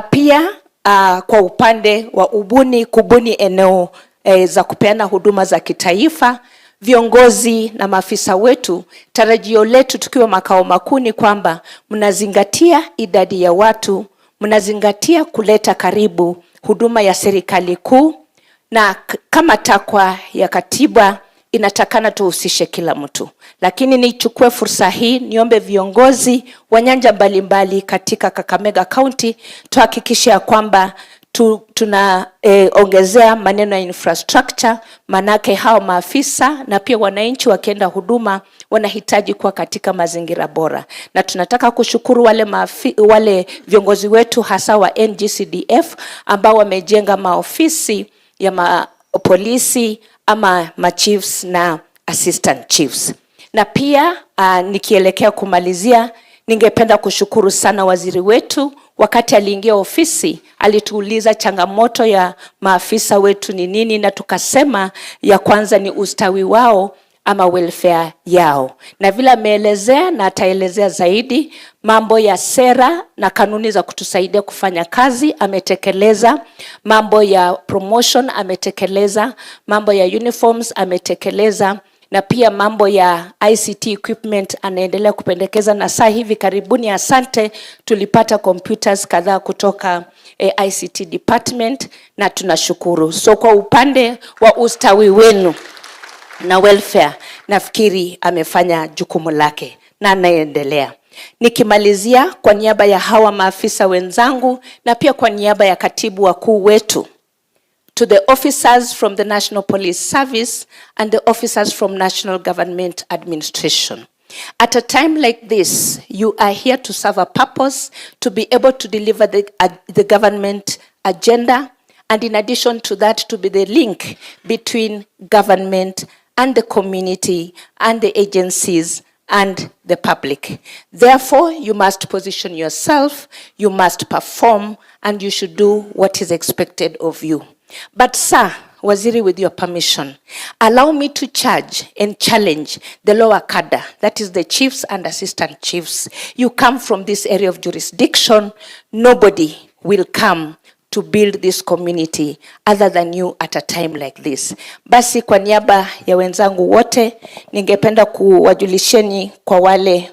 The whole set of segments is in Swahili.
Pia kwa upande wa kubuni eneo za kupeana huduma za kitaifa, viongozi na maafisa wetu, tarajio letu tukiwa makao makuu ni kwamba mnazingatia idadi ya watu, mnazingatia kuleta karibu huduma ya serikali kuu, na kama takwa ya katiba inatakana tuhusishe kila mtu. Lakini nichukue fursa hii niombe viongozi wa nyanja mbalimbali katika Kakamega County tuhakikishe ya kwamba tunaongezea maneno ya infrastructure, manake hao maafisa na pia wananchi wakienda huduma wanahitaji kuwa katika mazingira bora. Na tunataka kushukuru wale viongozi wetu hasa wa NGCDF ambao wamejenga maofisi ya polisi ama chiefs na assistant chiefs. Na pia nikielekea kumalizia, ningependa kushukuru sana waziri wetu. Wakati aliingia ofisi alituuliza changamoto ya maafisa wetu ni nini, na tukasema ya kwanza ni ustawi wao ama welfare yao. Na vile ameelezea na ataelezea zaidi, mambo ya sera na kanuni za kutusaidia kufanya kazi ametekeleza, mambo ya promotion ametekeleza, mambo ya uniforms ametekeleza, na pia mambo ya ICT equipment anaendelea kupendekeza. Na saa hivi karibuni, asante, tulipata computers kadhaa kutoka ICT department na tunashukuru. So kwa upande wa ustawi wenu na welfare, nafikiri amefanya jukumu lake na anaendelea. Nikimalizia, kwa niaba ya hawa maafisa wenzangu na pia kwa niaba ya katibu wakuu wetu, to the officers from the National Police Service and the officers from National Government Administration. At a time like this, you are here to serve a purpose, to be able to deliver the government agenda, and in addition to that, to be the link between government and the community and the agencies and the public. Therefore, you must position yourself, you must perform, and you should do what is expected of you. But sir, Waziri, with your permission, allow me to charge and challenge the lower cadre, that is the chiefs and assistant chiefs. You come from this area of jurisdiction. Nobody will come to build this community other than you at a time like this. Basi kwa niaba ya wenzangu wote, ningependa kuwajulisheni kwa wale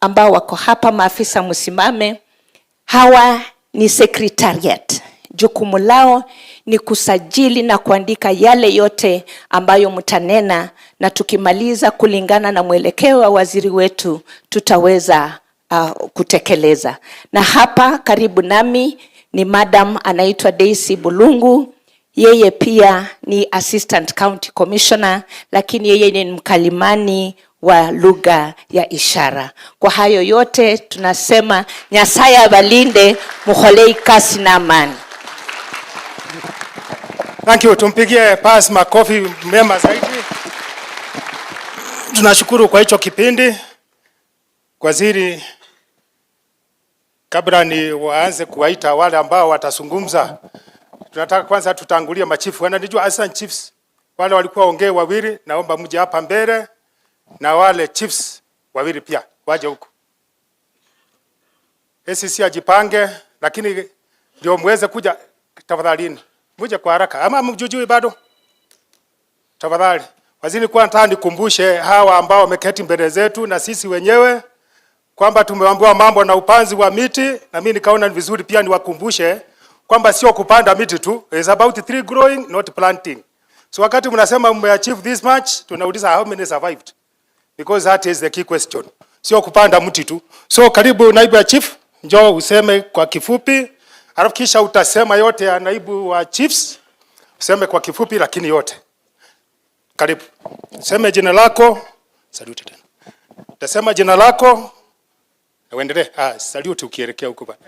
ambao wako hapa, maafisa msimame. Hawa ni secretariat. Jukumu lao ni kusajili na kuandika yale yote ambayo mtanena, na tukimaliza kulingana na mwelekeo wa waziri wetu tutaweza kutekeleza. Na hapa karibu nami ni madam anaitwa Daisy Bulungu. Yeye pia ni assistant county commissioner, lakini yeye ni mkalimani wa lugha ya ishara. Kwa hayo yote tunasema Nyasaye abalinde, muholei kasi na amani. Thank you. Tumpigie pass makofi mema zaidi. Tunashukuru kwa hicho kipindi. Waziri, kabla ni waanze kuwaita wale ambao watazungumza, tunataka kwanza tutangulie machifu. Wananijua assistant chiefs wale walikuwa ongee wawili, naomba mje hapa mbele, na wale chiefs wawili pia waje huko. SCC ajipange, lakini ndio muweze kuja tafadhalini. Muje kwa haraka ama mjujui bado? Tafadhali. Waziri, kwa nataka nikumbushe hawa ambao wameketi mbele zetu na sisi wenyewe kwamba tumeambiwa mambo na upanzi wa miti, na mimi nikaona ni vizuri pia niwakumbushe kwamba sio kupanda miti tu, it's about tree growing, not planting. So wakati mnasema mmeachieve this much, tunauliza how many survived, because that is the key question. Sio kupanda mti tu. So karibu naibu ya chief, njoo useme kwa kifupi, alafu kisha utasema yote ya naibu wa chiefs, useme kwa kifupi lakini yote. Karibu. Sema jina lako, salute tena. Utasema jina lako, na uendelee. Salute ukielekea huko bana.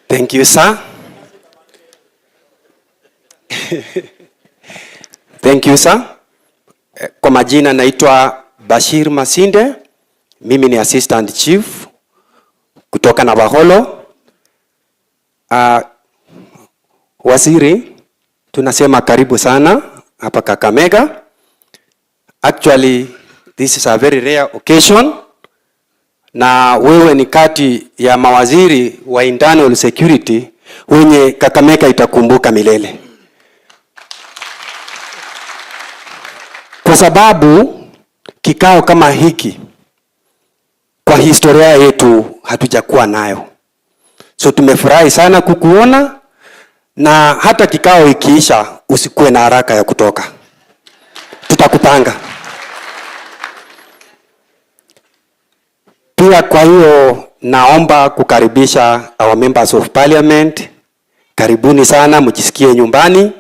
Thank you, sir. Thank you, sir. Kwa majina naitwa Bashir Masinde. Mimi ni assistant chief kutoka Navaholo. Waziri, tunasema karibu sana hapa Kakamega. Actually, this is a very rare occasion na wewe ni kati ya mawaziri wa internal security wenye Kakamega itakumbuka milele. Kwa sababu kikao kama hiki kwa historia yetu hatujakuwa nayo. So tumefurahi sana kukuona, na hata kikao ikiisha usikuwe na haraka ya kutoka. Tutakupanga. Pia kwa hiyo naomba kukaribisha our members of parliament. Karibuni sana, mjisikie nyumbani,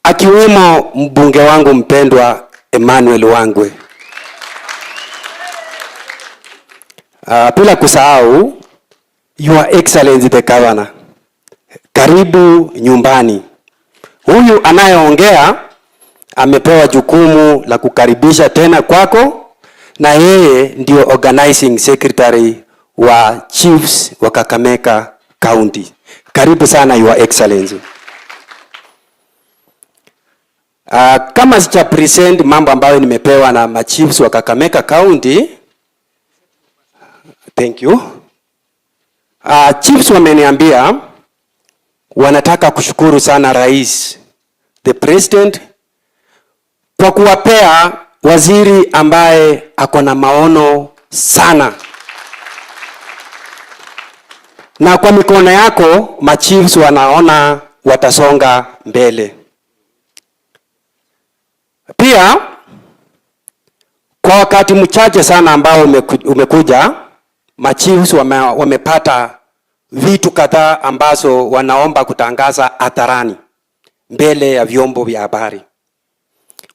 akiwemo mbunge wangu mpendwa Emmanuel Wangwe. Bila kusahau Your Excellency the Governor. Karibu nyumbani. Huyu anayeongea amepewa jukumu la kukaribisha tena kwako, na yeye ndio organizing secretary wa chiefs wa Kakamega County. Karibu sana Your Excellency. Kama sija present mambo ambayo nimepewa na machiefs wa Kakamega County. Thank you. Chiefs wameniambia wanataka kushukuru sana Rais, the President, kwa kuwapea waziri ambaye ako na maono sana. Na kwa mikono yako machiefs wanaona watasonga mbele. Pia kwa wakati mchache sana ambao umekuja, machiefs wamepata vitu kadhaa ambazo wanaomba kutangaza hadharani mbele ya vyombo vya habari.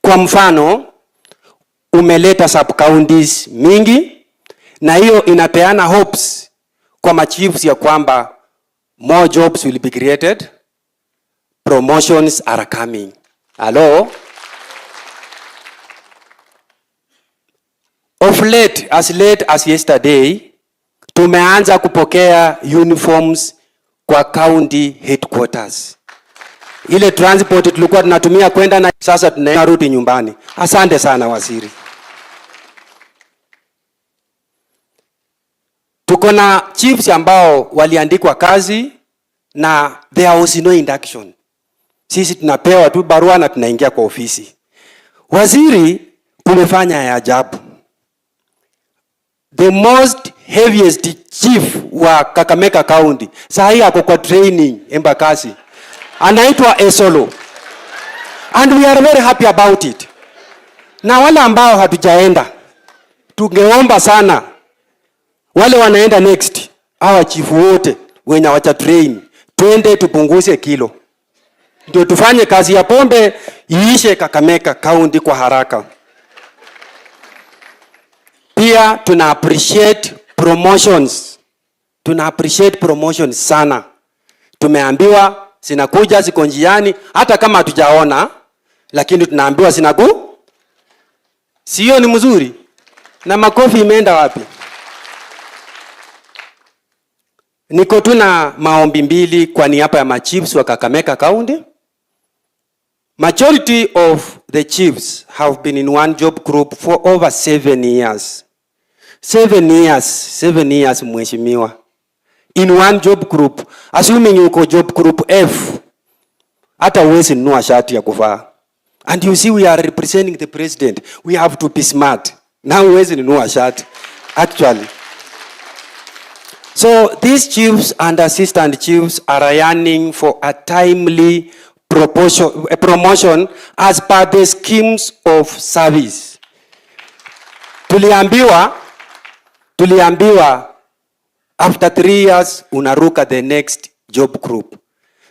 Kwa mfano, umeleta sub counties mingi, na hiyo inapeana hopes kwa machiefs ya kwamba more jobs will be created, promotions are coming. Hello? Of late as yesterday, tumeanza kupokea uniforms kwa county headquarters. Ile transport tulikuwa tunatumia kwenda na sasa tunarudi nyumbani. Asante sana waziri. Tuko na chiefs ambao waliandikwa kazi na there was no induction. Sisi tunapewa tu barua na tunaingia kwa ofisi. Waziri, umefanya ya ajabu. The most heaviest chief wa Kakamega County sahi ako kwa training Embakasi, anaitwa Esolo, and we are very happy about it. Na wale ambao hatujaenda, tungeomba sana wale wanaenda next, hawa chief wote wenye wacha train, twende tupunguze kilo, ndio tufanye kazi ya pombe iishe Kakamega County kwa haraka. Pia tuna appreciate promotions. Tuna appreciate promotions sana. Tumeambiwa zinakuja, ziko njiani, hata kama hatujaona, lakini tunaambiwa zinaku. Sio ni mzuri? Na makofi imeenda wapi? Niko tuna maombi mbili kwa niaba ya machiefs wa Kakamega County. Majority of the chiefs have been in one job group for over 7 years. 7 years mheshimiwa. In one job group. Assuming uko job group F, hata uwezi nunua shati ya kuvaa. And you see we are representing the president. We have to be smart. Now uwezi nunua shati. Actually. So these chiefs and assistant chiefs are yearning for a timely promotion as per the schemes of service. Tuliambiwa after 3 years unaruka the next job group.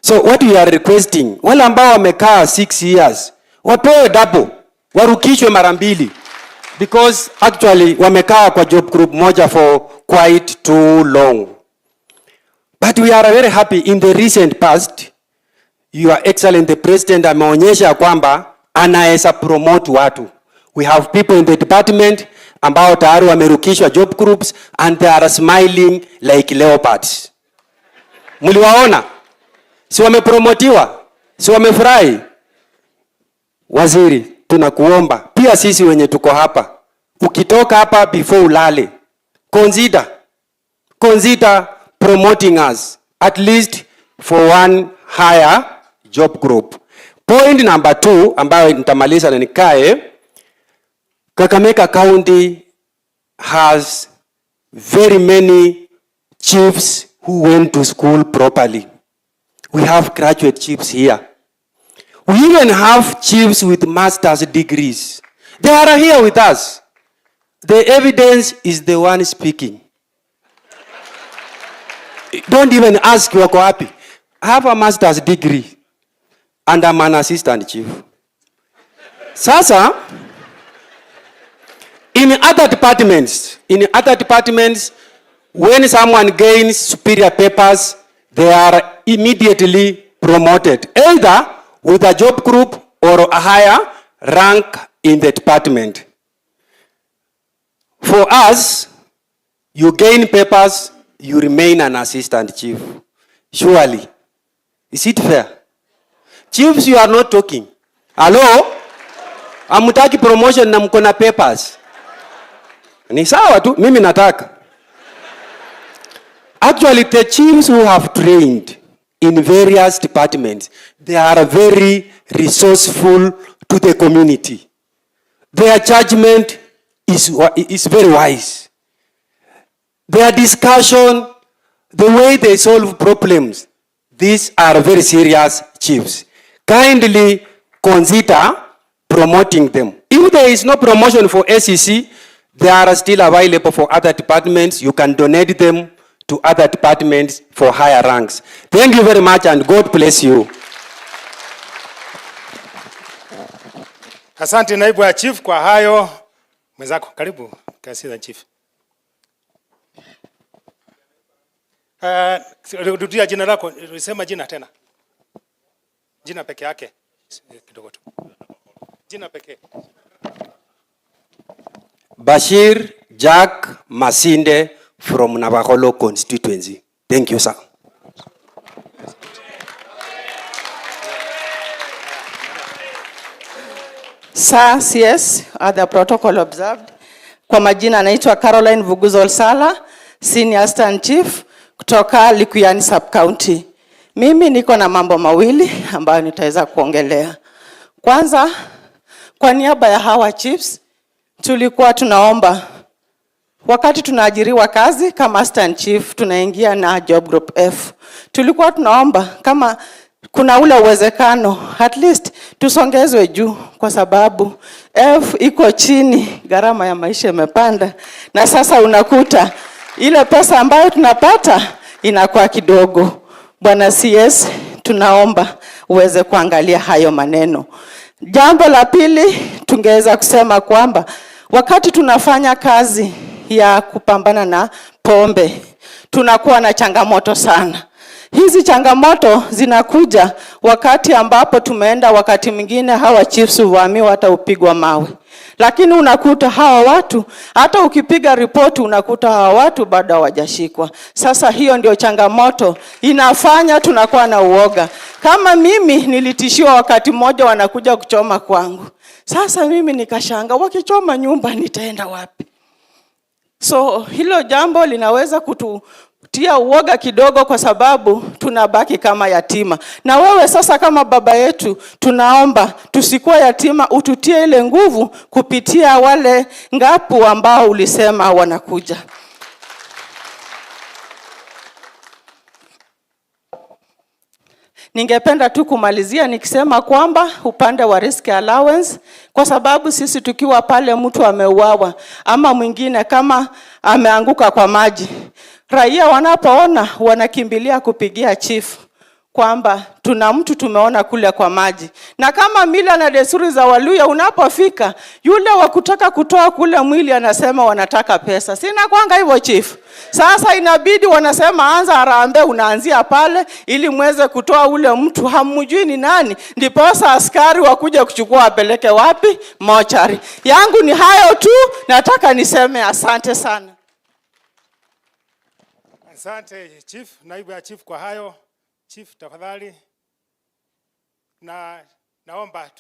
So what we are requesting, wale ambao wamekaa 6 years, wapewe double, warukishwe mara mbili. Because actually wamekaa kwa job group moja for quite too long. But we are very happy in the recent past, Your Excellency the President ameonyesha kwamba anaweza promote watu. We have people in the department ambao tayari wamerukishwa job groups and they are smiling like leopards. Mliwaona? Si wamepromotiwa? Si wamefurahi? Waziri, tunakuomba pia sisi wenye tuko hapa, ukitoka hapa before ulale, consider consider promoting us, at least for one higher job group. Point number 2, ambayo nitamaliza na nikae, Kakamega County has very many chiefs who went to school properly. We have graduate chiefs here. We even have chiefs with master's degrees. They are here with us. The evidence is the one speaking. Don't even ask wako wapi. I have a master's degree and I'm an assistant chief. Sasa, in other departments, when someone gains superior papers, they are immediately promoted, either with a job group or a higher rank in the department. For us, you gain papers, you remain an assistant chief. Surely. Is it fair? Chiefs, you are not talking. Hello? Amutaki promotion na mkona papers. Ni sawa tu, mimi nataka. Actually, the chiefs who have trained in various departments, they are very resourceful to the community. Their judgment is very wise. Their discussion, the way they solve problems, these are very serious chiefs. Kindly consider promoting them. If there is no promotion for SEC, they are still available for other departments. You can donate them to other departments for higher ranks. Thank you very much and God bless you. Asante naibu ya chief kwa hayo. Mwenzako, karibu kasi chief. Rudia jina lako, sema jina tena. Jina peke yake. Kidogo tu. Jina peke. Bashir Jack Masinde from Navakholo constituency. Thank you, sir. Sir, CS, the protocol observed. Kwa majina anaitwa Caroline Vuguzo Sala, Senior Assistant Chief kutoka Likuyani Sub-County. Mimi niko na mambo mawili ambayo nitaweza kuongelea. Kwanza, kwa niaba ya hawa chiefs, tulikuwa tunaomba wakati tunaajiriwa kazi kama Assistant Chief, tunaingia na job group F. Tulikuwa tunaomba kama kuna ule uwezekano at least tusongezwe juu, kwa sababu F iko chini, gharama ya maisha imepanda, na sasa unakuta ile pesa ambayo tunapata inakuwa kidogo. Bwana CS, tunaomba uweze kuangalia hayo maneno. Jambo la pili, tungeweza kusema kwamba wakati tunafanya kazi ya kupambana na pombe, tunakuwa na changamoto sana. Hizi changamoto zinakuja wakati ambapo tumeenda, wakati mwingine hawa chiefs uvamiwa hata upigwa mawe. Lakini unakuta hawa watu, hata ukipiga ripoti unakuta hawa watu bado hawajashikwa. Sasa hiyo ndio changamoto inafanya tunakuwa na uoga. Kama mimi nilitishiwa wakati mmoja wanakuja kuchoma kwangu. Sasa mimi nikashanga, wakichoma nyumba nitaenda wapi? So hilo jambo linaweza kututia uoga kidogo, kwa sababu tunabaki kama yatima. Na wewe sasa kama baba yetu, tunaomba tusikuwa yatima, ututie ile nguvu kupitia wale ngapu ambao ulisema wanakuja. Ningependa tu kumalizia nikisema kwamba upande wa risk allowance, kwa sababu sisi tukiwa pale mtu ameuawa ama mwingine kama ameanguka kwa maji, raia wanapoona wanakimbilia kupigia chief kwamba tuna mtu tumeona kule kwa maji. Na kama mila na desturi za Waluya, unapofika yule wa kutaka kutoa kule mwili anasema wanataka pesa. Sina kwanga hivyo chief. Sasa inabidi wanasema anza harambee, unaanzia pale ili muweze kutoa ule mtu, hamjui ni nani, ndiposa askari wakuja kuchukua apeleke wapi? Mochari. Yangu ni hayo tu, nataka niseme asante sana. Asante chief, naibu ya chief kwa hayo. Chief tafadhali, naomba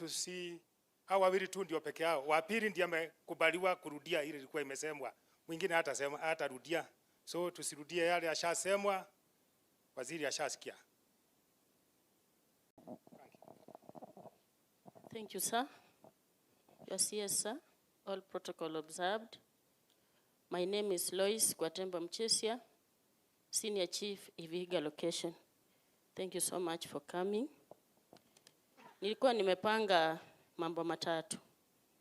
hao wawili tu ndio peke yao. Wa pili ndiye amekubaliwa kurudia ile ilikuwa imesemwa. Mwingine hata rudia. So tusirudie yale yashasemwa, waziri ashasikia. Thank you, sir. Your CS, sir. All protocol observed. My name is Lois Kwatemba Mchesia, Senior Chief, Ivihiga Location. Thank you so much for coming. Nilikuwa nimepanga mambo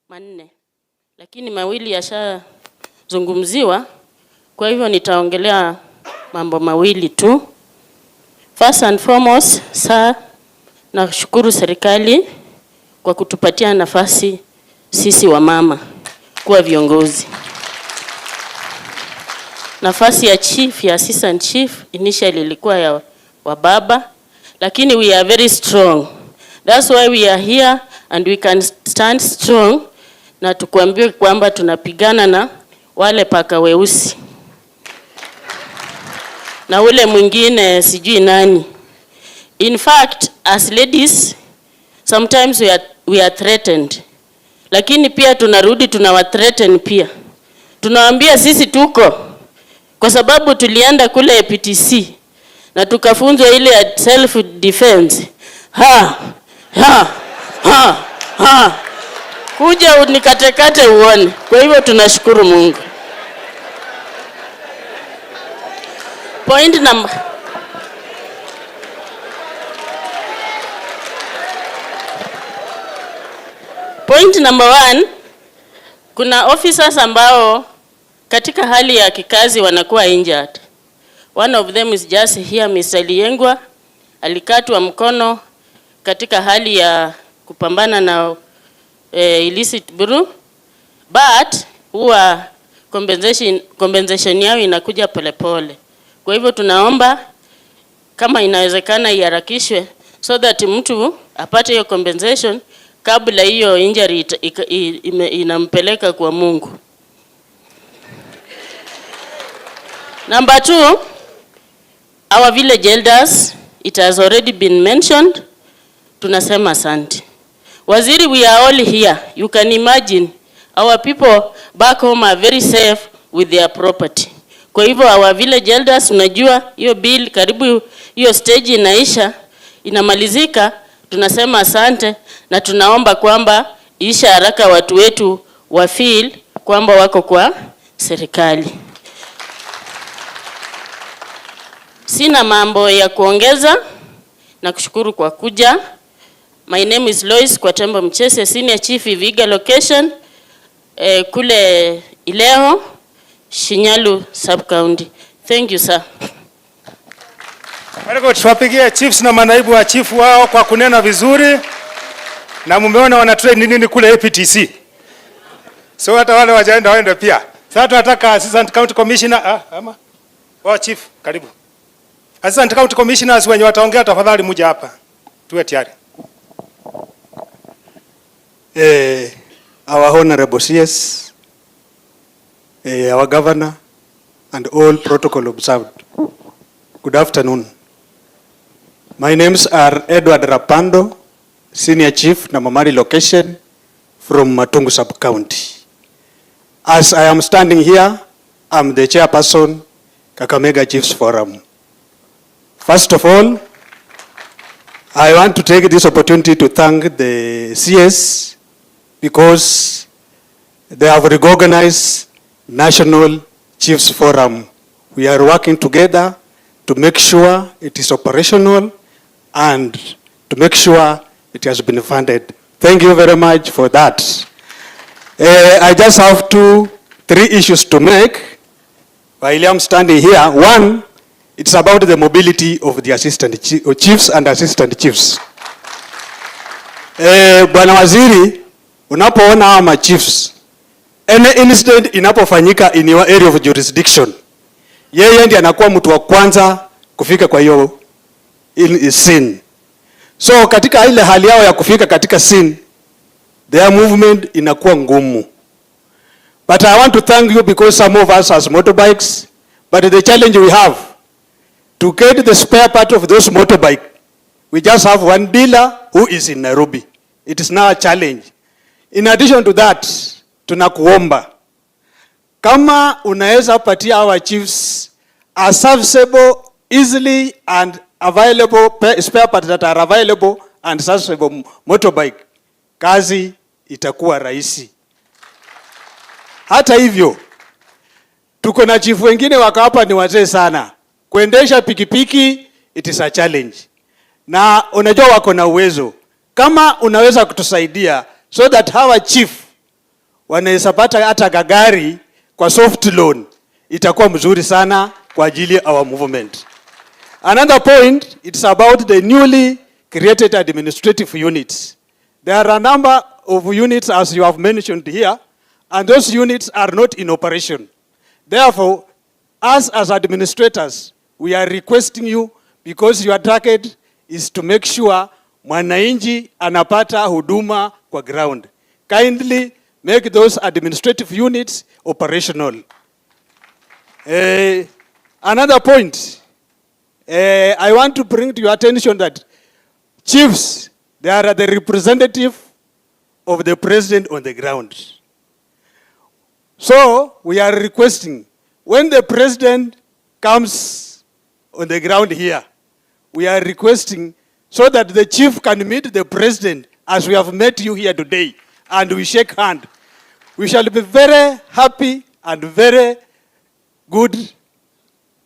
manne, lakini mawili yashazungumziwa, kwa hivyo nitaongelea mambo mawili tu. First and foremost, sir, nashukuru serikali kwa kutupatia nafasi sisi wa mama kuwa viongozi. Nafasi ya chief, ya assistant chief, initially ilikuwa ya wababa, lakini we are very strong. That's why we are here and we can stand strong, na tukuambie kwamba tunapigana na wale paka weusi. Na ule mwingine sijui nani. In fact, as ladies, sometimes we are threatened. Lakini pia tunarudi tunawathreaten pia. Tunawaambia sisi tuko. Kwa sababu tulienda kule PTC na tukafunzwa ile ya self defense. Kuja unikatekate uone. Kwa hivyo tunashukuru Mungu. Point number 1, kuna officers ambao katika hali ya kikazi wanakuwa injured. One of them is just here, Mr. Liengwa, alikatwa mkono katika hali ya kupambana na illicit brew, but huwa compensation yao inakuja polepole. Kwa hivyo tunaomba kama inawezekana iharakishwe so that mtu apate hiyo compensation kabla hiyo injury inampeleka kwa Mungu. Number 2, our village elders, it has already been mentioned. Tunasema asante. Waziri, we are all here. You can imagine our people back home are very safe with their property. Kwa hivyo our village elders, unajua hiyo bill karibu hiyo stage inaisha, inamalizika, tunasema asante na tunaomba kwamba isha haraka watu wetu wa feel kwamba wako kwa serikali. Sina mambo ya kuongeza na kushukuru kwa kuja. My name is Lois Kwatemba Mchesia, Senior Chief, Ivihiga Location, kule Ileo, Shinyalu Sub-County. Thank you, sir. Very good. Tuwapigie chiefs na manaibu wa chief wao kwa kunena vizuri. Na mumeona wanatrain nini kule APTC. So hata wale wajaenda waende pia. Sasa tunataka Assistant County Commissioner, chief, karibu. Assistant County Commissioners wenye wataongea tafadhali muje hapa. Tuwe tayari. Our honorable CS, our governor, and all protocol observed. Good afternoon. My names are Edward Rapando, Senior Chief, Namamari Location, from Matungu Sub-County. As I am standing here, I'm the chairperson, Kakamega Chiefs Forum. First of all, I want to take this opportunity to thank the CS because they have recognized National Chiefs Forum. We are working together to make sure it is operational and to make sure it has been funded. Thank you very much for that. I just have 3 issues to make while I'm standing here. One, it's about the mobility of the assistant chiefs and assistant chiefs. Bwana Waziri, unapoona hawa chiefs, any incident inapofanyika in your area of jurisdiction, yeye ndiye anakuwa mtu wa kwanza kufika kwa hiyo scene. So katika ile hali yao ya kufika katika scene, their movement inakuwa ngumu. But I want to thank you because some of us has motorbikes, but the challenge we have to get the spare part of those motorbike, we just have one dealer who is in Nairobi. It is now a challenge. In addition to that, tunakuomba kama unaweza patia our chiefs are serviceable easily and available, spare parts that are available and serviceable motorbike, kazi itakuwa rahisi. Hata hivyo, tuko na chifu wengine wako hapa ni wazee sana. Kuendesha pikipiki, it is a challenge. Na unajua wako na uwezo. Kama unaweza kutusaidia so that hawa chief wanaweza pata hata gagari kwa soft loan, itakuwa mzuri sana kwa ajili ya our movement. Another point, it's about the newly created administrative units. There are a number of units, as you have mentioned here, and those units are not in operation. Therefore, us as administrators, we are requesting you, because your target is to make sure mwananchi anapata huduma kwa ground. Kindly make those administrative units operational. Another point, I want to bring to your attention that chiefs, they are the representative of the president on the ground. So we are requesting, when the president comes on the ground here, we are requesting so that the chief can meet the president as we have met you here today, and we shake hand. We shall be very happy and very good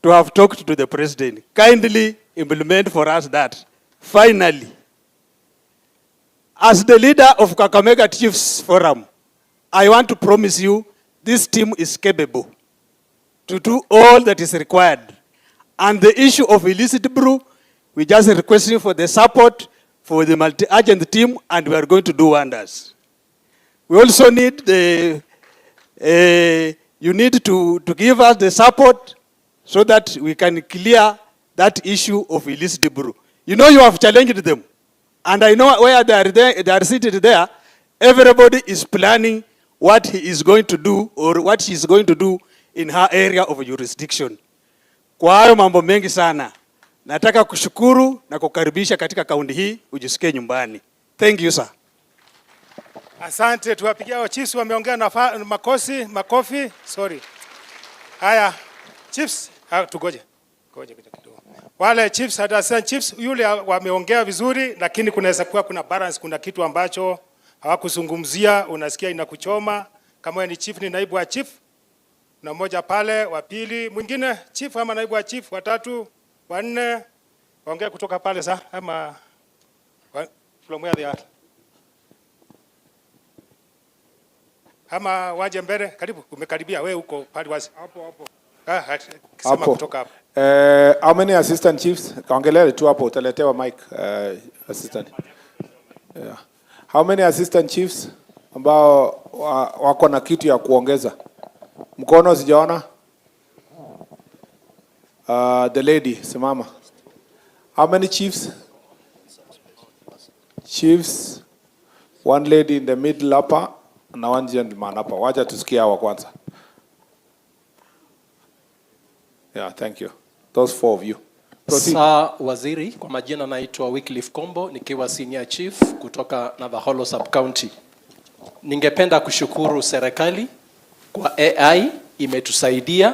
to have talked to the president. Kindly implement for us that. Finally, as the leader of Kakamega Chiefs Forum, I want to promise you this team is capable to do all that is required. And the issue of illicit brew, we just requesting for the support for the multi-agent team, and we are going to do wonders. We also need you need to give us the support so that we can clear that issue of illicit brew. You know, you have challenged them. And I know where they are seated there, everybody is planning what he is going to do or what she is going to do in her area of jurisdiction. Kwa hayo mambo mengi sana, nataka kushukuru na kukaribisha katika kaunti hii, ujisikie nyumbani. Thank you, sir. Asante, tuwapigia wa chiefs wameongea na makofi, sorry. Haya, chiefs, tugoje. Ngoja kidogo. Wale chiefs, hata chiefs yule wameongea vizuri, lakini kunaweza kuwa kuna balance, kuna kitu ambacho hawakuzungumzia, unasikia inakuchoma. Kama wewe ni chief, ni naibu wa chief, na mmoja pale, wa pili, mwingine chief ama naibu wa chief, watatu, wanne, waongea kutoka pale sasa ama from where they are. Ama waje mbele, karibu, umekaribia wewe huko pale wazi. Hapo. Sema kutoka hapo. How many assistant chiefs? Kaongelea tu hapo, utaletewa mic, assistant. Yeah. How many assistant chiefs ambao wako na kitu ya kuongeza? Mkono sijaona. The lady, simama. How many chiefs? Chiefs. One lady in the middle upper na one gentleman hapa. Wacha tusikie hawa kwanza. Yeah, thank you. Those four of you. Sir Waziri, kwa majina naitwa Wycliffe Kombo, nikiwa senior chief kutoka Navakholo sub-county. Ningependa kushukuru serikali kwa AI imetusaidia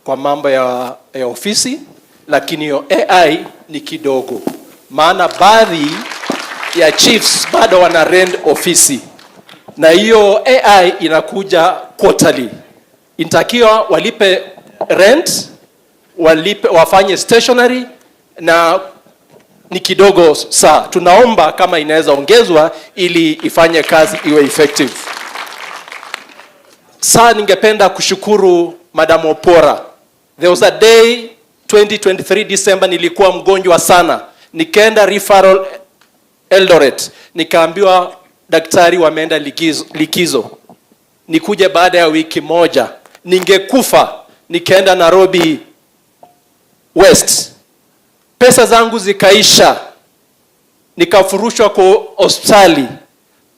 kwa mambo ya ofisi, lakini hiyo AI ni kidogo. Maana baadhi ya chiefs bado wana rent ofisi. Na hiyo AI inakuja quarterly. Inatakiwa walipe rent, wafanye stationery, na ni kidogo saa. Tunaomba kama inaweza ongezwa ili ifanye kazi iwe effective. Saa ningependa kushukuru Madam Opora. There was a day 2023 December nilikuwa mgonjwa sana. Nikaenda referral Eldoret. Nikaambiwa daktari wameenda likizo. Nikuje baada ya wiki moja. Ningekufa. Nikaenda Nairobi West. Pesa zangu zikaisha. Nikafurushwa kwa hospitali.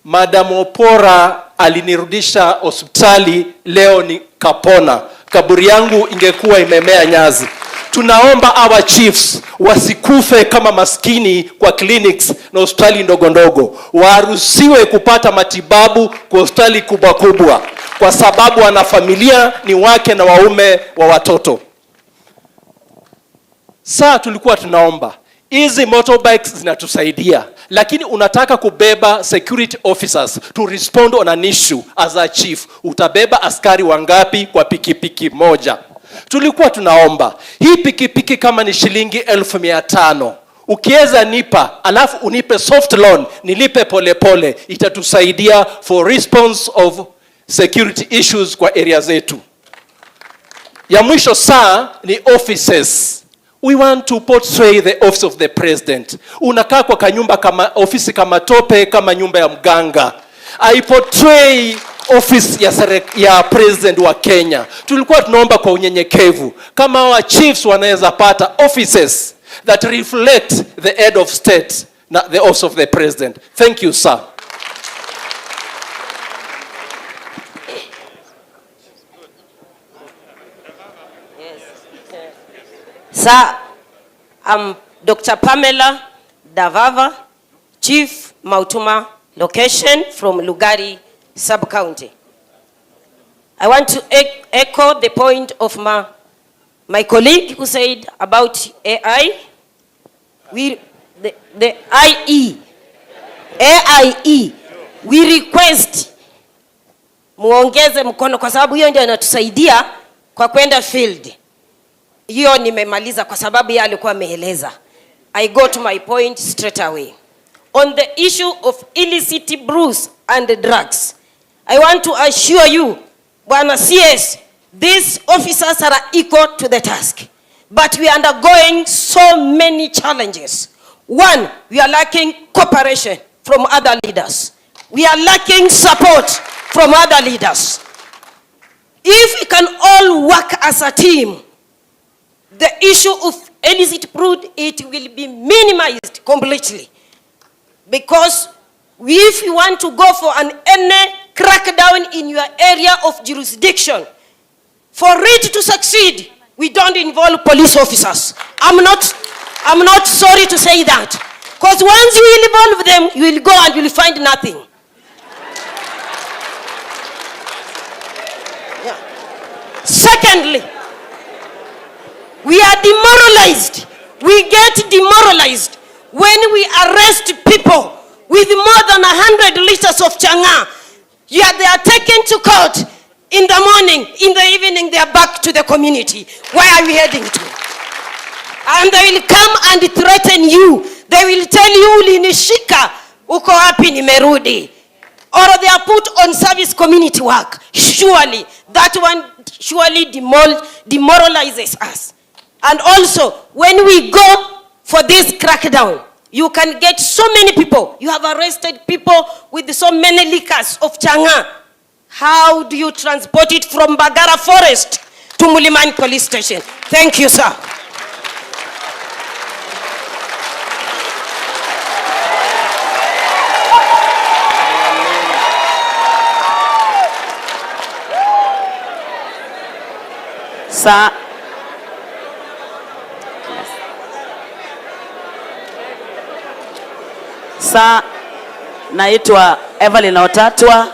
Madam Opora alinirudisha hospitali, leo nikapona. Kaburi yangu ingekuwa imemea nyazi. Tunaomba our chiefs wasikufe kama maskini kwa clinics na hospitali ndogo ndogo. Waruhusiwe kupata matibabu kwa hospitali kubwa kubwa, kwa sababu wana familia, ni wake na waume wa watoto. Saa tulikuwa tunaomba hizi motorbikes zinatusaidia, lakini unataka kubeba security officers to respond on an issue as a chief, utabeba askari wangapi kwa pikipiki moja? Tulikuwa tunaomba hii pikipiki kama ni shilingi 1500, ukiweza nipa alafu unipe soft loan nilipe pole, itatusaidia for response of security issues kwa area zetu. Ya mwisho saa ni offices. We want to portray the office of the president. Unakaa kwa kanyumba kama ofisi kama tope, kama nyumba ya mganga. I portray office ya president wa Kenya. Tulikuwa tunaomba kwa unyenyekevu kama wa chiefs wanaweza pata offices that reflect the head of state, not the office of the president. Thank you, sir. Sir, I'm Dr. Pamela Davava, Chief Mautuma Location from Lugari Sub-County. I want to echo the point of my colleague who said about AI. The AIE, we request muongeze mkono kwa sababu hiyo ndio inatusaidia kwa kwenda field. Hiyo nimemaliza kwa sababu yeye alikuwa ameeleza. I go to my point straight away. On the issue of illicit brews and drugs, I want to assure you, Bwana CS, these officers are equal to the task. But we are undergoing so many challenges. One, we are lacking cooperation from other leaders. We are lacking support from other leaders. If we can all work as a team, the issue of illicit brew, it will be minimized completely. Because if you want to go for any crackdown in your area of jurisdiction, for it to succeed, we don't involve police officers. I'm not sorry to say that. Because once you involve them, you will go and you will find nothing. Yeah. Secondly, we are demoralized. We get demoralized when we arrest people with more than 100 liters of changa. Yeah, they are taken to court in the morning, in the evening they are back to the community. Where are we heading to? And they will come and threaten you. They will tell you, ulinishika, uko wapi nimerudi. Or they are put on service community work. Surely, that one surely demoralizes us. And also, when we go for this crackdown, you can get so many people. You have arrested people with so many liquors of changa. How do you transport it from Bagara Forest to Mulimani Police Station? Thank you, sir. Sir. Sir, naitwa Evelyn Otatwa,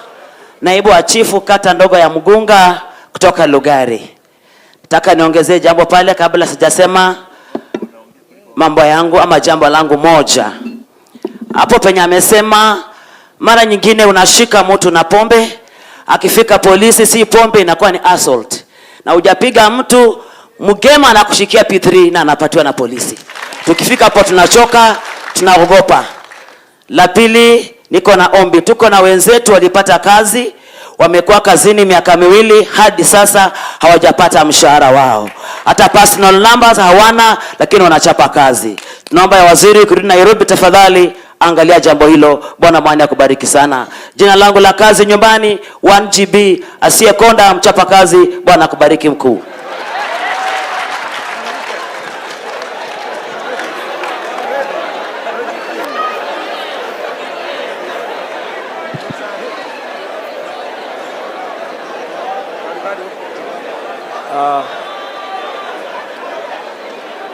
naibu wa chifu kata ndogo ya Mugunga kutoka Lugari. Nataka niongezee jambo pale kabla sijasema mambo yangu ama jambo langu moja. Hapo penye amesema mara nyingine unashika mtu na pombe, akifika polisi si pombe inakuwa ni assault. Na hujapiga mtu, mgema anakushikia P3 na anapatiwa na polisi. Tukifika hapo tunachoka, tunaogopa. La pili, niko na ombi. Tuko na wenzetu walipata kazi, wamekuwa kazini miaka 2 hadi sasa hawajapata mshahara wao. Hata personal numbers hawana, lakini wanachapa kazi. Tunaomba ya waziri kurudi Nairobi tafadhali, angalia jambo hilo. Bwana Mwani akubariki sana. Jina langu la kazi nyumbani 1GB, asiyekonda mchapa kazi. Bwana akubariki mkuu.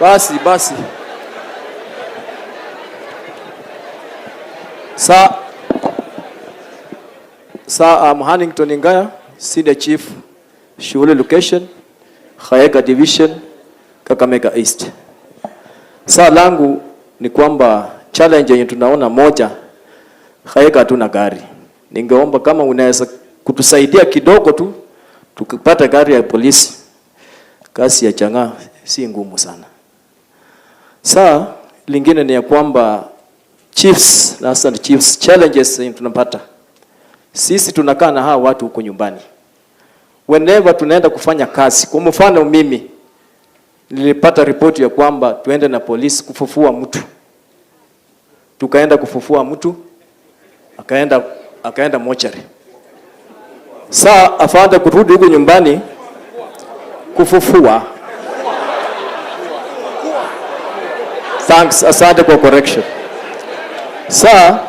Basi. Sir, I'm Hannington Ingaya, Senior Chief, Shule Location, Kakamega Division, Kakamega East. Saa langu ni kwamba challenge yenye tunaona moja, Kakamega hatuna gari. Ningeomba kama unaweza kutusaidia kidogo tu tukipata gari ya polisi. Kasi ya Chang'aa si ngumu sana. Saa lingine ni ya kwamba chiefs na assistant chiefs challenges yenye tunapata. Sisi tunakaa na hawa watu huko nyumbani. Whenever tunaenda kufanya kazi, kwa mfano mimi nilipata ripoti ya kwamba tuende na polisi kufufua mtu. Tukaenda kufufua mtu, akaenda mochari. Saa afande kurudi huko nyumbani kufufua. Thanks, asante kwa correction. Saa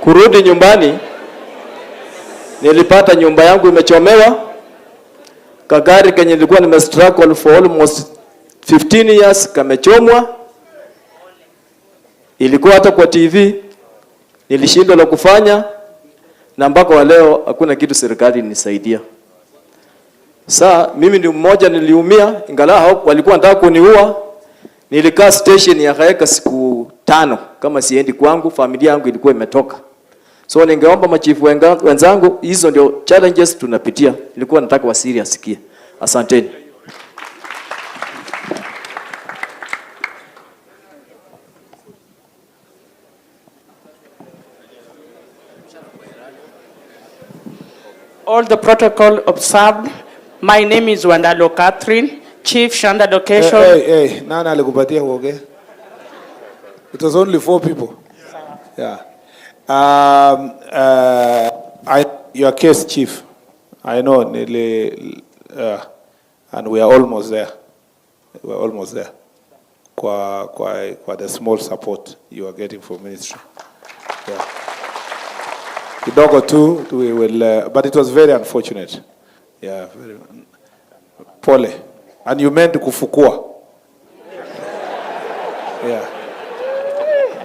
kurudi nyumbani nilipata nyumba yangu imechomewa. Kagari kenye nilikuwa nimestruggle for almost 15 years kamechomwa. Ilikuwa hata kwa TV nilishindwa la kufanya, na mpaka wa leo hakuna kitu serikali nisaidia. Saa mimi ni mmoja niliumia, ingawa walikuwa wanataka kuniua. Nilikaa station ya Kakamega siku 5 kama siendi kwangu, familia yangu ilikuwa imetoka. So ningeomba machifu wenzangu, hizo ndio challenges tunapitia. Nilikuwa nataka wasiri asikie. Asanteni. All the protocol observed. My name is Wandalo Catherine, Chief Shanda Location. Hey, nani alikupatia uoge? It was only 4 people. Yeah. Your case, Chief. I know, and we are almost there. We are almost there. Kwa the small support you are getting from ministry. Yeah. Kidogo too, we will, but it was very unfortunate. Yeah, very pole. And you meant kufukua. Yeah.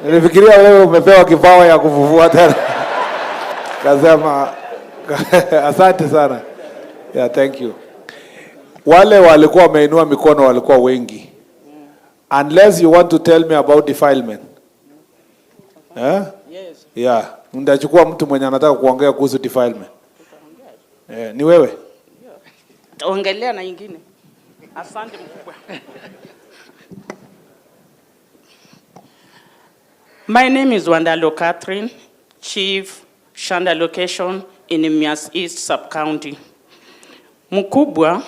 Nilifikiria wewe umepewa kipawa ya kufufua tena. Kasema asante sana. Yeah, thank you. Wale walikuwa wameinua mikono walikuwa wengi. Unless you want to tell me about defilement. Yes. Yeah. Ndachukua mtu mwenye anataka kuongea kuhusu defilement. Ni wewe? Ongelea na nyingine. Asante mkubwa. My name is Wandalo Catherine, Chief Shanda Location in Mias East Sub-County. Mkubwa,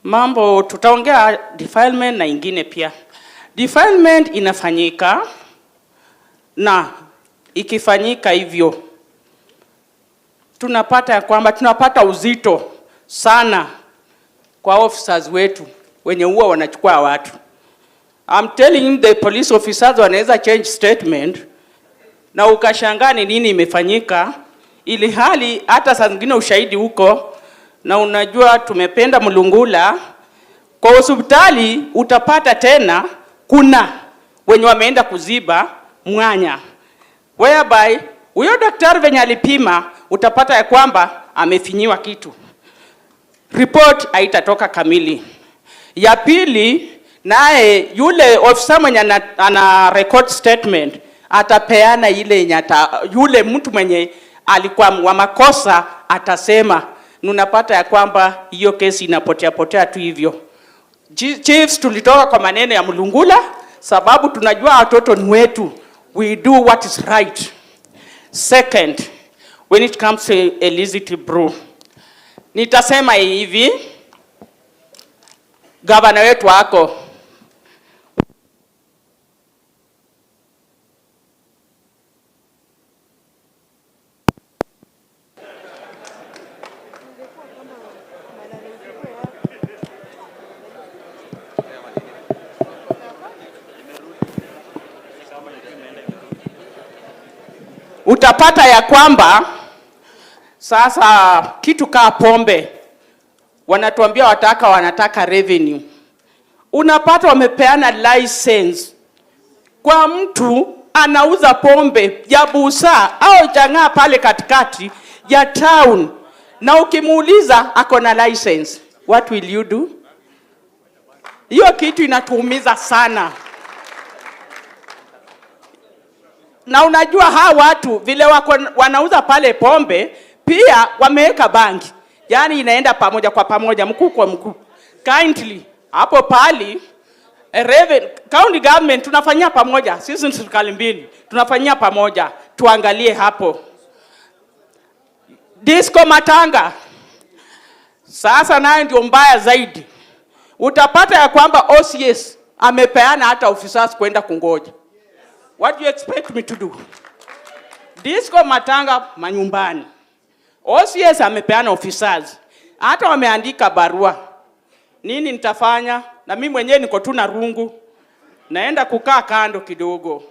mambo tutaongea defilement na ingine pia. Defilement inafanyika, na ikifanyika hivyo tunapata ya kwamba tunapata uzito sana kwa officers wetu wenye huwa wanachukua watu. I'm telling you, the police officers wanaweza change statement na ukashangaa ni nini imefanyika, ili hali hata saa zingine ushahidi huko. Na unajua tumependa mlungula kwa hospitali, utapata tena kuna wenye wameenda kuziba mwanya, whereby huyo daktari venye alipima utapata ya kwamba amefinyiwa kitu, report haitatoka kamili. Ya pili, naye yule ofisa mwenye ana record statement atapeana ile yule mtu mwenye alikuwa wa makosa atasema. Nunapata ya kwamba hiyo kesi inapotea tu hivyo. Chiefs, tulitoka kwa maneno ya mlungula sababu tunajua watoto ni wetu. We do what is right. Second, when it comes to illicit brew, nitasema hivi, gavana wetu wako utapata ya kwamba sasa kitu kaa pombe wanatuambia wanataka revenue. Unapata wamepeana license kwa mtu anauza pombe ya busa au Chang'aa pale katikati ya town, na ukimuuliza ako na license. What will you do? Hiyo kitu inatuumiza sana. Na unajua hawa watu vile wanauza pale pombe, pia wameweka bangi. Yaani inaenda pamoja kwa pamoja, mkuu kwa mkuu. Kindly, hapo pali, county government tunafanyia pamoja, sisi ni serikali mbili, tunafanyia pamoja, tuangalie hapo. Disco matanga, sasa nayo ndio mbaya zaidi. Utapata ya kwamba OCS amepeana hata officers kwenda kungoja. What do you expect me to do? Disco matanga manyumbani. OCS amepeana officers. Hata wameandika barua. Nini nitafanya? Na mimi mwenyewe niko tu na rungu. Naenda kukaa kando kidogo.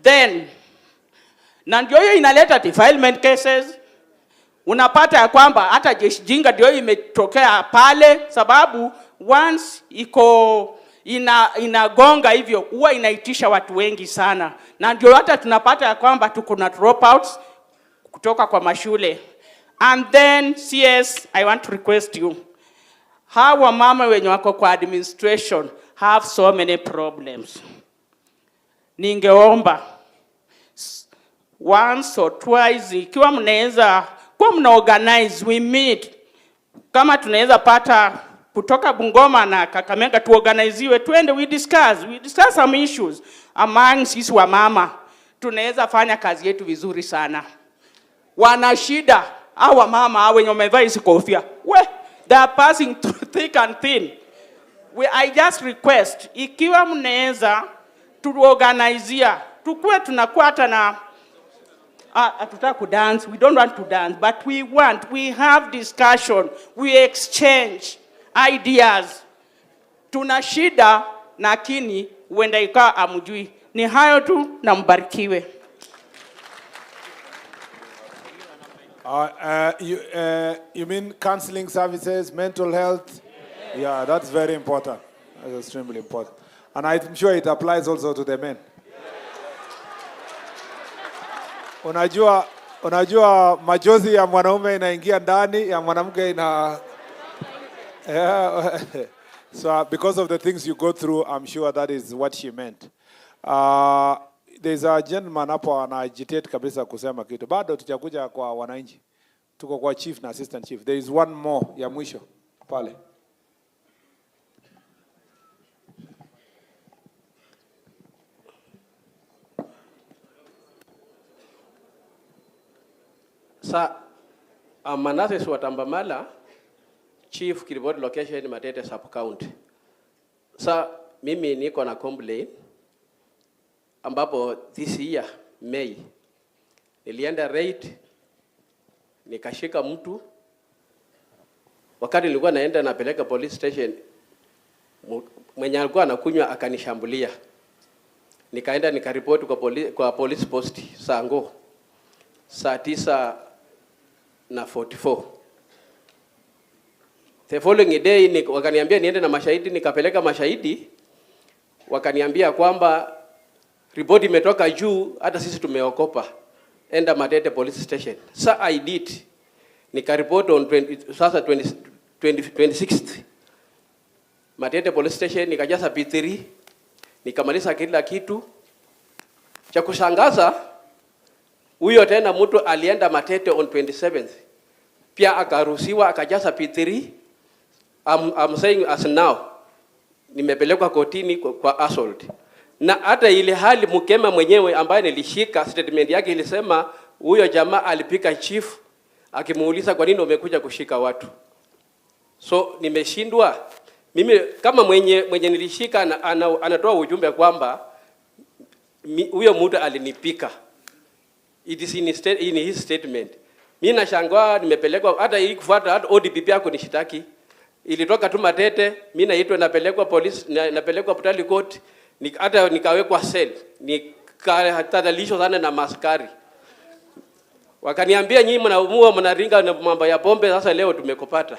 Then, na ndio hiyo inaleta defilement cases. Unapata ya kwamba hata jeshi jinga ndio imetokea pale, sababu once inagonga hivyo huwa inaitisha watu wengi sana. Na ndio hata tunapata ya kwamba tuko na dropouts kutoka kwa mashule. And then CS, I want to request you. Hawa mama wenye wako kwa administration have so many problems. Ningeomba once or twice ikiwa mnaweza kwa mnaorganize, we meet. Kama tunaweza pata kutoka Bungoma na Kakamega tuorganiziwe, tuende we discuss some issues among sisi wa mama. Tunaweza fanya kazi yetu vizuri sana. Wana shida hawa mama hao wenye wamevaa hizo kofia. They are passing through thick and thin. I just request ikiwa mnaweza tuorganizia, tukue tunakuwa hata na hatutaka dance, we don't want to dance, but we have discussion, we exchange ideas. Tuna shida lakini huenda ikawa amjui. Ni hayo tu, na mbarikiwe. You mean counseling services, mental health? Yeah, that's very important. That's extremely important. And I'm sure it applies also to the men. Unajua majozi ya mwanaume inaingia ndani ya mwanamke ina yeah. So because of the things you go through, I'm sure that is what she meant. There's a gentleman hapo anajitate kabisa kusema kitu. Bado tutakuja kwa wananchi. Tuko kwa chief na assistant chief. There is one more ya mwisho pale. Sa Manasseh Watambamala, Chief Kiribodi Location Matete Sub-County. Sa mimi niko na complaint ambapo this year May nilienda raid nikashika mtu, wakati nilikuwa naenda napeleka police station, mwenye alikuwa anakunywa akanishambulia. Nikaenda nikaripoti kwa police post Sango saa 9:44. The following day wakaniambia niende na mashahidi, nikapeleka mashahidi, wakaniambia kwamba report imetoka juu, hata sisi tumeokopa, enda Matete police station. Sa I did. Nikaripoti on 26th Matete police station, nikajaza P3, nikamaliza kila kitu. Cha kushangaza, huyo tena mtu alienda Matete on 27th. Pia akaruhusiwa akajaza P3. I'm saying as now, nimepelekwa kotini kwa assault. Na hata ile hali mkema mwenyewe ambaye nilishika statement yake ilisema huyo jamaa alipika chief akimuuliza kwa nini umekuja kushika watu. So nimeshindwa mimi kama mwenye nilishika anatoa ujumbe kwamba huyo mtu alinipika. It is in his statement. Mimi nashangaa nimepelekwa hata ili kufuata hata ODPP yako nishitaki. Ilitoka tu Matete, mimi naitwa napelekwa police, napelekwa Putali court, hata nikawekwa cell. Nikatadalisho sana na maskari. Wakaniambia nyinyi mnaumua mnaringa na mambo ya pombe, sasa leo tumekupata.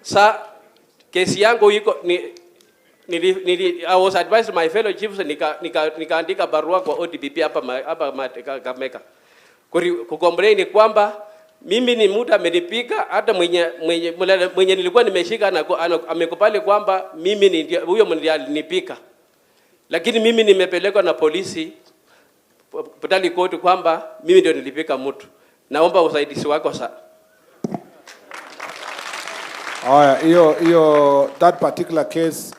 Sa kesi yangu iko I was advised my fellow chiefs nikaandika barua kwa ODPP hapa Kakamega. Kucomplain kwamba Mimi ni mtu amenipika, hata mwenye nilikuwa nimeshika amekubali kwamba mimi ni huyo ndiye alinipika. Lakini mimi nimepelekwa na polisi Putali Court kwamba mimi ndio nilipika mtu. Naomba usaidizi wako sasa. Hiyo that particular case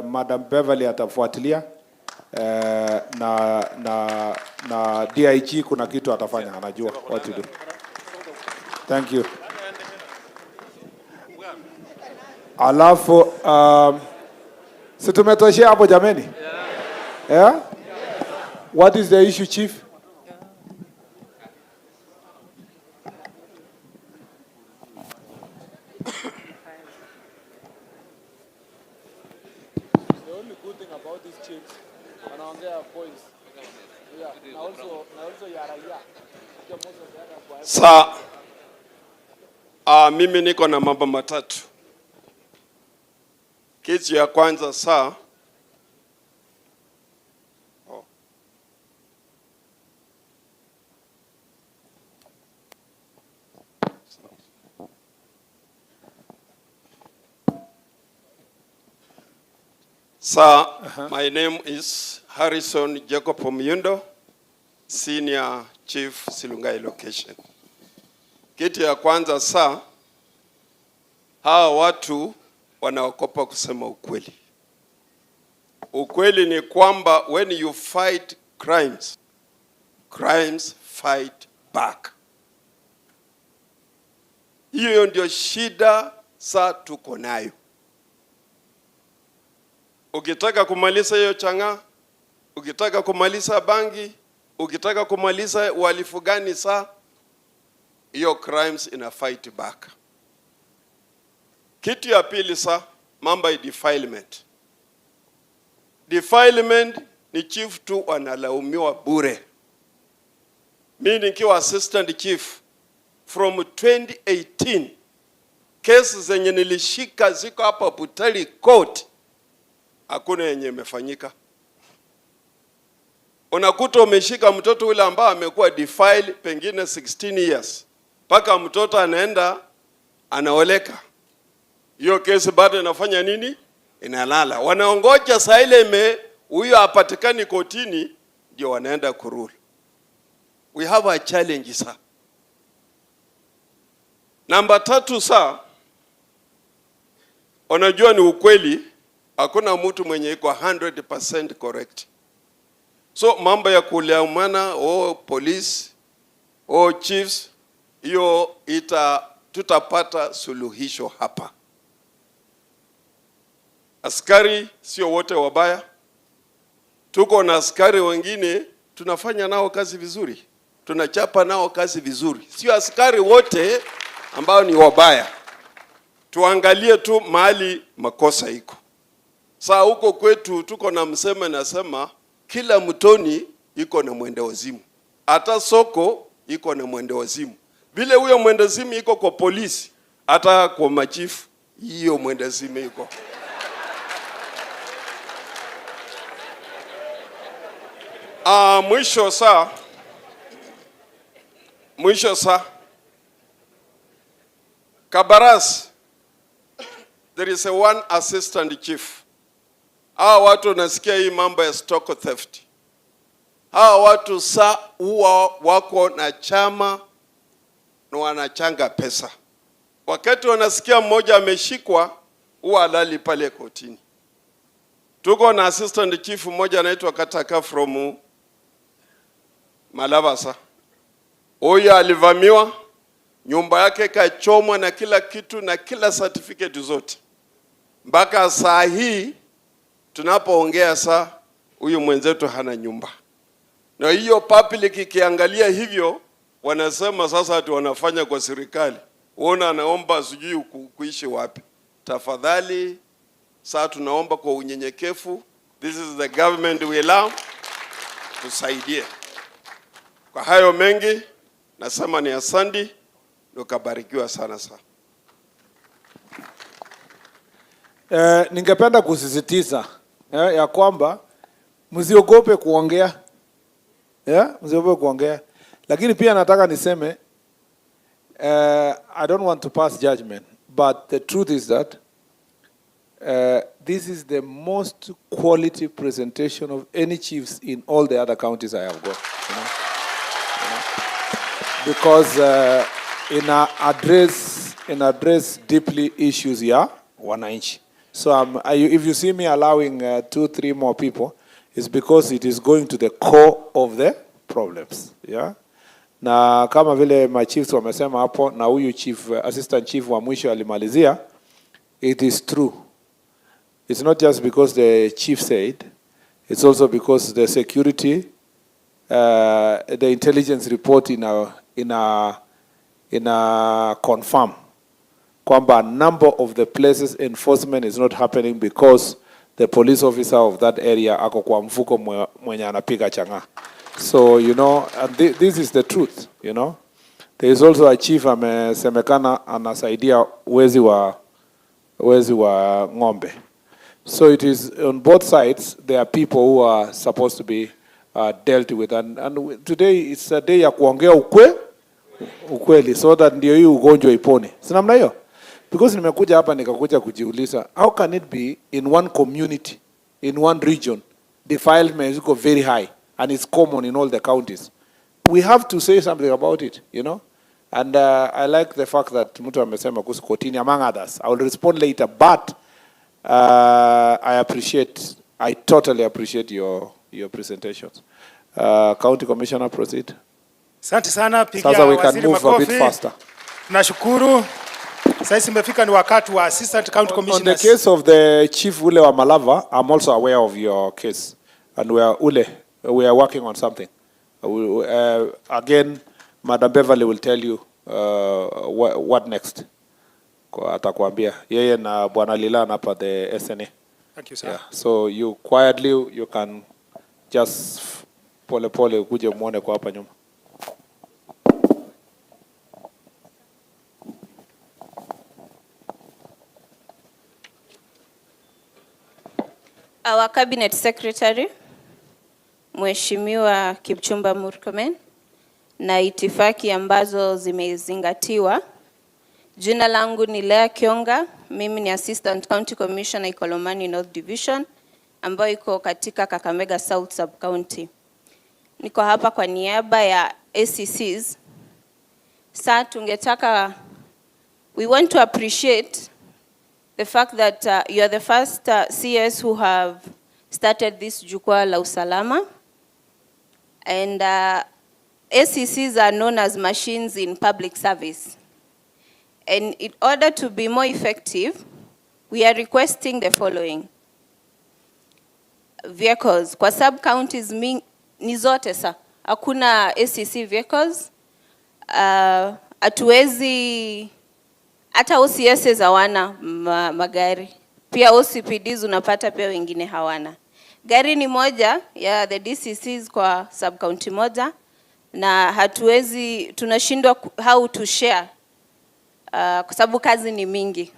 Madam Beverly atafuatilia na DIG kuna kitu atafanya, anajua what to do. Thank you. Alafu si tumetoshea hapo jameni? Yeah? What is the issue, Chief? Mimi niko na mambo matatu. Kitu ya kwanza my name is Harrison Jacob Omyundo, Senior Chief Silungai Location. Kitu ya kwanza hawa watu wanaokopa kusema ukweli. Ukweli ni kwamba when you fight crimes, crimes fight back. Hiyo ndio shida tuko nayo. Ukitaka kumaliza hiyo changa, ukitaka kumaliza bangi, ukitaka kumaliza uhalifu gani hiyo crimes ina fight back. Kitu ya pili mambo ya defilement. Defilement ni chief tu analaumiwa bure. Mimi nikiwa assistant chief from 2018 cases zenye nilishika ziko hapa Putali Court, hakuna yenye imefanyika. Unakuta umeshika mtoto yule ambaye amekuwa defile pengine 16 years. Paka mtoto anaenda anaoleka. Hiyo kesi bado inafanya nini? Inalala. Wanaongoja saa ile huyo apatikani kotini ndio wanaenda kurule. We have a challenge Namba 3 unajua ni ukweli, hakuna mtu mwenye iko 100% correct. So mambo ya kuleumana police chiefs, hiyo tutapata suluhisho hapa. Askari sio wote wabaya. Tuko na askari wengine tunafanya nao kazi vizuri, tunachapa nao kazi vizuri. Sio askari wote ambao ni wabaya. Tuangalie tu mahali makosa iko. Huko kwetu tuko na msemo nasema kila mtoni iko na mwende wazimu. Hata soko iko na mwende wazimu. Vile huyo mwende wazimu iko kwa polisi, hata kwa machifu hiyo mwende wazimu iko. Mwisho Kabaras, there is one assistant chief. Hawa watu nasikia hii mambo ya stock theft. Hawa watu huwa wako na chama na wanachanga pesa. Wakati wanasikia mmoja ameshikwa, huwa halali pale kotini. Tuko na assistant chief mmoja anaitwa Kataka from Malaba. Huyo alivamiwa, nyumba yake kachomwa na kila kitu na kila certificate zote. Mpaka saa hii tunapoongea huyu mwenzetu hana nyumba. Na hiyo public ikiangalia hivyo wanasema ati wanafanya kwa serikali. Uona anaomba sijui kuishi wapi. Tafadhali tunaomba kwa unyenyekevu. This is the government we love. Tusaidie. Kwa hayo mengi nasema ni asante, ukabarikiwa sana. Ningependa kusisitiza ya kwamba msiogope kuongea. Msiogope kuongea. Lakini pia nataka niseme I don't want to pass judgment, but the truth is that this is the most quality presentation of any chiefs in all the other counties I have got. Because in address deeply issues here, wananchi. So if you see me allowing 2-3 more people, it's because it is going to the core of the problems. Yeah. Na kama vile my chiefs wamesema hapo na huyu chief assistant chief wa mwisho alimalizia, it is true. It's not just because the chief said, it's also because the security, the intelligence report in a confirm kwamba a number of the places enforcement is not happening because the police officer of that area ako kwa mfuko mwenye anapiga changa. So, you know, and this is the truth, you know. There is also a chief amesemekana anasaidia wezi wa ng'ombe. So it is on both sides, there are people who are supposed to be dealt with. And today it's a day ya kuongea ukweli so that ndio hii ugonjwa ipone. Si namna hiyo? Because nimekuja hapa nikakuja kujiuliza, how can it be in one community, in one region, defilement is very high and it's common in all the counties? We have to say something about it, you know? And I like the fact that mtu amesema kuhusu kotini, among others. I will respond later, but I totally appreciate your presentations. County Commissioner, proceed. Asante sana, pigia Sasa we can waziri move makofi. a bit faster. Nashukuru. Sasa imefika ni wakati wa Assistant County Commissioners. On the case of the Chief Ule wa Malava, I'm also aware of your case. And we are working on something. Again, Madam Beverly will tell you what next. Atakwambia. Yeye na Bwana Lilan hapa the SNA. Thank you, sir. Yeah. So you quietly, you can just pole ukuje muone kwa hapa nyuma. Our Cabinet Secretary, Mheshimiwa Kipchumba Murkomen, na itifaki ambazo zimezingatiwa. Jina langu ni Lea Kionga, mimi ni Assistant County Commissioner Ikolomani North Division, ambayo iko katika Kakamega South Sub-County. Niko hapa kwa niaba ya ACCs. We want to appreciate the fact that you are the first CS who have started this Jukwaa la Usalama. And ACCs are known as machines in public service. And in order to be more effective, we are requesting the following. Vehicles. Kwa sub-counties ni zote sa. Hakuna ACC vehicles. Hatuwezi hata OCSs hawana magari. Pia OCPDs unapata pia wengine hawana. Gari ni moja ya the DCCs kwa sub-county moja na hatuwezi, tunashindwa how to share kwa sababu kazi ni mingi.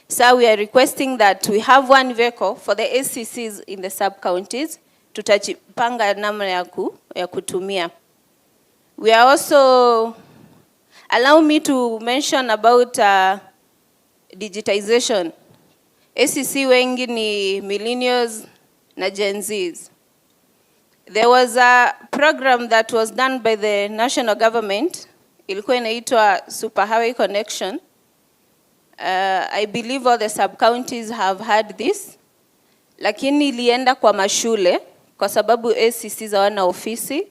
So we are requesting that we have one vehicle for the ACCs in the sub-counties. Tutapanga namna ya kutumia. We are also, allow me to mention about digitization. ACC wengi ni millennials na Gen Zs. There was a program that was done by the national government. Ilikuwa inaitwa Superhighway Connection. I believe all the sub-counties have had this. Lakini ilienda kwa mashule kwa sababu ACCs hawana ofisi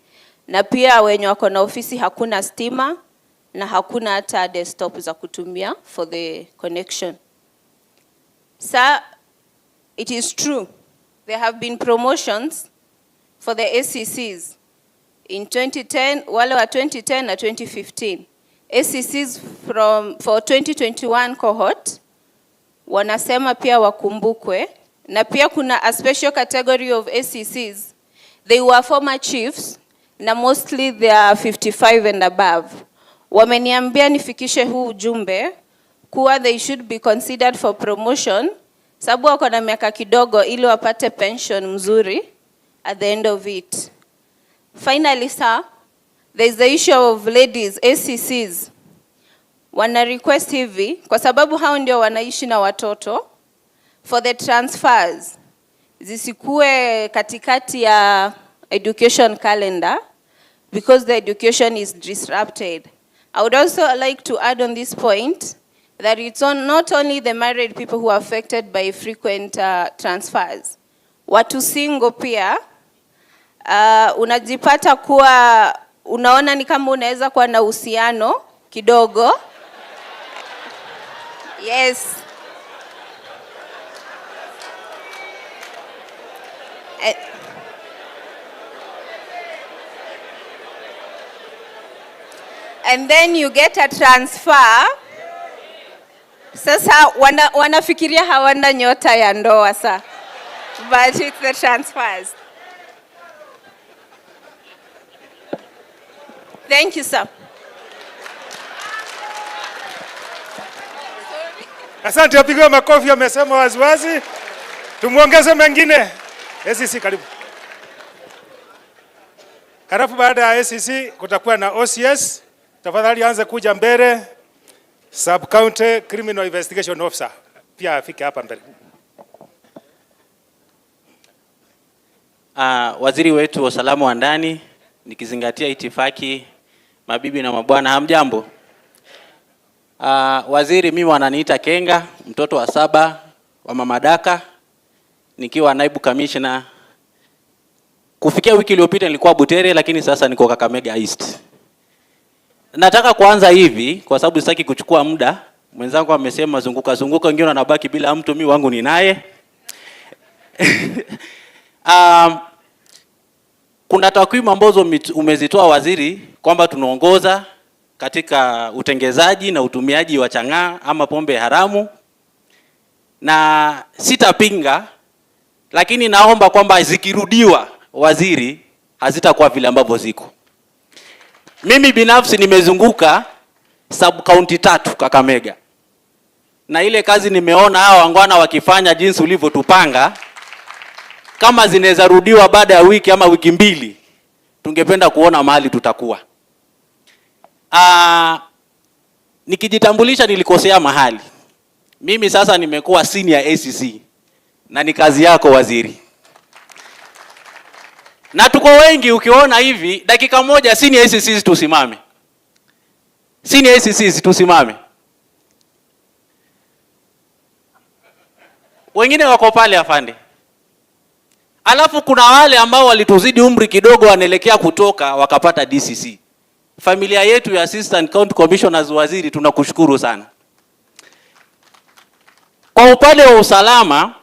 na pia wenye wako na ofisi hakuna stima na hakuna hata desktop za kutumia for the connection. So it is true there have been promotions for the ACCs in 2010, wale wa 2010 na 2015. ACCs for 2021 cohort wanasema pia wakumbukwe, na pia kuna a special category of ACCs. They were former chiefs na mostly they are 55 and above. Wameniambia nifikishe huu ujumbe kuwa they should be considered for promotion sababu wako na miaka kidogo ili wapate pension mzuri at the end of it. Finally, sir, there is the issue of ladies, ACCs. wana request hivi kwa sababu hao ndio wanaishi na watoto, for the transfers zisikue katikati ya education calendar because the education is disrupted. I would also like to add on this point that it's not only the married people who are affected by frequent transfers. Watu single pia unajipata kuwa unaona ni kama unaweza kuwa na uhusiano kidogo. Yes. And then you get a transfer. Sasa wanafikiria hawana nyota ya ndoa sa. But it's the transfers. Thank you, sir. Asante, apigwe makofi, amesema waziwazi. Tumuongeze mengine. SCC karibu. Halafu baada ya SCC kutakuwa na OCS. Tafadhali anze kuja mbele. Sub County Criminal Investigation Officer. Pia afike hapa mbele. Waziri wetu wa usalama wa ndani, nikizingatia itifaki, mabibi na mabwana, hamjambo. Waziri, mimi wananiita Kenga, mtoto wa 7 wa Mama Daka, nikiwa naibu commissioner. Kufikia wiki iliyopita nilikuwa Butere, lakini sasa niko Kakamega East. Nataka kuanza hivi kwa sababu sitaki kuchukua muda. Mwenzangu amesema zunguka, wengine wanabaki bila mtu, mimi wangu ni naye. Kuna takwimu ambazo umezitoa waziri kwamba tunaongoza katika utengezaji na utumiaji wa chang'aa ama pombe haramu, na sitapinga, lakini naomba kwamba zikirudiwa waziri hazitakuwa vile ambavyo ziko. Mimi binafsi nimezunguka sub county 3 Kakamega, na ile kazi nimeona hao wangwana wakifanya jinsi ulivyotupanga, kama zinaweza rudiwa baada ya wiki ama wiki 2, tungependa kuona mahali tutakuwa. Nikijitambulisha nilikosea mahali. Mimi sasa nimekuwa senior ACC na ni kazi yako waziri. Na tuko wengi, ukiona hivi dakika moja senior ACCs tusimame. Senior ACCs tusimame. Wengine wako pale afande. Alafu kuna wale ambao walituzidi umri kidogo wanaelekea kutoka wakapata DCC. Familia yetu ya Assistant County Commissioners waziri, tunakushukuru sana. Kwa upande wa usalama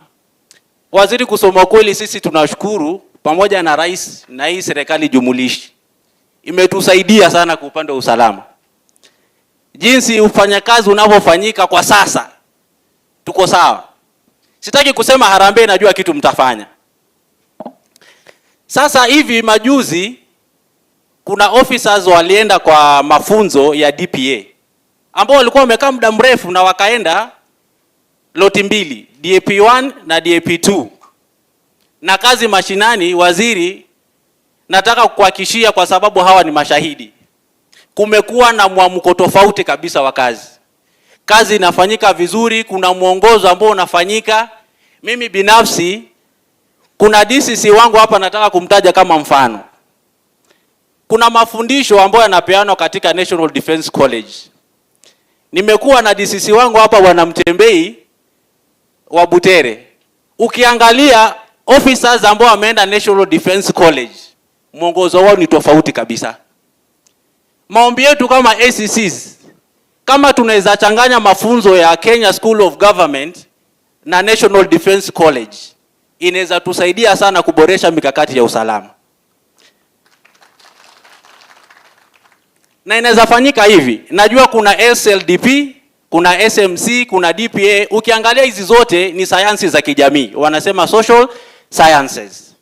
waziri, kusoma kweli sisi tunashukuru pamoja na rais na hii serikali jumulishi. Imetusaidia sana kwa upande wa usalama. Jinsi ufanyakazi unavyofanyika kwa sasa tuko sawa. Sitaki kusema harambee, najua kitu mtafanya. Sasa hivi majuzi kuna officers walienda kwa mafunzo ya DPA ambao walikuwa wamekaa muda mrefu, na wakaenda loti 2, DAP1 na DAP2. Na kazi mashinani waziri, nataka kukuhakikishia kwa sababu hawa ni mashahidi, kumekuwa na mwamko tofauti kabisa wa kazi. Kazi inafanyika vizuri, kuna mwongozo ambao unafanyika. Mimi binafsi kuna DCC wangu hapa nataka kumtaja kama mfano. Kuna mafundisho ambayo yanapeanwa katika National Defense College. Nimekuwa na DCC wangu hapa Bwana Mtembei wa Butere. Ukiangalia officers ambao wameenda National Defense College, mwongozo wao ni tofauti kabisa. Maombi yetu kama ACCs, kama tunaweza changanya mafunzo ya Kenya School of Government na National Defense College, inaweza tusaidia sana kuboresha mikakati ya usalama. Na inaweza fanyika hivi. Najua kuna SLDP, kuna SMC, kuna DPA. Ukiangalia hizi zote ni sayansi za kijamii. Wanasema social sciences.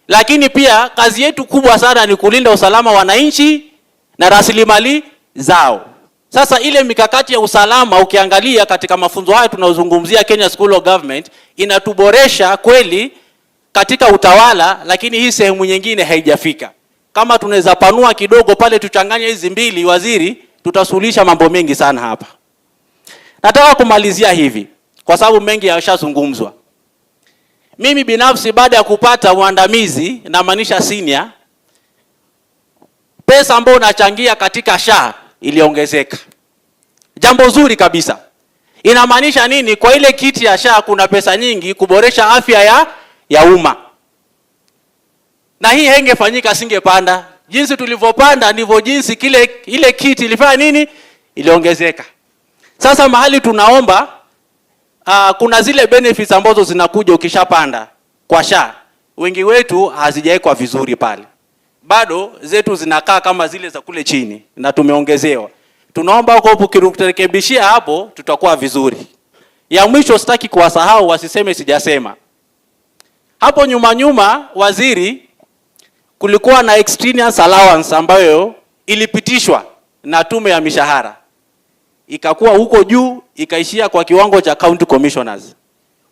Lakini pia kazi yetu kubwa sana ni kulinda usalama wa wananchi na rasilimali zao. Sasa ile mikakati ya usalama ukiangalia katika mafunzo haya tunazungumzia Kenya School of Government, inatuboresha kweli katika utawala, lakini hii sehemu nyingine haijafika. Kama tunaweza panua kidogo pale, tuchanganye hizi mbili waziri, tutasuluhisha mambo mengi sana hapa. Nataka kumalizia hivi kwa sababu mengi yashazungumzwa. Mimi binafsi baada ya kupata mwandamizi, na maanisha senior, pesa ambayo nachangia katika SHA iliongezeka. Jambo zuri kabisa. Inamaanisha nini? Kwa ile kiti ya SHA kuna pesa nyingi kuboresha afya ya umma. Na hii hengefanyika singepanda. Jinsi tulivyopanda ndivyo jinsi ile kiti ilifanya nini? Iliongezeka. Sasa mahali tunaomba kuna zile benefits ambazo zinakuja ukishapanda kwa SHA. Wengi wetu hazijaekwa vizuri pale. Bado zetu zinakaa kama zile za kule chini na tumeongezewa. Tunaomba huko ukirekebishia hapo tutakuwa vizuri. Ya mwisho sitaki kuwasahau wasiseme sijasema. Hapo nyuma waziri, kulikuwa na extraneous allowance ambayo ilipitishwa na tume ya mishahara. Ikakuwa huko juu ikaishia kwa kiwango cha county commissioners.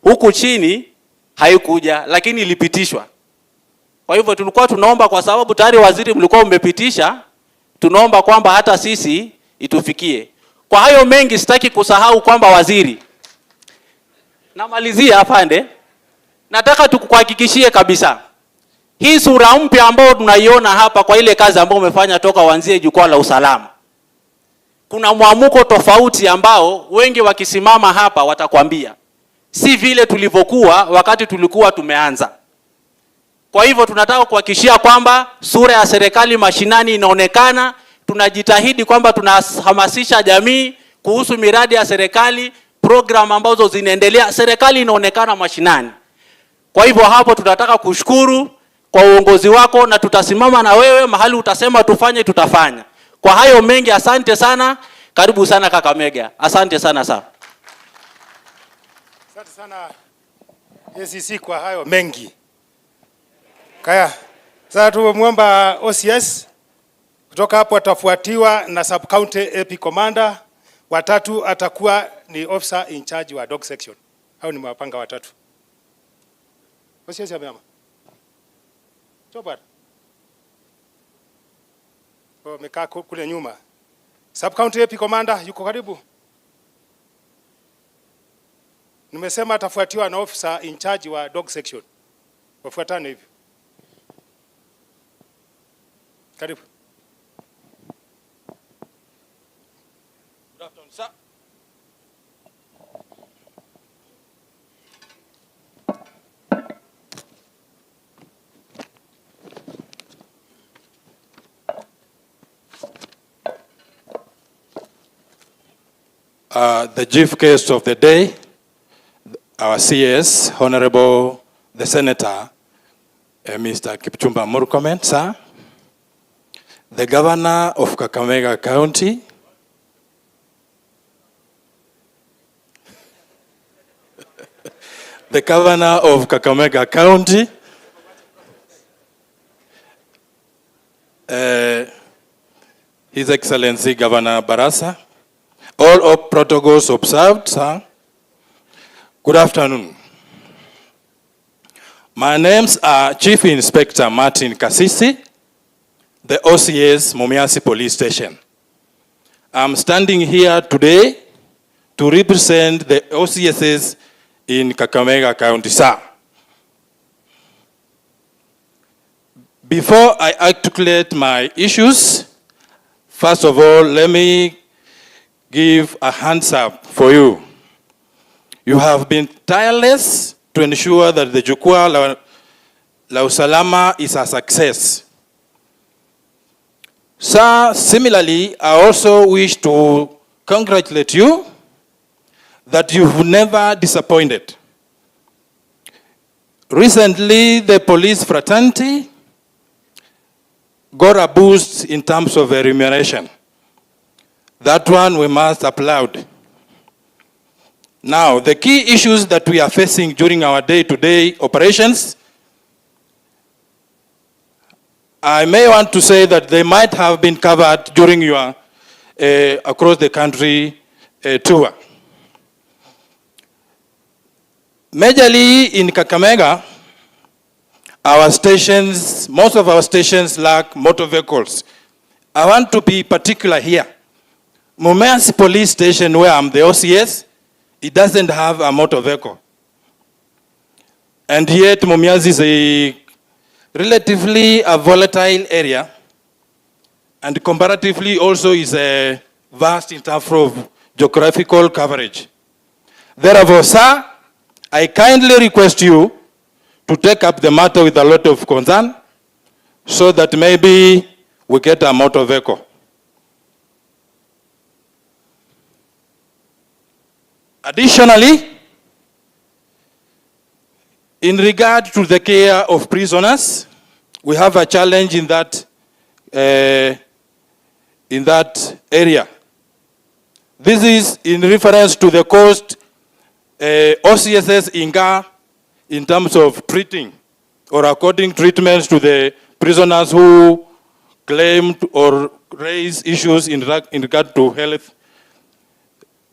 Huku chini haikuja lakini ilipitishwa. Kwa hivyo tulikuwa tunaomba, kwa sababu tayari waziri mlikuwa umepitisha, tunaomba kwamba hata sisi itufikie. Kwa hayo mengi sitaki kusahau kwamba waziri, namalizia afande, nataka tukuhakikishie kabisa hii sura mpya ambayo tunaiona hapa kwa ile kazi ambayo umefanya toka uanzie jukwaa la usalama. Kuna mwamuko tofauti ambao wengi wakisimama hapa watakwambia si vile tulivyokuwa wakati tulikuwa tumeanza. Kwa hivyo tunataka kuhakikishia kwamba sura ya serikali mashinani inaonekana. Tunajitahidi kwamba tunahamasisha jamii kuhusu miradi ya serikali, program ambazo zinaendelea, serikali inaonekana mashinani. Kwa hivyo hapo tunataka kushukuru kwa uongozi wako, na tutasimama na wewe mahali utasema tufanye tutafanya. Kwa hayo mengi asante sana, karibu sana Kakamega. Asante sana sana. Asante sana ACC kwa hayo mengi. Kaya, sasa tumemwomba OCS, kutoka hapo atafuatiwa na sub county AP commander, watatu atakuwa ni officer in charge wa dog section. Hao ni mapanga watatu. OCS ya mama. Chobar. Mekaa kule nyuma. Sub county AP commander yuko karibu. Nimesema atafuatiwa na officer in charge wa dog section. Wafuatane hivi. Karibu. Good afternoon, sir. The chief guest of the day, our CS, Honorable the Senator, Mr. Kipchumba Murkomen, sir. The Governor of Kakamega County, the Governor of Kakamega County, His Excellency Governor Barasa, all of protocols observed, sir. Good afternoon. My names are Chief Inspector Martin Kasisi, the OCS Mumias Police Station. I'm standing here today to represent the OCSs in Kakamega County, sir. Before I articulate my issues, first of all, let me give a hands up for you. You have been tireless to ensure that the Jukwaa la Usalama is a success. Sir, similarly, I also wish to congratulate you that you've never disappointed. Recently, the police fraternity got a boost in terms of remuneration. That one we must applaud. Now, the key issues that we are facing during our day-to-day operations, I may want to say that they might have been covered during your across the country tour. Majorly in Kakamega, our stations, most of our stations lack motor vehicles. I want to be particular here. Mumias police station, where I'm the OCS, it doesn't have a motor vehicle. And yet Mumias is a relatively a volatile area, and comparatively also is a vast in terms of geographical coverage. Therefore, sir, I kindly request you to take up the matter with a lot of concern so that maybe we get a motor vehicle. Additionally, in regard to the care of prisoners, we have a challenge in that area. This is in reference to the cost OCSS incur in terms of treating or according treatments to the prisoners who claimed or raise issues in regard to health.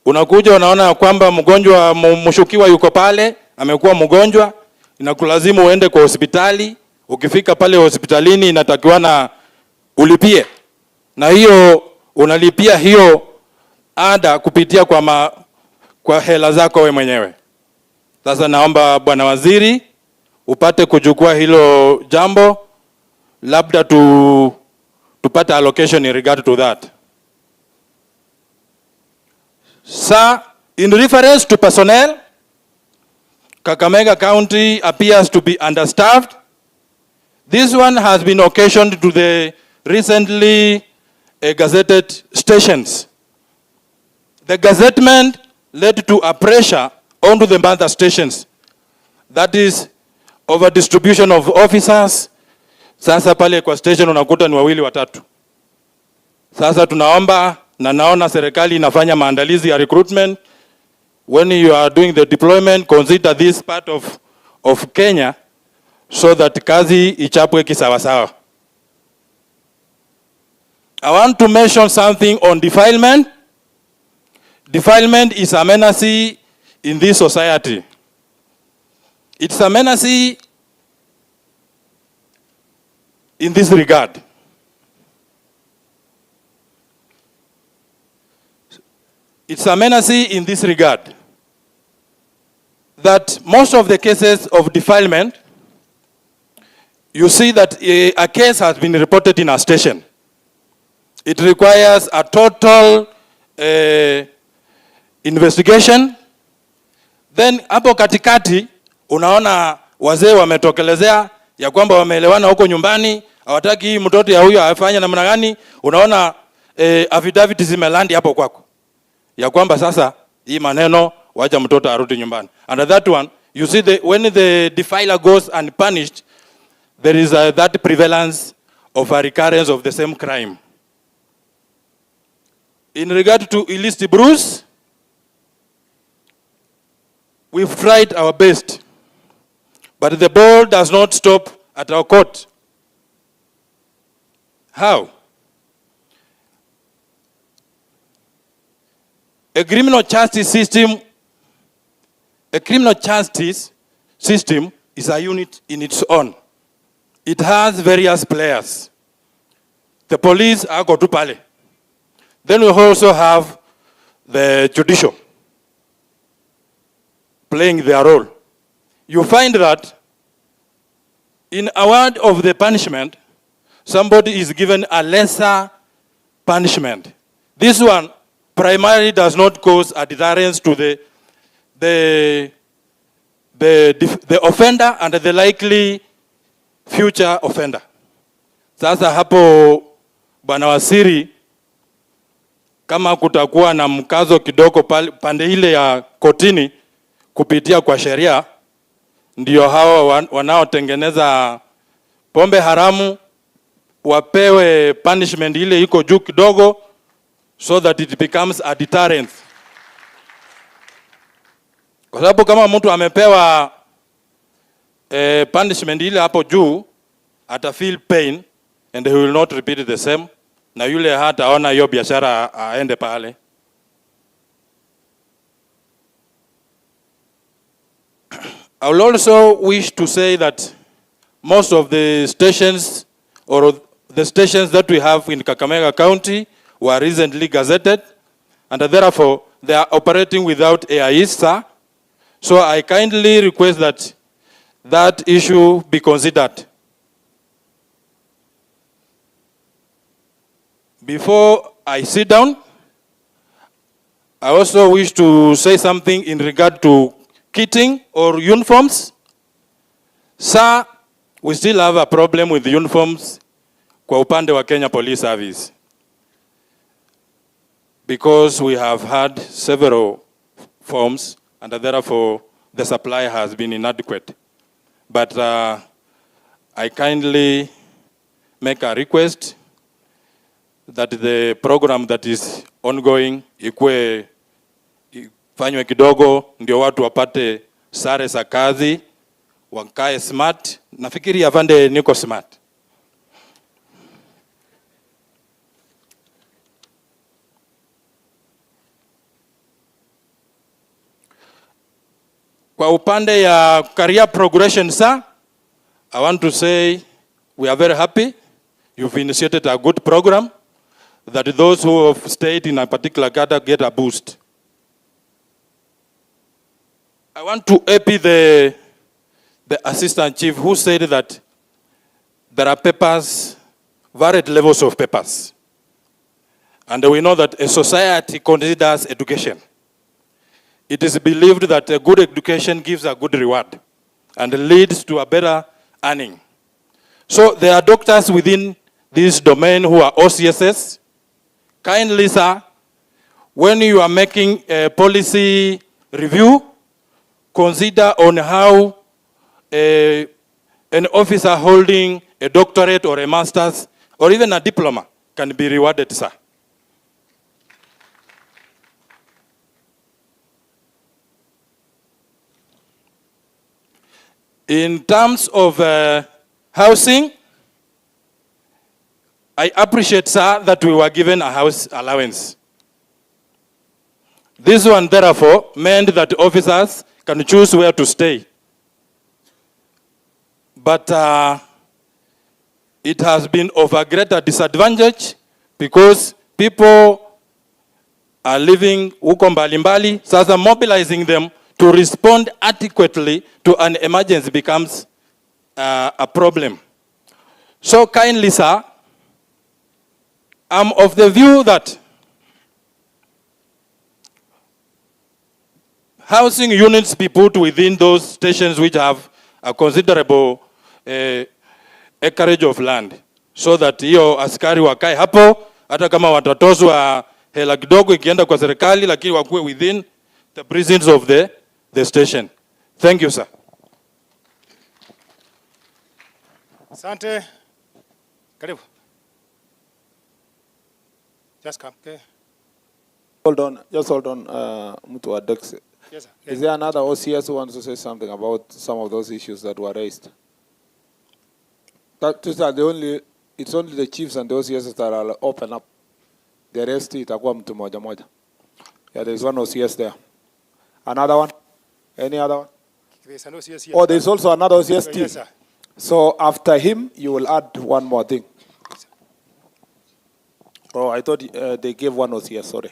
Unakuja unaona kwamba mgonjwa mshukiwa yuko pale, amekuwa mgonjwa, inakulazimu uende kwa hospitali. Ukifika pale hospitalini inatakiwa na ulipie. Na hiyo unalipia hiyo ada kupitia kwa hela zako wewe mwenyewe. Sasa naomba Bwana Waziri upate kuchukua hilo jambo, labda tupate allocation in regard to that. Sir, in reference to personnel, Kakamega County appears to be understaffed. This one has been occasioned to the recently gazetted stations. The gazettement led to a pressure onto the mother stations. That is over distribution of officers. Sasa pale kwa station unakuta ni wawili watatu. Sasa tunaomba na naona serikali inafanya maandalizi ya recruitment. When you are doing the deployment, consider this part of Kenya so that kazi ichapwe kisawasawa. I want to mention something on defilement. Defilement is a menace in this society. It's a menace in this regard. It's a menace in this regard that most of the cases of defilement, you see that a case has been reported in a station. It requires a total investigation. Then hapo katikati unaona wazee wametokelezea ya kwamba wameelewana huko nyumbani, hawataki hii mtoto ya huyo afanye namna gani. Unaona affidavit zimelandi hapo kwako ya kwamba sasa hii maneno wacha mtoto arudi nyumbani. And that one, you see when the defiler goes unpunished, there is that prevalence of a recurrence of the same crime. In regard to illicit brews, we've tried our best, but the ball does not stop at our court. How? A criminal justice system is a unit in its own. It has various players. The police are go to pale. Then we also have the judicial playing their role. You find that in award of the punishment, somebody is given a lesser punishment. This one primarily does not cause a deterrence to the offender and the likely future offender. Sasa hapo Bwana Waziri, kama kutakuwa na mkazo kidogo pande ile ya kotini kupitia kwa sheria, ndio hao wanaotengeneza pombe haramu wapewe punishment ile iko juu kidogo, so that it becomes a deterrent. Kwa sababu kama mtu amepewa punishment ile hapo juu, ata feel pain and he will not repeat the same, na yule hataona hiyo biashara aende pale. I will also wish to say that most of the stations or the stations that we have in Kakamega County were recently gazetted. and therefore they are operating without AIs, sir. So I kindly request that that issue be considered. Before I sit down, I also wish to say something in regard to kitting or uniforms. Sir, we still have a problem with uniforms kwa upande wa Kenya Police Service, because we have had several forms and therefore the supply has been inadequate. But I kindly make a request that the program that is ongoing ifanywe kidogo ndio watu wapate sare za kazi, wakae smart. Nafikiri afande niko smart. Kwa upande ya career progression, sir, I want to say we are very happy. You've initiated a good program that those who have stayed in a particular cadre get a boost. I want to epi the assistant chief who said that there are papers, varied levels of papers. And we know that a society considers education. It is believed that a good education gives a good reward and leads to a better earning. So there are doctors within this domain who are OCSS. Kindly, sir, when you are making a policy review, consider on how an officer holding a doctorate or a master's or even a diploma can be rewarded, sir. In terms of housing, I appreciate, sir, that we were given a house allowance. This one, therefore, meant that officers can choose where to stay. But it has been of a greater disadvantage because people are living huko mbalimbali. Sasa mobilizing them to respond adequately to an emergency becomes a problem. So kindly, sir, I'm of the view that housing units be put within those stations which have a considerable acreage of land, so that hiyo askari wakae hapo, hata kama watatozwa hela kidogo ikienda kwa serikali, lakini wakuwe within the precincts of the station. Thank you, sir. Asante. Karibu. Just come. Okay. Hold on. Just hold on. Mtu wa Dex. Yes, sir. Is there another OCS who wants to say something about some of those issues that were raised? These are the only, it's only the chiefs and the OCS that are open up. The rest itakuwa mtu moja moja. Yeah, there's one OCS there. Another one? Any other one? There's an OCS here. Oh, there's also another OCS team. Yes, sir. So after him, you will add one more thing. Oh, I thought they gave one OCS, sorry.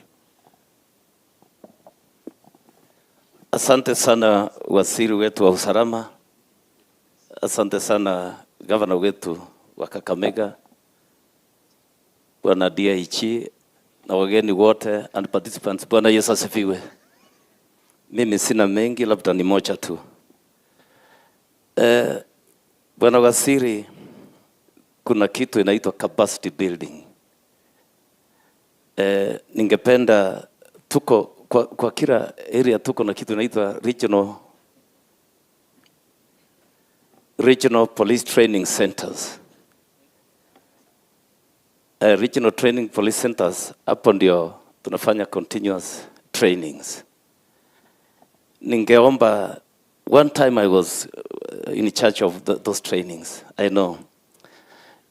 Asante sana waziri wetu wa usalama. Asante sana governor wetu wa Kakamega, Bwana DIG na wageni wote and participants. Bwana Yesu asifiwe. Mimi sina mengi, labda ni moja tu. Bwana waziri, kuna kitu inaitwa capacity building. Ningependa tuko kwa kila area tuko na kitu inaitwa regional police training centers. Regional training police centers, hapo ndio tunafanya continuous trainings. Ningeomba, one time I was in charge of those trainings, I know.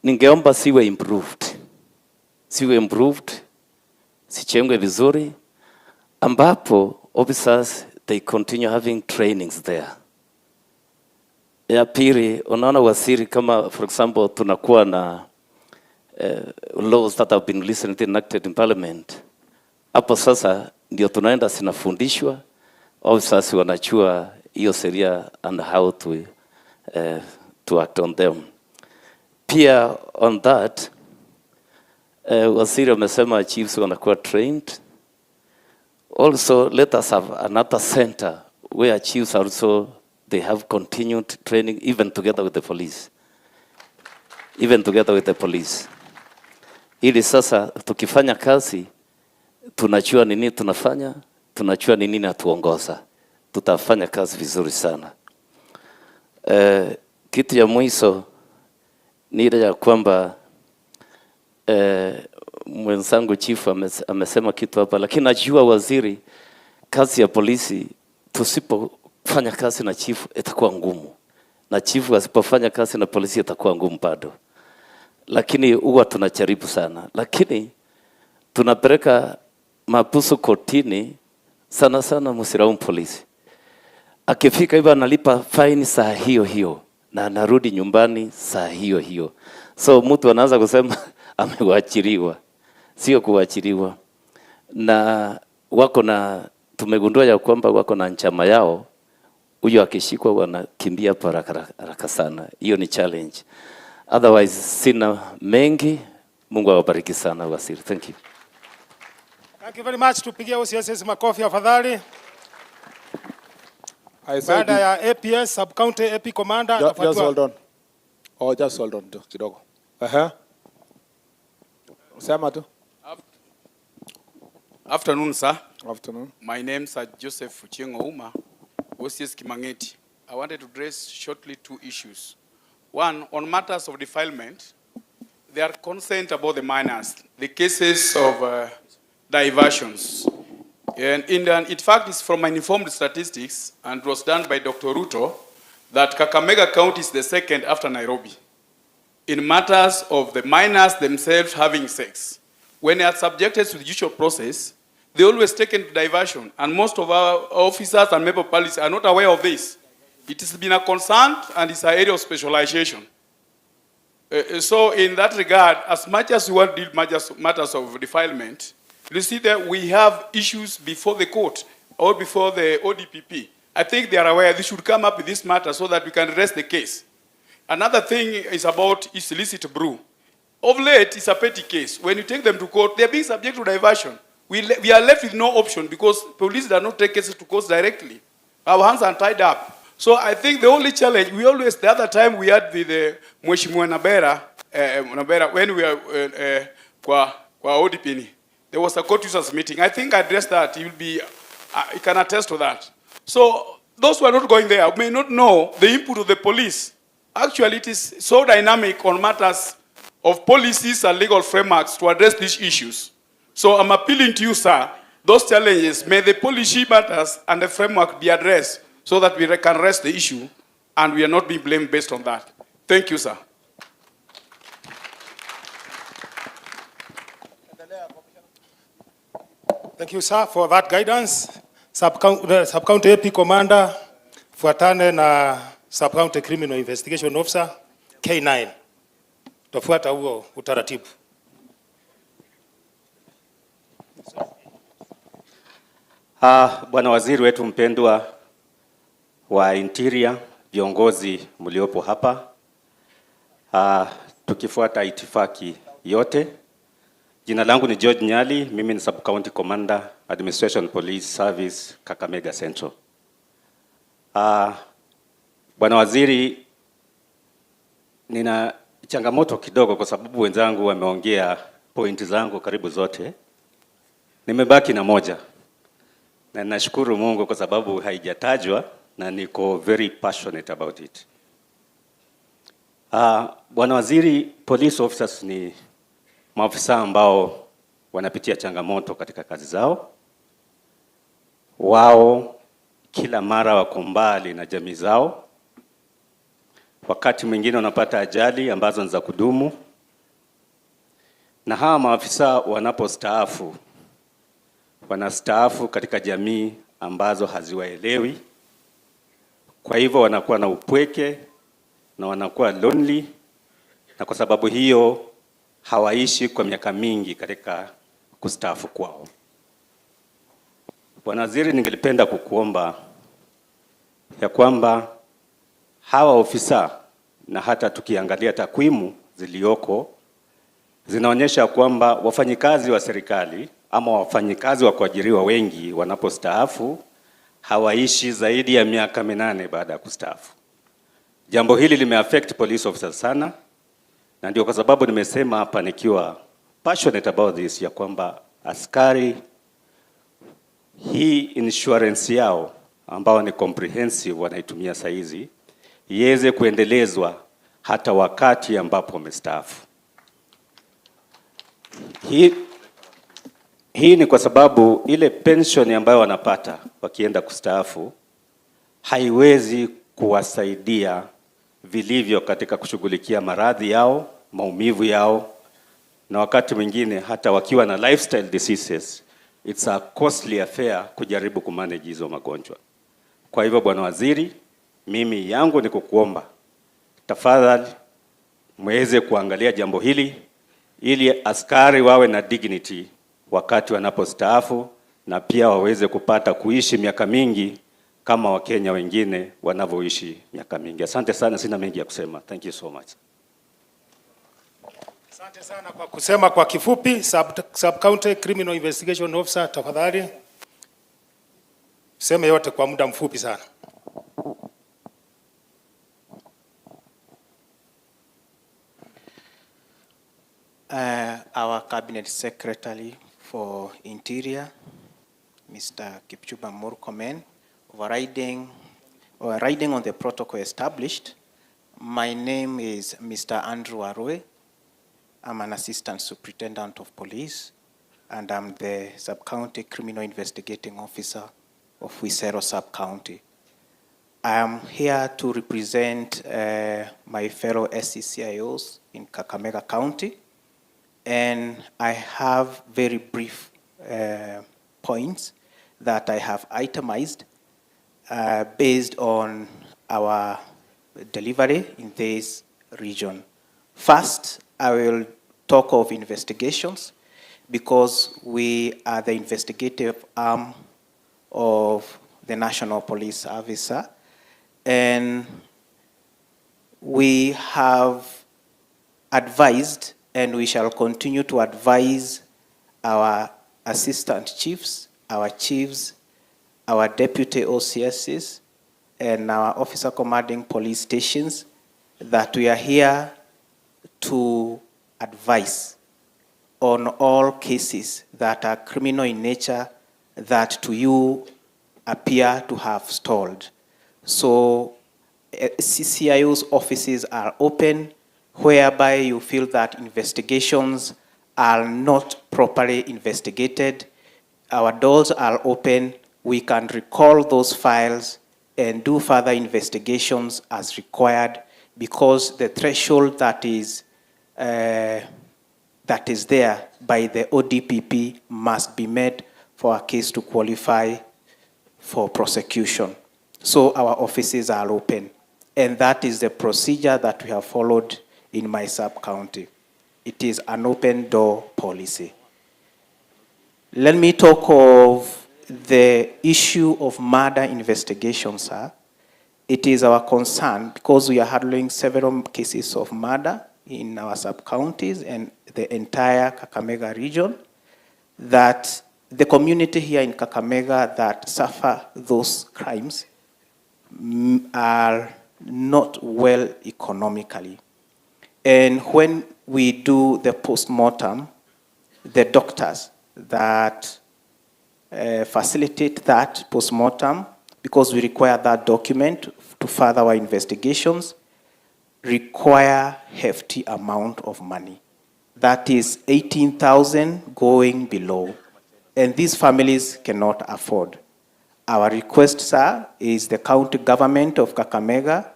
Ningeomba siwe improved, sichengwe vizuri, ambapo officers, they continue having trainings there. Ya pili, unaona waziri, kama for example tunakuwa na laws that have been recently enacted in parliament Hapo sasa ndio tunaenda sinafundishwa, officers wanachua hiyo sheria and how to act on them. Pia on that, waziri amesema chiefs wanakuwa trained. Also, let us have another center where chiefs also, they have continued training even together with the police. Even together with the police. Ili sasa tukifanya kazi, tunachua nini tunafanya, tunachua nini na tuongoza. Tutafanya kazi vizuri sana. Kitu ya mwisho ni ile ya kwamba mwenzangu chief amesema kitu hapa, lakini najua waziri, kazi ya polisi tusipofanya kazi na chief itakuwa ngumu, na chief asipofanya kazi na polisi itakuwa ngumu bado. Lakini huwa tunajaribu sana, lakini tunapeleka mapuso kotini sana sana, msiraumu polisi. Akifika hivyo analipa fine saa hiyo hiyo na anarudi nyumbani saa hiyo hiyo. So mtu anaanza kusema amewachiliwa. Sio kuachiliwa. Na tumegundua ya kwamba wako na njama yao. Huyo akishikwa wanakimbia haraka sana. Hiyo ni challenge. Otherwise sina mengi. Mungu awabariki sana waziri. Thank you. Thank you very much. Tupigie OCS makofi afadhali. Baada ya APS sub county AP commander just hold on. Oh, just hold on kidogo. Sema tu. Afternoon, sir. Afternoon. My name is Joseph Chengo Uma, OCS Kimangeti. I wanted to address shortly two issues. One, on matters of defilement, they are concerned about the minors, the cases of diversions. And in fact, it's from informed statistics, and it was done by Dr. Ruto, that Kakamega County is the second after Nairobi in matters of the minors themselves having sex. When they are subjected to the judicial process, they always taken to diversion, and most of our officers and member police are not aware of this. It has been a concern, and it's an area of specialization. So in that regard, as much as we want to deal matters of defilement, you see that we have issues before the court or before the ODPP. I think they are aware they should come up with this matter so that we can address the case. Another thing is about illicit brew. Of late, it's a petty case. When you take them to court, they're being subject to diversion. We are left with no option because police do not take cases to court directly. Our hands are tied up. So I think the only challenge, the other time we had with Mheshimiwa Nabera, when we were kwa ODPP, there was a court users meeting. I think I addressed that. He can attest to that. So those who are not going there may not know the input of the police. Actually, it is so dynamic on matters of policies and legal frameworks to address these issues. So I'm appealing to you, sir, those challenges, may the policy matters and the framework be addressed so that we can address the issue and we are not being blamed based on that. Thank you, sir. Thank you, sir, for that guidance. Sub-County AP Commander, fuatane na Sub-County Criminal Investigation Officer, K9. Tufuata huo utaratibu. Bwana waziri wetu mpendwa wa Interior, viongozi mliopo hapa, tukifuata itifaki yote. Jina langu ni George Nyali, mimi ni Sub-County Commander, Administration Police Service, Kakamega Central. Bwana waziri, nina changamoto kidogo kwa sababu wenzangu wameongea pointi zangu karibu zote. Nimebaki na moja. Na nashukuru Mungu kwa sababu haijatajwa na niko very passionate about it. Bwana waziri, police officers ni maafisa ambao wanapitia changamoto katika kazi zao. Wao kila mara wako mbali na jamii zao. Wakati mwingine wanapata ajali ambazo ni za kudumu. Na hawa maafisa wanapostaafu, wanastaafu katika jamii ambazo haziwaelewi. Kwa hivyo wanakuwa na upweke na wanakuwa lonely, na kwa sababu hiyo hawaishi kwa miaka mingi katika kustaafu kwao. Bwana Waziri, ningelipenda kukuomba ya kwamba hawa ofisa, na hata tukiangalia takwimu zilioko zinaonyesha kwamba wafanyikazi wa serikali ama wafanyikazi wa kuajiriwa wengi wanapostaafu hawaishi zaidi ya miaka 8 baada ya kustaafu. Jambo hili limeaffect police officers sana, na ndio kwa sababu nimesema hapa nikiwa passionate about this ya kwamba askari hii insurance yao ambao ni comprehensive wanaitumia saizi iweze kuendelezwa hata wakati ambapo wamestaafu. Hii ni kwa sababu ile pension ambayo wanapata wakienda kustaafu haiwezi kuwasaidia vilivyo katika kushughulikia maradhi yao, maumivu yao, na wakati mwingine hata wakiwa na lifestyle diseases, it's a costly affair kujaribu kumanage hizo magonjwa. Kwa hivyo Bwana Waziri, mimi yangu ni kukuomba tafadhali muweze kuangalia jambo hili ili askari wawe na dignity wakati wanapostaafu, na pia waweze kupata kuishi miaka mingi kama Wakenya wengine wanavyoishi miaka mingi. Asante sana, sina mengi ya kusema. Thank you so much. Asante sana kwa kusema kwa kifupi. Sub County Criminal Investigation Officer, tafadhali sema yote kwa muda mfupi sana. Our Cabinet Secretary for Interior, Mr. Kipchumba Murkomen, riding on the protocol established. My name is Mr. Andrew Arwe. I'm an Assistant Superintendent of Police, and I'm the Sub-County Criminal Investigating Officer of Wisero Sub-County. I am here to represent my fellow SCCIOs in Kakamega County, and I have very brief points that I have itemized based on our delivery in this region. First, I will talk of investigations because we are the investigative arm of the National Police Service, and we have advised and we shall continue to advise our assistant chiefs, our chiefs, our deputy OCSs, and our officer commanding police stations that we are here to advise on all cases that are criminal in nature that to you appear to have stalled. So CCIO's offices are open whereby you feel that investigations are not properly investigated. Our doors are open. We can recall those files and do further investigations as required, because the threshold that is there by the ODPP must be met for a case to qualify for prosecution. So our offices are open, and that is the procedure that we have followed in my sub-county. It is an open door policy. Let me talk of the issue of murder investigations, sir. It is our concern, because we are handling several cases of murder in our sub-counties and the entire Kakamega region, that the community here in Kakamega that suffer those crimes are not well economically. And when we do the post-mortem, the doctors that facilitate that post-mortem, because we require that document to further our investigations, require hefty amount of money. That is 18,000 going below. And these families cannot afford. Our request, sir, is the county government of Kakamega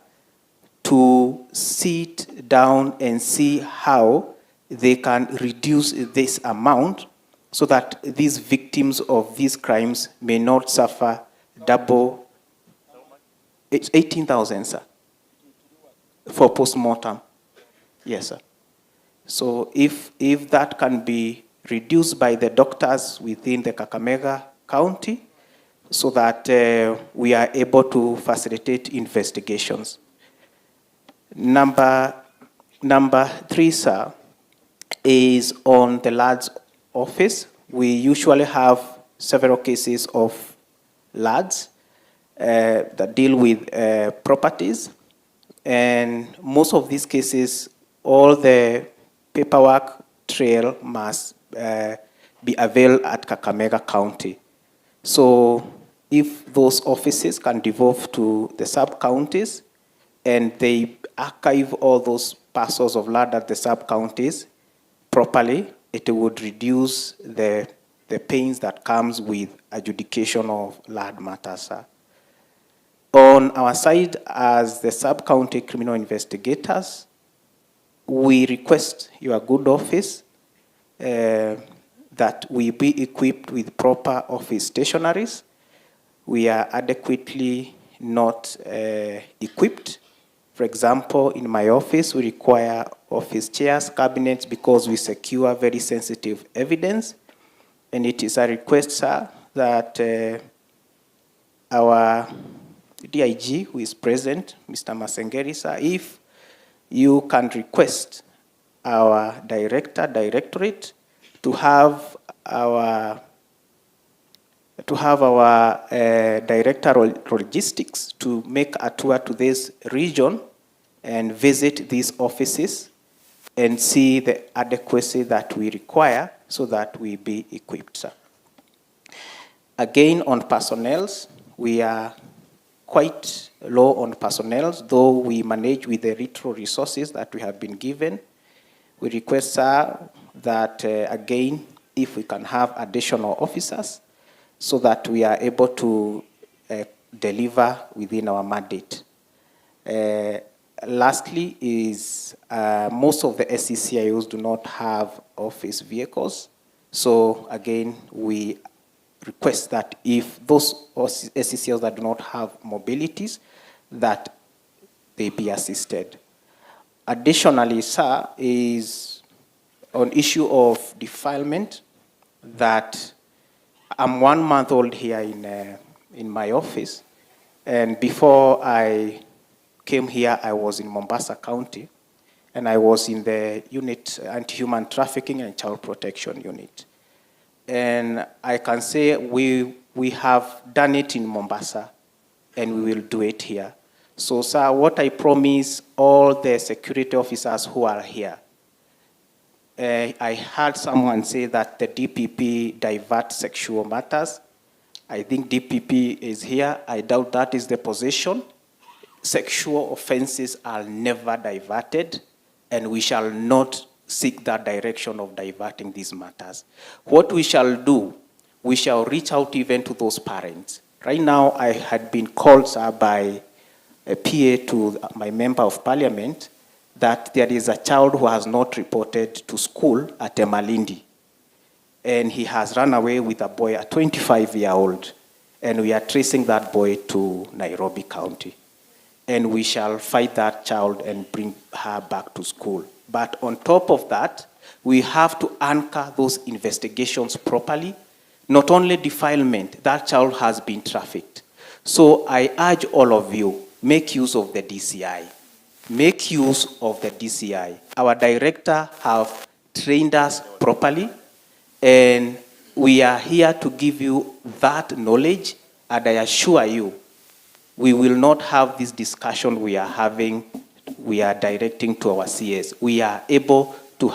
to sit down and see how they can reduce this amount so that these victims of these crimes may not suffer double. It's 18,000, sir, for post-mortem. Yes, sir. So if that can be reduced by the doctors within the Kakamega County, so that we are able to facilitate investigations. Number 3, sir, is on the LAD's office. We usually have several cases of LADs that deal with properties, and most of these cases, all the paperwork trail must be availed at Kakamega County. So if those offices can devolve to the sub-counties and they archive all those parcels of land at the sub-counties properly, it would reduce the pains that comes with adjudication of land matters. On our side, as the sub-county criminal investigators, we request your good office that we be equipped with proper office stationaries. We are adequately not equipped. For example, in my office, we require office chairs, cabinets, because we secure very sensitive evidence. And it is a request, sir, that our DIG, who is present, Mr. Masengeri, sir, if you can request our directorate to have our director of logistics to make a tour to this region and visit these offices and see the adequacy that we require so that we be equipped, sir. Again, on personnels, we are quite low on personnels, though we manage with the retro resources that we have been given. We request, sir, that again, if we can have additional officers so that we are able to deliver within our mandate. Lastly is most of the SCCIOs do not have office vehicles. So again, we request that if those SCCIOs that do not have mobilities, that they be assisted. Additionally, sir, is on issue of defilement, that I'm 1 month old here in my office, and before I came here, I was in Mombasa County, and I was in the unit, anti-human trafficking and child protection unit. And I can say we have done it in Mombasa, and we will do it here. So, sir, what I promise all the security officers who are here, I heard someone say that the DPP divert sexual matters. I think DPP is here. I doubt that is the position. Sexual offenses are never diverted, and we shall not seek that direction of diverting these matters. What we shall do, we shall reach out even to those parents. Right now, I had been called, sir, by a PA to my member of parliament that there is a child who has not reported to school at Malindi. And he has run away with a boy, a 25-year-old. And we are tracing that boy to Nairobi County. And we shall fight that child and bring her back to school. But on top of that, we have to anchor those investigations properly. Not only defilement, that child has been trafficked. So I urge all of you, make use of the DCI. Make use of the DCI. Our director have trained us properly, and we are here to give you that knowledge, and I assure you, we will not have this discussion we are having, we are directing to our CS. We are able to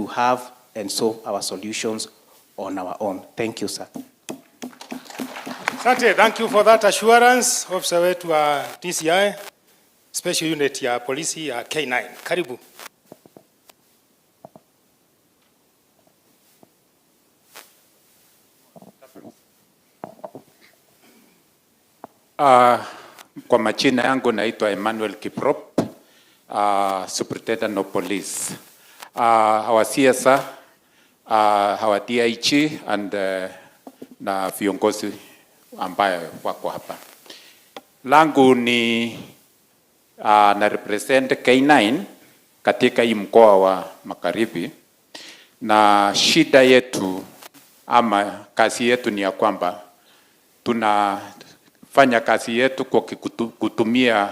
have and solve our solutions on our own. Thank you, sir. Asante, thank you for that assurance. Officer wetu wa DCI, Special Unit ya polisi ya K9. Karibu. Kwa majina yangu naitwa Emmanuel Kiprop, Superintendent of Police. Our CSR, our DIG and na viongozi ambayo wako hapa. Langu ni na represent K9 katika hii mkoa wa Magharibi, na shida yetu ama kazi yetu ni ya kwamba tunafanya kazi yetu kwa kutumia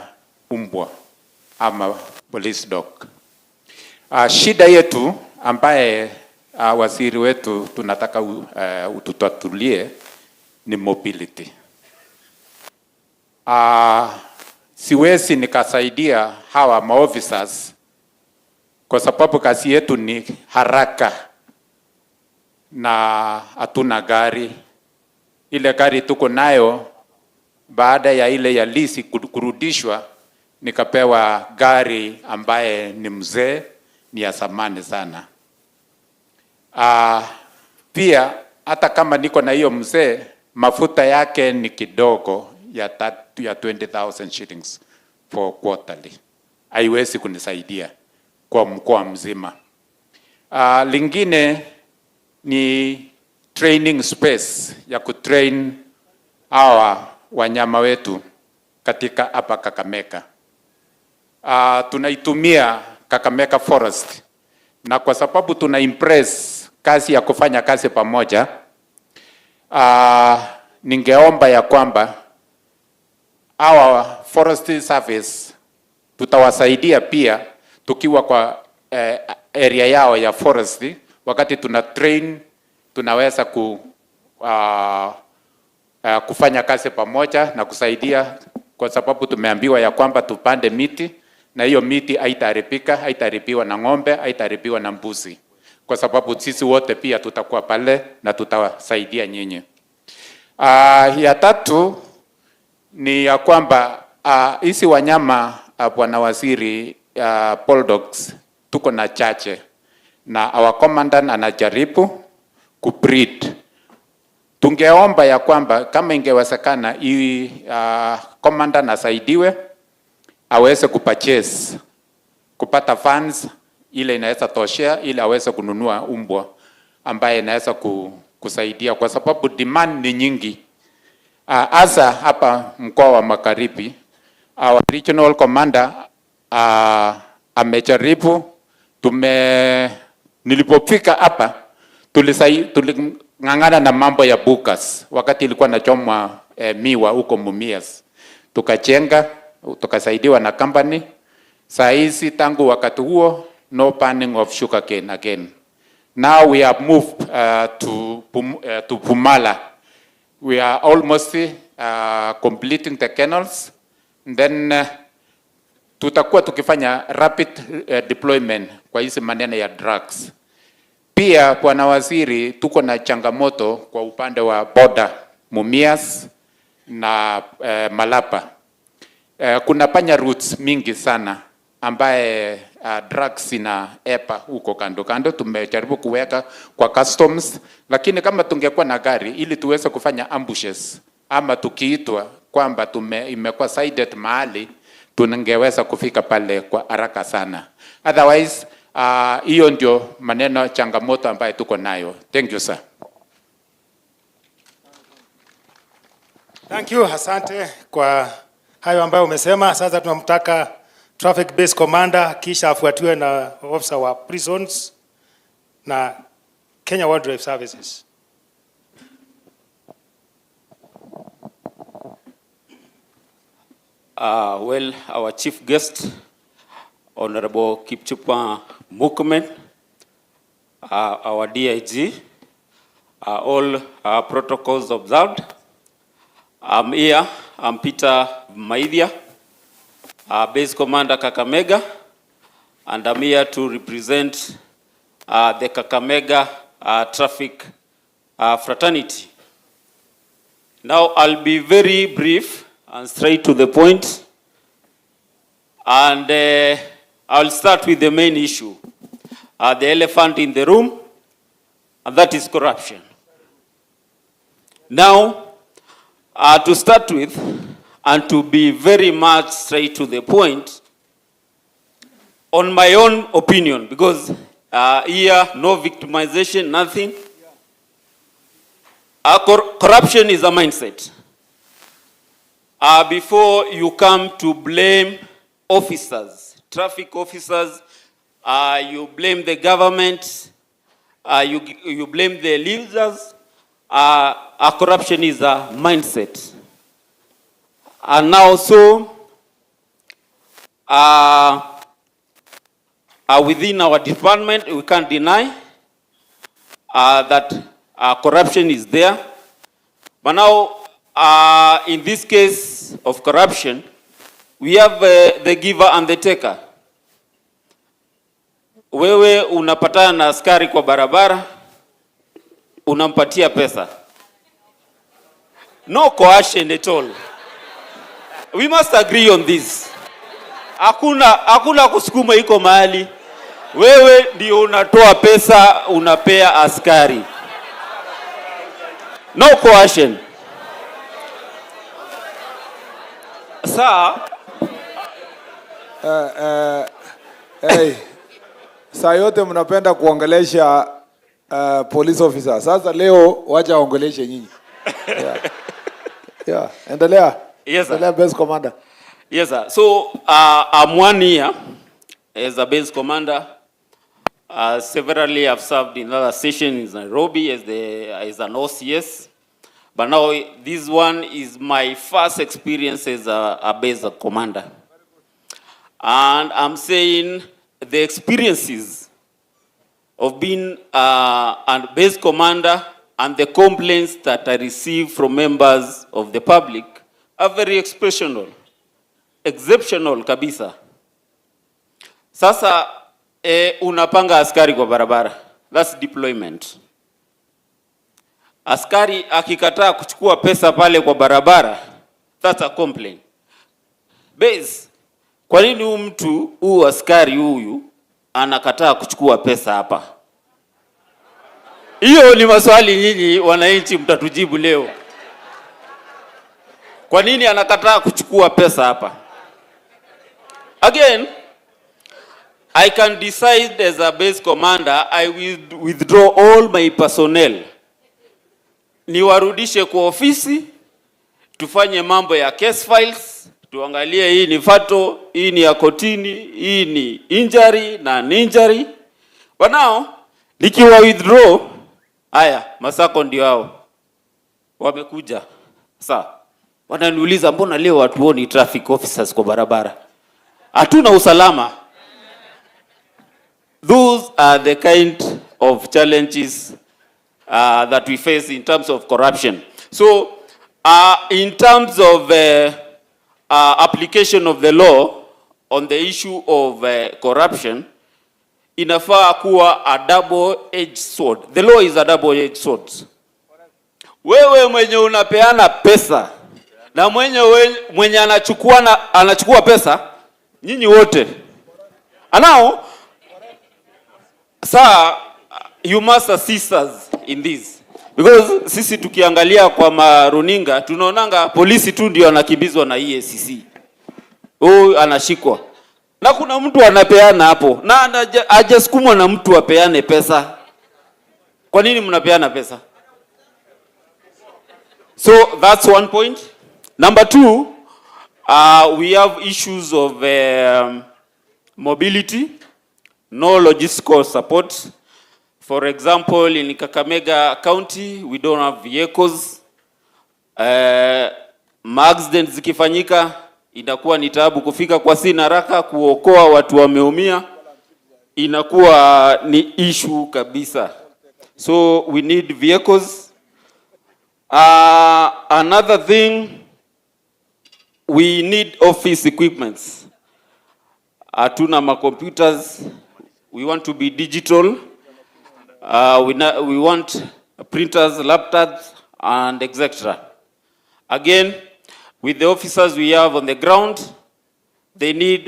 umbwa ama police dog. Shida yetu ambaye waziri wetu tunataka ututatulie ni mobility. Siwezi nikasaidia hawa maofficers kwa sababu kazi yetu ni haraka na hatuna gari. Ile gari tuko nayo baada ya ile ya lisi kurudishwa, nikapewa gari ambaye ni mzee, ni ya zamani sana. Pia hata kama niko na hiyo mzee, mafuta yake ni kidogo ya 20,000 shillings for quarterly. Haiwezi kunisaidia kwa mkoa mzima. Lingine ni training space ya kutrain hawa wanyama wetu katika hapa Kakamega. Tunaitumia Kakamega Forest, na kwa sababu tuna impress kazi ya kufanya kazi pamoja, ningeomba ya kwamba our forestry service tutawasaidia pia tukiwa kwa area yao ya forestry. Wakati tuna train, tunaweza kufanya kazi pamoja na kusaidia, kwa sababu tumeambiwa ya kwamba tupande miti, na hiyo miti haitaharibiwa na ng'ombe, haitaharibiwa na mbuzi, kwa sababu sisi wote pia tutakuwa pale na tutawasaidia nyinyi. Ya tatu ni ya kwamba hizi wanyama bwana waziri, bulldogs tuko na chache, na our commandant anajaribu kubreed. Tungeomba ya kwamba kama ingewezekana commandant asaidiwe aweze kupata funds ile inaweza toshea ili aweze kununua umbwa ambaye inaweza kusaidia, kwa sababu demand ni nyingi. Asa hapa mkoa wa Magharibi, our regional commander amejaribu. Nilipofika hapa tuling'ang'ana na mambo ya bukas wakati ilikuwa nachomwa miwa huko Mumias, tukachenga, tukasaidiwa na company. Saa hizi tangu wakati huo no panning of sugarcane again. Now we have moved to Pumala. We are almost completing the kennels. Then tutakuwa tukifanya rapid deployment kwa hizi maneno ya drugs. Pia bwana waziri, tuko na changamoto kwa upande wa border Mumias na Malapa. Kuna panya routes mingi sana ambaye drugs ina epa huko kando kando. Tumejaribu kuweka kwa customs, lakini kama tungekuwa na gari ili tuweze kufanya ambushes, ama tukiitwa kwamba imekuwa sighted mahali, tungeweza kufika pale kwa haraka sana. Otherwise hiyo ndio maneno changamoto ambayo tuko nayo. Thank you sir. Thank you, asante kwa hayo ambayo umesema. Sasa tunamtaka traffic base commander, kisha afuatiwe na officer wa prisons na Kenya Wildlife Services. Well, our chief guest, Honorable Kipchumba Murkomen, our DIG, all protocols observed. I'm here, I'm Peter Maidhia, Base Commander Kakamega, and I'm here to represent the Kakamega Traffic Fraternity. Now, I'll be very brief and straight to the point, and I'll start with the main issue, the elephant in the room, and that is corruption. Now, to start with, and to be very much straight to the point, on my own opinion, because here, no victimization, nothing. Corruption is a mindset. Before you come to blame officers, traffic officers, you blame the government, you blame the leaders, corruption is a mindset. And now so, within our department, we can't deny that corruption is there. But now, in this case of corruption, we have the giver and the taker. Wewe unapatana na askari kwa barabara, unampatia pesa. No coercion at all. We must agree on this. Hakuna kusukuma iko mahali. Wewe ndio unatoa pesa, unapea askari. No coercion. Hey, saa yote mnapenda kuongelesha police officer. Sasa leo wacha waongeleshe nyinyi. Yeah, endelea. Yes, sir. Endelea, base commander. Yes, sir. So, I'm 1 year as a base commander. Severally, I've served in other stations in Nairobi as an OCS. But now, this one is my first experience as a base commander. And I'm saying the experiences of being a base commander and the complaints that I receive from members of the public are very exceptional kabisa. Sasa unapanga askari kwa barabara. That's deployment. Askari akikataa kuchukua pesa pale kwa barabara, that's a complaint. Base, kwa nini mtu askari huyu anakataa kuchukua pesa hapa? Hiyo ni maswali nyinyi wananchi mtatujibu leo. Kwa nini anakataa kuchukua pesa hapa? Again, I can decide as a base commander, I will withdraw all my personnel. Niwarudishe kwa ofisi, tufanye mambo ya case files, tuangalie hii ni fato, hii ni ya kotini, hii ni injury na injury. But now, nikiwa withdraw, haya, Masako ndio hao wamekuja. Sasa wananiuliza mbona leo hatuoni traffic officers kwa barabara? Hatuna usalama. Those are the kind of challenges that we face in terms of corruption. So, in terms of application of the law on the issue of corruption, inafaa kuwa a double-edged sword. The law is a double-edged sword. Wewe mwenye unapeana pesa na mwenye anachukua pesa, nyinyi wote. And now, sir, you must assist us in this. Because sisi tukiangalia kwa maruninga, tunaonanga polisi tu ndio anakimbizwa na EACC. Anashikwa. Na kuna mtu anapeana hapo. Na hajasukumwa na mtu apeane pesa. Kwa nini mnapeana pesa? So that's one point. Number 2, we have issues of mobility, no logistical support. For example, in Kakamega County, we don't have vehicles. Accidents zikifanyika, inakuwa ni taabu kufika kwa sina haraka kuokoa watu wameumia. Inakuwa ni issue kabisa. So we need vehicles. Another thing, we need office equipments. Hatuna computers. We want to be digital. We want printers, laptops, and etc. Again, with the officers we have on the ground, they need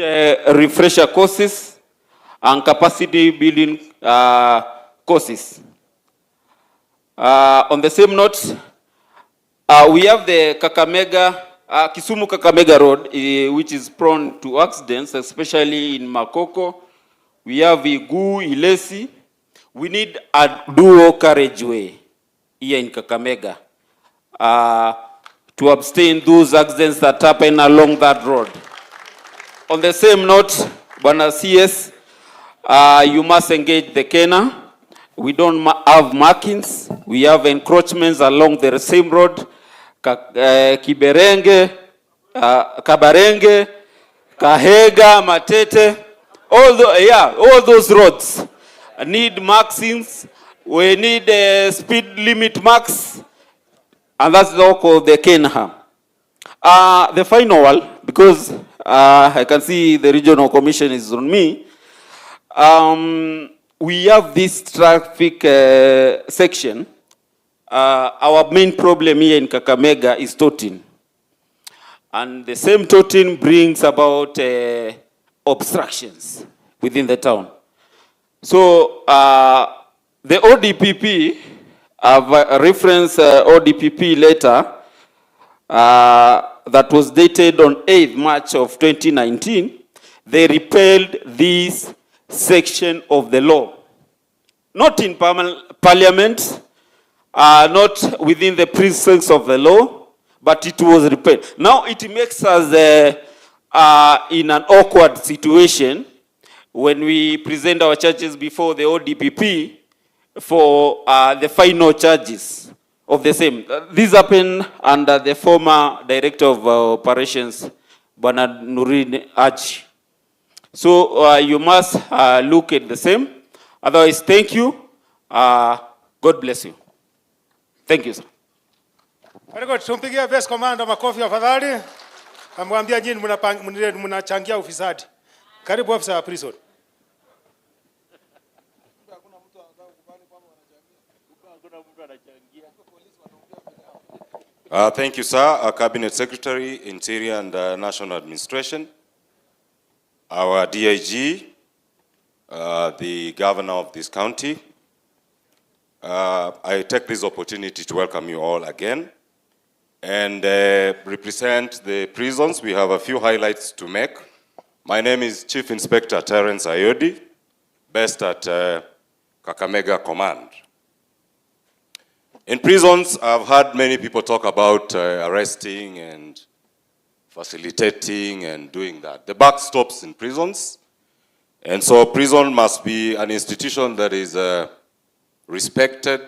refresher courses and capacity building courses. On the same note, we have the Kisumu Kakamega Road, which is prone to accidents, especially in Makoko. We have Igu, Illicit. We need a dual carriageway here in Kakamega to abstain those accidents that happen along that road. On the same note, Bwana CS, you must engage the Kenya We don't have markings. We have encroachments along the same road. Kiberenge, Kabarenge, Kahega, Matete, all those roads need markings. We need speed limit marks, and that's all called the Kenham. The final one, because I can see the regional commission is on me. We have this traffic section. Our main problem here in Kakamega is toting. And the same toting brings about obstructions within the town. So the ODPP, I've referenced ODPP letter that was dated on 8th March of 2019. They repealed this section of the law. Not in parliament, not within the precincts of the law, but it was repealed. Now it makes us in an awkward situation when we present our charges before the ODPP for the final charges of the same. This happened under the former Director of Operations, Bwana Nurin Aji. So you must look at the same. Otherwise, thank you. God bless you. Thank you, sir. Very good. Tumpigia best commander makofi afadhali. Amwambia nyinyi mnachangia ufisadi. Karibu officer wa prison. Thank you, sir. Our Cabinet Secretary, Interior and National Administration, our DIG, the governor of this county. I take this opportunity to welcome you all again and represent the prisons. We have a few highlights to make. My name is Chief Inspector Terence Ayodi, based at Kakamega Command. In prisons, I've heard many people talk about arresting and facilitating and doing that. The buck stops in prisons, and so prison must be an institution that is respected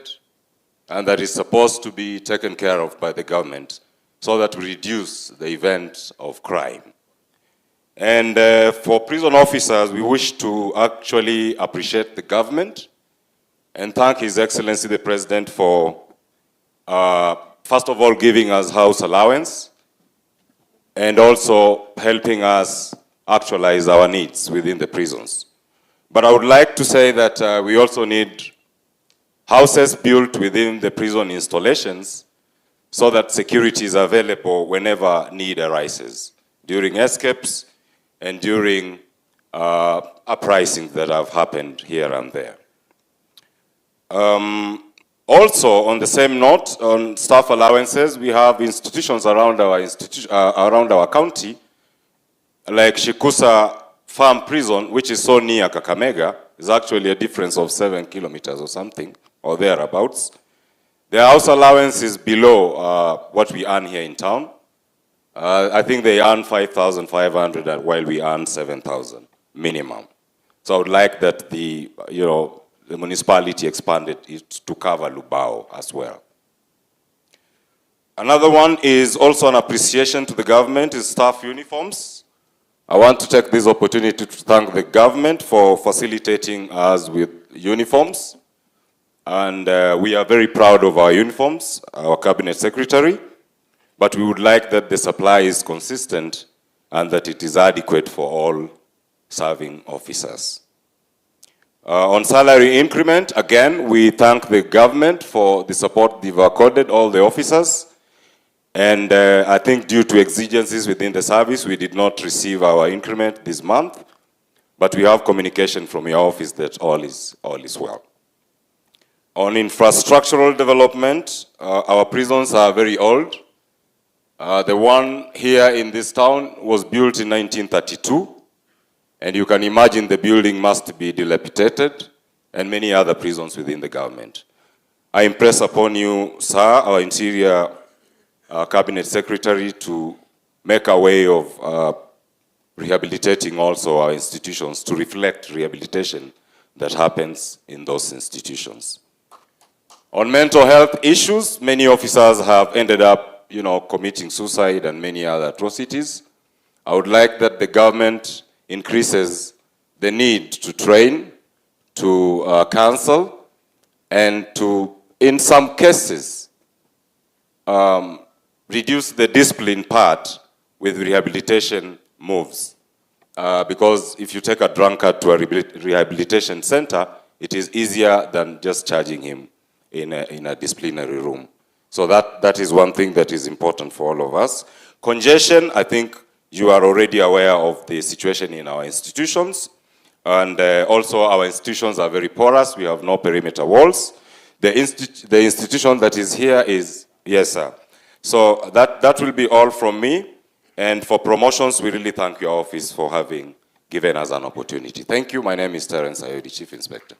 and that is supposed to be taken care of by the government so that we reduce the event of crime. And for prison officers, we wish to actually appreciate the government and thank His Excellency the President for, first of all, giving us house allowance and also helping us actualize our needs within the prisons. But I would like to say that we also need houses built within the prison installations so that security is available whenever need arises, during escapes and during uprisings that have happened here and there. Also, on the same note, on staff allowances, we have institutions around our county, like Shikusa Farm Prison, which is so near Kakamega. Is actually a difference of 7 kilometers or something, or thereabouts. Their house allowance is below what we earn here in town. I think they earn 5,500 while we earn 7,000 minimum. So I would like that the municipality expanded it to cover Lubao as well. Another one is also an appreciation to the government is staff uniforms. I want to take this opportunity to thank the government for facilitating us with uniforms. And we are very proud of our uniforms, our Cabinet Secretary, but we would like that the supply is consistent and that it is adequate for all serving officers. On salary increment, again, we thank the government for the support they've accorded all the officers. And I think due to exigencies within the service, we did not receive our increment this month, but we have communication from your office that all is well. On infrastructural development, our prisons are very old. The one here in this town was built in 1932, and you can imagine the building must be dilapidated, and many other prisons within the government. I impress upon you, sir, our Interior Cabinet Secretary, to make a way of rehabilitating also our institutions to reflect rehabilitation that happens in those institutions. On mental health issues, many officers have ended up, committing suicide and many other atrocities. I would like that the government increases the need to train, to counsel, and to, in some cases, reduce the discipline part with rehabilitation moves. Because if you take a drunkard to a rehabilitation center, it is easier than just charging him in a disciplinary room. So that is one thing that is important for all of us. Congestion, I think you are already aware of the situation in our institutions. And also our institutions are very porous. We have no perimeter walls. The institution that is here is, yes, sir. So that will be all from me. And for promotions, we really thank your office for having given us an opportunity. Thank you. My name is Terence Ayodi, Chief Inspector.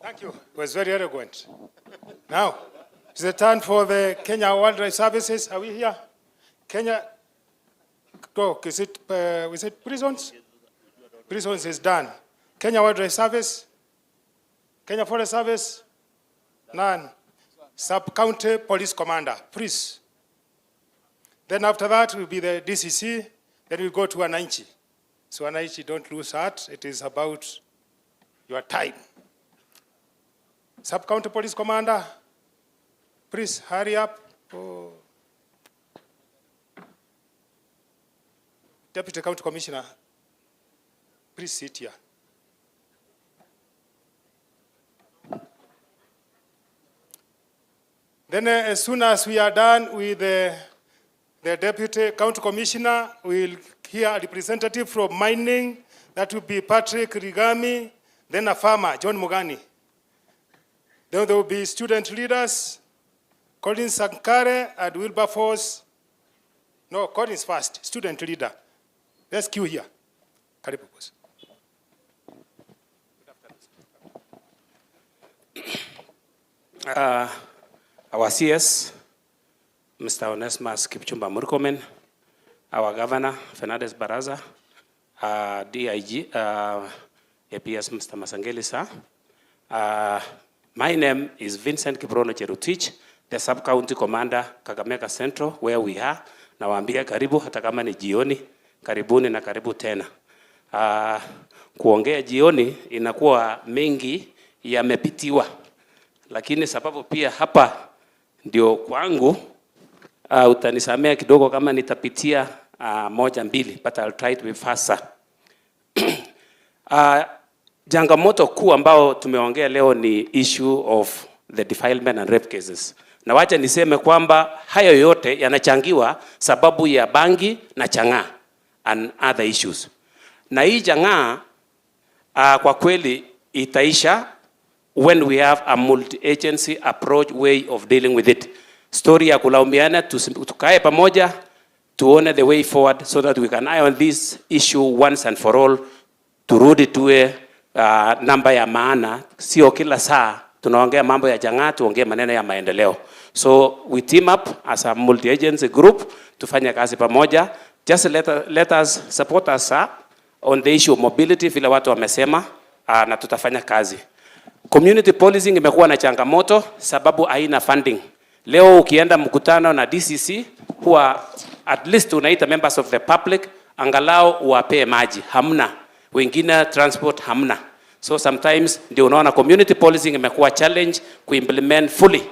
Thank you. It was very eloquent. Now, it's the turn for the Kenya Wildlife Services. Are we here? Kenya, is it prisons? Prisons is done. Kenya Wildlife Service? Kenya Forest Service? None. Sub-County Police Commander, please. Then after that will be the DCC, then we'll go to Wananchi. So Wananchi, don't lose heart. It is about your time. Sub-County Police Commander, please hurry up. Oh. Deputy County Commissioner, please sit here. Then as soon as we are done with the Deputy County Commissioner, we'll hear a representative from mining. That will be Patrick Rigami, then a farmer, John Mugani. Then there will be student leaders, Colin Sankare and Wilberforce. No, Colin's first, student leader. Let's queue here. Karibu, boss. Our CS, Mr. Onesmus Kipchumba Murkomen, our Governor, Fernandez Baraza, DIG, APS Mr. Masangeli, sir. My name is Vincent Kiprono Cherutich, the Sub-County Commander, Kakamega Central, where we are. Nawaambia karibu hata kama ni jioni, karibuni na karibu tena. Kuongea jioni inakuwa mengi yamepitiwa. Lakini sababu pia hapa ndio kwangu, utanisamea kidogo kama nitapitia moja mbili, but I'll try to be faster. Jangamoto kuu ambao tumeongea leo ni issue of the defilement and rape cases. Na wacha niseme kwamba hayo yote yanachangiwa sababu ya bangi na chang'aa and other issues. Na hii chang'aa kwa kweli itaisha when we have a multi-agency approach way of dealing with it. Story ya kulaumiana, tukae pamoja, tuone the way forward so that we can eye on this issue once and for all, turudi tuwe namba ya maana, sio kila saa tunaongea mambo ya chang'aa, tuongee maneno ya maendeleo. So we team up as a multi-agency group, tufanye kazi pamoja. Just let us support us on the issue of mobility, vile watu wamesema, na tutafanya kazi. Community policing imekuwa na changamoto sababu haina funding. Leo ukienda mkutano na DCC, huwa at least unaita members of the public, angalau wapee maji, hamna. Wengine transport hamna. So sometimes ndio unaona community policing imekuwa challenge kuimplement fully.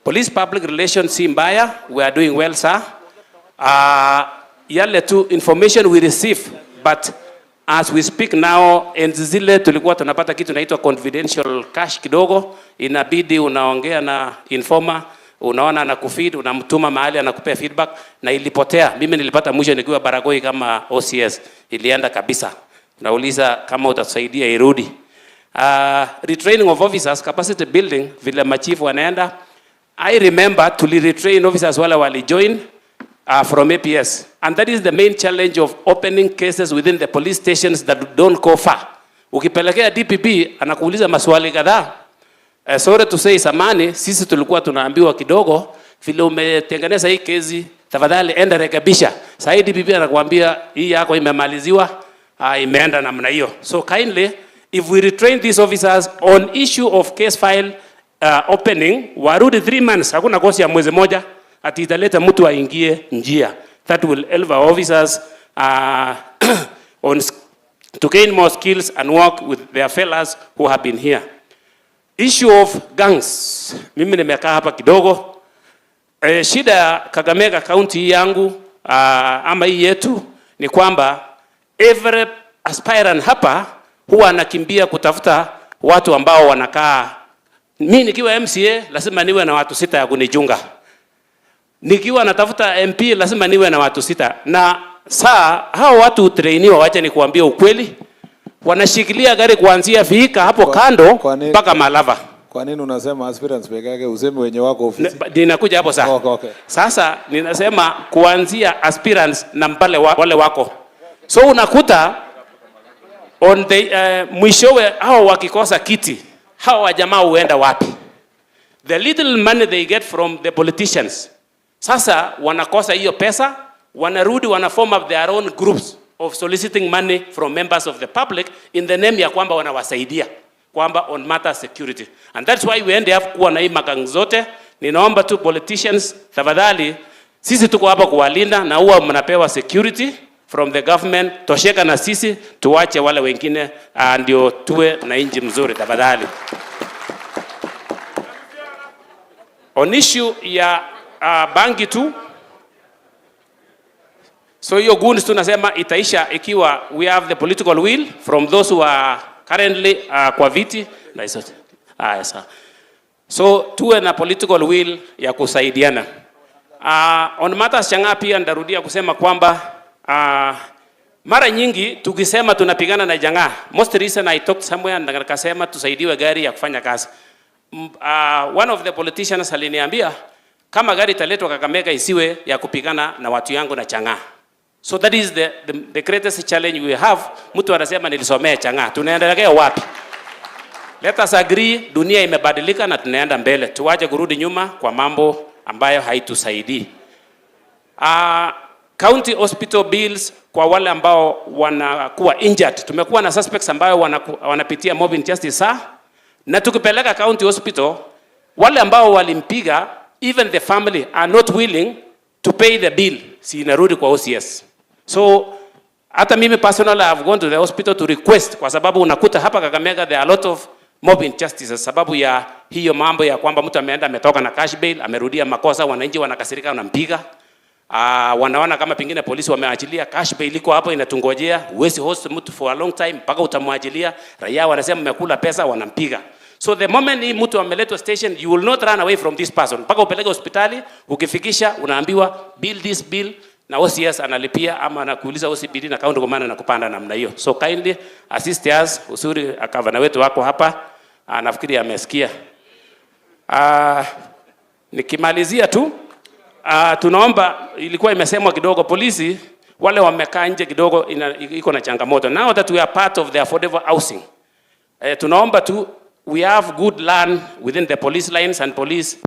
Police public relations si mbaya, we are doing well, sir. Yale tu information we receive, but as we speak now, enzi zile tulikuwa tunapata kitu inaitwa confidential cash kidogo, inabidi unaongea na informer, unaona anakufeed, unamtuma mahali anakupea feedback, na ilipotea. Mimi nilipata mwisho nikiwa Baragoi kama OCS, ilienda kabisa. Nauliza kama utasaidia irudi. Retraining of officers, capacity building, vile machifu wanaenda. I remember to retrain officers wale wali join from APS. And that is the main challenge of opening cases within the police stations that don't go far. Ukipelekea DPP, anakuuliza maswali kadhaa. Sorry to say, samani, sisi tulikuwa tunaambiwa kidogo, vile umetengeneza hii kesi, tafadhali enda rekebisha. Sasa DPP anakuambia hii yako imemaliziwa, imeenda namna hiyo. So kindly, if we retrain these officers on issue of case file opening, warudi 3 months, hakuna kosi ya mwezi moja, ati italeta mtu aingie njia. That will help our officers to gain more skills and work with their fellows who have been here. Issue of gangs, mimi nimekaa hapa kidogo. Shida ya Kakamega County yangu ama hii yetu ni kwamba every aspirant hapa huwa anakimbia kutafuta watu ambao wanakaa. Mimi nikiwa MCA lazima niwe na watu 6 ya kunijunga. Nikiwa natafuta MP lazima niwe na watu 6. Na saa hao watu trainiwa, wacha nikuambie ukweli, wanashikilia gari kuanzia Viika hapo kando mpaka Malava. Kwa nini unasema aspirants peke yake, useme wenye wako ofisi? Ninakuja hapo sasa. Okay. Sasa ninasema kuanzia aspirants na mpale wale wako. So unakuta on the mwishowe hao wakikosa kiti, hao wajamaa huenda wapi? The little money they get from the politicians, sasa wanakosa hiyo pesa, wanarudi form up their own groups of soliciting money from members of the public in the name ya kwamba wanawasaidia kwamba on matter security. And that's why we end up kuwa na hii magang zote. Ninaomba tu politicians, tafadhali, sisi tuko hapa kuwalinda na huwa mnapewa security from the government, tosheka na sisi, tuwache wale wengine ndio tuwe na inji mzuri tafadhali. On issue ya bangi tu, so hiyo goons tunasema itaisha ikiwa we have the political will from those who are currently kwa viti. Yes. So tuwe na political will ya kusaidiana. On matters changa pia ndarudia kusema kwamba mara nyingi tukisema tunapigana na janga, most recent I talked somewhere and nikasema tusaidiwe gari ya kufanya kazi. One of the politicians aliniambia kama gari italetwa Kakamega isiwe ya kupigana na watu yangu na changa. So that is the greatest challenge we have. Mtu anasema nilisomea changa, tunaendelea wapi? Let us agree, dunia imebadilika na tunaenda mbele. Tuwache kurudi nyuma kwa mambo ambayo haitusaidii. County hospital bills kwa wale ambao wanakuwa injured. Tumekuwa na suspects ambao wanapitia mob injustice na tukipeleka county hospital, wale ambao walimpiga, even the family are not willing to pay the bill. Si inarudi kwa OCS. So hata mimi personally I have gone to the hospital to request, kwa sababu unakuta hapa Kakamega there are a lot of mob injustices sababu ya hiyo mambo ya kwamba mtu ameenda ametoka na cash bail, amerudia makosa, wananchi wanakasirika wanampiga. Wanaona kama pengine polisi wameachilia cash bail iko hapo inatungojea, huwezi host mtu for a long time mpaka utamwachilia. Raia wanasema mmekula pesa, wanampiga. So the moment hii mtu ameletwa station, you will not run away from this person mpaka upeleke hospitali. Ukifikisha unaambiwa bill this bill na OCS analipia ama anakuuliza OCPD na county commander na kupanda namna hiyo. So kindly assist us. Usuri akavana wetu wako hapa, nafikiri amesikia. Nikimalizia tu, tunaomba, ilikuwa imesemwa kidogo, polisi wale wamekaa nje kidogo iko na changamoto. Now that we are part of the affordable housing, tunaomba tu we have good land within the police lines and police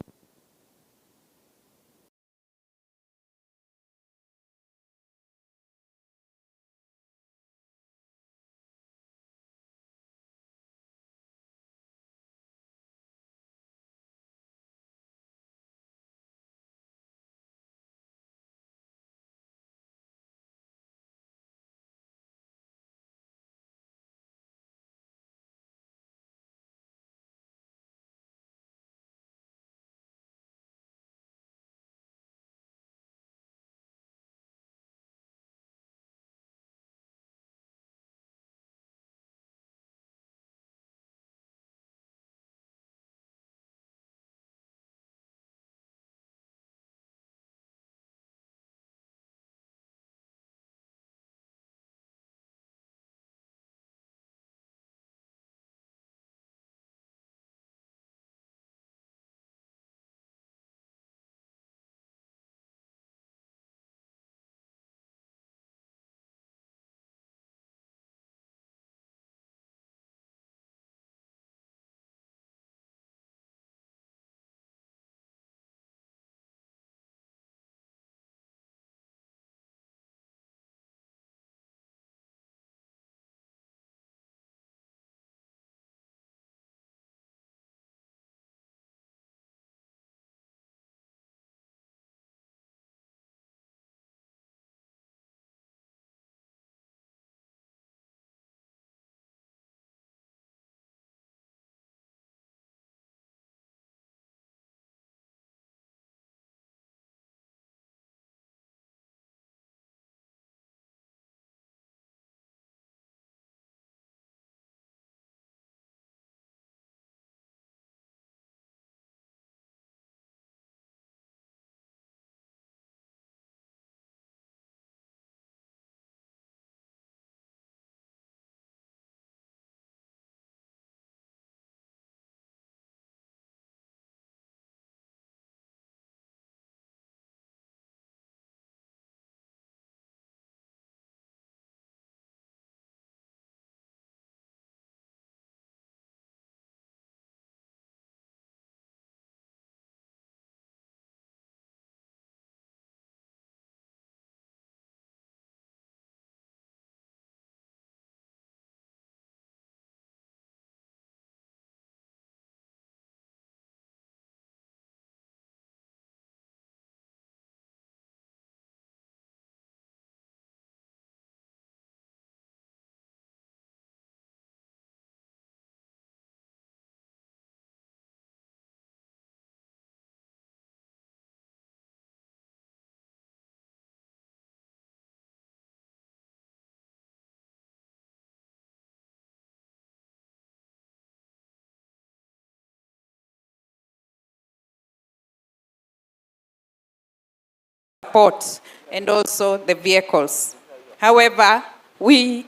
support and also the vehicles. However, we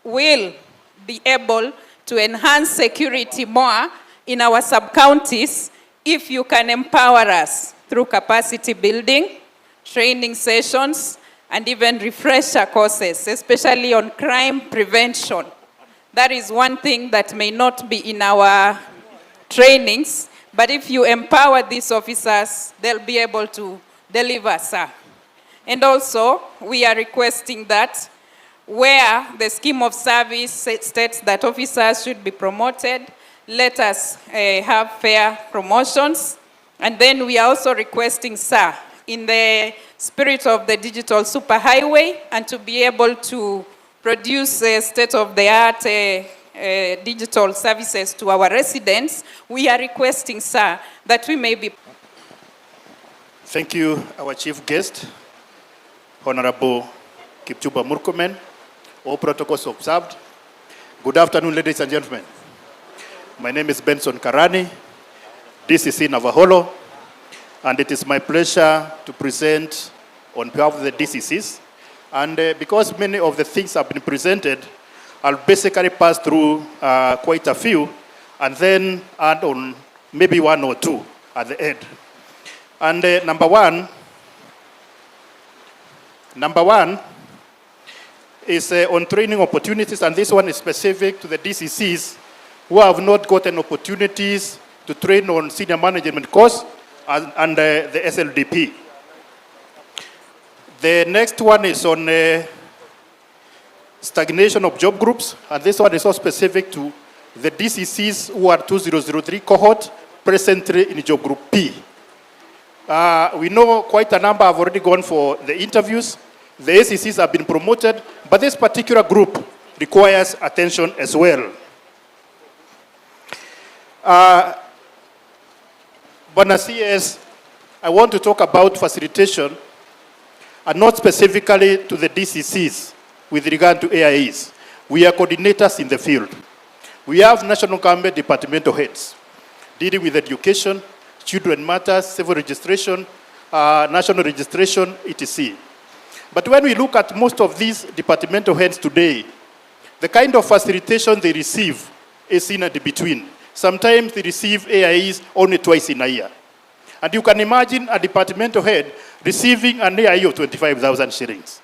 will be able to enhance security more in our sub-counties if you can empower us through capacity building, training sessions, and even refresher courses, especially on crime prevention. That is one thing that may not be in our trainings, but if you empower these officers, they'll be able to deliver, sir. And also, we are requesting that where the scheme of service states that officers should be promoted, let us have fair promotions. And then we are also requesting, sir, in the spirit of the digital superhighway, and to be able to produce state-of-the-art digital services to our residents, we are requesting, sir, that we may be... Thank you, our chief guest, Honorable Kipchumba Murkomen. All protocols observed. Good afternoon, ladies and gentlemen. My name is Benson Karani. This is in Navaholo, and it is my pleasure to present on behalf of the DCCs. And because many of the things have been presented, I'll basically pass through quite a few, and then add on maybe one or two at the end. And number one is on training opportunities, and this one is specific to the DCCs who have not gotten opportunities to train on senior management course and the SLDP. The next one is on stagnation of job groups, and this one is also specific to the DCCs who are 2003 cohort, presently in job group P. We know quite a number have already gone for the interviews. The ACCs have been promoted, but this particular group requires attention as well. Bwana CS, I want to talk about facilitation, and not specifically to the DCCs with regard to AIEs. We are coordinators in the field. We have national government departmental heads dealing with education, children matters, civil registration, national registration, etc. But when we look at most of these departmental heads today, the kind of facilitation they receive is in and between. Sometimes they receive AIEs only twice in a year. And you can imagine a departmental head receiving an AIE of 25,000 shillings.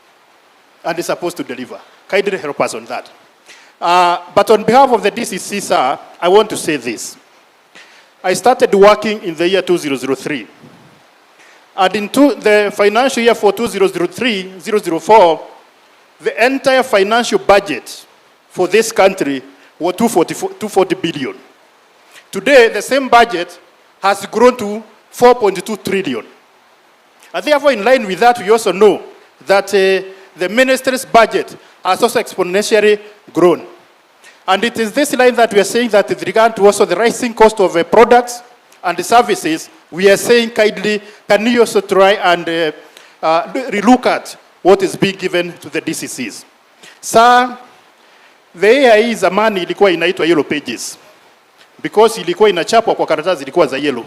And is supposed to deliver. Kindly help us on that. But on behalf of the DCC, sir, I want to say this. I started working in the year 2003. And in the financial year for 2003-004, the entire financial budget for this country was 240 billion. Today, the same budget has grown to 4.2 trillion. And therefore, in line with that, we also know that the ministry's budget has also exponentially grown. And it is this line that we are saying that with regard to also the rising cost of products and the services, we are saying kindly, can you also try and relook at what is being given to the DCCs? Sir, the AIE zamani ilikuwa inaitwa yellow pages because ilikuwa inachapwa kwa karatasi ilikuwa za yellow.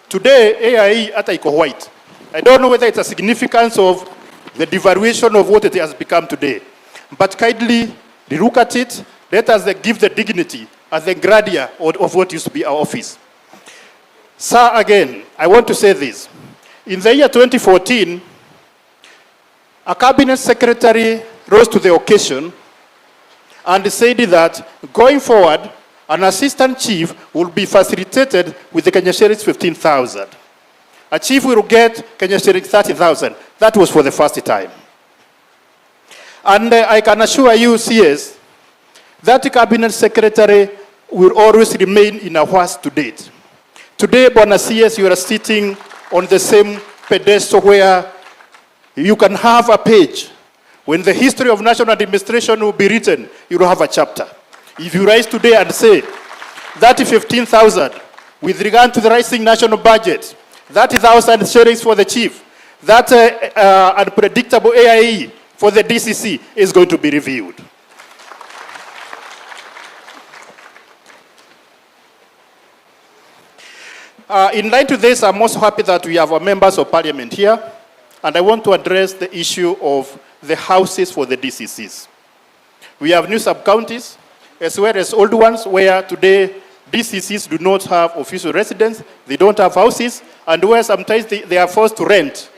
Today, AIE hata iko white. I don't know whether it's a significance of the devaluation of what it has become today. But kindly relook at it. Let us give the dignity and the grandeur of what used to be our office. Sir, again, I want to say this. In the year 2014, a cabinet secretary rose to the occasion and said that going forward, an assistant chief will be facilitated with the Kenya shillings 15,000. A chief will get Kenya shillings 30,000. That was for the first time. And I can assure you, CS, that cabinet secretary will always remain in a horse to date. Today, Bwana CS, you are sitting on the same pedestal where you can have a page. When the history of national administration will be written, you will have a chapter. If you rise today and say that 15,000 with regard to the rising national budget, 30,000 shillings for the chief, that unpredictable AIE for the DCC is going to be reviewed. In line to this, I'm also happy that we have our members of parliament here. and I want to address the issue of the houses for the DCCs. We have new sub-counties, as well as old ones, where today DCCs do not have official residence, they don't have houses, and where sometimes they are forced to rent.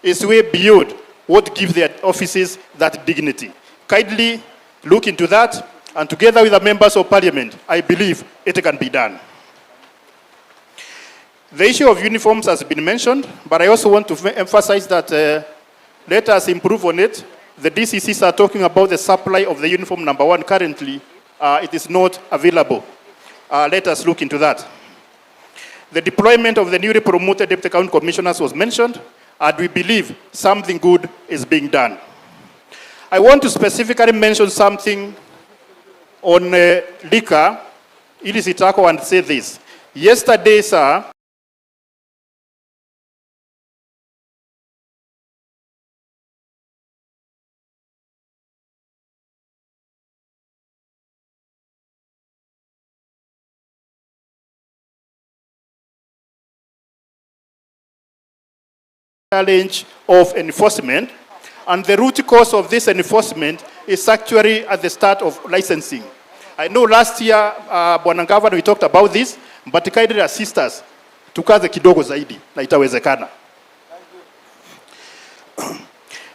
It's way beyond what gives their offices that dignity. Kindly look into that, and together with the members of parliament, I believe it can be done. The issue of uniforms has been mentioned, but I also want to emphasize that let us improve on it. The DCCs are talking about the supply of the uniform number 1 currently. It is not available. Let us look into that. The deployment of the newly promoted deputy county commissioners was mentioned, and we believe something good is being done. I want to specifically mention something on liquor, illicit alcohol, and say this. Yesterday, sir, challenge of enforcement, and the root cause of this enforcement is actually at the start of licensing. I know last year, Bwana Governor, we talked about this, but kindly assist us tukaze kidogo zaidi na itawezekana.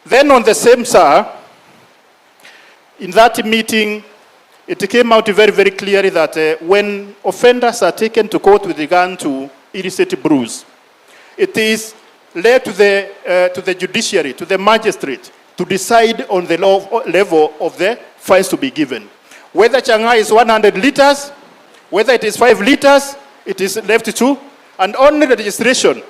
Then on the same, sir, in that meeting, it came out very, very clearly that when offenders are taken to court with regard to illicit brews, it is led to the judiciary, to the magistrate, to decide on the level of the fines to be given. Whether Chang'ai is 100 liters, whether it is 5 liters, it is left to, and only registration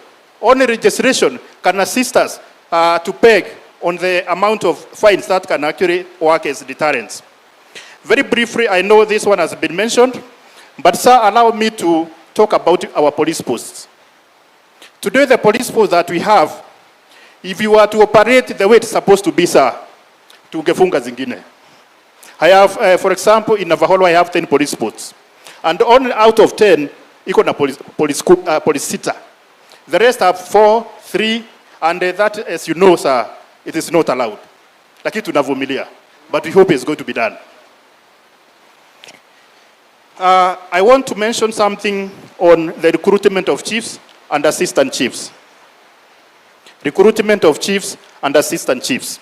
can assist us to peg on the amount of fines that can actually work as deterrents. Very briefly, I know this one has been mentioned, but sir, allow me to talk about our police posts. Today, the police posts that we have, if you were to operate the way it's supposed to be, sir, tungefunga zingine. I have, for example, in Navaholo, I have 10 police posts. And only out of 10, iko na police sitter. The rest have 4, 3, and that, as you know, sir, it is not allowed. Lakini tunavumilia, but we hope it's going to be done. I want to mention something on the recruitment of chiefs and assistant chiefs. Recruitment of chiefs and assistant chiefs.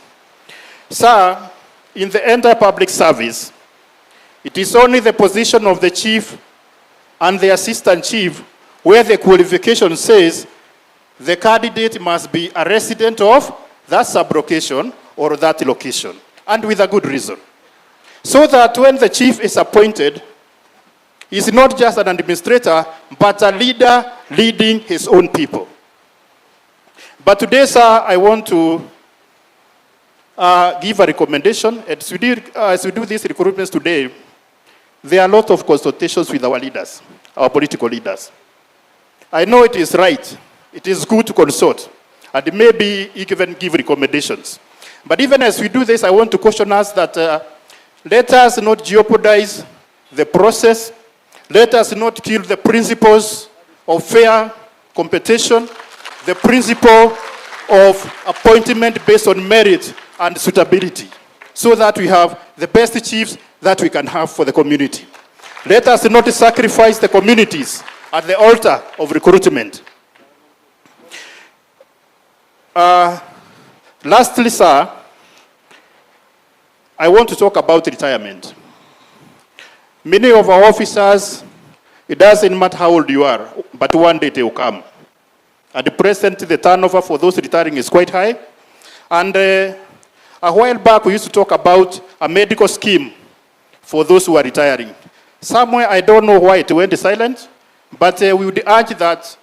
Sir, in the entire public service, it is only the position of the chief and the assistant chief where the qualification says the candidate must be a resident of that sub-location or that location, and with a good reason. So that when the chief is appointed, he's not just an administrator, but a leader leading his own people. But today, sir, I want to give a recommendation. As we do these recruitments today, there are a lot of consultations with our leaders, our political leaders. I know it is right. It is good to consult, and maybe even give recommendations. But even as we do this, I want to caution us that let us not jeopardize the process. Let us not kill the principles of fair competition, the principle of appointment based on merit and suitability, so that we have the best chiefs that we can have for the community. Let us not sacrifice the communities at the altar of recruitment. Lastly, sir, I want to talk about retirement. Many of our officers, it doesn't matter how old you are, but one day they will come. At the present, the turnover for those retiring is quite high. And a while back, we used to talk about a medical scheme for those who are retiring. Somewhere, I don't know why it went silent, but we would urge that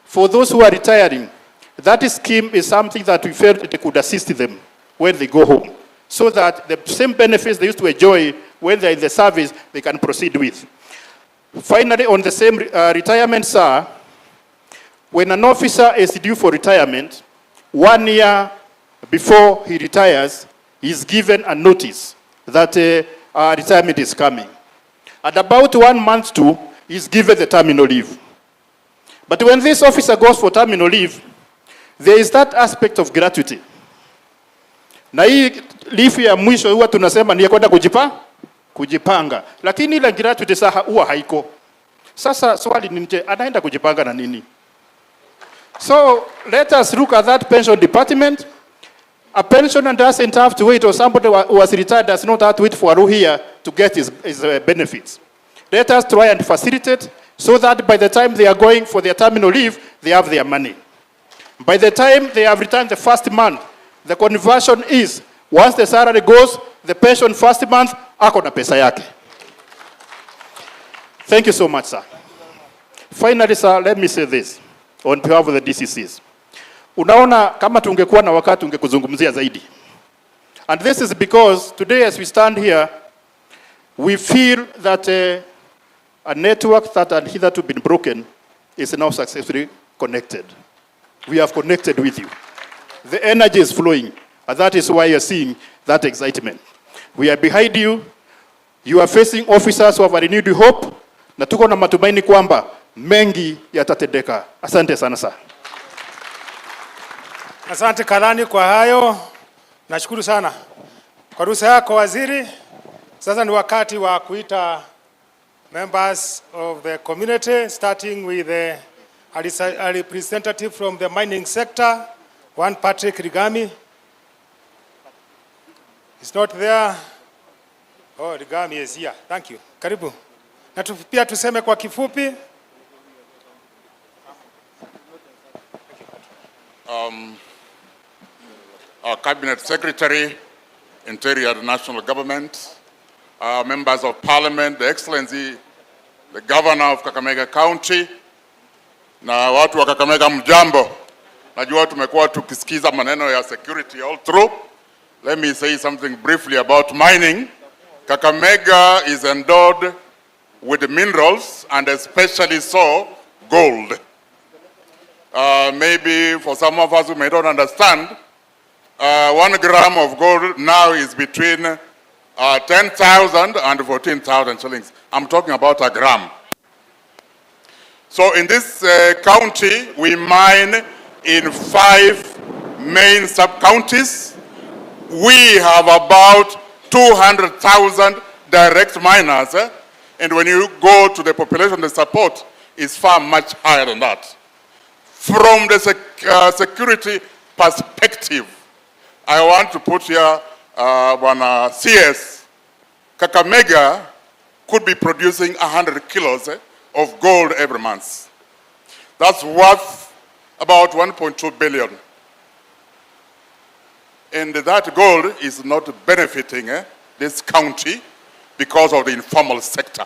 for those who are retiring, that scheme is something that we felt it could assist them when they go home, so that the same benefits they used to enjoy when they're in the service, they can proceed with. Finally, on the same retirement, sir, when an officer is due for retirement, 1 year before he retires, he is given a notice that retirement is coming. At about 1 month to, he is given the terminal leave. But when this officer goes for terminal leave, There is that aspect of gratuity. Na hii lifu ya mwisho huwa tunasema ni ya kwenda kujipanga. Lakini ile gratuity sasa huwa haiko. Sasa swali ni nje, anaenda kujipanga na nini? So let us look at that pension department. A pensioner doesn't have to wait, or somebody who was retired does not have to wait for a here to get his benefits. Let us try and facilitate so that by the time they are going for their terminal leave, they have their money. By the time they have returned the first month, the conversion is, once the salary goes, the pension first month, ako na pesa yake. Thank you so much, sir. Finally, sir, let me say this on behalf of the DCCs. Unaona kama tungekuwa na wakati ungekuzungumzia zaidi. And this is because today as we stand here, we feel that a network that had hitherto been broken is now successfully connected. We have connected with you. The energy is flowing, and that is why you're seeing that excitement. We are behind you. You are facing officers who have a renewed hope, na tuko na matumaini kwamba mengi yatatendeka. Asante sana sana. Asante Karani kwa hayo. Nashukuru sana kwa ruhusa yako waziri. Sasa ni wakati wa kuita members of the community, starting with a representative from the mining sector, one Patrick Rigami. He's not there. Oh, Rigami is here. Thank you. Karibu. Na pia tuseme kwa kifupi. Our Cabinet Secretary, Interior National Government, members of Parliament, the Excellency, the Governor of Kakamega County, na watu wa Kakamega mjambo. Najua tumekuwa tukisikiza maneno ya security all through. Let me say something briefly about mining. Kakamega is endowed with minerals, and especially so gold. Maybe for some of us who may not understand, 1 gram of gold now is between 10,000 and 14,000 shillings. I'm talking about a gram. So in this county, we mine in 5 main sub-counties. We have about 200,000 direct miners, and when you go to the population they support, it's far much higher than that. From the security perspective, I want to put here one CS. Kakamega could be producing 100 kilos of gold every month. That's worth about 1.2 billion. And that gold is not benefiting this county because of the informal sector.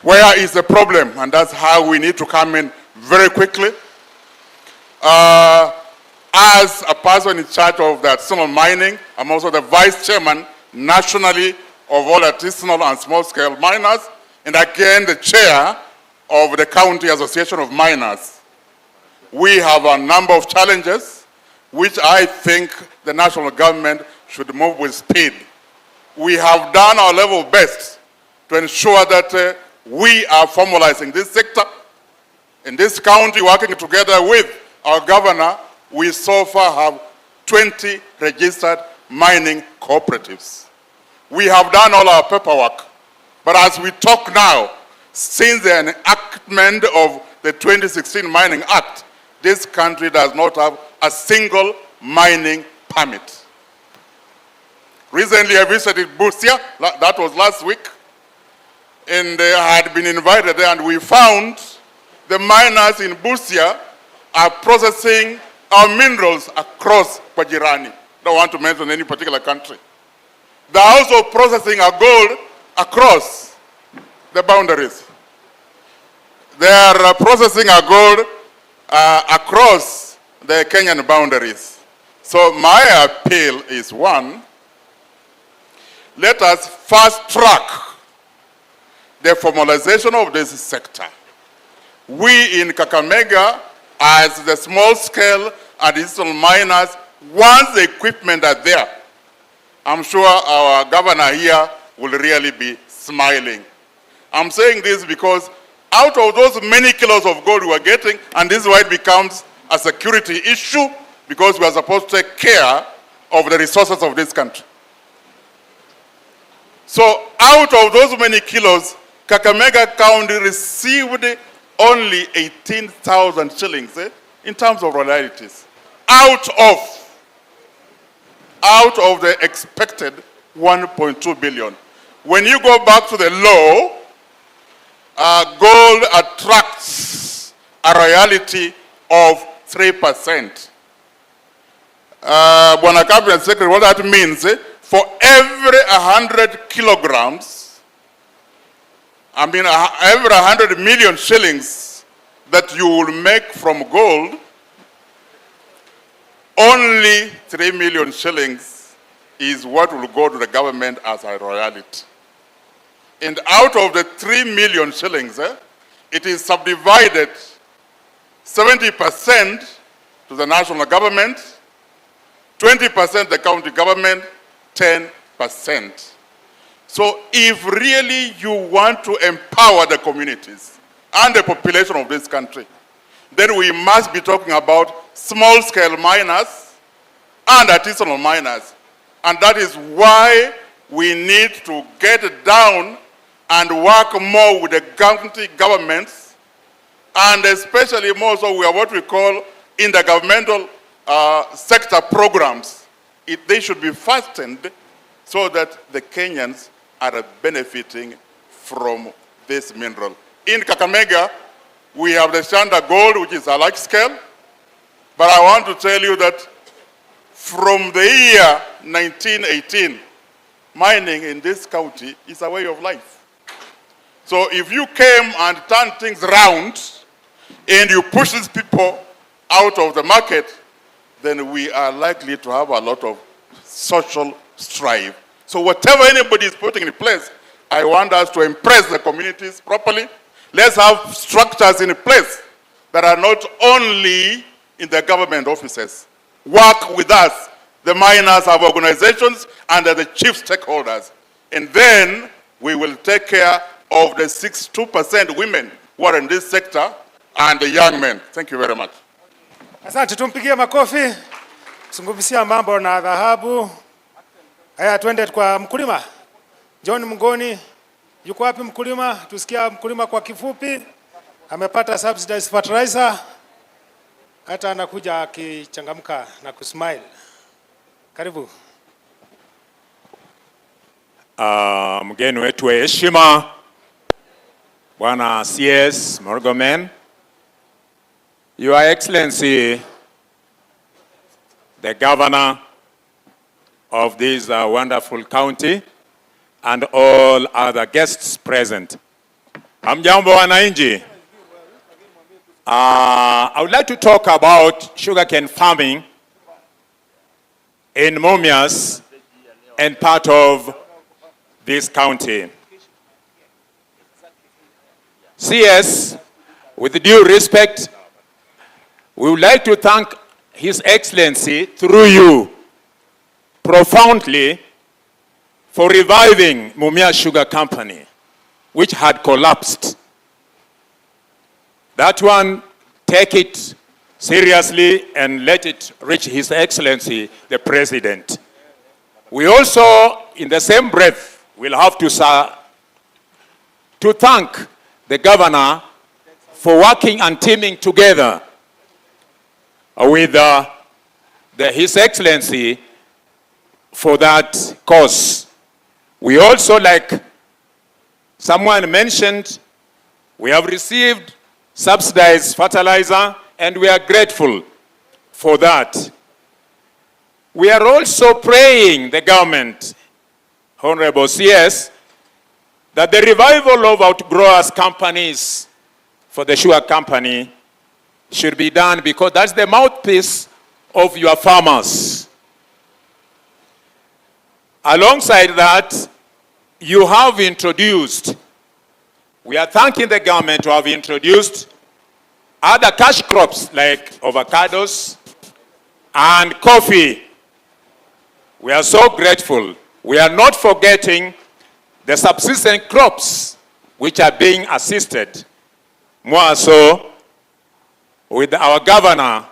Where is the problem? And that's how we need to come in very quickly. As a person in charge of the artisanal mining, I'm also the vice chairman nationally of all artisanal and small-scale miners, and again the chair of the County Association of Miners. We have a number of challenges which I think the national government should move with speed. We have done our level best to ensure that we are formalizing this sector. In this county, working together with our governor, we so far have 20 registered mining cooperatives. We have done all our paperwork, but as we talk now, since the enactment of the 2016 Mining Act, this country does not have a single mining permit. Recently I visited Busia, that was last week, and I had been invited there, and we found the miners in Busia are processing our minerals across Pajirani. Don't want to mention any particular country. They're also processing our gold across the boundaries. They are processing our gold across the Kenyan boundaries. So my appeal is one, let us fast track the formalization of this sector. We in Kakamega, as the small scale and digital miners, once the equipment are there, I'm sure our governor here will really be smiling. I'm saying this because out of those many kilos of gold we are getting, and this is why it becomes a security issue, because we are supposed to take care of the resources of this country. So out of those many kilos, Kakamega County received only 18,000 shillings in terms of royalties. Out of the expected 1.2 billion. When you go back to the law, gold attracts a royalty of 3%. Bwana Cabinet Secretary, what that means, for every 100 kilograms, every 100 million shillings that you will make from gold, only 3 million shillings is what will go to the government as a royalty. And out of the 3 million shillings, it is subdivided 70% to the national government, 20% the county government, 10%. So if really you want to empower the communities and the population of this country, then we must be talking about small-scale miners and artisanal miners. And that is why we need to get down and work more with the county governments, and especially more so we are what we call intergovernmental sector programs. They should be fastened so that the Kenyans are benefiting from this mineral. In Kakamega, we have the Shanda gold, which is a large scale, but I want to tell you that from the year 1918, mining in this county is a way of life. So if you came and turned things around and you push these people out of the market, then we are likely to have a lot of social strife. So whatever anybody is putting in place, I want us to impress the communities properly. Let's have structures in place that are not only in the government offices. Work with us. The miners have organizations and are the chief stakeholders. And then we will take care of the 62% women who are in this sector and the young men. Thank you very much. Asante, tumpigie makofi. Zungumzia mambo na dhahabu. Haya, twende kwa mkulima. John Mngoni, yuko wapi mkulima? Tusikia mkulima kwa kifupi. Amepata subsidized fertilizer. Hata anakuja akichangamka na kusmile. Karibu. Mgeni wetu wa heshima Bwana CS Murkomen, Your Excellency, the Governor of this wonderful county, and all other guests present. Hamjambo wananchi. I would like to talk about sugarcane farming in Mumias and part of this county. CS, with due respect, we would like to thank His Excellency through you profoundly for reviving Mumia Sugar Company, which had collapsed. That one, take it seriously and let it reach His Excellency, the President. We also, in the same breath, will have to thank the Governor for working and teaming together with His Excellency for that cause. We also, like someone mentioned, we have received subsidized fertilizer, and we are grateful for that. We are also praying the government, Honorable CS, that the revival of outgrowers companies for the sugar company should be done, because that's the mouthpiece of your farmers. Alongside that, you have introduced, we are thanking the government to have introduced other cash crops like avocados and coffee. We are so grateful. We are not forgetting the subsistence crops which are being assisted more so with our governor,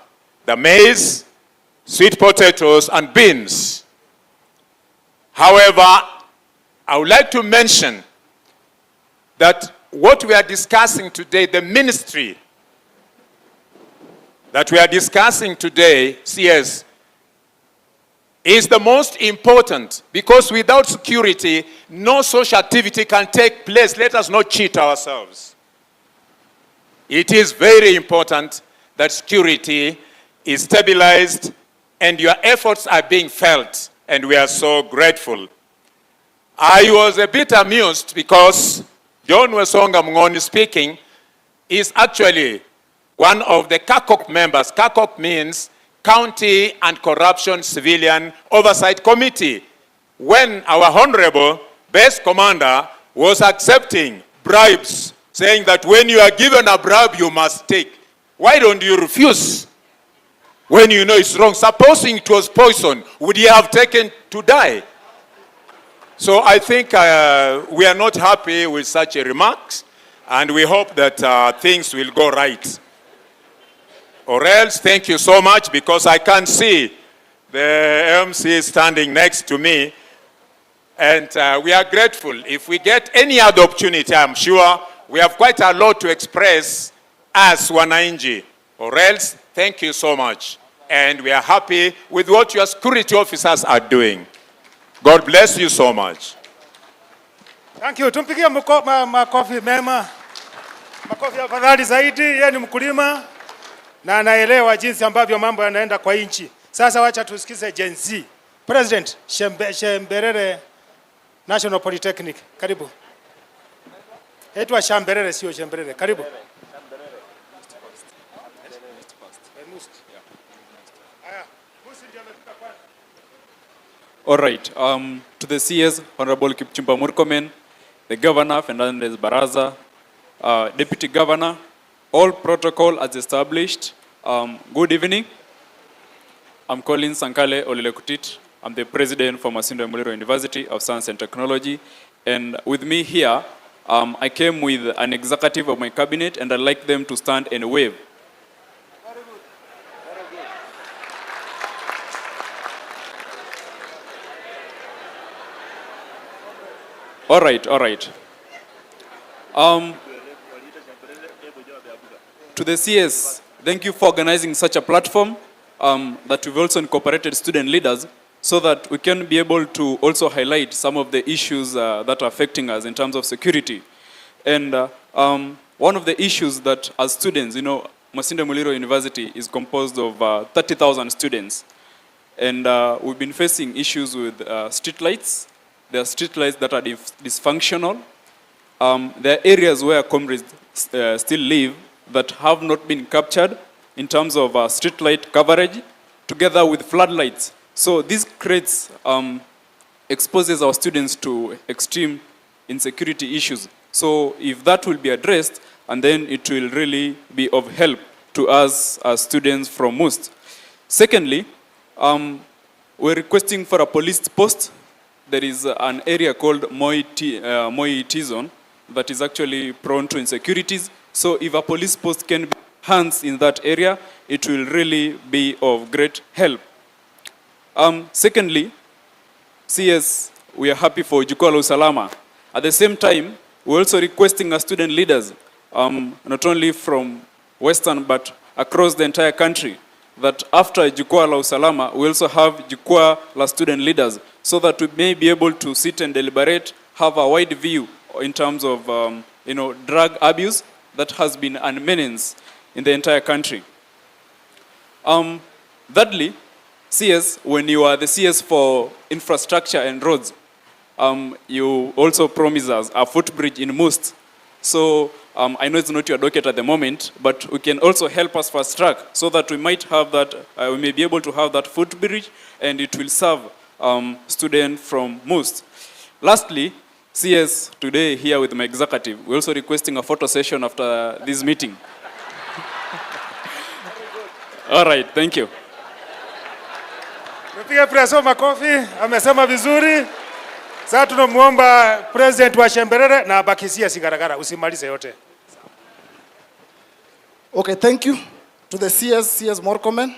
the maize, sweet potatoes, and beans. However, I would like to mention that what we are discussing today, the ministry that we are discussing today, CS, is the most important, because without security, no social activity can take place. Let us not cheat ourselves. It is very important that security is stabilized and your efforts are being felt, and we are so grateful. I was a bit amused because John Wesonga Mngoni speaking is actually one of the KAKOK members. KAKOK means County and Corruption Civilian Oversight Committee. When our Honorable Base Commander was accepting bribes, saying that when you are given a bribe, you must take. Why don't you refuse when you know it's wrong? Supposing it was poison, would you have taken to die? So I think we are not happy with such a remarks, and we hope that things will go right. Or else, thank you so much, because I can see the MC standing next to me, and we are grateful. If we get any other opportunity, I'm sure we have quite a lot to express as Wanainji. Or else, thank you so much. And we are happy with what your security officers are doing. God bless you so much. Thank you. Tumpigie makofi mema. Makofi afadhali zaidi. Yeye ni mkulima na anaelewa jinsi ambavyo mambo yanaenda kwa nchi. Sasa wacha tusikize Gen Z. President Shamberere National Polytechnic. Karibu. Etwa Shamberere sio Shamberere. Karibu. All right. To the CS, Honorable Kipchumba Murkomen, the Governor, Fernandez Baraza, Deputy Governor, all protocol as established. Good evening. I'm Colin Sankale Olilekutit. I'm the President for Masinde Muliro University of Science and Technology. And with me here, I came with an executive of my cabinet, and I'd like them to stand and wave. All right, all right. To the CS, thank you for organizing such a platform that we've also incorporated student leaders so that we can be able to also highlight some of the issues that are affecting us in terms of security. And one of the issues that as students, you know, Masinde Muliro University is composed of 30,000 students. And we've been facing issues with street lights. There are street lights that are dysfunctional. There are areas where comrades still live that have not been captured in terms of street light coverage together with floodlights. So this creates, exposes our students to extreme insecurity issues. So if that will be addressed, and then it will really be of help to us as students from MUST. Secondly, we're requesting for a police post. There is an area called Moi T-Zone that is actually prone to insecurities. So if a police post can be enhanced in that area, it will really be of great help. Secondly, CS, we are happy for Jukwaa Usalama. At the same time, we're also requesting our student leaders, not only from Western but across the entire country, that after Jukwaa Usalama, we also have Jukwaa student leaders, so that we may be able to sit and deliberate, have a wide view in terms of drug abuse that has been a menace in the entire country. Thirdly, CS, when you are the CS for infrastructure and roads, you also promise us a footbridge in MUST. So I know it's not your docket at the moment, but we can also help us fast track so that we might have that, we may be able to have that footbridge, and it will serve students from MUST. Lastly, CS, today here with my executive, we're also requesting a photo session after this meeting. All right, thank you. Mpige preso makofi, amesema vizuri. Sasa tunamuomba President wa Shamberere na abakisia sigaragara, usimalize yote. Okay, thank you to the CS Morcomen,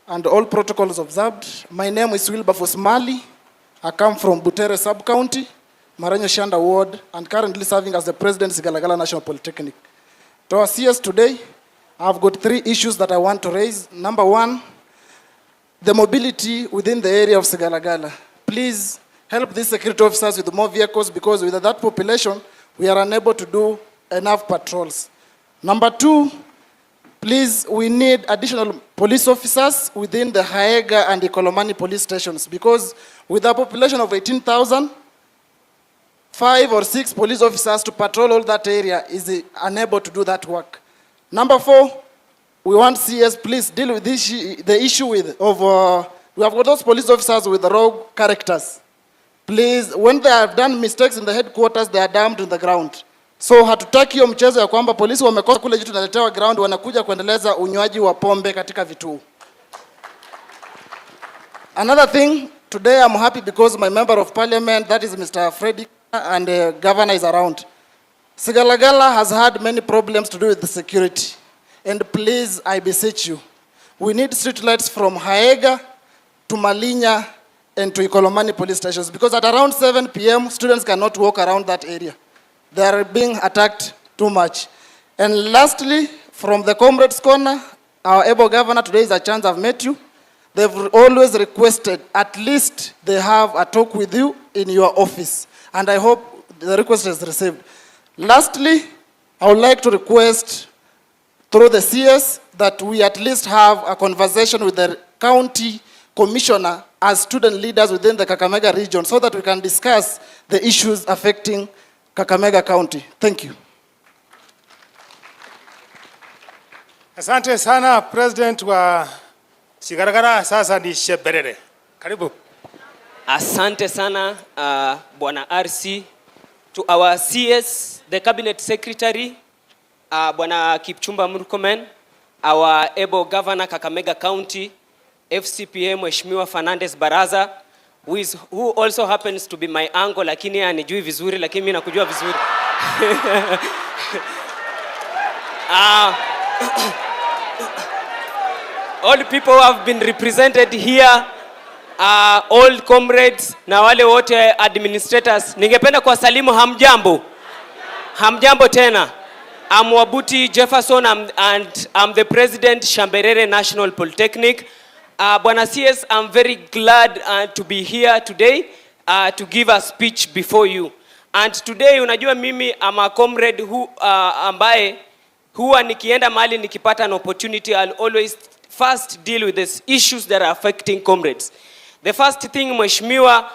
and all protocols observed. My name is Wilberforce Mali. I come from Butere Sub-County, Maranyo Shanda Ward, and currently serving as the President Sigalagala National Polytechnic. To our CS today, I've got 3 issues that I want to raise. Number 1, the mobility within the area of Sigalagala. Please help these security officers with more vehicles, because with that population, we are unable to do enough patrols. Number 2, please, we need additional police officers within the Haega and Ikolomani police stations, because with a population of 18,000, 5 or 6 police officers to patrol all that area is unable to do that work. Number 4, we want CS, please deal with this, the issue we have got those police officers with rogue characters. Please, when they have done mistakes in the headquarters, they are dumped on the ground. So hatutaki hiyo mchezo ya kwamba polisi wamekosa kule jitu naletewa ground, wanakuja kuendeleza unywaji wa pombe katika vituo. Another thing, today I'm happy because my member of parliament, that is Mr. Freddy, and the governor is around. Sigalagala has had many problems to do with the security. And please, I beseech you, we need street lights from Haega to Malinya and to Ikolomani police stations, because at around 7 p.m., students cannot walk around that area. They are being attacked too much. And lastly, from the Comrades Corner, our able governor, today is a chance I've met you. They've always requested at least they have a talk with you in your office. And I hope the request is received. Lastly, I would like to request through the CS that we at least have a conversation with the county commissioner as student leaders within the Kakamega region, so that we can discuss the issues affecting Kakamega County. Thank you. Asante sana President wa Sigalagala, sasa ni Sheberere. Karibu. Asante sana Bwana RC, to our CS, the Cabinet Secretary, Bwana Kipchumba Murkomen, our able Governor Kakamega County, FCPM Mheshimiwa Fernandez Baraza, who also happens to be my uncle, lakini anijui vizuri, lakini mimi nakujua vizuri. All people who have been represented here, all comrades na wale wote administrators, ningependa kuwasalimu hamjambo. Hamjambo tena. I'm Wabuti Jefferson, and I'm the President Shamberere National Polytechnic. Bwana CS, I'm very glad to be here today to give a speech before you. And today, unajua mimi I'm a comrade who ambaye huwa nikienda mahali nikipata an opportunity, I'll always first deal with these issues that are affecting comrades. The first thing, Mheshimiwa,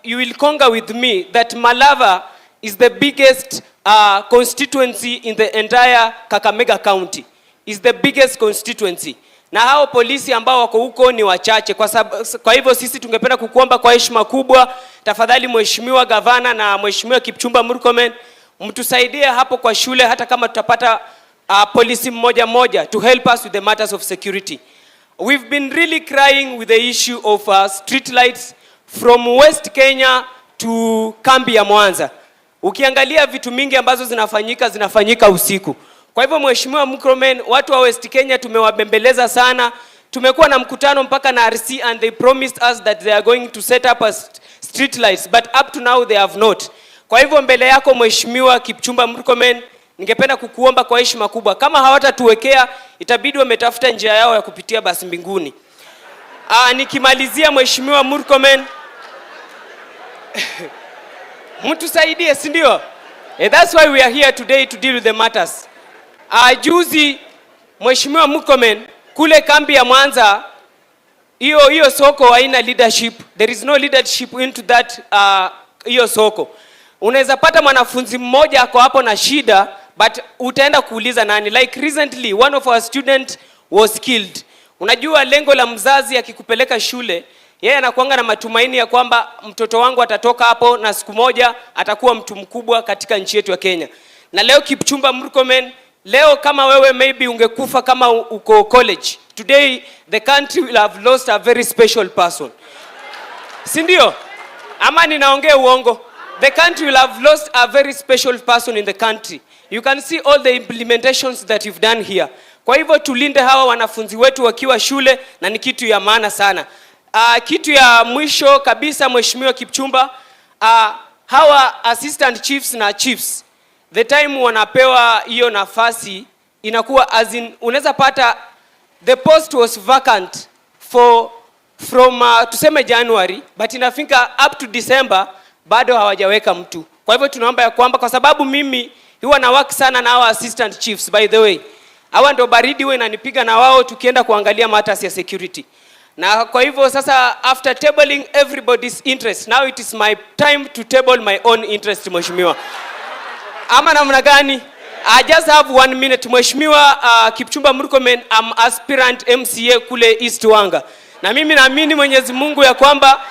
you will conquer with me that Malava is the biggest constituency in the entire Kakamega County. Is the biggest constituency. Na hao polisi ambao wako huko ni wachache. Kwa hivyo sisi tungependa kukuomba kwa heshima kubwa, tafadhali Mheshimiwa Gavana na Mheshimiwa Kipchumba Murkomen, mtusaidie hapo kwa shule, hata kama tutapata polisi mmoja to help us with the matters of security. We've been really crying with the issue of street lights from West Kenya to kambi ya Mwanza. Ukiangalia vitu mingi ambazo zinafanyika usiku. Kwa hivyo Mheshimiwa Murkomen, watu wa West Kenya tumewabembeleza sana. Tumekuwa na mkutano mpaka na RC, and they promised us that they are going to set up street lights, but up to now they have not. Kwa hivyo mbele yako Mheshimiwa Kipchumba Murkomen, ningependa kukuomba kwa heshima kubwa, kama hawatatuwekea itabidi wametafuta njia yao ya kupitia basi mbinguni. Nikimalizia Mheshimiwa Murkomen, mtusaidie, si ndio? That's why we are here today to deal with the matters. Juzi Mheshimiwa Murkomen, kule kambi ya Mwanza, hiyo soko haina leadership. There is no leadership into that hiyo soko. Unaweza pata mwanafunzi mmoja ako hapo na shida, but utaenda kuuliza nani? Like recently one of our student was killed. Unajua lengo la mzazi akikupeleka shule, yeye anakuanga na matumaini ya kwamba mtoto wangu atatoka hapo na siku moja atakuwa mtu mkubwa katika nchi yetu ya Kenya. Na leo Kipchumba Murkomen, leo kama wewe maybe ungekufa kama uko college, today the country will have lost a very special person. Si ndio? Ama ninaongea uongo? the country will have lost a very special person in the country. You can see all the implementations that you've done here. Kwa hivyo tulinde hawa wanafunzi wetu wakiwa shule, na ni kitu ya maana sana. Kitu ya mwisho kabisa, Mheshimiwa Kipchumba, hawa assistant chiefs na chiefs, the time wanapewa hiyo nafasi inakuwa as in, unaweza pata the post was vacant from tuseme January, but inafika up to December bado hawajaweka mtu. Kwa hivyo tunaomba ya kwamba, kwa sababu mimi huwa na work sana na hawa assistant chiefs, by the way, hawa ndo baridi wewe inanipiga na wao tukienda kuangalia matters ya security. Na kwa hivyo sasa, after tabling everybody's interest, now it is my time to table my own interest, Mheshimiwa. Ama namna gani? I just have 1 minute, Mheshimiwa Kipchumba Murkomen, I'm aspirant MCA kule East Wanga. Na mimi naamini Mwenyezi Mungu ya kwamba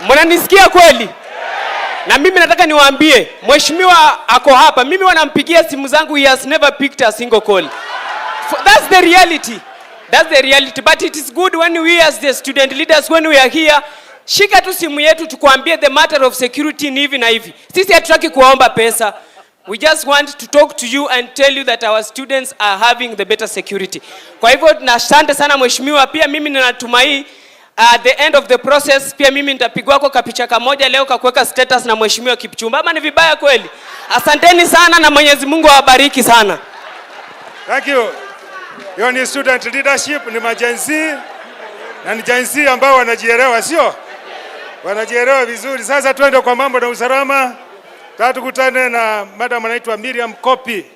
mnanisikia kweli? Na mimi nataka niwaambie, Mheshimiwa ako hapa, mimi wanampigia simu zangu, he has never picked a single call. That's the reality. That's the reality. But it is good when we as the student leaders, when we are here, shika tu simu yetu tukuambie the matter of security ni hivi na hivi. Sisi hatutaki kuomba pesa. We just want to talk to you and tell you that our students are having the better security. Kwa hivyo na asante sana Mheshimiwa, pia mimi ninatumai at the end of the process pia mimi nitapigwa kwa kapicha kamoja leo kakuweka status na Mheshimiwa Kipchumba. Ama ni vibaya kweli? Asanteni sana na Mwenyezi Mungu awabariki sana. Thank you. Hiyo ni student leadership, ni majenzi na ni jenzi ambao wanajielewa, sio? Wanajielewa vizuri. Sasa tuende kwa mambo na usalama. Tukutane na madam anaitwa Miriam Kopi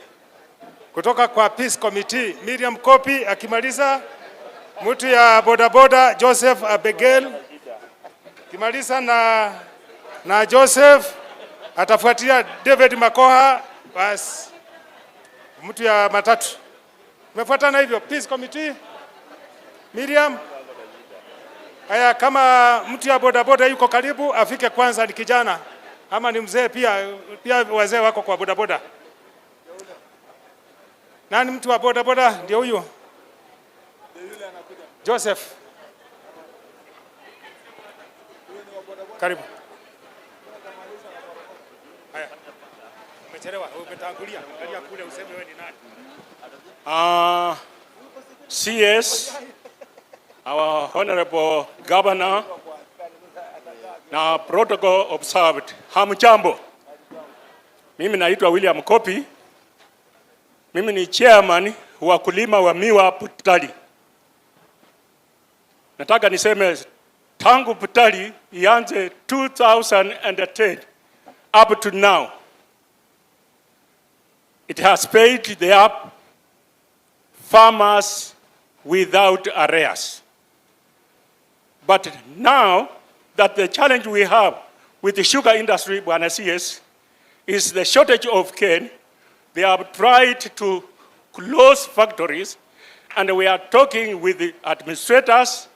kutoka kwa Peace Committee. Miriam Kopi akimaliza, mtu ya bodaboda Joseph Abegel. Kimaliza na Joseph atafuatia David Makoha, basi mtu ya matatu. Umefuatana hivyo Peace Committee. Miriam. Haya, kama mtu ya bodaboda yuko karibu afike kwanza, ni kijana ama ni mzee pia wazee wako kwa bodaboda. Nani mtu wa bodaboda? Ndio huyo. Joseph. Karibu. Haya. Umechelewa, umetangulia. Angalia kule useme wewe ni nani. CS, our Honorable Governor, na protocol observed. Hamjambo. Mimi naitwa William Kopi. Mimi ni chairman wa wakulima wa miwa Putali. Nataka niseme tangu Putali ianze 2010 up to now, it has paid the farmers without arrears. But now that the challenge we have with the sugar industry, Bwana CS, is the shortage of cane, they have tried to close factories, and we are talking with the administrators,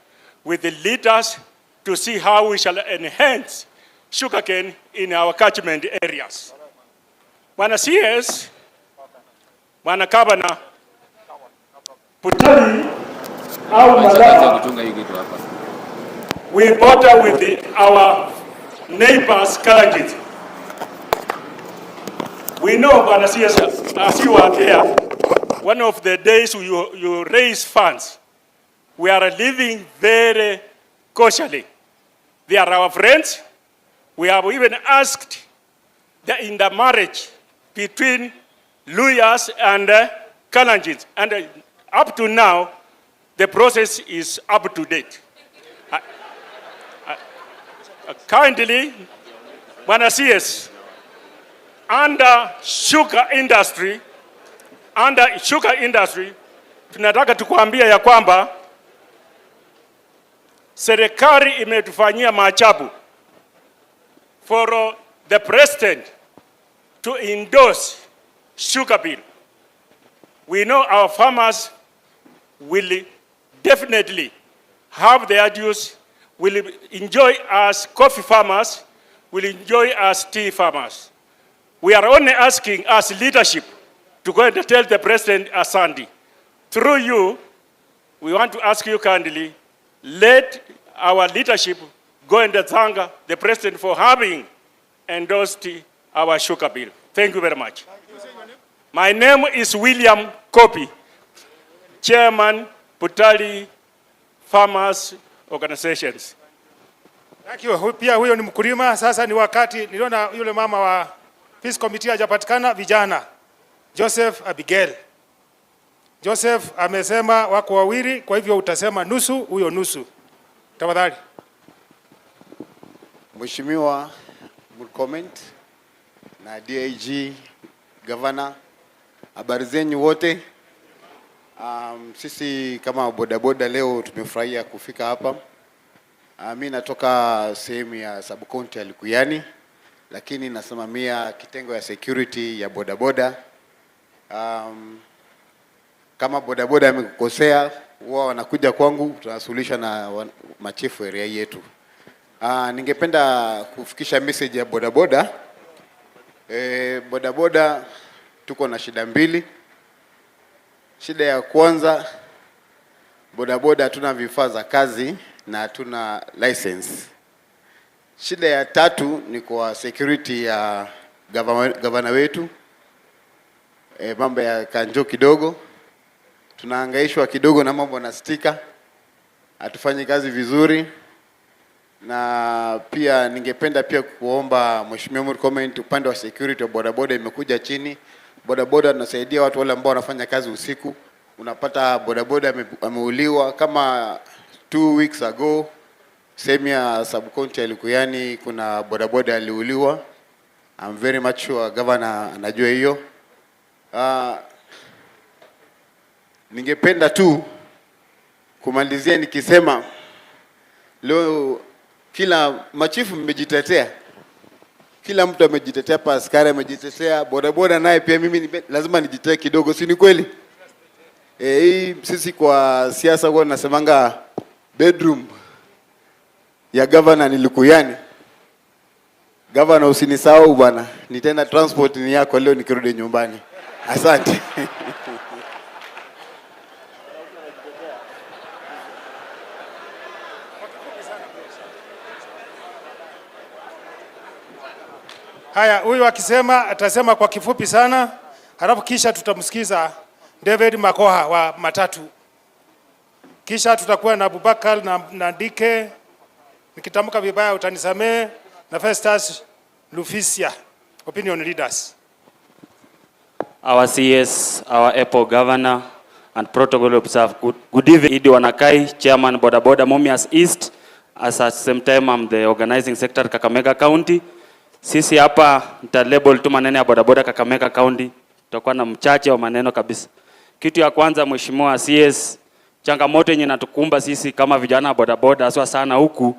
with the leaders, to see how we shall enhance sugarcane in our catchment areas. Bwana CS, Bwana Governor, Putali au Malaba, we border with our neighbors, Kalanjit. We know, Bwana CS, as you are there, one of the days you raise funds, we are living very cautiously. They are our friends. We have even asked that in the marriage between Luyas and Kalanjit, and up to now, the process is up to date. Kindly, Bwana CS, under sugar industry, tunataka tukuambia ya kwamba serikali imetufanyia maajabu for the president to endorse sugar bill. We know our farmers will definitely have their dues, will enjoy as coffee farmers, will enjoy as tea farmers. We are only asking as leadership to go and tell the president Asandi. Through you, we want to ask you kindly, let our leadership go and thank the President for having endorsed our sugar bill. Thank you very much. My name is William Kopi, Chairman, Butali Farmers Organizations. Thank you. Pia huyo ni mkulima. Sasa ni wakati niliona yule mama wa Peace Committee hajapatikana, vijana. Joseph Abigail. Joseph amesema wako wawili, kwa hivyo utasema nusu, huyo nusu. Tafadhali. Mheshimiwa Murkomen na DIG Governor, habari zenyu wote. Sisi kama bodaboda leo tumefurahia kufika hapa. Mimi natoka sehemu ya sub-county ya Likuyani, lakini nasimamia kitengo ya security ya bodaboda. Kama bodaboda amekukosea, huwa wanakuja kwangu, tunasuluhisha na machifu area yetu. Ningependa kufikisha message ya bodaboda. Bodaboda tuko na shida mbili. Shida ya kwanza, bodaboda hatuna vifaa za kazi na hatuna license. Shida ya tatu ni kwa security ya gavana wetu. Mambo ya kanjo kidogo. Tunahangaishwa kidogo na mambo na stika. Hatufanyi kazi vizuri. Na pia ningependa pia kuomba Mheshimiwa Murkomen, upande wa security wa bodaboda imekuja chini. Bodaboda tunasaidia watu wale ambao wanafanya kazi usiku. Unapata bodaboda ameuliwa kama 2 weeks ago. Sehemu ya sub-county ya Likuyani kuna bodaboda aliuliwa. I'm very much sure governor anajua hiyo. Ningependa tu kumalizia nikisema leo kila machifu mmejitetea. Kila mtu amejitetea, hapa askari amejitetea, bodaboda naye pia mimi lazima nijitetee kidogo, si ni kweli? Hii sisi kwa siasa kwa nasemanga bedroom ya governor ni Likuyani. Governor usinisahau bwana, nitaenda transport ni yako leo nikirudi nyumbani. Asante. Haya, huyu akisema atasema kwa kifupi sana, halafu kisha tutamsikiza David Makoha wa matatu. Kisha tutakuwa na Abubakar na Dike, nikitamka vibaya utanisamee, na Festus Lufisia, opinion leaders. Our CS, our Apple Governor and Protocol Observer. Good evening, Idi Wanakai, Chairman Boda Boda Mumias East. As at the same time, I'm the organizing secretary Kakamega County. Sisi hapa nitalabel tu maneno ya bodaboda Kakamega County. Tutakuwa na mchache wa maneno kabisa. Kitu ya kwanza, Mheshimiwa CS, changamoto yenye natukumba sisi kama vijana bodaboda aswa sana huku.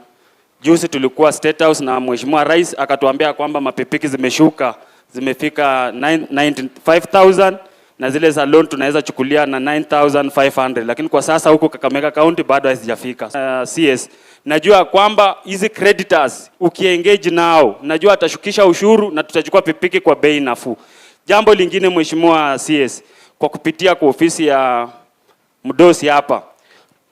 Juzi tulikuwa State House na Mheshimiwa Rais akatuambia kwamba mapipiki zimeshuka, zimefika 95,000 na zile za loan tunaweza chukulia na 9,500, lakini kwa sasa huko Kakamega County bado hazijafika. CS, najua kwamba hizi creditors ukiengage nao, najua atashukisha ushuru na tutachukua pipiki kwa bei nafuu. Jambo lingine Mheshimiwa CS, kwa kupitia kwa ofisi ya mdosi hapa,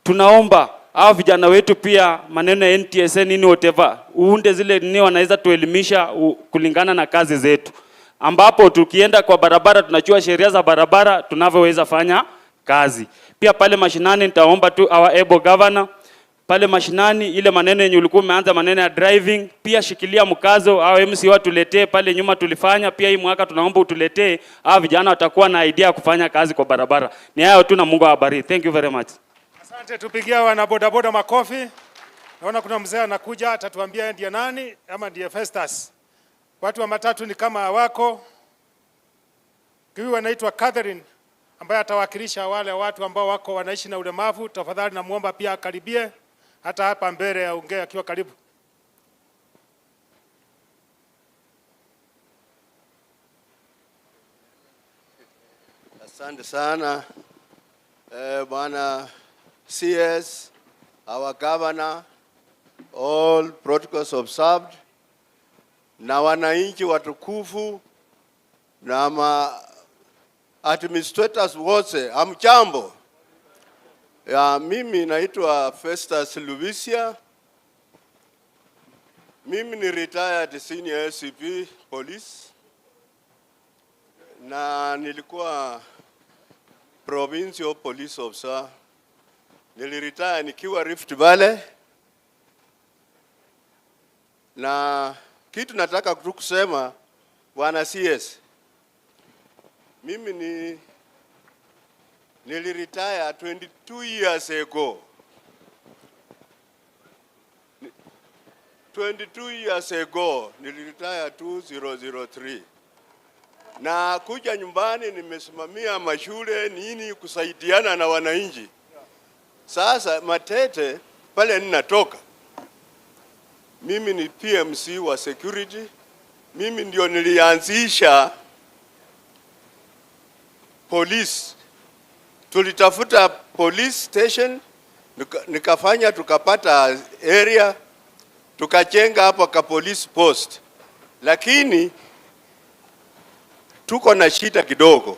tunaomba hao vijana wetu pia maneno ya NTSA nini whatever, uunde zile nini wanaweza tuelimisha kulingana na kazi zetu, ambapo tukienda kwa barabara tunachua sheria za barabara tunavyoweza fanya kazi. Pia pale mashinani nitaomba tu our able governor pale mashinani, ile maneno yenye ulikuwa umeanza maneno ya driving, pia shikilia mkazo au MC watuletee pale nyuma tulifanya, pia hii mwaka tunaomba utuletee, hao vijana watakuwa na idea kufanya kazi kwa barabara. Ni hayo tu na Mungu awabariki. Thank you very much. Asante, tupigia wana bodaboda makofi. Naona kuna mzee anakuja atatuambia ndiye nani ama ndiye Festus. Watu wa matatu ni kama wako. Huyu anaitwa Catherine ambaye atawakilisha wale watu ambao wako wanaishi na ulemavu. Tafadhali namuomba pia akaribie hata hapa mbele aongee akiwa karibu. Asante sana. Bwana CS, our governor, all protocols observed, na wananchi watukufu na administrators wote, hamjambo. Mimi naitwa Festus Lubisia. Mimi ni retired senior SCP police na nilikuwa provincial police officer. Niliretire nikiwa Rift Valley, na kitu nataka kusema Bwana CS, mimi niliretire 22 years ago. 22 years ago, niliretire 2003. Na kuja nyumbani nimesimamia mashule nini kusaidiana na wananchi. Sasa Matete pale ninatoka, mimi ni PMC wa security. Mimi ndio nilianzisha police. Tulitafuta police station, nikafanya tukapata area, tukajenga hapo ka police post. Lakini tuko na shida kidogo.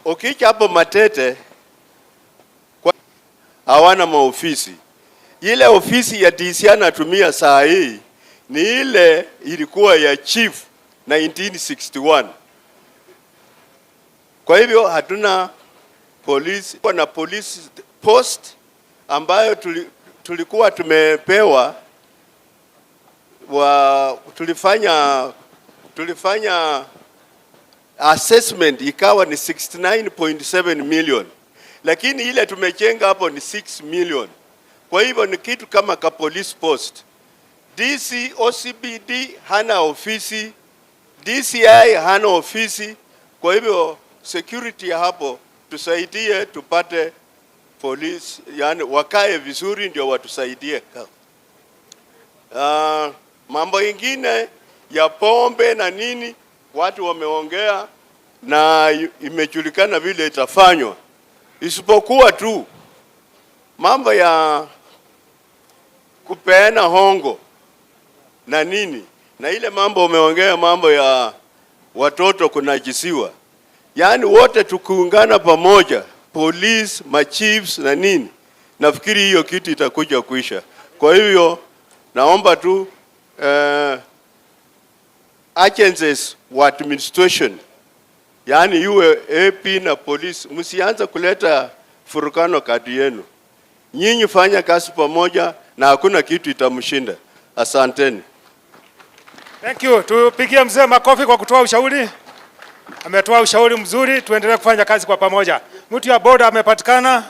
Ukija hapo Matete hawana maofisi. Ile ofisi ya DC anatumia saa hii ni ile ilikuwa ya chief 1961. Kwa hivyo hatuna polisi. Kuna police post ambayo tulikuwa tumepewa tulifanya assessment ikawa ni 69.7 million. Lakini ile tumejenga hapo ni 6 million. Kwa hivyo ni kitu kama ka police post. DC OCBD hana ofisi, DCI hana ofisi. Kwa hivyo security ya hapo tusaidie tupate police, yani wakae vizuri ndio watusaidie. Mambo ingine ya pombe na nini watu wameongea na imejulikana vile itafanywa. Isipokuwa tu mambo ya kupeana hongo na nini, na ile mambo umeongea mambo ya watoto kunajisiwa. Yani wote tukiungana pamoja, police, machiefs na nini, nafikiri hiyo kitu itakuja kuisha. Kwa hivyo naomba tu agencies wa administration, yani iwe AP na police, msianze kuleta furukano kati yenu. Nyinyi fanya kazi pamoja na hakuna kitu itamshinda. Asanteni. Thank you. Tupigie mzee makofi kwa kutoa ushauri. Ametoa ushauri mzuri, tuendelee kufanya kazi kwa pamoja. Mtu ya boda amepatikana.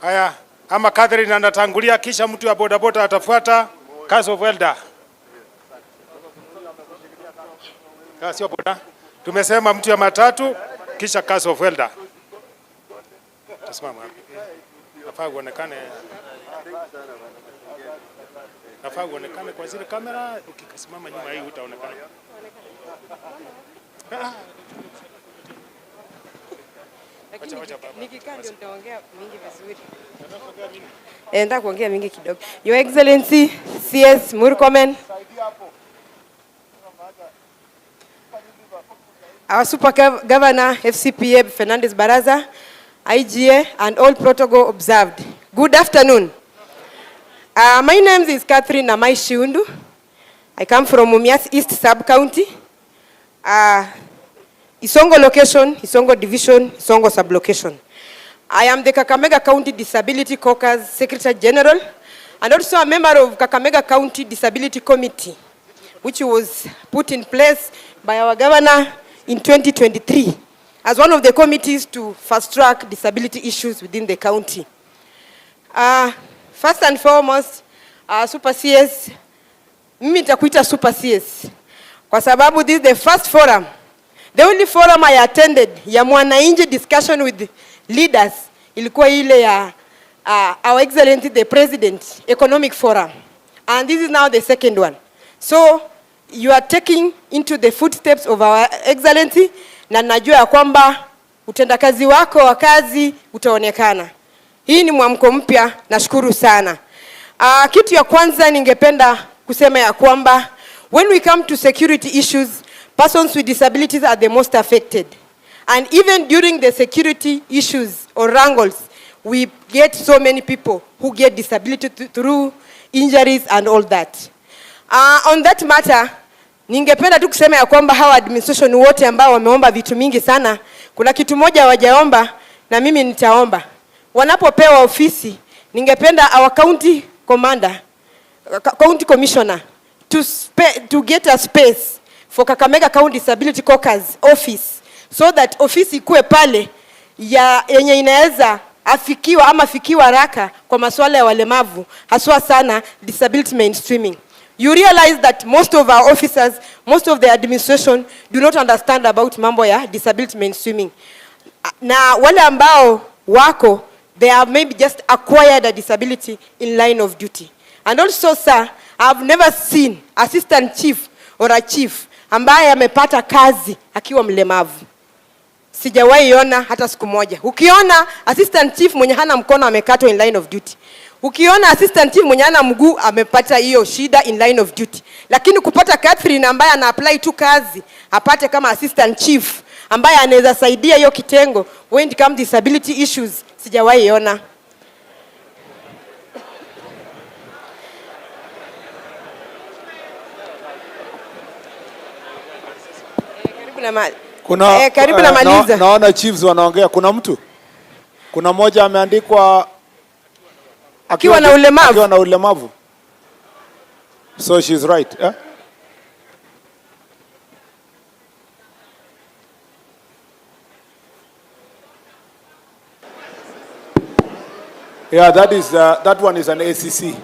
Haya, ama Catherine anatangulia kisha mtu ya boda boda atafuata. Case of Elder. Kasi ya boda. Tumesema mtu ya matatu kisha Case of Elder. Tusimama. Nafaa uonekane. Nafaa uonekane kwa zile kamera, ukisimama nyuma hii utaonekana. Nikikaa ndio nitaongea mingi vizuri. Nataka kuongea mingi kidogo. Your Excellency CS Murkomen, our Super Governor FCPA Fernandez Baraza, IGA and all protocol observed. Good afternoon. My name is Catherine Namai Shiundu. I come from Mumias East Sub-County. Isongo location, Isongo division, Isongo sub-location. I am the Kakamega County Disability Caucus Secretary General and also a member of Kakamega County Disability Committee, which was put in place by our governor in 2023 as one of the committees to fast-track disability issues within the county. First and foremost, Super CS, mimi nitakuita Super CS kwa sababu this is the first forum, the only forum I attended ya mwananchi discussion with leaders ilikuwa ile ya our Excellency the President Economic Forum, and this is now the second one. So you are taking into the footsteps of our Excellency, na najua ya kwamba utendakazi wako wa kazi utaonekana. Hii ni mwamko mpya, nashukuru sana. Kitu ya kwanza ningependa kusema ya kwamba when we come to security issues, persons with disabilities are the most affected. And even during the security issues or wrangles, we get so many people who get disability through injuries and all that. On that matter, ningependa tu kusema ya kwamba hawa administration wote ambao wameomba vitu mingi sana, kuna kitu moja hawajaomba na mimi nitaomba. Wanapopewa ofisi, ningependa our county commander, county commissioner to get a space for Kakamega County Disability Caucus office, so that ofisi ikuwe pale ya yenye inaweza afikiwa ama fikiwa haraka kwa masuala ya walemavu, haswa sana disability mainstreaming. You realize that most of our officers, most of the administration do not understand about mambo ya disability mainstreaming. Na wale ambao wako, they have maybe just acquired a disability in line of duty. And also, sir, I've never seen assistant chief or a chief ambaye amepata kazi akiwa mlemavu. Sijawahi ona hata siku moja. Ukiona assistant chief mwenye hana mkono amekatwa in line of duty. Ukiona assistant chief mwenye hana mguu amepata hiyo shida in line of duty. Lakini kupata Catherine ambaye ana apply tu kazi apate kama assistant chief ambaye anaweza saidia hiyo kitengo when it comes disability issues, sijawahi ona. Karibu na maliza. Naona chiefs wanaongea. Kuna mtu? Kuna mmoja ameandikwa akiwa na ulemavu. Akiwa na ulemavu. So she's right, eh? Yeah, that one is an ACC.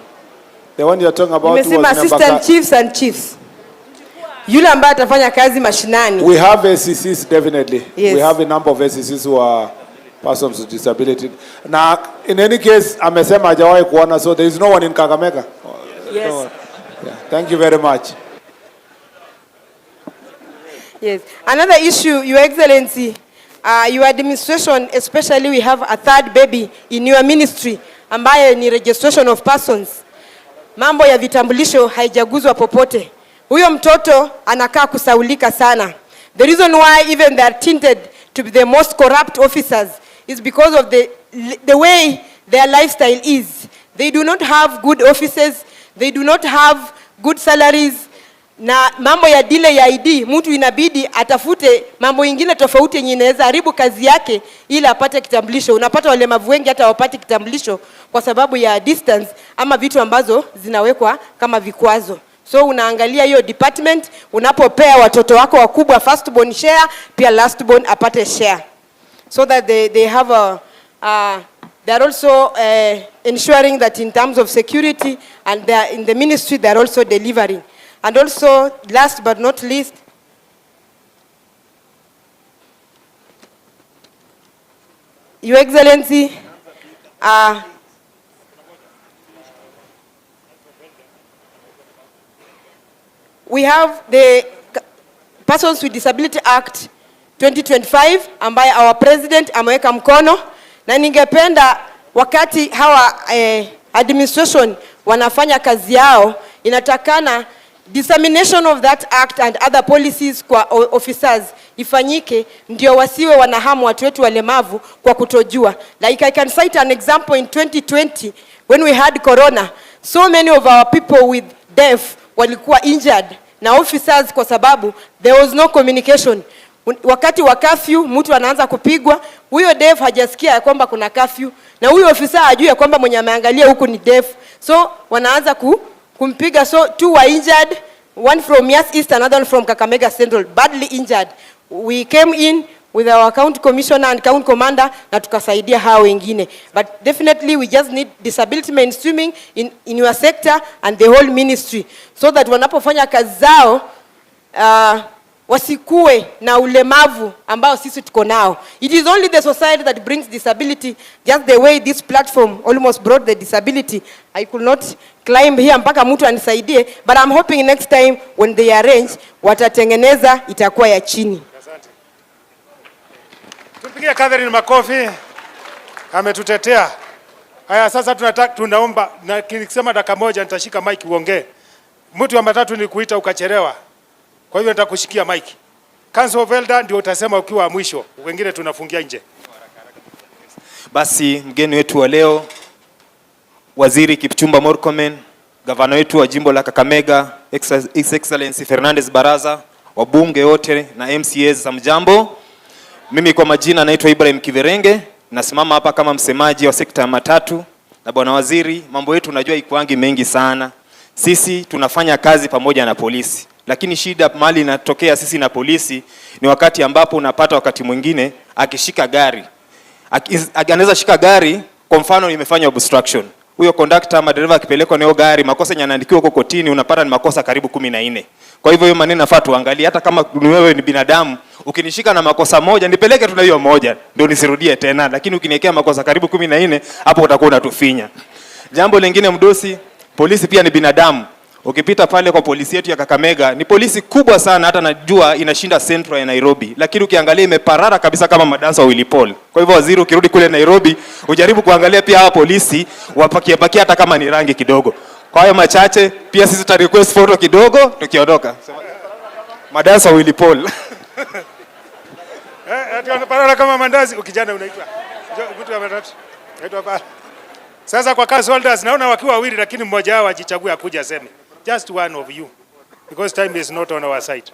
The one you're talking about was assistant chiefs and chiefs. Yule ambaye atafanya kazi mashinani. We have ACCs definitely. Yes. We have a number of ACCs who are persons with disability. Now, in any case, amesema hajawahi kuona, so there is no one in Kakamega. Yes. No. Yeah. Thank you very much. Yes. Another issue, Your Excellency, your administration, especially we have a third baby in your ministry, ambaye ni registration of persons. Mambo ya vitambulisho haijaguzwa popote. Huyo mtoto anakaa kusaulika sana. The reason why even they are tinted to be the most corrupt officers is because of the way their lifestyle is. They do not have good offices, they do not have good salaries. Na mambo ya delay ya ID, mtu inabidi atafute mambo ingine tofauti yenye inaweza haribu kazi yake ili apate kitambulisho. Unapata walemavu wengi hata wapate kitambulisho kwa sababu ya distance ama vitu ambazo zinawekwa kama vikwazo. So unaangalia hiyo department, unapopea watoto wako wakubwa firstborn share, pia lastborn apate share. So that they have they are also ensuring that in terms of security and they are in the ministry, they are also delivering. And also, last but not least, Your Excellency, we have the Persons with Disability Act 2025 ambaye our president ameweka mkono, na ningependa wakati hawa administration wanafanya kazi yao, inatakana dissemination of that act and other policies kwa officers ifanyike, ndio wasiwe wanahamu watu wetu walemavu kwa kutojua. Like I can cite an example in 2020 when we had corona, so many of our people with deaf walikuwa injured na officers kwa sababu there was no communication. Wakati wa curfew mtu anaanza kupigwa, huyo deaf hajasikia ya kwamba kuna curfew, na huyo officer hajui ya kwamba mwenye ameangalia huku ni deaf, so wanaanza kumpiga. So two were injured, one from Yas East, another one from Kakamega Central, badly injured. We came in with our county commissioner and county commander na tukasaidia hao wengine. But definitely we just need disability mainstreaming in your sector and the whole ministry, so that wanapofanya kazi zao wasikue na ulemavu ambao sisi tuko nao. It is only the society that brings disability, just the way this platform almost brought the disability. I could not climb here mpaka mtu anisaidie, but I'm hoping next time when they arrange watatengeneza itakuwa ya chini. Tupigie Catherine makofi. Ametutetea. Haya, sasa tunaomba, na nikisema dakika moja nitashika mic uongee. Mtu wa matatu ni kuita ukachelewa, kwa hivyo nitakushikia mic. Council of Elder ndio utasema ukiwa mwisho, wengine tunafungia nje. Basi mgeni wetu wa leo, Waziri Kipchumba Murkomen, gavana wetu wa jimbo la Kakamega, His Excellency Fernandez Baraza, wabunge wote na MCAs, samjambo. Mimi kwa majina naitwa Ibrahim Kiverenge, nasimama hapa kama msemaji wa sekta ya matatu. Na bwana waziri, mambo yetu unajua ikuangi mengi sana. Sisi tunafanya kazi pamoja na polisi. Lakini shida mali inatokea sisi na polisi ni wakati ambapo unapata wakati mwingine akishika gari. Anaweza shika gari, kwa mfano imefanya obstruction. Huyo conductor ama dereva akipelekwa na hiyo gari, makosa yanaandikiwa huko kotini, unapata ni makosa karibu 14. Kwa hivyo hiyo maneno nafaa tuangalie, hata kama wewe ni binadamu, ukinishika na makosa moja, nipeleke tu na hiyo moja, ndio nisirudie tena. Lakini ukiniwekea makosa karibu 14, hapo utakuwa unatufinya. Jambo lingine mdosi, polisi pia ni binadamu. Ukipita pale kwa polisi yetu ya Kakamega, ni polisi kubwa sana, hata najua inashinda Central ya Nairobi. Lakini ukiangalia imeparara kabisa kama madansa wa Willy Paul. Kwa hivyo waziri, ukirudi kule Nairobi, ujaribu kuangalia pia hawa polisi wapakie hata kama ni rangi kidogo. Kwa hayo machache, pia sisi tuta request photo kidogo tukiondoka. Madansa wa Willy Paul. Parara kama mandazi, ukijana unaitwa. Mtu wa matatu. Naitwa pala. Sasa kwa cast holders naona wakiwa wawili, lakini mmoja wao ajichague akuja aseme. Just one of you, because time is not on our side.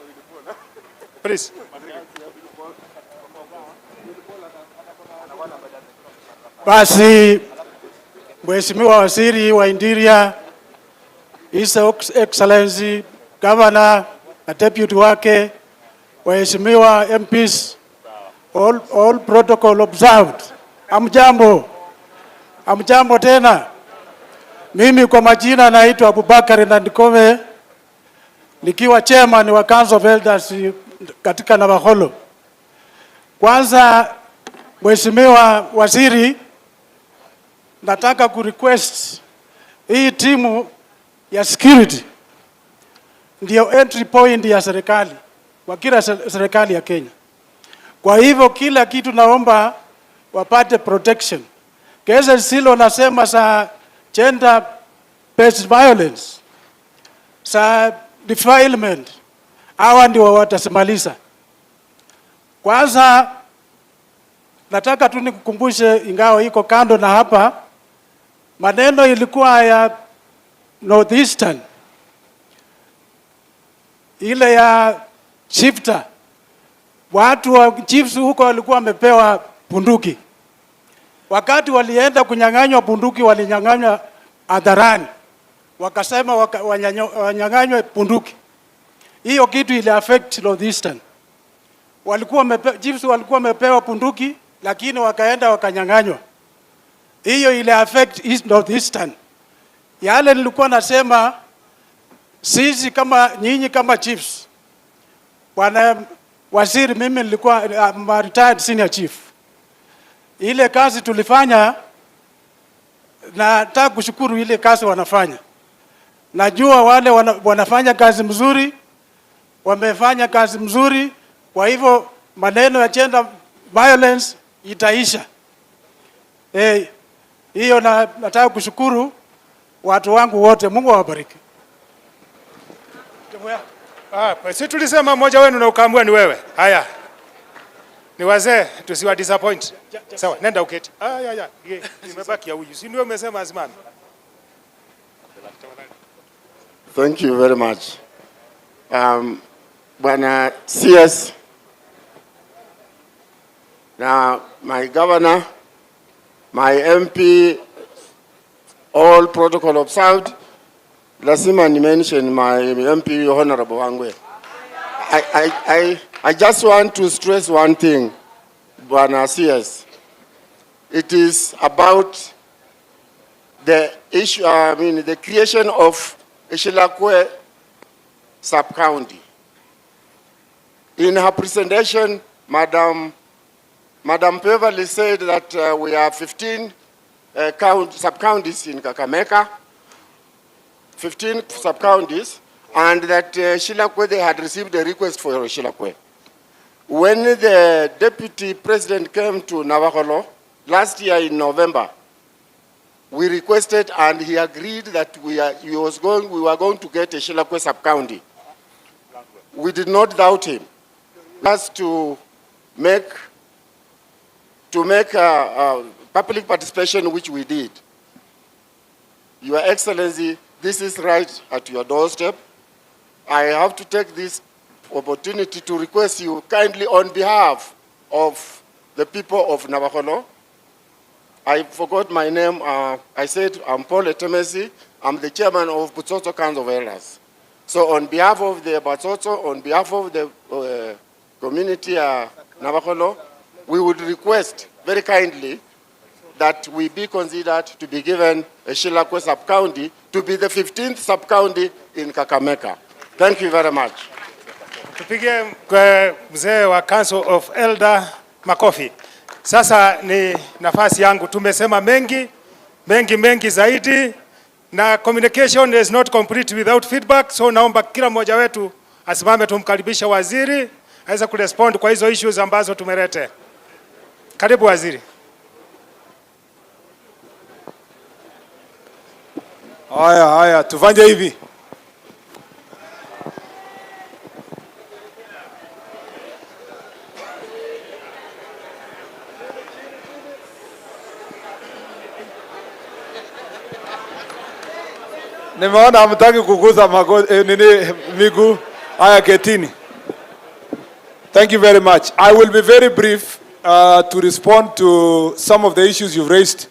Please. Basi, Mheshimiwa Waziri wa Interior, His Excellency Governor na deputy wake, Waheshimiwa MPs, all protocol observed. Amjambo. Amjambo tena. Mimi kwa majina naitwa Abubakar Nandikome, nikiwa chairman wa Council of Elders katika Navakholo. Kwanza, Mheshimiwa Waziri, nataka kurequest hii timu ya security ndio entry point ya serikali, kwa kila serikali ya Kenya. Kwa hivyo kila kitu naomba wapate protection. Kesa silo nasema sa gender based violence, sa defilement, hawa ndio watasimaliza. Kwanza nataka tu nikukumbushe, ingawa iko kando na hapa, maneno ilikuwa ya Northeastern, ile ya shifter. Watu wa chiefs huko walikuwa wamepewa bunduki. Wakati walienda kunyang'anywa bunduki, walinyang'anywa hadharani. Wakasema wanyang'anywe bunduki. Hiyo kitu ile affect Northeastern. Chiefs walikuwa wamepewa bunduki, lakini wakaenda wakanyang'anywa. Hiyo ile affect East Northeastern. Yale nilikuwa nasema, sisi kama nyinyi kama chiefs, bwana waziri, mimi nilikuwa retired senior chief. Ile kazi tulifanya, nataka kushukuru ile kazi wanafanya. Najua wale wanafanya kazi mzuri, wamefanya kazi mzuri. Kwa hivyo maneno ya gender violence itaisha. Hiyo nataka kushukuru watu wangu wote. Mungu awabariki. Si tulisema mmoja wenu na ukaamua ni wewe. Haya. Ni wazee, tusiwa disappoint. Sawa, nenda uketi. Nimebaki ya huyu. Si ndio umesema asimame. Thank you very much. Bwana CS, now my governor, my MP, all protocol observed. Lazima ni mention my MP Honorable Wangwe. I just want to stress one thing, Bwana CS. It is about the issue, the creation of Ishilakwe sub-county. In her presentation, Madam Beverly said that we have 15 sub-counties in Kakamega, 15 sub-counties, and that Shilakwe, they had received a request for Shilakwe. When the deputy president came to Navakholo last year in November, we requested and he agreed that we were going to get a Shilakwe sub-county. We did not doubt him. Just to make public participation which we did. Your Excellency, this is right at your doorstep. I have to take this opportunity to request you kindly on behalf of the people of Navajono. I forgot my name. I said I'm Paul Etemesi. I'm the chairman of Butsotso Council of Elders. So on behalf of the Butsotso, on behalf of the community Navajono, we would request very kindly that we be considered to be given a Shilakwe sub-county to be the 15th sub-county in Kakamega. Thank you very much. Tupige mzee wa Council of Elder makofi. Sasa ni nafasi yangu. Tumesema mengi zaidi, na communication is not complete without feedback. So naomba kila mmoja wetu asimame tumkaribisha waziri aweze kurespond kwa hizo issues ambazo tumelete. Karibu waziri. Haya, tufanye hivi. Nimeona hamtaki kuguza miguu. Haya, ketini. Thank you very much. I will be very brief to respond to some of the issues you've raised.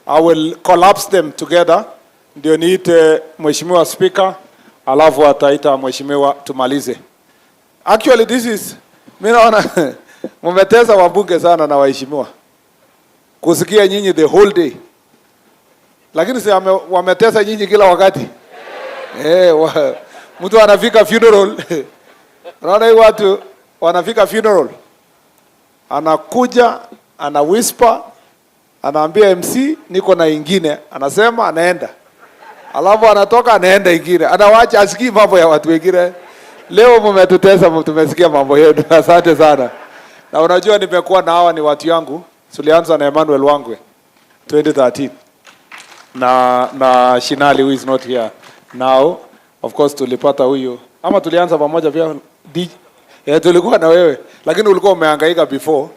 I will collapse them together. Ndio niite Mheshimiwa Speaker, alafu ataita Mheshimiwa tumalize. Actually this is, mimi naona mmetesa wabunge sana na waheshimiwa kusikia nyinyi the whole day. Lakini si wametesa nyinyi kila wakati. Mtu anafika funeral. Unaona hii watu wanafika funeral. Anakuja, ana whisper, anaambia MC niko na ingine, anasema anaenda. Alafu anatoka anaenda ingine. Anawacha asikii mambo ya watu wengine. Leo mmetutesa, tumesikia mambo yenu. Asante sana. Na unajua nimekuwa na hawa ni watu yangu. Tulianza na Emmanuel Wangwe 2013. Na Shinali who is not here now. Of course tulipata huyu. Ama tulianza pamoja pia tulikuwa na wewe. Lakini ulikuwa umehangaika before.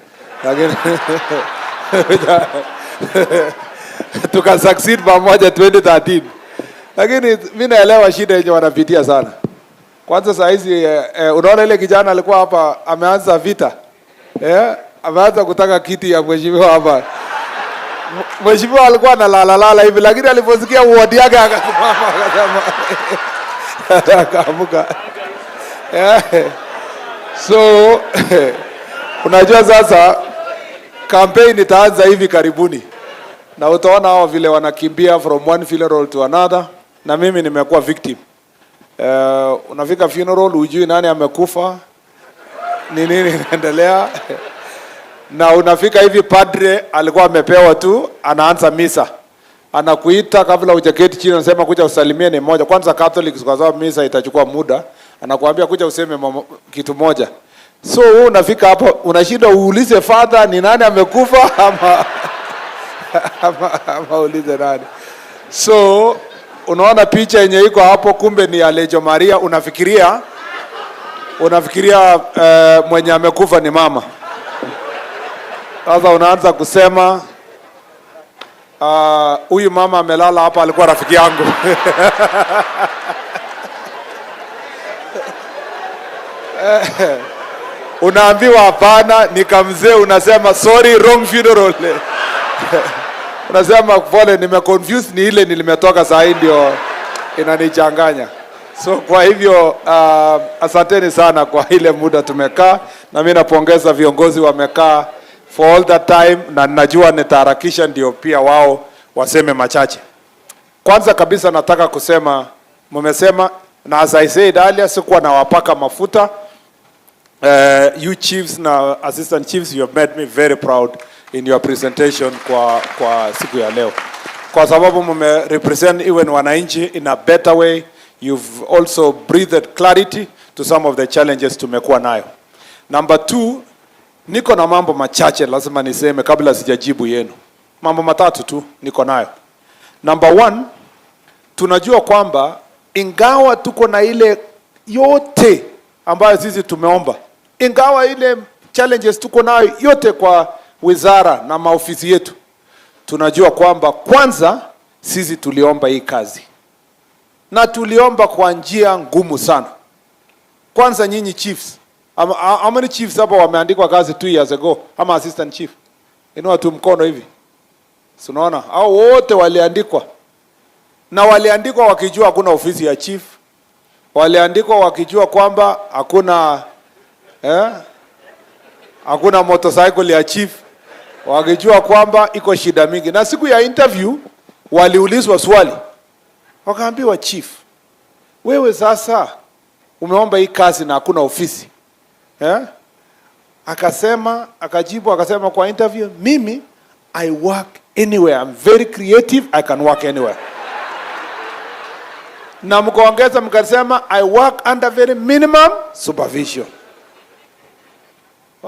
Lakini tuka succeed pamoja 2013. Lakini mimi naelewa shida yenye wanapitia sana. Kwanza saa hizi unaona ile kijana alikuwa hapa ameanza vita. Ameanza kutaka kiti ya mheshimiwa hapa. Mheshimiwa alikuwa analala hivi, lakini aliposikia wodi yake akasimama akasema akaamka. So unajua sasa campaign itaanza hivi karibuni. Na utaona hao vile wanakimbia from one funeral to another, na mimi nimekuwa victim. Unafika funeral hujui nani amekufa, nini inaendelea. Na unafika hivi padre alikuwa amepewa tu, anaanza misa. Anakuita kabla hujaketi chini, anasema kuja usalimie ni moja. Kwanza Catholics kwa sababu misa itachukua muda, anakuambia kuja useme kitu moja. So wewe unafika hapo unashinda uulize father ni nani amekufa ama ulize nani. So unaona picha yenye iko hapo, kumbe ni Alejo Maria. Unafikiria mwenye amekufa ni mama. Sasa unaanza kusema huyu mama amelala hapa alikuwa rafiki yangu. Unaambiwa hapana, nikamzee, unasema sorry, wrong funeral. Unasema pole, nimeconfuse, ni ile nilimetoka saa hii ndio inanichanganya. So kwa hivyo asanteni sana kwa ile muda tumekaa, na mimi napongeza viongozi wamekaa for all that time, na najua nitaharakisha ndio pia wao waseme machache. Kwanza kabisa nataka kusema, mmesema na as I said earlier, sikuwa na wapaka mafuta. You chiefs na assistant chiefs, you have made me very proud in your presentation kwa siku ya leo. Kwa sababu mume represent even wananchi in a better way. You've also breathed clarity to some of the challenges tumekuwa nayo. Number 2, niko na mambo machache lazima niseme kabla sijajibu yenu. Mambo matatu tu niko nayo. Number 1, tunajua kwamba ingawa tuko na ile yote ambayo sisi tumeomba, ingawa ile challenges tuko nayo yote kwa wizara na maofisi yetu, tunajua kwamba kwanza sisi tuliomba hii kazi. Na tuliomba kwa njia ngumu sana. Kwanza nyinyi chiefs. How many chiefs hapa wameandikwa kazi 2 years ago? Ama assistant chief? Inua tu mkono hivi. Unaona? Hao wote waliandikwa. Na waliandikwa wakijua hakuna ofisi ya chief. Waliandikwa wakijua kwamba hakuna motorcycle ya chief. Wakijua kwamba iko shida mingi. Na siku ya interview waliulizwa swali. Wakaambiwa, chief, wewe sasa umeomba hii kazi na hakuna ofisi. Akajibu akasema kwa interview, mimi I work anywhere. I'm very creative. I can work anywhere. Na mkaongeza mkasema I work under very minimum supervision.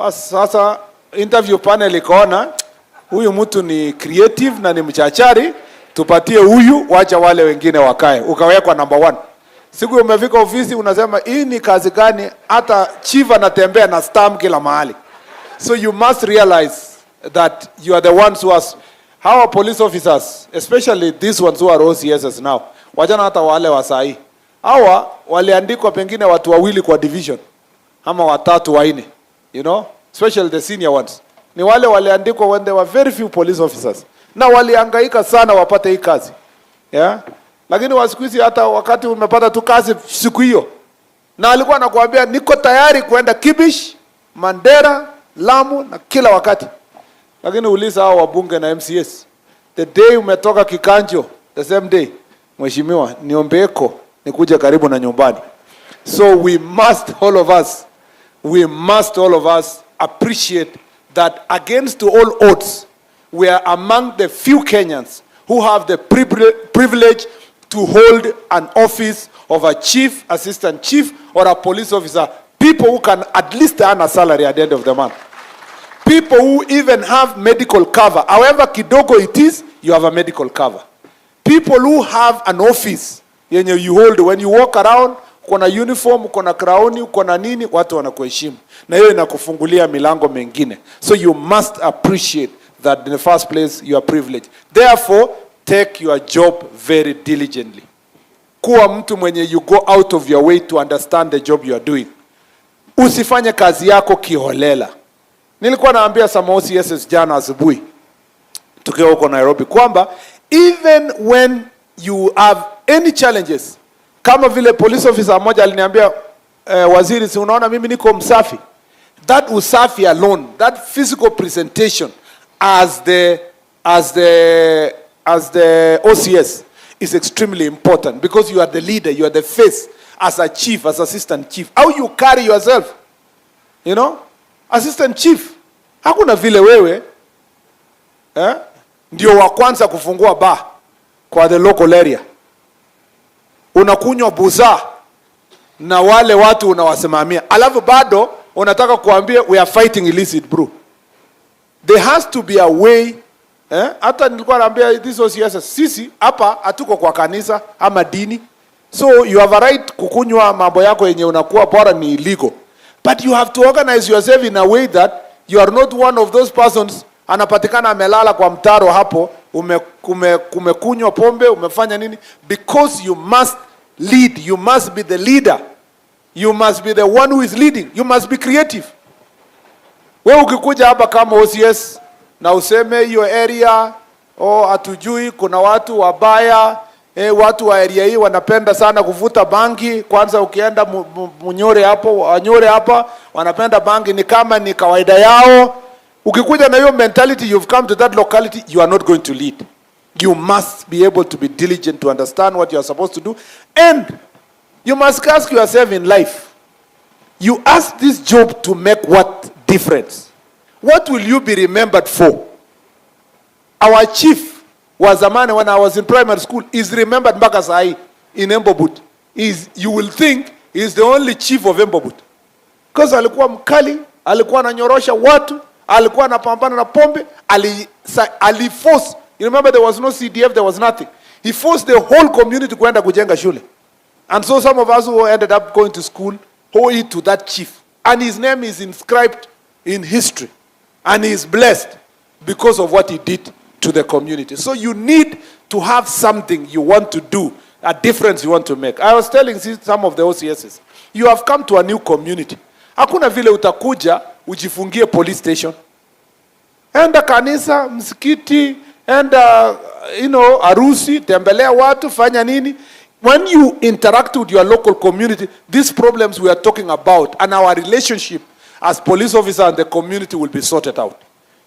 Sasa interview panel ikaona huyu mtu ni creative na ni mchachari, tupatie huyu, wacha wale wengine wakae. Ukawekwa number 1. Siku umefika ofisi unasema hii ni kazi gani, hata chief anatembea na stamp kila mahali. So you must realize that you are the ones who are our police officers, especially these ones who are OCSs now. Wajana hata wale wa sahi. Hawa waliandikwa pengine watu wawili kwa division ama watatu waine, you know, especially the senior ones. Ni wale waliandikwa when there were very few police officers. Na walihangaika sana wapate hii kazi. Yeah? Lakini wasikuizi hata wakati umepata tu kazi siku hiyo. Na alikuwa anakuambia niko tayari kwenda Kibish, Mandera, Lamu na kila wakati. Lakini uliza hao wabunge na MCS. The day umetoka Kikanjo, the same day, mheshimiwa, niombeeko nikuje karibu na nyumbani. So we must all of us appreciate that against all odds, we are among the few Kenyans who have the privilege to hold an office of a chief, assistant chief, or a police officer. People who can at least earn a salary at the end of the month. People who even have medical cover. However kidogo it is, you have a medical cover. People who have an office yenye you hold, when you walk around, uko na uniform, uko na crown, uko na nini, watu wanakuheshimu. Na hiyo inakufungulia milango mengine. So you must appreciate that in the first place you are privileged. Therefore, take your job very diligently. Kuwa mtu mwenye you go out of your way to understand the job you are doing. Usifanye kazi yako kiholela. Nilikuwa naambia some OCSs jana asubuhi tukiwa huko Nairobi kwamba even when you have any challenges, kama vile police officer mmoja aliniambia waziri, si unaona mimi niko msafi. That usafi alone, that physical presentation as the OCS is extremely important because you are the leader, you are the face as a chief, as assistant chief. How you carry yourself, you know, assistant chief. Hakuna vile wewe ndio wa kwanza kufungua bar kwa the local area. Unakunywa buza na wale watu unawasimamia. Alafu bado unataka kuambia we are fighting illicit brew. There has to be a way. Hata nilikuwa naambia this OCS, sisi hapa hatuko kwa kanisa ama dini. So you have a right kukunywa mambo yako yenye unakuwa bora ni illegal. But you have to organize yourself in a way that you are not one of those persons anapatikana amelala kwa mtaro hapo, kumekunywa pombe, umefanya nini? Because you must lead, you must be the leader. You must be the one who is leading. You must be creative. Wewe ukikuja hapa kama OCS na useme hiyo area hatujui kuna watu wabaya, watu wa area hii wanapenda sana kuvuta bangi, kwanza ukienda Munyore hapo, Wanyore hapa wanapenda bangi, ni kama ni kawaida yao. Ukikuja na hiyo mentality, you've come to that locality, you are not going to lead. You must be able to be diligent to understand what you are supposed to do. And you must ask yourself in life, you ask this job to make what difference? What will you be remembered for? Our chief was a man when I was in primary school, is remembered mpaka sahi in Embobut. You will think he is the only chief of Embobut. Because alikuwa mkali, alikuwa ananyorosha watu, alikuwa anapambana na pombe, aliforce. You remember there was no CDF, there was nothing. He forced the whole community kwenda kujenga shule. And so some of us who ended up going to school owe it to that chief. And his name is inscribed in history. And he is blessed because of what he did to the community. So you need to have something you want to do, a difference you want to make. I was telling some of the OCSs, you have come to a new community. Hakuna vile utakuja ujifungie police station. Enda kanisa, msikiti, enda arusi, tembelea watu, fanya nini. When you interact with your local community, these problems we are talking about and our relationship as police officer and the community will be sorted out.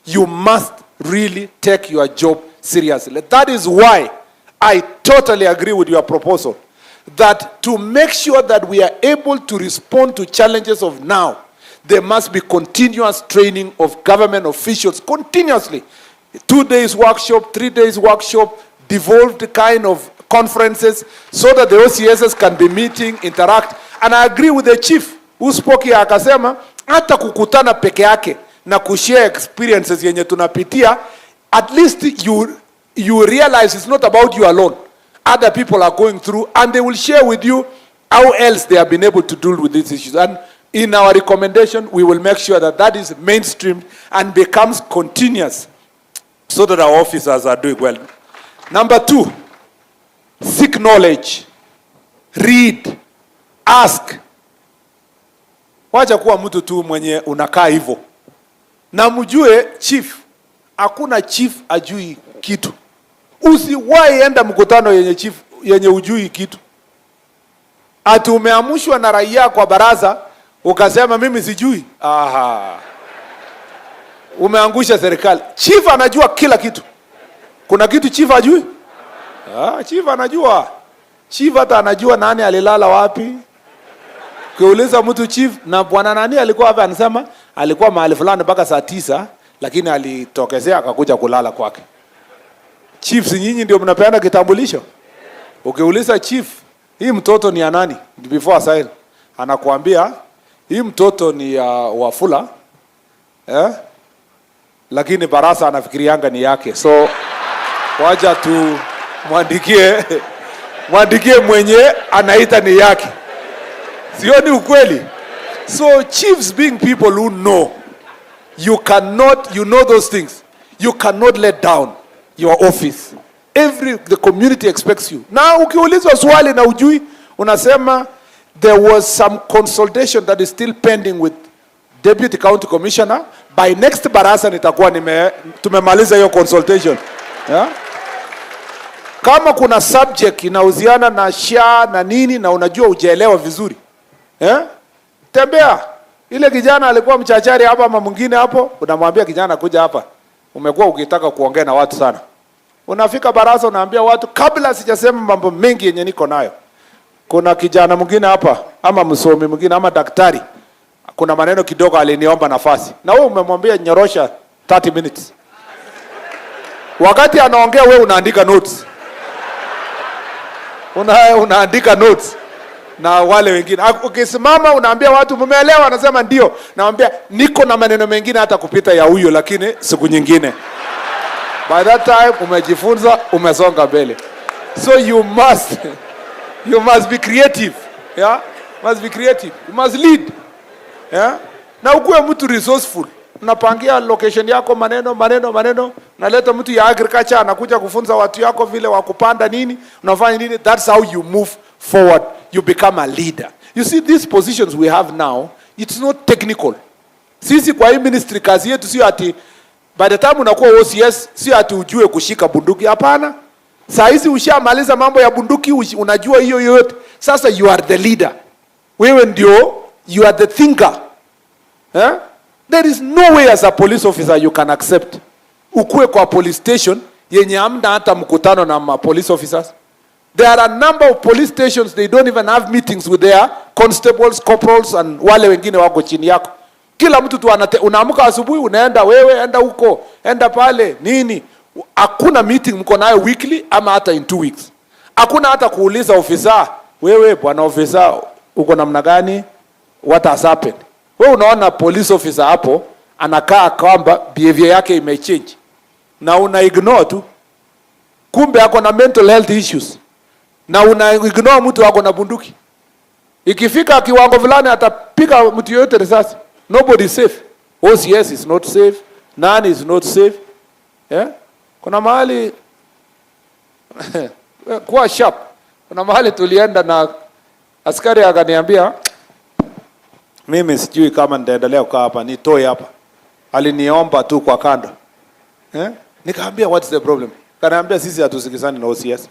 You must really take your job seriously. That is why I totally agree with your proposal that to make sure that we are able to respond to challenges of now, there must be continuous training of government officials, continuously. 2 days workshop, 3 days workshop, devolved kind of conferences, so that the OCSs can be meeting, interact. And I agree with the chief who spoke here, akasema, hata kukutana peke yake na kushare experiences yenye tunapitia, at least you realize it's not about you alone. Other people are going through, and they will share with you how else they have been able to deal with these issues. And in our recommendation, we will make sure that that is mainstreamed and becomes continuous, so that our officers are doing well. Number 2, seek knowledge, read, ask. Wacha kuwa mtu tu mwenye unakaa hivyo. Na mjue chief, hakuna chief ajui kitu. Usiwahi enda mkutano yenye ujui kitu. Ati umeamushwa na raia kwa baraza, ukasema mimi sijui. Aha. Umeangusha serikali. Chief anajua kila kitu. Kuna kitu chief ajui? Chief anajua. Chief hata anajua nani alilala wapi. Ukiuliza mtu chief, na bwana nani alikuwa hapa, anasema alikuwa mahali fulani mpaka saa 9, lakini alitokezea akakuja kulala kwake. Chief, si nyinyi ndio mnapeana kitambulisho? Ukiuliza chief, hii mtoto ni ya nani? Before asile, anakuambia hii mtoto ni ya Wafula. Lakini Barasa anafikirianga ni yake. So wacha tu mwandikie mwenye anaita ni yake. Sio ni ukweli? So chiefs being people who know, you know those things. You cannot let down your office. The community expects you. Now ukiulizwa swali na ujui, unasema there was some consultation that is still pending with Deputy County Commissioner. By next Barasa nitakuwa tumemaliza hiyo consultation. Yeah? Kama kuna subject inahusiana na SHA na nini na unajua hujaelewa vizuri, tembea. Ile kijana alikuwa mchachari hapa ama mwingine hapo, unamwambia kijana kuja hapa. Umekuwa ukitaka kuongea na watu sana. Unafika Barasa unaambia watu, kabla sijasema mambo mengi yenye niko nayo, kuna kijana mwingine hapa ama msomi mwingine ama daktari, kuna maneno kidogo aliniomba nafasi. Na wewe umemwambia nyorosha 30 minutes. Wakati anaongea wewe unaandika notes. Unaandika notes na wale wengine. Ukisimama unaambia watu mumeelewa, anasema ndio. Naambia niko na maneno mengine hata kupita ya huyo, lakini siku nyingine. By that time umejifunza, umesonga mbele. So you must be creative. Yeah? Must be creative. You must lead. Yeah? Na ukuwe mtu resourceful. Unapangia location yako maneno. Naleta mtu ya agriculture anakuja kufunza watu yako vile wakupanda nini, unafanya nini. That's how you move forward. You become a leader. You see, these positions we have now, it's not technical. Sisi kwa hii ministry kazi yetu sio ati by the time unakuwa OCS sio ati ujue kushika bunduki, hapana. Saa hizi ushamaliza mambo ya bunduki, unajua hiyo yote. Sasa you are the leader. Wewe ndio, you are the thinker. There is no way as a police officer you can accept ukue kwa police station yenye amna hata mkutano na police officers. There are a number of police stations, they don't even have meetings with their constables, corporals and wale wengine wako chini yako. Kila mtu tu unaamka asubuhi unaenda, wewe enda huko, enda pale nini. Hakuna meeting mko nayo weekly ama hata in 2 weeks. Hakuna hata kuuliza ofisa, wewe bwana ofisa uko namna gani, what has happened. Wewe unaona police officer hapo anakaa kwamba behavior yake imechange na una ignore tu, kumbe ako na mental health issues, na una ignore mtu wako na bunduki. Ikifika kiwango fulani atapiga mtu yote risasi. Nobody is safe. OCS is not safe. None is not safe. Yeah? Kuna mahali kuwa sharp. Kuna mahali tulienda na askari akaniambia mimi sijui kama nitaendelea kukaa hapa, nitoe hapa. Aliniomba tu kwa kando. Nikaambia what's the problem? Kaniambia sisi hatusikizani na OCS.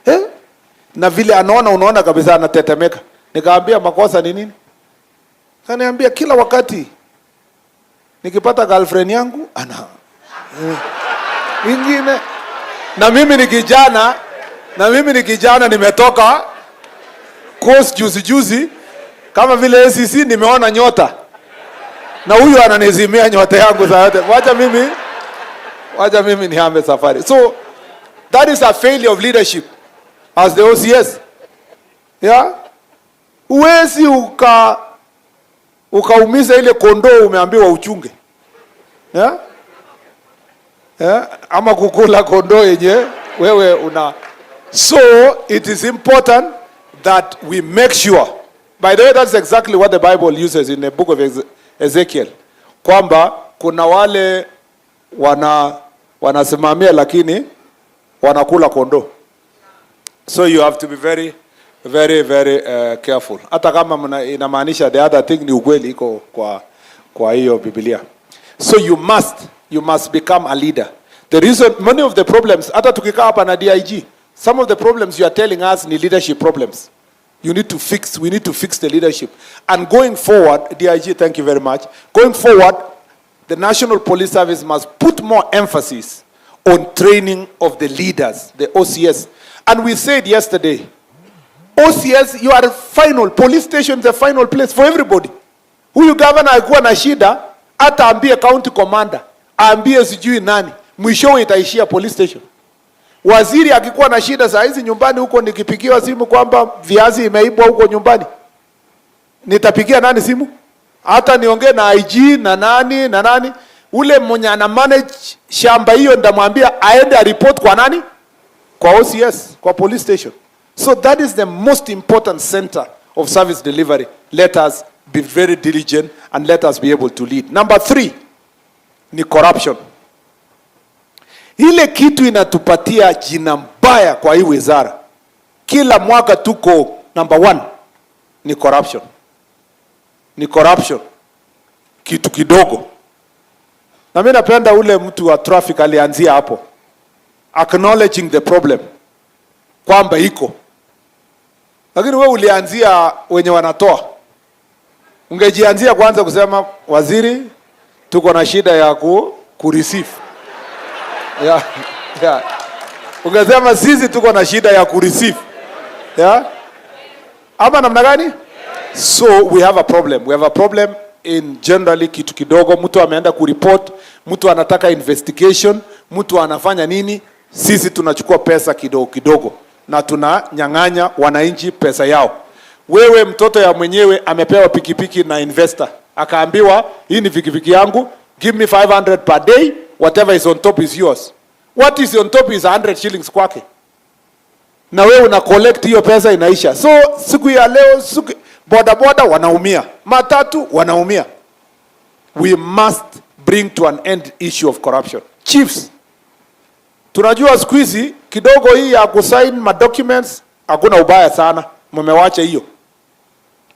Na vile unaona kabisa anatetemeka. Nikaambia makosa ni nini? Kaniambia kila wakati nikipata girlfriend yangu ingine. Na mimi ni kijana nimetoka course juzi kama vile ACC nimeona nyota. Na huyu ananizimia nyota yangu zote. Wacha mimi nihame safari. So that is a failure of leadership as the OCS. Yeah? Uwezi ukaumiza ile kondoo umeambiwa uchunge. Yeah? Yeah? Ama kukula kondoo yenye wewe una. So it is important that we make sure. By the way, that's exactly what the Bible uses in the book of Ezekiel. Kwamba kuna wale wanasimamia lakini wanakula kondoo. So you have to be very careful. Hata kama inamaanisha the other thing ni ukweli iko kwa hiyo Biblia. So you must become a leader. The reason many of the problems, hata tukikaa hapa na DIG, some of the problems you are telling us ni leadership problems. We need to fix the leadership. And going forward, DIG, thank you very much. Going forward, the National Police Service must put more emphasis on training of the leaders, the OCS. And we said yesterday, OCS, you are final. Police station is the final place for everybody. Huyu governor alikuwa na shida, hata ambie county commander, ambie sijui nani, mwisho itaishia police station. Waziri akikuwa na shida saa hizi nyumbani huko, nikipigiwa simu kwamba viazi imeibwa huko nyumbani, nitapigia nani simu? Hata niongee na IG na nani, ule mwenye ana manage shamba hiyo ndamwambia aende a report kwa nani? Kwa OCS, kwa police station. So that is the most important center of service delivery. Let us be very diligent and let us be able to lead. Number 3 ni corruption. Ile kitu inatupatia jina mbaya kwa hii wizara. Kila mwaka tuko number 1 ni corruption. Ni corruption. Kitu kidogo. Na mimi napenda ule mtu wa traffic alianzia hapo. Acknowledging the problem. Kwamba iko. Lakini wewe ulianzia wenye wanatoa. Ungejianzia kwanza kusema waziri tuko na shida ya kureceive. Yeah. Ungesema sisi tuko na shida ya kureceive. Yeah? Ama namna gani? So we have a problem. We have a problem in generally kitu kidogo. Mtu ameenda kureport, mtu anataka investigation, mtu anafanya nini? Sisi tunachukua pesa kidogo na tunanyang'anya wananchi pesa yao. Wewe mtoto ya mwenyewe amepewa pikipiki na investor. Akaambiwa hii ni pikipiki yangu, give me 500 per day, whatever is on top is yours. What is on top is 100 shillings kwake. Na wewe una collect hiyo pesa inaisha. So siku ya leo boda wanaumia, matatu wanaumia. We must bring to an end issue of corruption. Chiefs, tunajua siku hizi kidogo hii ya kusign ma documents hakuna ubaya sana, mmewacha hiyo.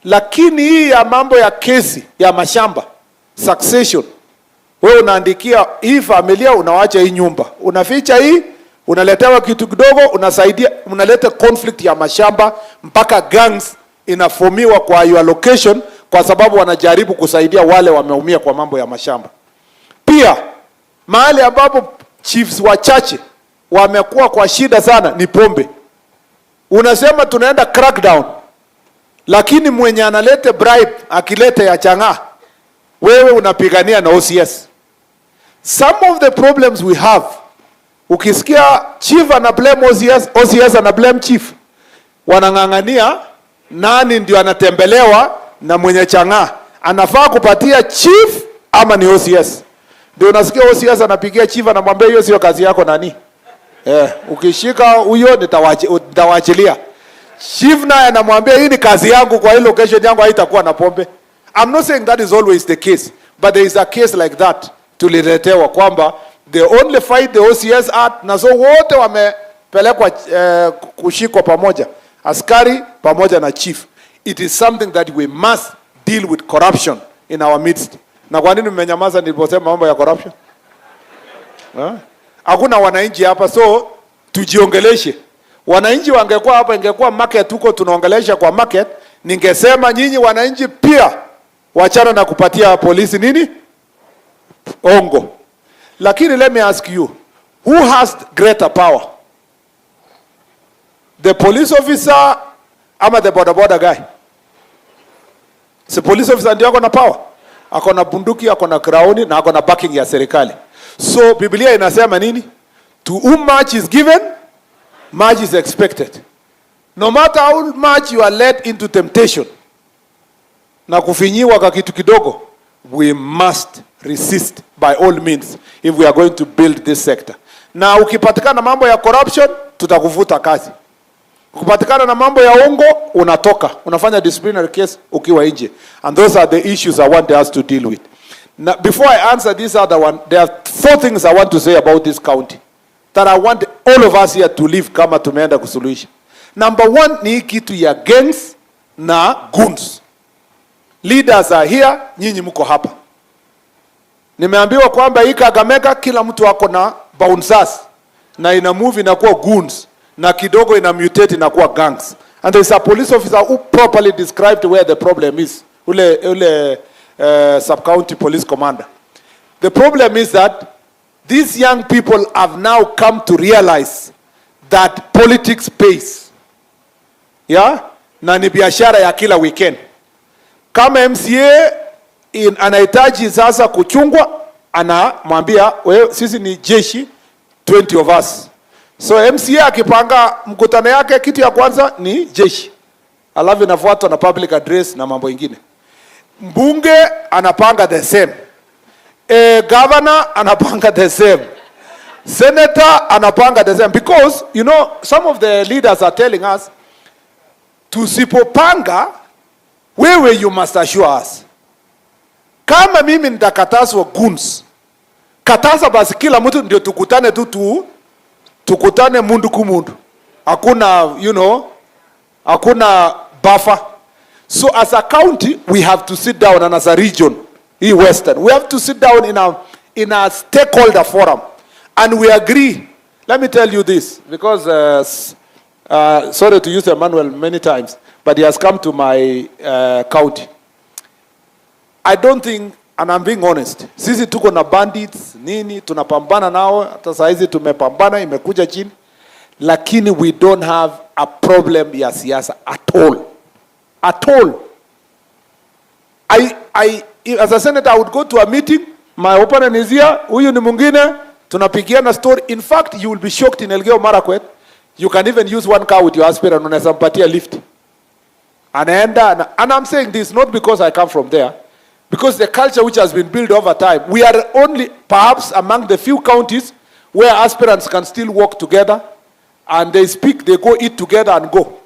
Lakini hii ya mambo ya kesi ya mashamba, succession, wewe unaandikia hii familia, unawacha hii nyumba, unaficha hii, unaletewa kitu kidogo, unasaidia, unaleta conflict ya mashamba mpaka gangs inafomiwa kwa your location kwa sababu wanajaribu kusaidia wale wameumia kwa mambo ya mashamba. Pia mahali ambapo chiefs wachache wamekuwa kwa shida sana ni pombe. Unasema tunaenda crackdown, lakini mwenye analete bribe akilete ya chang'aa, wewe unapigania na OCS. Some of the problems we have, ukisikia chief ana blame OCS ana blame chief, wanang'ang'ania nani ndio anatembelewa na mwenye chang'aa. Anafaa kupatia chief ama ni OCS? Ndio unasikia OCS anapigia chief anamwambia hiyo sio kazi yako nani? Ukishika huyo nitawaachilia. Chief naye anamwambia hii ni kazi yangu, kwa hiyo location yangu haitakuwa na pombe. I'm not saying that is always the case, but there is a case like that tuliletewa kwamba They only fight the OCS Act, na so wote wamepelekwa kushikwa pamoja, askari pamoja na chief. It is something that we must deal with corruption in our midst. Na kwa nini mmenyamaza niliposema mambo ya corruption? Hakuna wananchi hapa, so tujiongeleshe. Wananchi wangekuwa hapa, ingekuwa market huko tunaongelesha kwa market, ningesema nyinyi wananchi pia wachana na kupatia polisi nini? Ongo. Lakini let me ask you, who has greater power? The police officer ama the boda guy? Si police officer ndio ako na power. Ako na bunduki, ako na crown na ako na backing ya serikali. So Biblia inasema nini? To whom much is given, much is expected. No matter how much you are led into temptation na kufinyiwa kwa kitu kidogo, we must resist by all means if we are going to build this sector. Na ukipatikana mambo ya corruption, tutakuvuta kazi. Ukipatikana na mambo ya ungo, unatoka. Unafanya disciplinary case ukiwa nje. And those are the issues I want us to deal with. Now, before I answer this other one, there are 4 things I want to say about this county that I want all of us here to live kama tumeenda kusuluhisha. Number 1 ni kitu ya gangs na goons. Leaders are here, nyinyi mko hapa. Nimeambiwa kwamba hii Kakamega kila mtu wako na bouncers na ina move inakuwa goons na kidogo ina mutate inakuwa gangs. And there is a police officer who properly described where the problem is. Ule sub-county police commander. The problem is that these young people have now come to realize that politics pays. Yeah? Na ni biashara ya kila weekend. Kama MCA anahitaji sasa kuchungwa, anamwambia wewe, sisi ni jeshi 20 of us. So MCA akipanga mkutano yake, kitu ya kwanza ni jeshi. Alafu inafuatwa na public address na mambo ingine. Mbunge anapanga the same. Governor anapanga the same. Senator anapanga the same. Because, you know, some of the leaders are telling us, tusipopanga, wewe you must assure us. Kama mimi nitakatazwa goons, kataza basi kila mtu ndio tukutane tukutane mundu kumundu. Hakuna, you know, hakuna buffer. So as a county, we have to sit down, and as a region, Western, we have to sit down in a stakeholder forum, and we agree. Let me tell you this, because sorry to use Emmanuel many times, but he has come to my county. I don't think, and I'm being honest, sisi tuko na bandits nini, tunapambana nao, hata saizi tumepambana, imekuja chini, lakini we don't have a problem ya siasa at all. At all. As a senator, I would go to a meeting, my opponent is here, huyu ni mwingine, tunapigiana story. In fact, you will be shocked in Elgeyo Marakwet, you can even use one car with your aspirant, unaweza mpatia lift. And I'm saying this not because I come from there, because the culture which has been built over time, we are only perhaps among the few counties where aspirants can still work together, and they speak, they go eat together and go.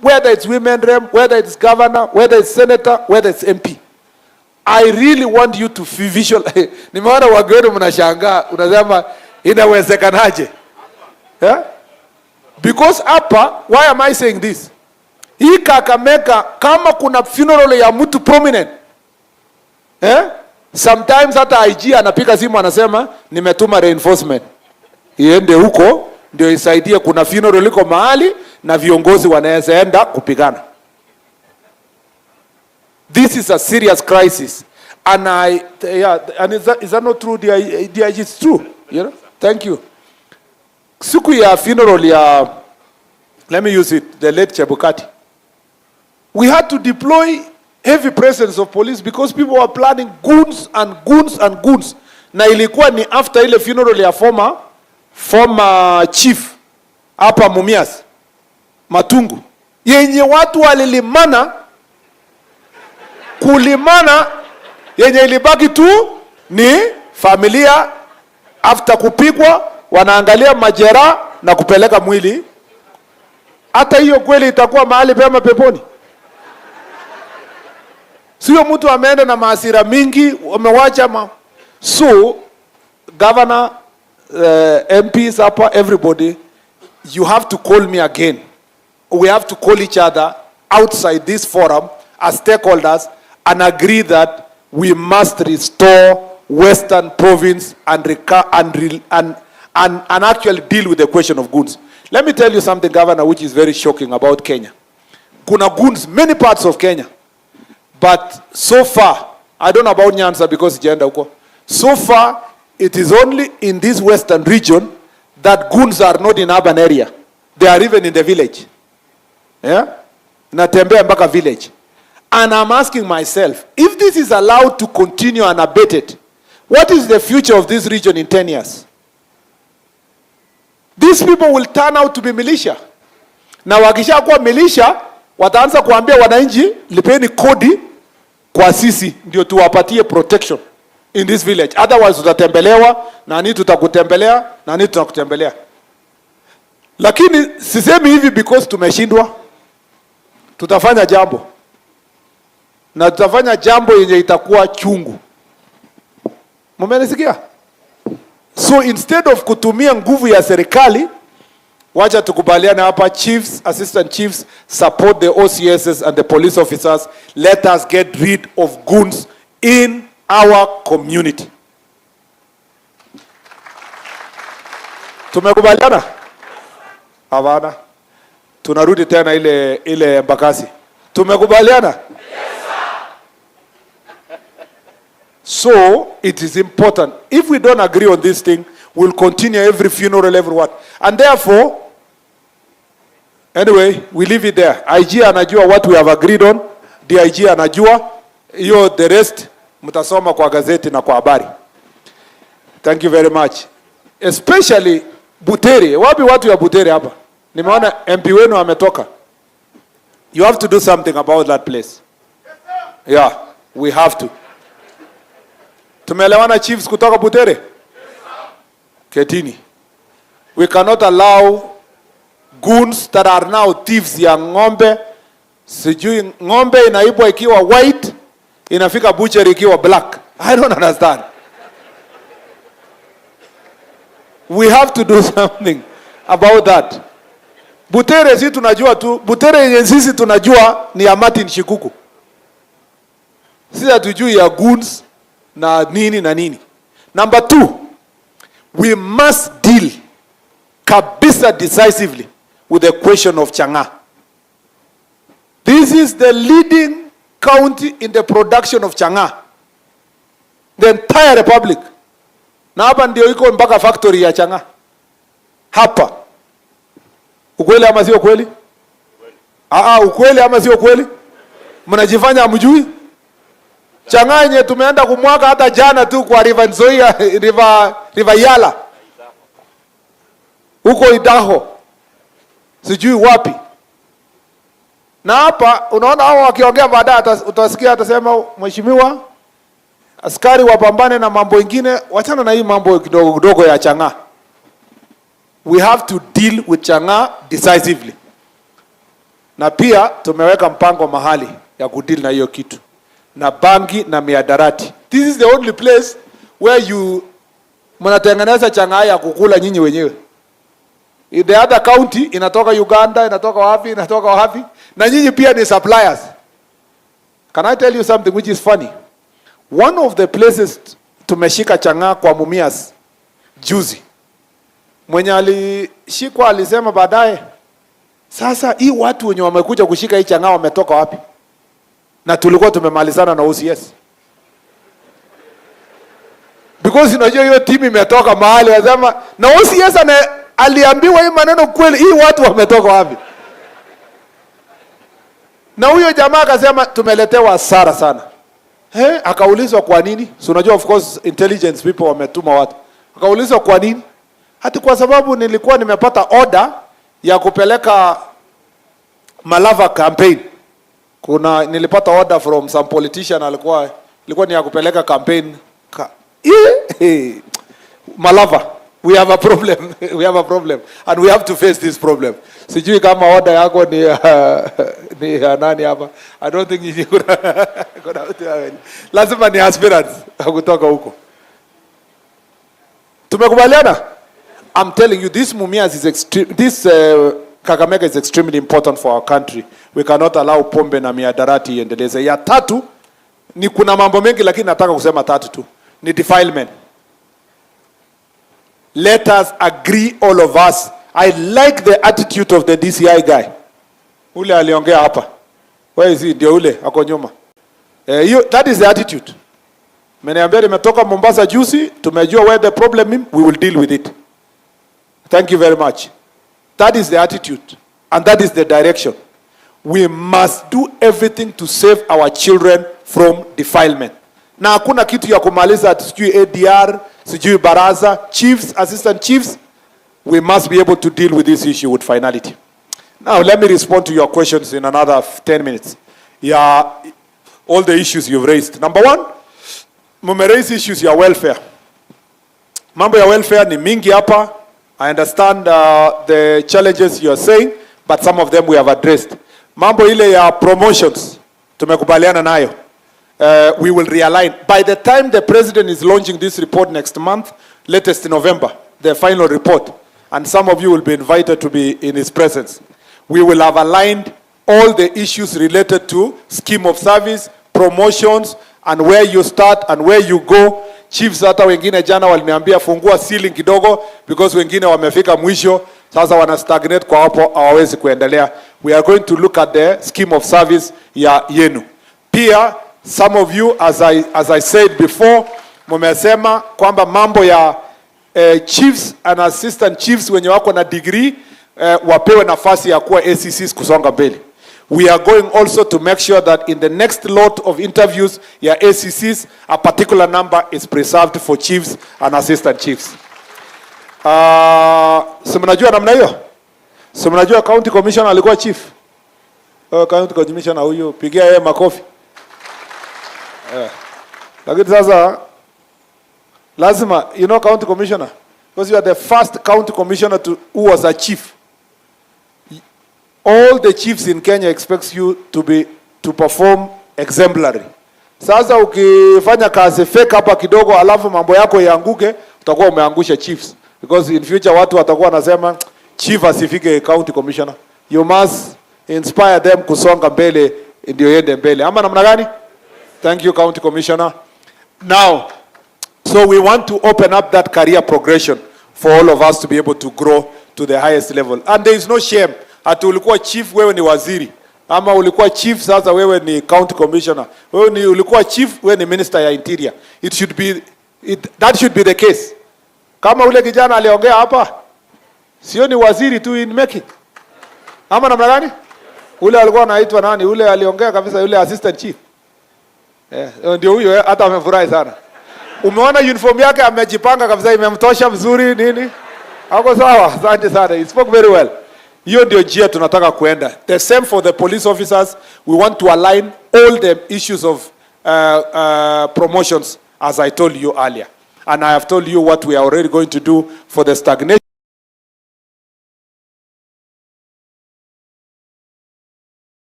Whether it's women rep, whether it's governor, whether it's senator, whether it's MP. I really want you to visualize. Nimeona wageni mnashangaa, unasema inawezekanaje? Yeah? Because hapa, why am I saying this? Hii Kakamega, kama kuna funeral ya mtu prominent, sometimes hata IG anapiga simu anasema nimetuma reinforcement iende huko ndio isaidie, kuna funeral liko mahali na viongozi wanaweza enda kupigana. This is a serious crisis, and is that not true? DIG, it's true, you know. Thank you. Siku ya funeral ya, let me use it, the late Chebukati, we had to deploy heavy presence of police because people were planning goons and goons and goons. Na ilikuwa ni after ile funeral ya former chief hapa Mumias Matungu, yenye watu walilimana kulimana, yenye ilibaki tu ni familia after kupigwa wanaangalia majeraha na kupeleka mwili. Hata hiyo kweli itakuwa mahali pema peponi? Sio mtu ameenda na maasira mingi wamewacha So governor, MPs, everybody, you have to call me again. We have to call each other outside this forum as stakeholders and agree that we must restore Western Province and actually deal with the question of goons. Let me tell you something, Governor, which is very shocking about Kenya. Kuna goons many parts of Kenya, but so far, I don't know about Nyanza because jenda huko. So far, it is only in this western region that goons are not in urban area. They are even in the village. Yeah? Natembea mpaka village. And I'm asking myself, if this is allowed to continue unabated, what is the future of this region in 10 years? These people will turn out to be militia. Na wakisha kuwa militia, wataanza kuambia wananchi, lipeni kodi kwa sisi, ndio tuwapatie protection in this village. Otherwise, utatembelewa, nani tutakutembelea, nani tutakutembelea. Lakini, sisemi hivi because tumeshindwa. Tutafanya jambo. Na tutafanya jambo yenye itakuwa chungu. Mumenisikia? So instead of kutumia nguvu ya serikali, wacha tukubaliane hapa, chiefs, assistant chiefs, support the OCSs and the police officers. Let us get rid of goons in our community. Tumekubaliana? Havana. Tunarudi tena ile Mbakasi. Tumekubaliana? Yes, sir. So, it is important. If we don't agree on this thing, we'll continue every funeral, every what. And therefore, anyway, we leave it there. IG anajua what we have agreed on. DIG anajua. The rest, mtasoma kwa gazeti na kwa habari. Thank you very much. Especially Butere. Wapi watu ya Butere hapa? Nimeona MP wenu ametoka. You have to do something about that place. Yeah, we have to. Tumeelewana chiefs kutoka Butere? Ketini. We cannot allow goons that are now thieves ya ng'ombe. Sijui ng'ombe inaibwa ikiwa white, inafika butchery ikiwa black. I don't understand. We have to do something about that. Butere sisi tunajua tu, Butere yenye sisi tunajua ni ya Martin Shikuku. Sisi hatujui ya goons na nini na nini. Number 2, we must deal kabisa decisively with the question of Chang'aa. This is the leading county in the production of Chang'aa. The entire republic. Na hapa ndio iko mpaka factory ya Chang'aa. Hapa. Ukweli ama sio kweli? Ukweli ama sio kweli? Mnajifanya hamjui? Chang'aa yenye tumeenda kumwaga hata jana tu kwa River Nzoia, River Yala. Huko Idaho. Sijui wapi. Na hapa unaona hao wakiongea baadaye utasikia atasema mheshimiwa, askari wapambane na mambo mengine, wachana na hii mambo kidogo ya Chang'aa. We have to deal with Chang'aa decisively. Na pia tumeweka mpango mahali ya kudeal na hiyo kitu. Na bangi na miadarati. This is the only place where mnatengeneza Chang'aa ya kukula nyinyi wenyewe. In the other county inatoka Uganda, inatoka wapi, na nyinyi pia ni suppliers. Can I tell you something which is funny? One of the places tumeshika Chang'aa kwa Mumias juzi. Mwenye alishikwa alisema baadaye, sasa hii watu wenye wamekuja kushika hii Chang'aa wametoka wapi? Na tulikuwa tumemalizana na OCS. Because unajua hiyo timu imetoka mahali, wasema na OCS aliambiwa hii maneno kweli, hii watu wametoka wapi? Na huyo jamaa akasema tumeletewa hasara sana. Akaulizwa kwa nini? So unajua of course intelligence people wametuma watu. Akaulizwa kwa nini? Hata kwa sababu nilikuwa nimepata order ya kupeleka Malava campaign. Nilipata order from some politician ilikuwa ni ya kupeleka campaign Malava. We have a problem. We have a problem. And we have to face this problem. Sijui kama order yako ni nani hapa. I don't think you kuna lazima ni aspirants kutoka huko. Tumekubaliana? I'm telling you, this Mumias is Kakamega is extremely important for our country. We cannot allow pombe na miadarati iendeleze. Ya tatu, ni kuna mambo mengi lakini nataka kusema tatu tu. Ni defilement. Let us agree, all of us. I like the attitude of the DCI guy. Ule aliongea hapa. Where is he? Ndio ule, ako nyuma. That is the attitude. Meniambia nimetoka Mombasa juzi, tumejua where the problem is, we will deal with it. Thank you very much. That is the attitude, and that is the direction. We must do everything to save our children from defilement. Na hakuna kitu ya kumaliza sijui ADR, sijui baraza, chiefs, assistant chiefs. We must be able to deal with this issue with finality. Now, let me respond to your questions in another 10 minutes. Yeah, all the issues you've raised. Number one, mume raise issues ya welfare. Mambo ya welfare ni mingi hapa. I understand the challenges you are saying, but some of them we have addressed. Mambo ile ya promotions, tumekubaliana nayo. We will realign. By the time the president is launching this report next month, latest in November, the final report, and some of you will be invited to be in his presence, we will have aligned all the issues related to scheme of service, promotions, and where you start and where you go. Chiefs hata wengine jana waliniambia fungua ceiling kidogo because wengine wamefika mwisho, sasa wana stagnate kwa hapo hawawezi kuendelea. We are going to look at the scheme of service ya yenu. Pia some of you, as I said before, mumesema kwamba mambo ya chiefs and assistant chiefs wenye wako na degree wapewe nafasi ya kuwa ACCs kusonga mbele. We are going also to make sure that in the next lot of interviews ya ACCs, a particular number is preserved for chiefs and assistant chiefs. Si mnajua namna hiyo? Si mnajua county commissioner alikuwa chief? County commissioner huyo, pigia yeye makofi. Lakini sasa lazima, you know, county commissioner, because you are the first county commissioner who was a chief. All the chiefs in Kenya expects you to perform exemplary. Sasa ukifanya kazi fake hapa kidogo alafu mambo yako yaanguke, utakuwa umeangusha chiefs, because in future watu watakuwa nasema chief asifike county commissioner. You must inspire them kusonga mbele ndio yende mbele. Ama namna gani? Thank you, county commissioner. Now, so we want to open up that career progression for all of us to be able to grow to the highest level. And there is no shame. Ati ulikuwa chief wewe ni waziri, ama ulikuwa chief sasa wewe ni county commissioner, wewe ni ulikuwa chief wewe ni minister ya interior. That should be the case. Kama ule kijana aliongea hapa, sio ni waziri tu in making. Ama namna gani? Ule alikuwa anaitwa nani? Ule aliongea kabisa, yule assistant chief. Ndio huyo, hata amefurahi sana. Umeona uniform yake amejipanga kabisa, imemtosha vizuri nini? Ako sawa, asante sana. He spoke very well. Hiyo ndio njia tunataka kuenda. The same for the police officers. We want to align all the issues of promotions as I told you earlier. And I have told you what we are already going to do for the stagnation.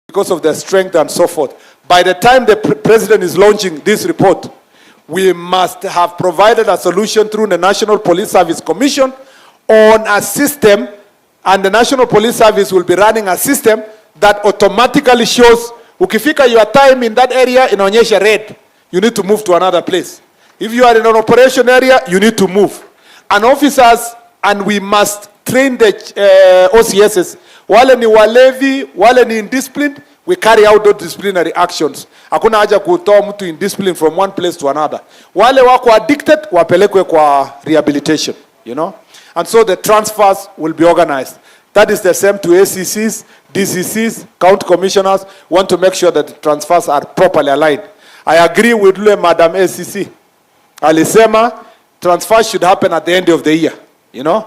Because of their strength and so forth. By the time the president is launching this report, we must have provided a solution through the National Police Service Commission on a system, and the National Police Service will be running a system that automatically shows, ukifika your time in that area, inaonyesha red, you need to move to another place. If you are in an operation area, you need to move. And officers, and we must train the OCSs, wale ni walevi, wale ni indisciplined, we carry out those disciplinary actions. Hakuna haja kutoa mtu indiscipline from one place to another. Wale wako addicted, wapelekwe kwa rehabilitation, you know. And so the transfers will be organized. That is the same to ACCs, DCCs, county commissioners. Want to make sure that the transfers are properly aligned. I agree with Madam ACC. Alisema transfers should happen at the end of the year, you know.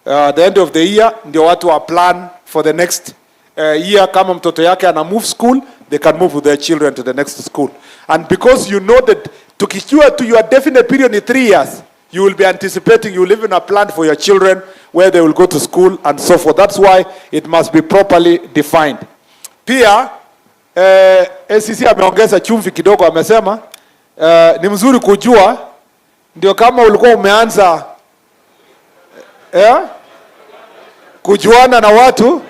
The end of the year, ndio watu wa plan for the next year. Kama mtoto yake ana move school, they can move with their children to the next school. And because you know that tukijua to your definite period in 3 years, you will be anticipating, you will even have planned for your children where they will go to school and so forth. That's why it must be properly defined. Pia, ACC ameongeza chumvi kidogo, amesema ni mzuri kujua, ndio kama ulikuwa umeanza kujuana na watu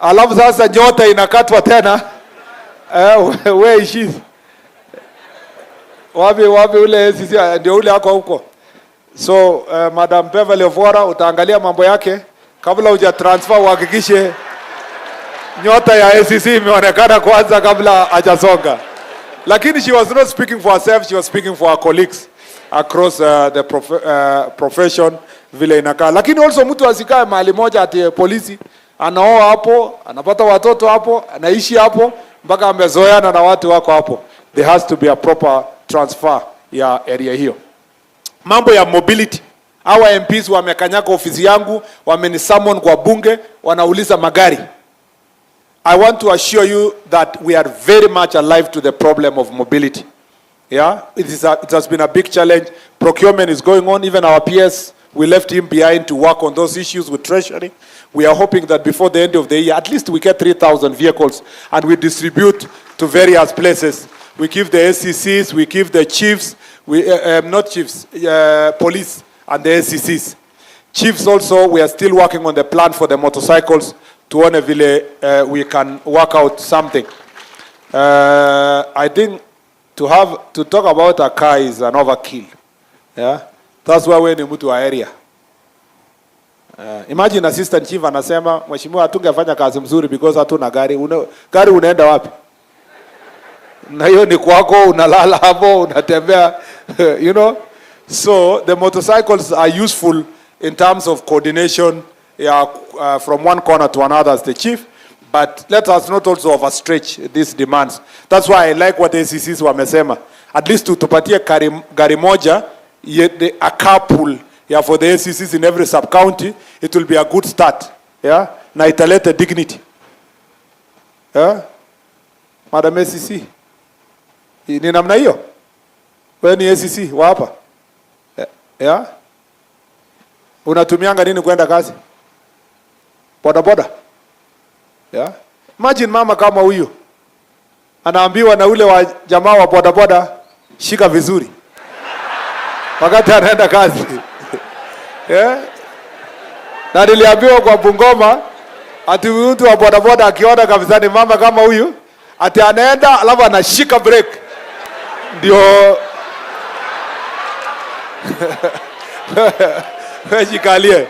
alafu sasa nyota inakatwa tena. Where is she? Wapi ule ACC ndio ule hako huko. So Madam Beverly Ovora, utaangalia mambo yake kabla uja transfer, uhakikishe nyota ya ACC imeonekana kwanza kabla hajasonga. Lakini she was not speaking for herself, she was speaking for her colleagues across the profession vile inakaa. Lakini also mtu asikae mahali moja ati polisi anaoa hapo, anapata watoto hapo, anaishi hapo mpaka amezoeana na watu wako hapo. There has to be a proper transfer ya area hiyo. Mambo ya mobility. Hawa MPs wamekanyaka ofisi yangu, wamenisummon kwa bunge, wanauliza magari. I want to assure you that we are very much alive to the problem of mobility. Yeah, it has been a big challenge. Procurement is going on. Even our PS, we left him behind to work on those issues with Treasury. We are hoping that before the end of the year, at least we get 3,000 vehicles and we distribute to various places. We give the SCCs, we give the chiefs, not chiefs, police and the SCCs. Chiefs also, we are still working on the plan for the motorcycles to one vile we can work out something. I think to talk about a car is an overkill. Yeah, that's why we're in mtu area. Imagine assistant chief anasema mheshimiwa hatungefanya kazi mzuri because hatuna gari. Gari unaenda wapi? Na hiyo ni kwako, unalala hapo, unatembea, you know. So the motorcycles are useful in terms of coordination, from one corner to another as the chief. But let us not also overstretch these demands. That's why I like what ACCs wamesema. At least tupatie gari moja, a carpool, for the ACCs in every sub-county, it will be a good start. Yeah? Na italete dignity. Yeah? Madam ACC. Ni namna hiyo? Wewe ni ACC wa hapa? Yeah? Unatumianga nini kwenda kazi? Boda boda? Yeah? Imagine mama kama huyo anaambiwa na ule wa jamaa wa boda boda, shika vizuri wakati anaenda kazi. Yeah? Na niliambiwa kwa Bungoma ati mtu wa boda boda akiona kabisa ni mama kama huyu ati anaenda alafu anashika break ndio wejikalie.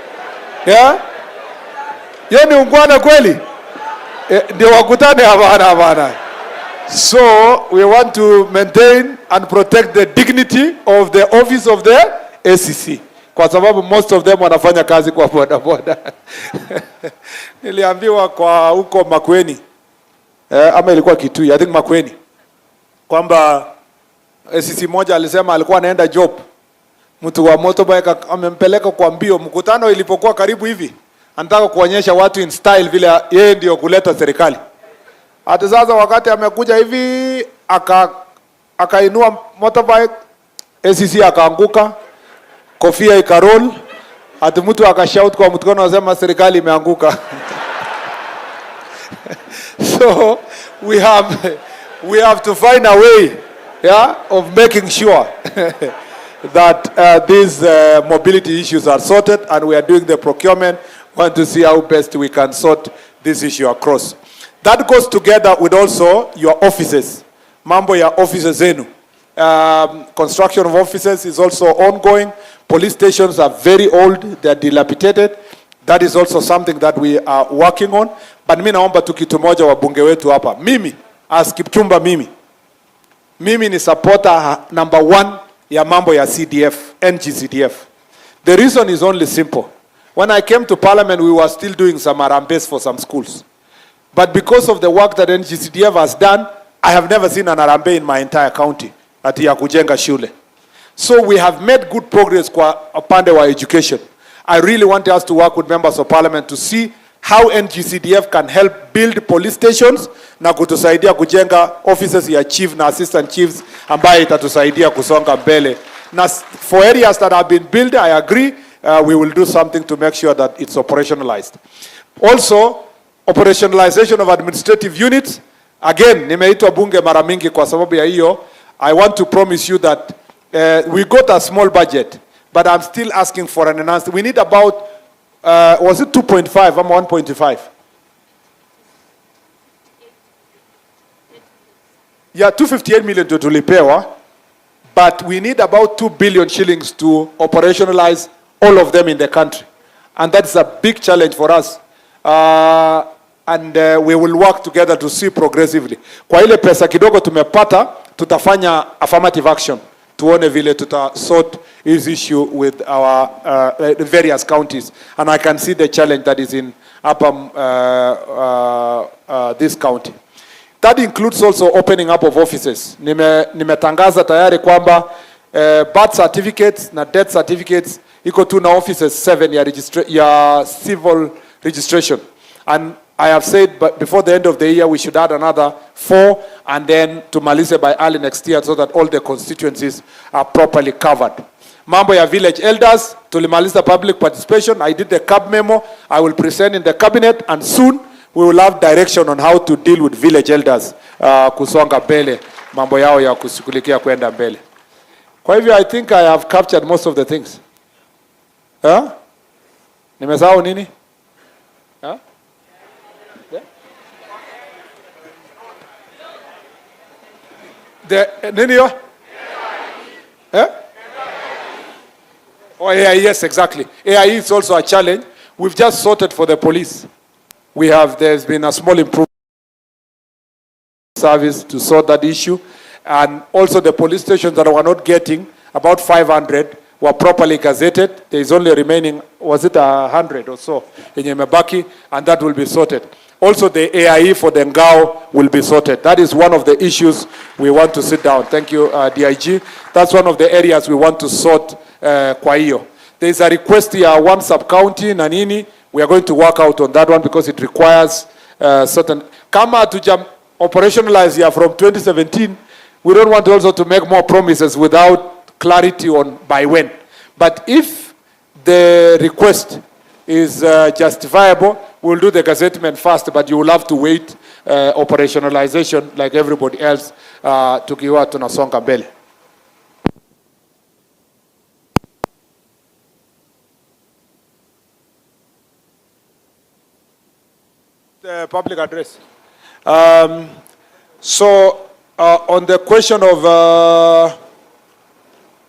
Yeah? Yeye ni ungwana kweli? Ndio wakutane hapana. So we want to maintain and protect the dignity of the office of the ACC. Kwa sababu most of them wanafanya kazi kwa boda boda. Niliambiwa kwa huko Makueni. Ama ilikuwa Kitui, I think Makueni. Kwamba ACC moja alisema alikuwa anaenda job. Mtu wa motorbike amempeleka kwa mbio, mkutano ilipokuwa karibu hivi. Anataka kuonyesha watu in style vile yeye ndio kuleta serikali. Hata sasa wakati amekuja hivi akainua motorbike, ACC akaanguka, kofia ikarol, hata mtu akashout kwa mkono anasema serikali imeanguka. So we have to find a way, of making sure that these mobility issues are sorted, and we are doing the procurement. Want to see how best we can sort this issue across. That goes together with also your offices. Mambo ya offices zenu. Construction of offices is also ongoing. Police stations are very old, they are dilapidated. That is also something that we are working on. But mimi naomba tu kitu moja wabunge wetu hapa. Mimi, as Kipchumba mimi ni supporter number 1 ya mambo ya CDF, NGCDF. The reason is only simple. When I came to Parliament, we were still doing some arambes for some schools. But because of the work that NGCDF has done, I have never seen an arambe in my entire county ati ya kujenga shule. So we have made good progress kwa upande wa education. I really want us to work with members of Parliament to see how NGCDF can help build police stations na kutusaidia kujenga offices ya chief na assistant chiefs ambaye itatusaidia kusonga mbele. Na for areas that have been built, I agree, we will do something to make sure that it's operationalized. Also, operationalization of administrative units. Again, nimeitwa bunge mara mingi kwa sababu ya hiyo. I want to promise you that we got a small budget, but I'm still asking for an enhanced. We need about, was it 2.5 or 1.5? Yeah, 258 million to tulipewa, but we need about 2 billion shillings to operationalize all of them in the country. And that's a big challenge for us. And we will work together to see progressively. Kwa ile pesa kidogo tumepata, tutafanya affirmative action. Tuone vile sort this issue with our various counties. And I can see the challenge that is in this county. That includes also opening up of offices. Nimetangaza tayari kwamba birth certificates na death certificates iko tu na offices 7 ya civil registration. And I have said, but before the end of the year, we should add another 4, and then tumalize by early next year, so that all the constituencies are properly covered. Mambo ya village elders, tulimaliza public participation. I did the CAB memo. I will present in the cabinet, and soon we will have direction on how to deal with village elders, kusonga mbele, mambo yao ya kushughulikia kwenda mbele. Kwa hivyo, I think I have captured most of the things. Nimesahau nini? Nini yo? Oh, AI, yes, exactly. AI is also a challenge. We've just sorted for the police. There's been a small improvement service to sort that issue. And also the police stations that were not getting, about 500, were properly gazetted. There is only remaining, was it 100 or so, in Yemebaki, and that will be sorted. Also, the AIE for the Ngao will be sorted. That is one of the issues we want to sit down. Thank you, DIG. That's one of the areas we want to sort kwa hiyo. There is a request here, one sub-county, Nanini. We are going to work out on that one because it requires certain... Kama to operationalize here from 2017, we don't want also to make more promises without clarity on by when. But if the request is justifiable, we'll do the gazettement first, but you will have to wait operationalization like everybody else tukiwa tunasonga mbele. The public address. So on the question of,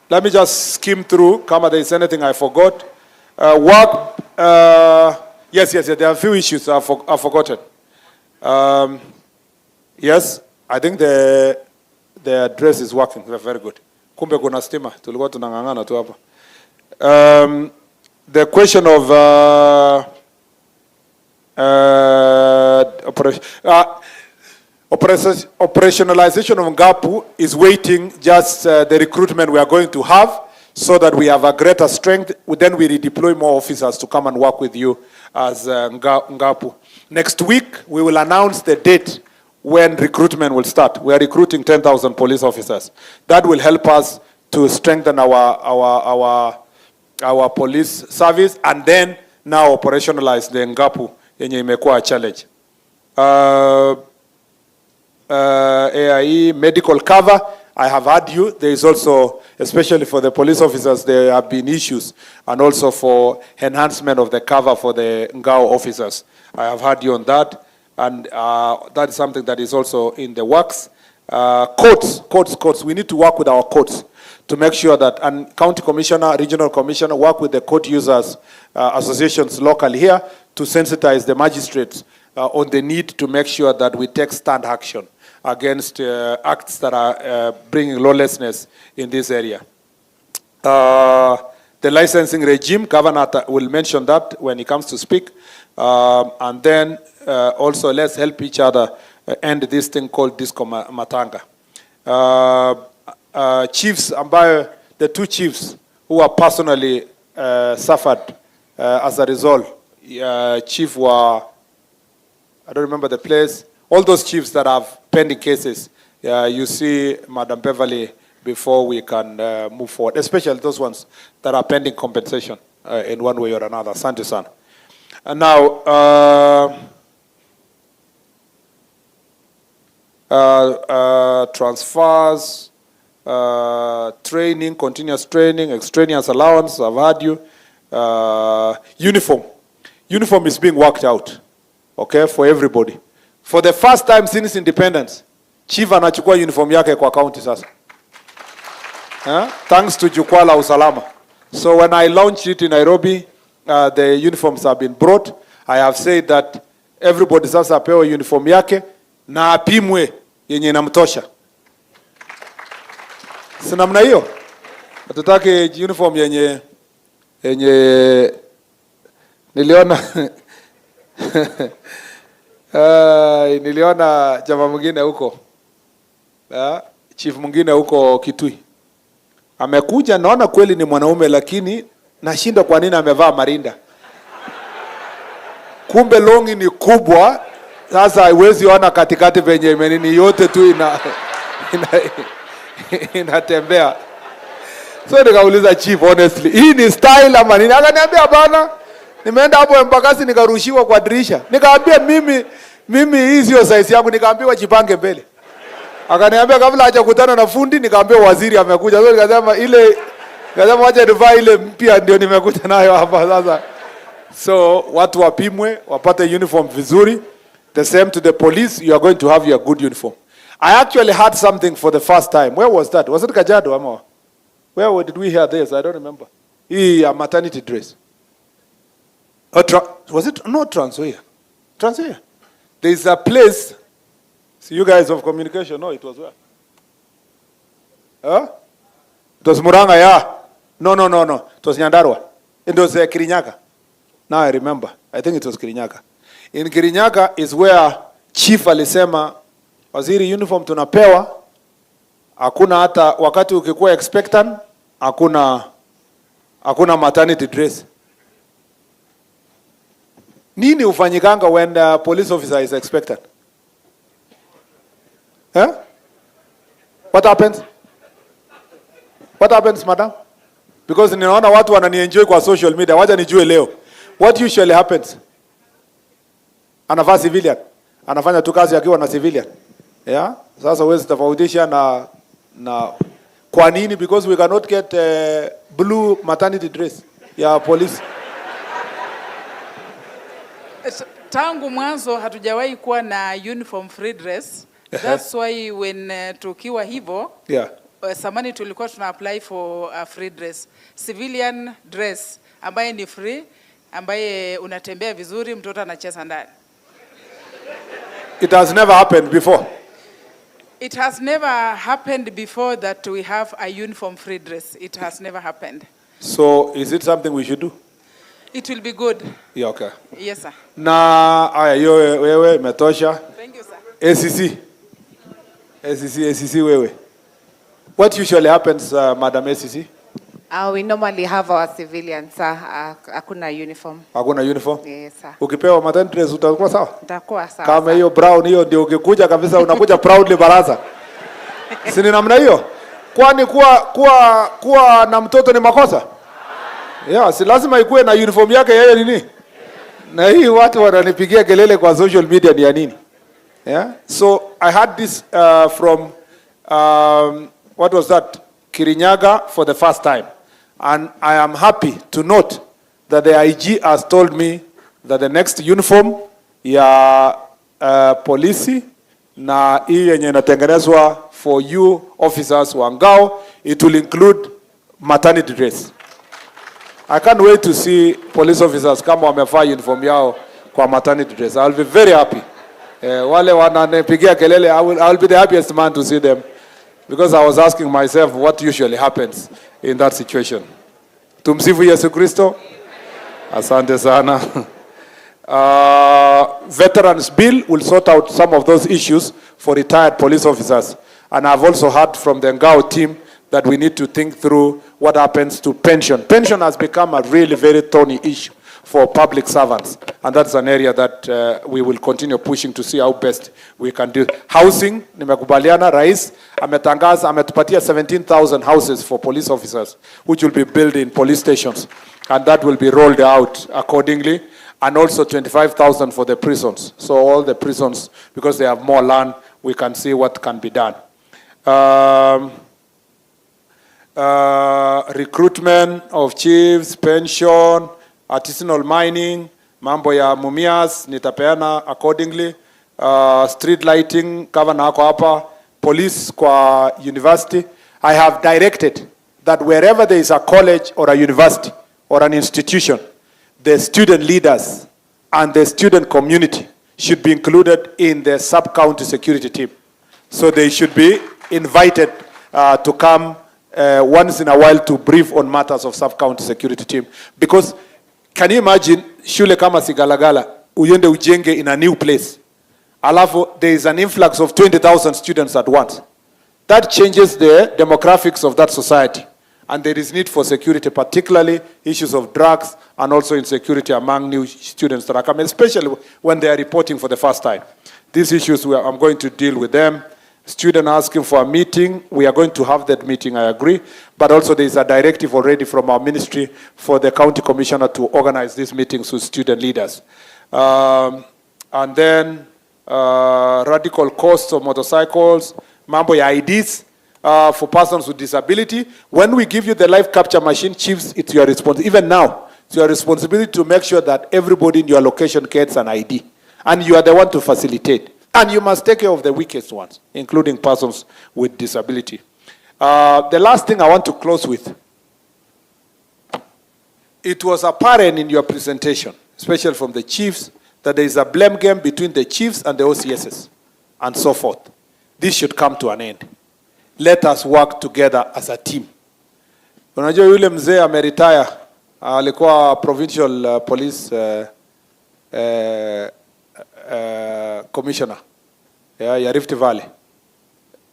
let me just skim through, kama there is anything I forgot. Yes, there are a few issues I've forgotten. Yes, I think the address is working. Very good. Kumbe kuna stima, tulikuwa tunangangana tu hapa. The question of operationalization of Ngapu is waiting just the recruitment we are going to have, so that we have a greater strength. Then we redeploy more officers to come and work with you as Ngapu. Next week, we will announce the date when recruitment will start. We are recruiting 10,000 police officers. That will help us to strengthen our police service, and then now operationalize the Ngapu yenye imekuwa a challenge. AIE medical cover, I have heard you. There is also, especially for the police officers, there have been issues, and also for enhancement of the cover for the Ngao officers. I have heard you on that, and that is something that is also in the works. Courts. We need to work with our courts to make sure that, and county commissioner, regional commissioner, work with the court users associations locally here to sensitize the magistrates on the need to make sure that we take stand action against acts that are bringing lawlessness in this area. The licensing regime, Governor will mention that when he comes to speak. And then also let's help each other end this thing called disco matanga. Chiefs, the 2 chiefs who are personally suffered as a result. Chief were, I don't remember the place. All those chiefs that have pending cases, you see Madam Beverly before we can move forward, especially those ones that are pending compensation in one way or another. Asante sana. And now, transfers, training, continuous training, extraneous allowance, I've had you. Uniform. Uniform is being worked out, okay, for everybody. For the first time since independence, chief anachukua uniform yake kwa county sasa. Thanks to Jukwaa la Usalama. So when I launched it in Nairobi, the uniforms have been brought. I have said that everybody sasa apewe uniform yake na apimwe yenye inamtosha. Si namna hiyo? Hatutaki uniform yenye niliona niliona jamaa mwingine huko. Chief mwingine huko Kitui. Amekuja, naona kweli ni mwanaume lakini nashindwa kwa nini amevaa marinda. Kumbe longi ni kubwa, sasa haiwezi ona katikati penye menini yote tu inatembea. So nikauliza chief, honestly, hii ni style ama nini? Akaniambia bana, nimeenda hapo Embakasi nikarushiwa kwa dirisha. Nikamwambia mimi hii sio size yangu, nikaambiwa jipange mbele. Akaniambia kabla hajakutana na fundi, nikaambia waziri amekuja. So nikasema wacha nivae ile mpya ndio nimekuja nayo hapa sasa. So watu wapimwe, wapate uniform vizuri. The same to the police, you are going to have your good uniform. I actually had something for the first time. Where was that? Was it Kajiado ama? Where did we hear this? I don't remember. A maternity dress. Was it not Trans Nzoia? Trans Nzoia. There is a place. See, you guys of communication, no, it was where? Huh? It was Muranga, yeah. No. It was Nyandarua. It was Kirinyaga. Now I remember. I think it was Kirinyaga. In Kirinyaga is where chief alisema, waziri uniform tunapewa, hakuna hata wakati ukikuwa expectant, hakuna maternity dress. Nini ufanyikanga when the police officer is expectant? Huh? What happens? What happens, madam? Because ninaona watu wananienjoy kwa social media, wacha nijue leo. What usually happens? Anavaa civilian. Anafanya tu kazi akiwa na civilian. Yeah? Sasa huwezi tofautisha na kwa nini? Because we cannot get blue maternity dress ya police. Tangu mwanzo hatujawahi kuwa na uniform free dress. That's why when tukiwa hivyo, samani tulikuwa tuna apply for a free dress. Civilian dress ambaye ni free, ambaye unatembea vizuri, mtoto anacheza ndani. It has never happened before. It has never happened before that we have a uniform free dress. It has never happened. So is it something we should do? It will be good. Yeah, okay. Yes, sir. Na aya hiyo wewe imetosha. Thank you, sir. ACC wewe. What usually happens, Madam ACC? We normally have our civilians, hakuna uniform. Hakuna uniform? Yes, sir. Ukipewa maternity dress utakuwa sawa? Utakuwa sawa. Kama hiyo brown hiyo ndio ukikuja kabisa unakuja proudly baraza. Si ni namna hiyo? Kwani kuwa na mtoto ni makosa? Yeah, si lazima ikuwe na uniform yake yeye nini? Na hii watu wananipigia kelele kwa social media ni ya nini? Yeah? So I had this from what was that? Kirinyaga for the first time. And I am happy to note that the IG has told me that the next uniform ya polisi na hii yenye inatengenezwa for you officers wa ngao, it will include maternity dress. I can't wait to see police officers kama wamevaa uniform yao kwa maternity dress. I'll be very happy. Wale wananipigia kelele, I'll be the happiest man to see them. Because I was asking myself what usually happens in that situation. Tumsifu Yesu Kristo. Asante sana. Veterans Bill will sort out some of those issues for retired police officers. And I've also heard from the Ngao team that we need to think through what happens to pension. Pension has become a really very thorny issue for public servants. And that's an area that we will continue pushing to see how best we can do. Housing, nimekubaliana, Rais ametangaza, ametupatia 17,000 houses for police officers, which will be built in police stations. And that will be rolled out accordingly. And also 25,000 for the prisons. So all the prisons, because they have more land, we can see what can be done. Recruitment of chiefs, pension, artisanal mining, mambo ya mumias, nitapeana accordingly. Street lighting, governor ako hapa, police kwa university. I have directed that wherever there is a college or a university or an institution, the student leaders and the student community should be included in the sub-county security team. So they should be invited to come once in a while to brief on matters of sub-county security team. Because can you imagine shule kama Sigalagala, uyende ujenge in a new place. Alafu, there is an influx of 20,000 students at once. That changes the demographics of that society. And there is need for security, particularly issues of drugs and also insecurity among new students that are coming, especially when they are reporting for the first time. These issues, I'm going to deal with them. Student asking for a meeting, we are going to have that meeting, I agree. But also there is a directive already from our ministry for the county commissioner to organize these meetings with student leaders. And then radical costs of motorcycles, mambo ya IDs for persons with disability. When we give you the live capture machine, chiefs, it's your responsibility. Even now, it's your responsibility to make sure that everybody in your location gets an ID. And you are the one to facilitate. And you must take care of the weakest ones, including persons with disability. The last thing I want to close with. It was apparent in your presentation, especially from the chiefs, that there is a blame game between the chiefs and the OCSs, and so forth. This should come to an end. Let us work together as a team. Unajua yule mzee ameretire, alikuwa provincial police commissioner ya Rift Valley.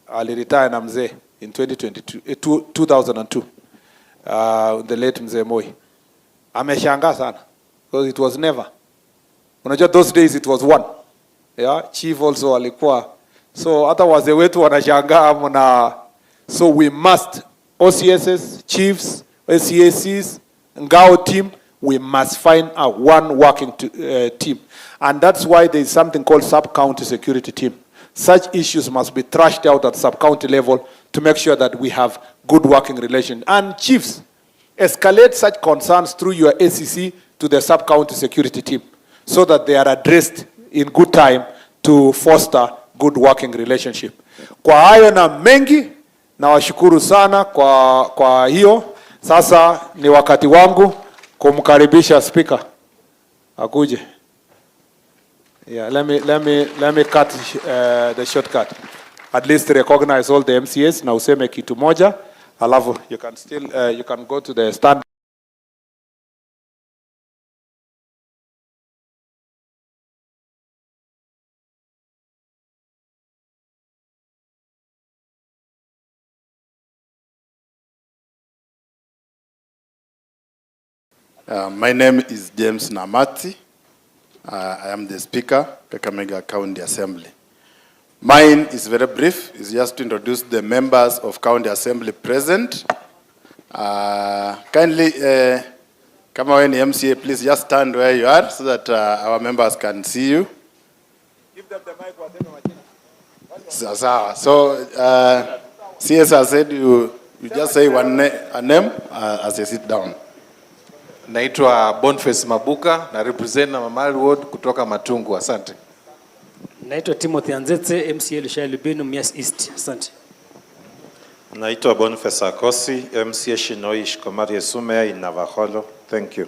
Aliretire na mzee in 2002. The late mzee Moi. Ameshangaa sana because it was never. Unajua those days it was one. Yeah, chief also alikuwa. So hata wazee wetu wanashangaa mna. So we must, OCSs, chiefs, SCACs, Ngao team, we must find a one working team. And that's why there is something called sub-county security team. Such issues must be thrashed out at sub-county level to make sure that we have good working relations. And chiefs, escalate such concerns through your ACC to the sub-county security team so that they are addressed in good time to foster good working relationship. Kwa hayo na mengi, na washukuru sana kwa hiyo. Sasa ni wakati wangu kumkaribisha speaker akuje. Yeah, let me cut the shortcut. At least recognize all the MCAs na useme kitu moja. Alafu you can still you can go to the stand. My name is James Namati. I am the Speaker, Kakamega County Assembly. Mine is very brief. It's just to introduce the members of County Assembly present. Kindly, come on, MCA, please just stand where you are so that our members can see you. Give them the mic. So, CS has said you just say a name as you sit down. Naitwa Boniface Mabuka na represent na Mamali Ward kutoka Matungu. Asante. Naitwa Timothy Anzetse, MCA Lushalubinu, Mias East. Asante. Naitwa Boniface Akosi, MCA Shinoi Shikomarie Sume in Navakholo. Thank you.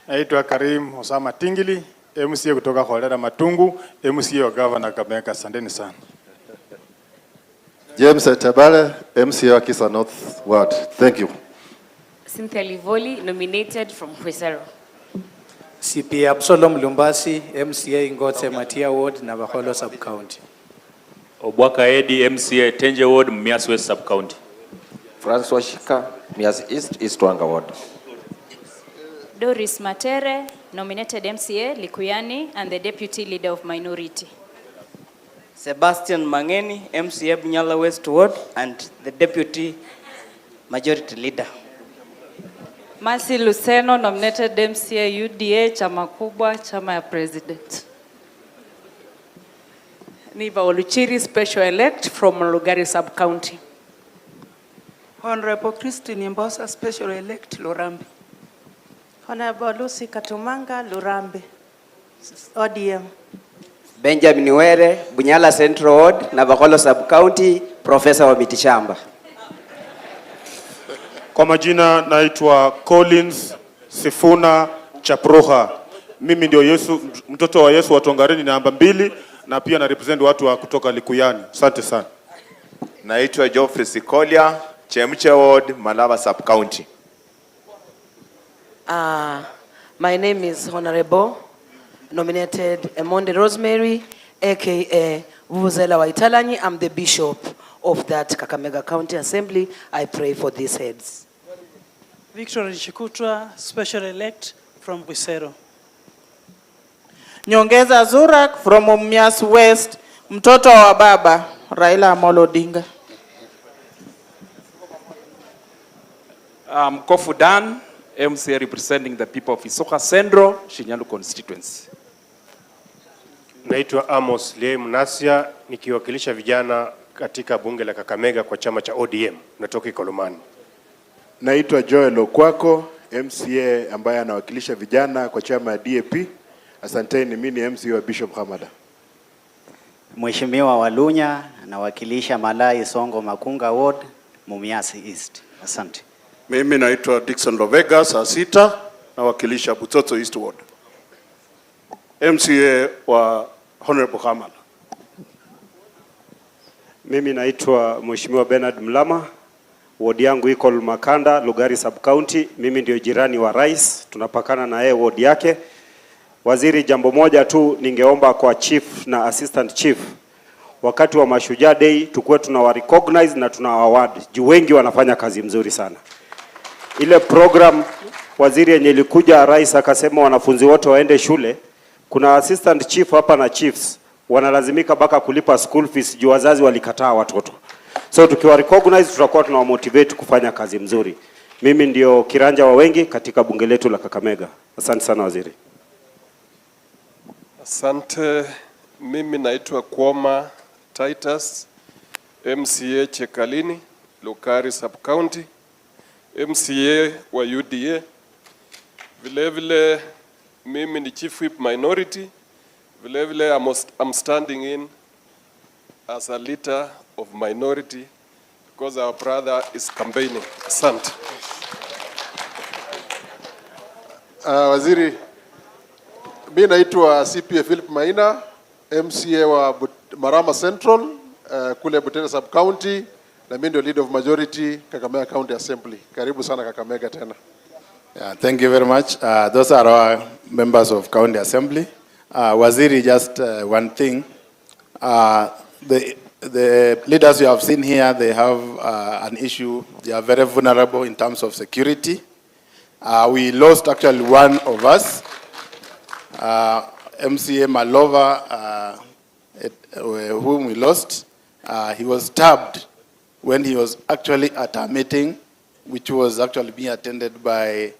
Naitwa Karim Osama Tingili, MCA kutoka Kholera Matungu, MCA wa Governor Kakamega. Asanteni sana. James Tabale, MCA wa Kisa North Ward. Thank you. Cynthia Livoli, nominated from Hwesero. CPA Absalom Lumbasi, MCA Ngote Matia Ward, Navakholo Sub-County. Obwaka Edi, MCA Tenje Ward, Mias West Sub-County. Francois Shika, Mias East Wanga Ward. Doris Matere, nominated MCA Likuyani and the Deputy Leader of Minority. Sebastian Mangeni, MCA Bunyala West Ward and the Deputy Majority Leader. Mercy Luceno, nominated MCA UDA, chama kubwa, chama ya president. Niva Oluchiri, special elect from Lugari sub-county. Honorable Christine Mbosa, special elect, Lurambi. Honorable Lucy Katumanga, Lurambi, ODM. Benjamin Were, Bunyala Central Ward, Navakholo sub-county, professor wa mitishamba. Kwa majina naitwa Collins Sifuna Chapruha. Mimi ndio Yesu, mtoto wa Yesu wa Tongareni namba 2 na pia na represent watu wa kutoka Likuyani. Asante sana. Naitwa Geoffrey Sikolia, Chemche Ward, Malava sub-county. My name is Honorable nominated Emonde Rosemary, aka Vuvuzela Waitalanyi. I'm the bishop of that Kakamega County Assembly. I pray for these heads. Victor Nshikutwa, special elect from Bwisero. Nyongeza Zurak from Mumias West, mtoto wa baba Raila Amolo Odinga. Kofu Dan, MCA representing the people of Isoka Central, Shinyalu constituency. Naitwa Amos Lie Munasia, nikiwakilisha vijana katika bunge la Kakamega kwa chama cha ODM, natoka Ikolomani. Naitwa Joel Okwako, MCA ambaye anawakilisha vijana kwa chama ya DAP. Asanteni, mimi ni MCA wa Bishop Hamada. Mheshimiwa Walunya, anawakilisha Malai Songo Makunga Ward, Mumias East. Asante. Mimi naitwa Dickson Lovega, saa 6, nawakilisha Butoto East Ward. MCA wa Honorable Hamada. Mimi naitwa Mheshimiwa Bernard Mlama, ward yangu iko Makanda, Lugari sub-county. Mimi ndio jirani wa rais, tunapakana na yeye ward yake. Waziri, jambo moja tu ningeomba kwa chief na assistant chief, wakati wa Mashujaa Day tukue tunawa recognize na tunawa award. Juu wengi wanafanya kazi mzuri sana. Ile program waziri yenye ilikuja rais akasema wanafunzi wote waende shule, kuna assistant chief hapa na chiefs wanalazimika baka kulipa school fees juu wazazi walikataa watoto. So tukiwa recognize tutakuwa tunawa motivate kufanya kazi mzuri. Mimi ndio kiranja wa wengi katika bunge letu la Kakamega. Asante sana waziri. Asante. Mimi naitwa Kwoma Titus, MCA Chekalini, Lukari sub-county, MCA wa UDA. Vile mimi ni chief whip minority. Vile I'm standing in as a leader of minority because our brother is campaigning. Asante. Waziri, mimi naitwa CPA Philip Maina, MCA wa Marama Central, kule Butere sub-county, na mimi ndio leader of majority Kakamega County Assembly. Karibu sana Kakamega tena. Yeah, thank you very much. Those are our members of County Assembly. Waziri, just one thing. The leaders you have seen here, they have an issue. They are very vulnerable in terms of security. We lost actually one of us, MCA Malova, whom we lost. He was stabbed when he was actually at a meeting, which was actually being attended by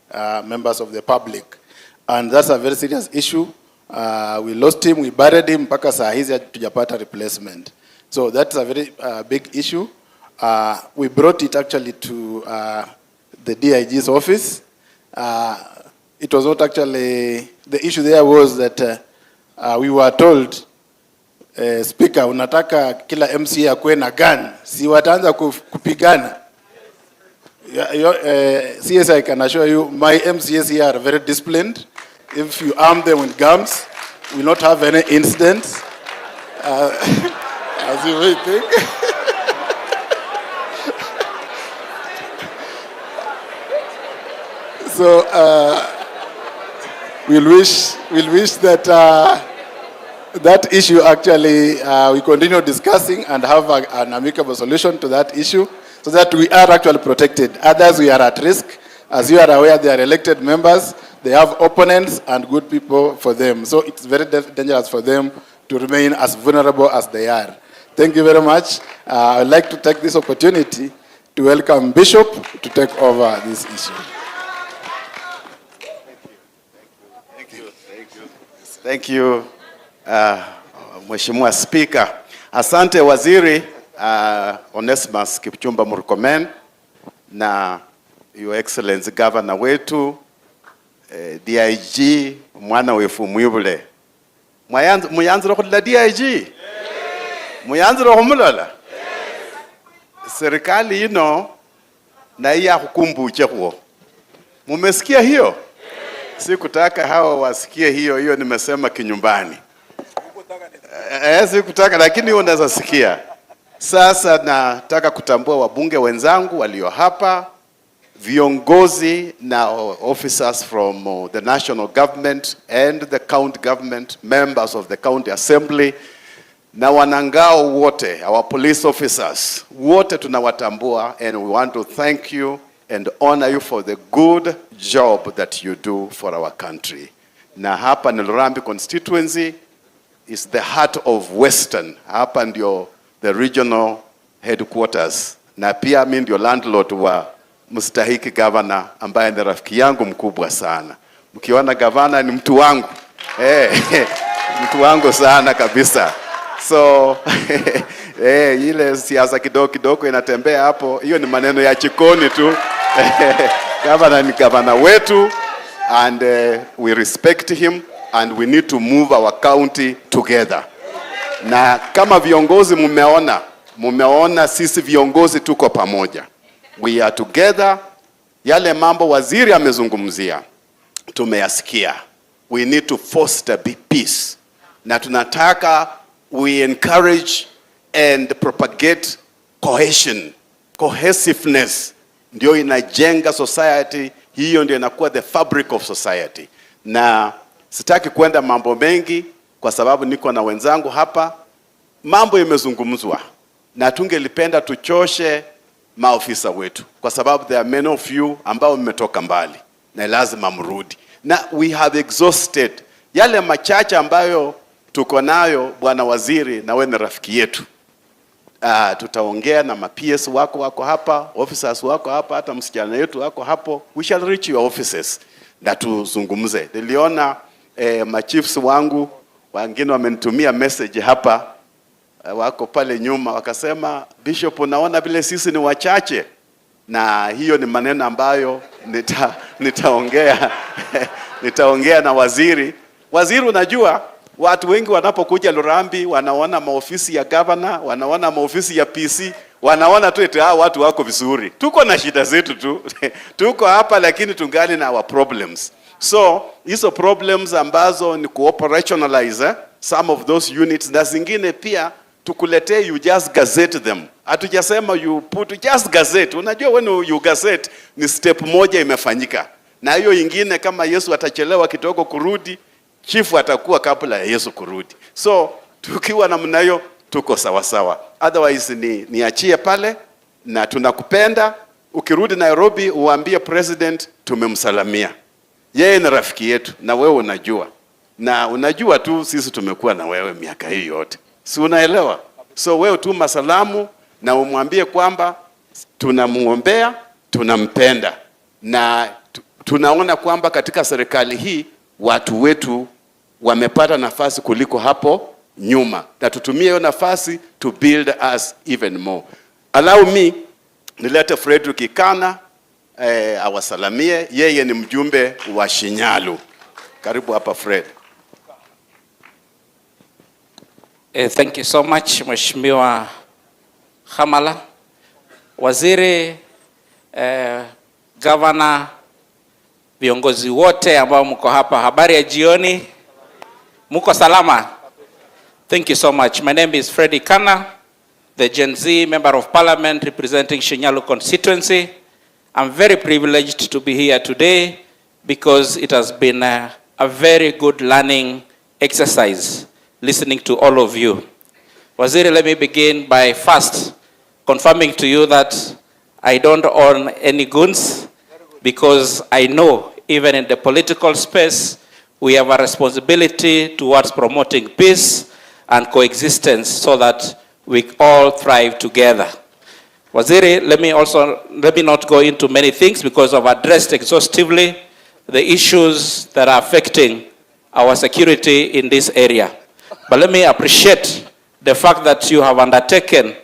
members of the public. And that's a very serious issue. We lost him, we buried him, mpaka saa hizi hatujapata replacement. So that's a very big issue. We brought it actually to the DIG's office. It was not actually, the issue there was that we were told, Speaker, unataka kila MCA akuwe na gun, si wataanza kupigana. CS, I can assure you, my MCAs here are very disciplined. If you arm them with guns, we will not have any incidents. As you may think. So we'll wish that that issue actually we continue discussing and have an amicable solution to that issue, so that we are actually protected. Others, we are at risk. As you are aware, they are elected members. They have opponents and good people for them. So it's very dangerous for them to remain as vulnerable as they are. Thank you very much. I'd like to take this opportunity to welcome Bishop to take over this issue. Thank you, Mheshimiwa Speaker. Asante waziri Onesmus Kipchumba Murkomen na Your Excellency Governor wetu DIG mwana wefu mwibule. Muyanzira khulila DIG? Muyanzira khumulola? Serikali ino na iya kukumbuche huo. Mumesikia hiyo? Sikutaka hawa wasikie hiyo nimesema kinyumbani. Sikutaka lakini unaweza sikia. Sasa nataka kutambua wabunge wenzangu walio hapa, viongozi na officers from the national government and the county government, members of the county assembly, na wanangao wote, our police officers, wote tunawatambua, and we want to thank you and honor you for the good job that you do for our country. Na hapa ni Lurambi constituency is the heart of Western. Hapa ndio the regional headquarters. Na pia mimi ndio landlord wa mstahiki governor ambaye ni rafiki yangu mkubwa sana. Mkiona governor ni mtu wangu. Mtu wangu sana kabisa. So ile siasa kidogo inatembea hapo, hiyo ni maneno ya chikoni tu. Governor ni governor wetu, and we respect him, and we need to move our county together. Na kama viongozi mumeona sisi viongozi tuko pamoja. We are together. Yale mambo waziri amezungumzia tumeyasikia. We need to foster peace. Na tunataka we encourage and propagate cohesion, cohesiveness. Ndio inajenga society, hiyo ndio inakuwa the fabric of society. Na sitaki kwenda mambo mengi kwa sababu niko na wenzangu hapa. Mambo imezungumzwa na tungelipenda tuchoshe maofisa wetu kwa sababu there are many of you ambao mmetoka mbali na lazima mrudi. Na we have exhausted yale machache ambayo tuko nayo. Bwana waziri, na wewe ni rafiki yetu. Tutaongea na ma-PS wako hapa, officers wako hapa, hata msichana yetu wako hapo. We shall reach your offices na tuzungumze. Niliona ma-chiefs wangu wengine wamenitumia message hapa, wako pale nyuma wakasema, Bishop, unaona vile sisi ni wachache. Na hiyo ni maneno ambayo nitaongea nitaongea na waziri. Waziri, unajua watu wengi wanapokuja Lurambi wanaona maofisi ya governor, wanaona maofisi ya PC, wanaona tu eti watu wako vizuri. Tuko na shida zetu tu. Tuko hapa lakini tungali na our problems. So hizo problems ambazo ni operationalize some of those units, na zingine pia tukuletee, you just gazette them. Hatujasema you put, just gazette. Unajua when you gazette ni step moja imefanyika. Na hiyo ingine kama Yesu atachelewa kidogo kurudi, chifu atakuwa kabla ya Yesu kurudi. So tukiwa namna hiyo tuko sawa sawa. Otherwise niachie pale, na tunakupenda. Ukirudi Nairobi uambie president tumemsalamia. Yeye ni rafiki yetu na wewe unajua. Na unajua tu sisi tumekuwa na wewe miaka hii yote. Si unaelewa? So wewe tu masalamu na umwambie kwamba tunamuombea, tunampenda. Na tunaona kwamba katika serikali hii watu wetu wamepata nafasi kuliko hapo nyuma. Na tutumie hiyo nafasi to build us even more. Allow me nilete Frederick Ikana awasalamie. Yeye ni mjumbe wa Shinyalu. Karibu hapa Fred. Thank you so much Mheshimiwa Hamala. Waziri, Governor, viongozi wote ambao mko hapa, habari ya jioni. Muko salama? Thank you so much. My name is Freddy Kana, the Gen Z Member of Parliament representing Shinyalu constituency. I'm very privileged to be here today because it has been a very good learning exercise listening to all of you. Waziri, let me begin by first confirming to you that I don't own any guns, because I know even in the political space we have a responsibility towards promoting peace and coexistence so that we all thrive together. Waziri, let me not go into many things because I've addressed exhaustively the issues that are affecting our security in this area. But let me appreciate the fact that you have undertaken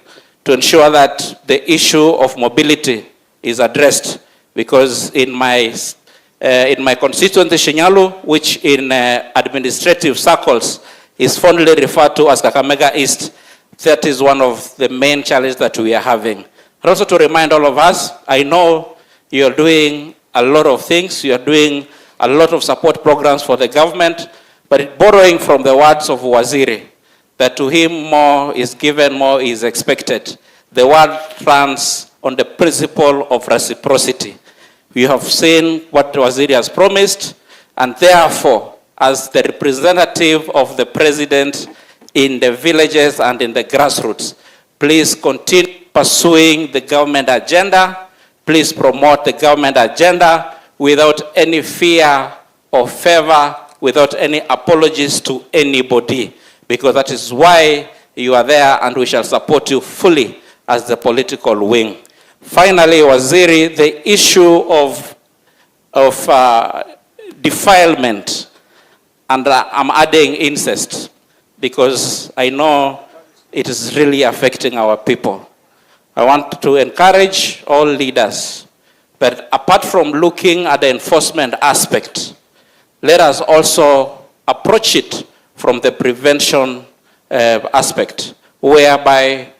to ensure that the issue of mobility is addressed, because in my constituency Shinyalu, which in administrative circles is fondly referred to as Kakamega East, that is one of the main challenges that we are having. And also to remind all of us, I know you're doing a lot of things, you're doing a lot of support programs for the government, but borrowing from the words of Waziri, that to him more is given, more is expected. The word runs on the principle of reciprocity. We have seen what Waziri has promised, and therefore, as the representative of the president in the villages and in the grassroots, please continue pursuing the government agenda. Please promote the government agenda without any fear or favor, without any apologies to anybody, because that is why you are there, and we shall support you fully as the political wing. Finally, Waziri, the issue of defilement, and I'm adding incest, because I know it is really affecting our people. I want to encourage all leaders, but apart from looking at the enforcement aspect, let us also approach it from the prevention aspect, whereby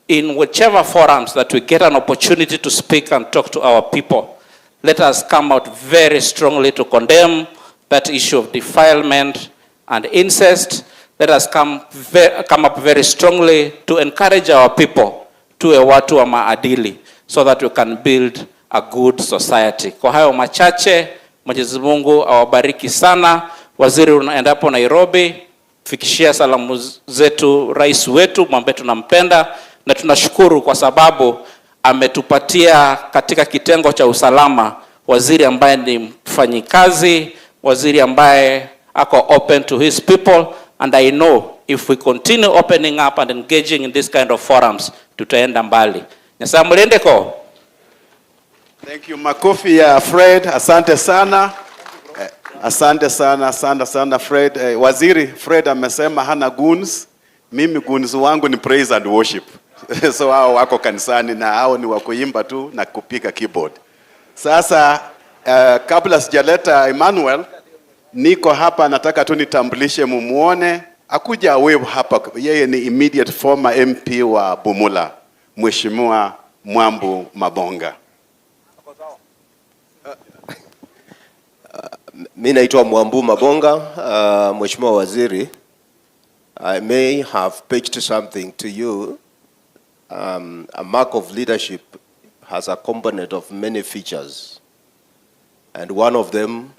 in whichever forums that we get an opportunity to speak and talk to our people, let us come out very strongly to condemn that issue of defilement and incest. Let us come up very strongly to encourage our people to a watu wa maadili, so that we can build a good society. Kwa hayo machache, Mwenyezi Mungu awabariki sana. Waziri, unaendapo Nairobi, fikishia salamu zetu rais wetu, mwambie tunampenda na tunashukuru kwa sababu ametupatia katika kitengo cha usalama waziri ambaye ni mfanyikazi, waziri ambaye ako open to his people, and I know if we continue opening up and engaging in this kind of forums, tutaenda mbali. Nyasaye mulindeko. Thank you. Makofi ya Fred, asante sana. Asante sana Fred. Waziri Fred amesema hana goons. Mimi goons wangu ni praise and worship. So hao wako kanisani na hao ni wakuimba tu na kupika keyboard. Sasa kabla sijaleta Emmanuel, niko hapa nataka tu nitambulishe mumuone. Akuja wewe hapa, yeye ni immediate former MP wa Bumula, Mheshimiwa Mwambu Mabonga. Mimi naitwa Mwambu Mabonga. Mheshimiwa Waziri, I may have pitched something to you. A mark of leadership has a component of many features, and one of them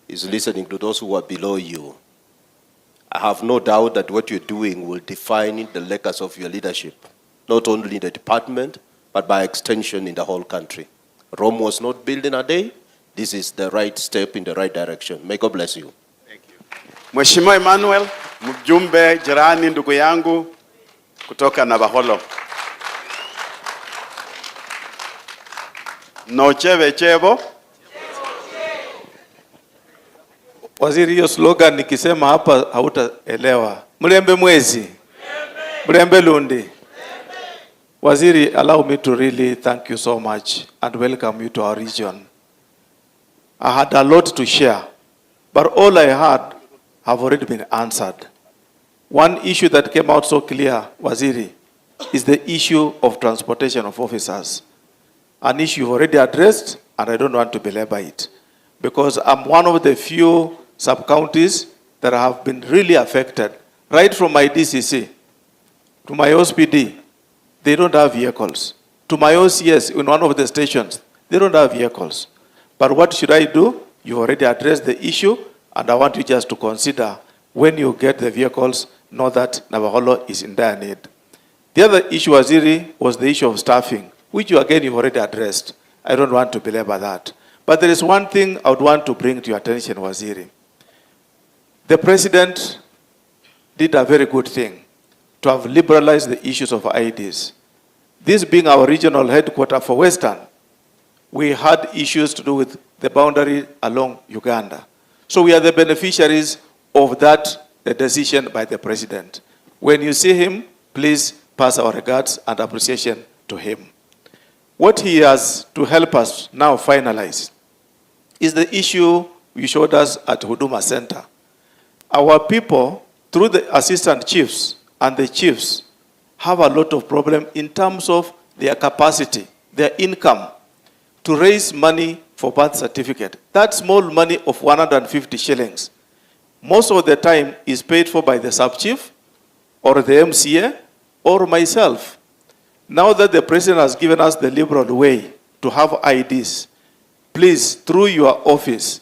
is listening to those who are below you. I have no doubt that what you're doing will define the legacy of your leadership, not only in the department, but by extension in the whole country. Rome was not built in a day. This is the right step in the right direction. May God bless you. Thank you. Mheshimiwa Emmanuel, mjumbe jirani ndugu yangu kutoka Navaholo. Nocheve chebo. Waziri, hiyo slogan nikisema hapa hautaelewa. Mlembe mwezi. Mlembe lundi. Waziri, allow me to really thank you so much and welcome you to our region. I had a lot to share, but all I had have already been answered. One issue that came out so clear, Waziri, is the issue of transportation of officers. An issue you've already addressed, and I don't want to belabor it, because I'm one of the few sub-counties that have been really affected. Right from my DCC to my OSPD, they don't have vehicles. To my OCS in one of the stations, they don't have vehicles. But what should I do? You've already addressed the issue, and I want you just to consider when you get the vehicles, know that Navaholo is in dire need. The other issue, Waziri, was the issue of staffing, which you again you've already addressed. I don't want to belabor that. But there is one thing I would want to bring to your attention, Waziri. The President did a very good thing to have liberalized the issues of IDs. This being our regional headquarters for Western, we had issues to do with the boundary along Uganda. So we are the beneficiaries of that decision by the President. When you see him, please pass our regards and appreciation to him. What he has to help us now finalize is the issue you showed us at Huduma Center. Our people, through the assistant chiefs and the chiefs, have a lot of problem in terms of their capacity, their income, to raise money for birth certificate. That small money of 150 shillings, most of the time is paid for by the sub-chief or the MCA or myself. Now that the president has given us the liberal way to have IDs, please, through your office,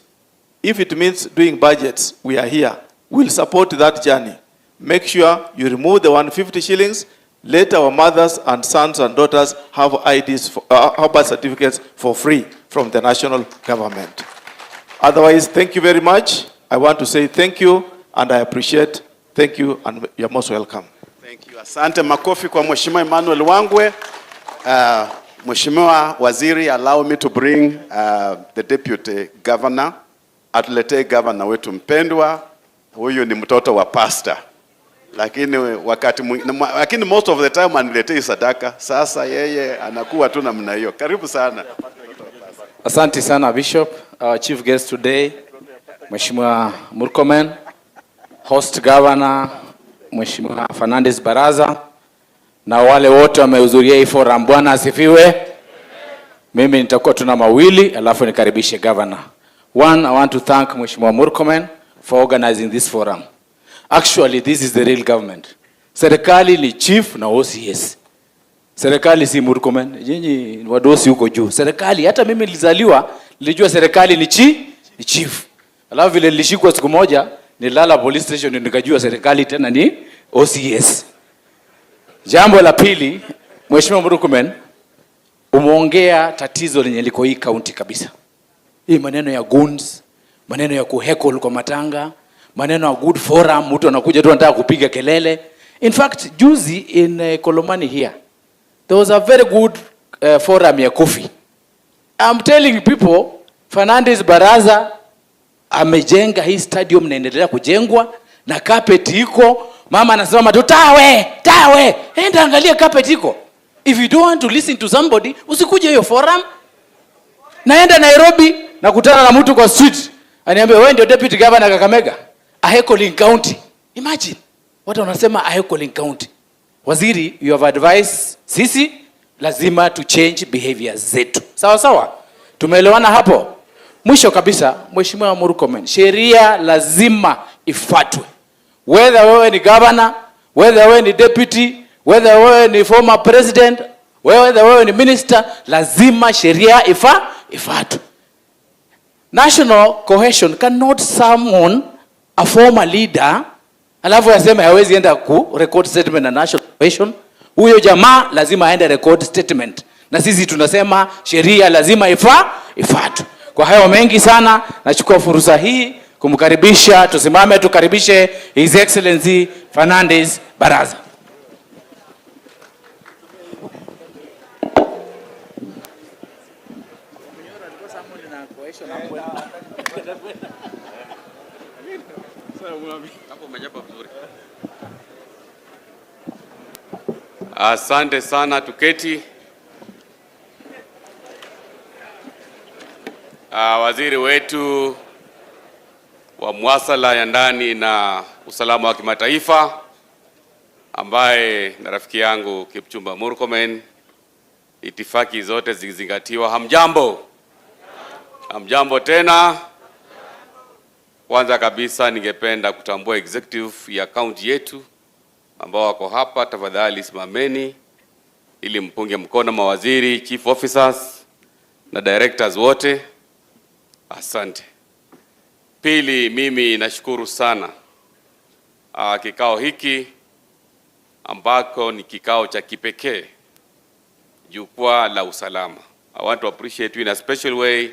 if it means doing budgets, we are here. We'll support that journey. Make sure you remove the 150 shillings. Let our mothers and sons and daughters have IDs, have birth certificates for free from the national government. Otherwise, thank you very much. I want to say thank you and I appreciate. Thank you and you're most welcome. Thank you. Asante, makofi kwa Mheshimiwa Emmanuel Wangwe. Mheshimiwa Waziri, allow me to bring the deputy governor. Atuletee governor wetu mpendwa. Huyu ni mtoto wa pastor. Lakini most of the time aniletei sadaka. Sasa yeye anakuwa tu namna hiyo. Karibu sana. Asante sana Bishop. Our chief guest today, Mheshimiwa Murkomen, host governor Mheshimiwa Fernandez Baraza, na wale wote wamehudhuria hii forum. Bwana asifiwe. Mimi nitakuwa tuna mawili alafu nikaribishe governor. One, I want to thank Mheshimiwa Murkomen for organizing this forum. Actually, this is the real government. Serikali ni chief na OCS. Serikali si Murkomen. Nyinyi wadosi huko juu. Serikali, hata mimi nilizaliwa, nilijua serikali ni chief. Alafu vile nilishikwa siku moja, nilala police station nikajua serikali tena ni OCS. Jambo la pili, Mheshimiwa Murkomen, umeongea tatizo lenye liko hii county kabisa. Hii maneno ya goons, maneno ya kuheckle kwa matanga, maneno ya good forum, mtu anakuja tu anataka kupiga kelele. In fact, juzi in Kolomani here, there was a very good forum ya coffee. I'm telling people, Fernandez Baraza amejenga hii stadium na inaendelea kujengwa na carpet iko. Mama anasema tu tawe, enda angalia carpet iko. If you don't want to listen to somebody, usikuje hiyo forum. Naenda Nairobi, nakutana na mtu kwa street, aniambia wewe ndio deputy governor Kakamega, Ahekoli County. Imagine watu wanasema Ahekoli County. Waziri, you have advised sisi lazima to change behaviors zetu. Sawa sawa? Tumeelewana hapo? Mwisho kabisa, Mheshimiwa Murkomen, sheria lazima ifuatwe. Whether wewe ni governor, whether wewe ni deputy, whether wewe ni former president, whether wewe ni minister, lazima sheria ifuatwe. National cohesion cannot summon a former leader alafu yasema hawezi enda ku record statement na national cohesion. Huyo jamaa lazima aende record statement. Na sisi tunasema sheria lazima ifuatwe. Kwa hayo mengi sana, nachukua fursa hii kumkaribisha, tusimame tukaribishe His Excellency Fernandez Baraza. Asante sana, tuketi. Waziri wetu wa mwasala ya ndani na usalama wa kimataifa ambaye na rafiki yangu Kipchumba Murkomen, itifaki zote zizingatiwa. Hamjambo? Hamjambo tena. Kwanza kabisa ningependa kutambua executive ya county yetu ambao wako hapa. Tafadhali simameni ili mpunge mkono mawaziri, chief officers na directors wote. Asante. Pili, mimi nashukuru sana kikao hiki ambako ni kikao cha kipekee, jukwaa la usalama. I want to appreciate you in a special way,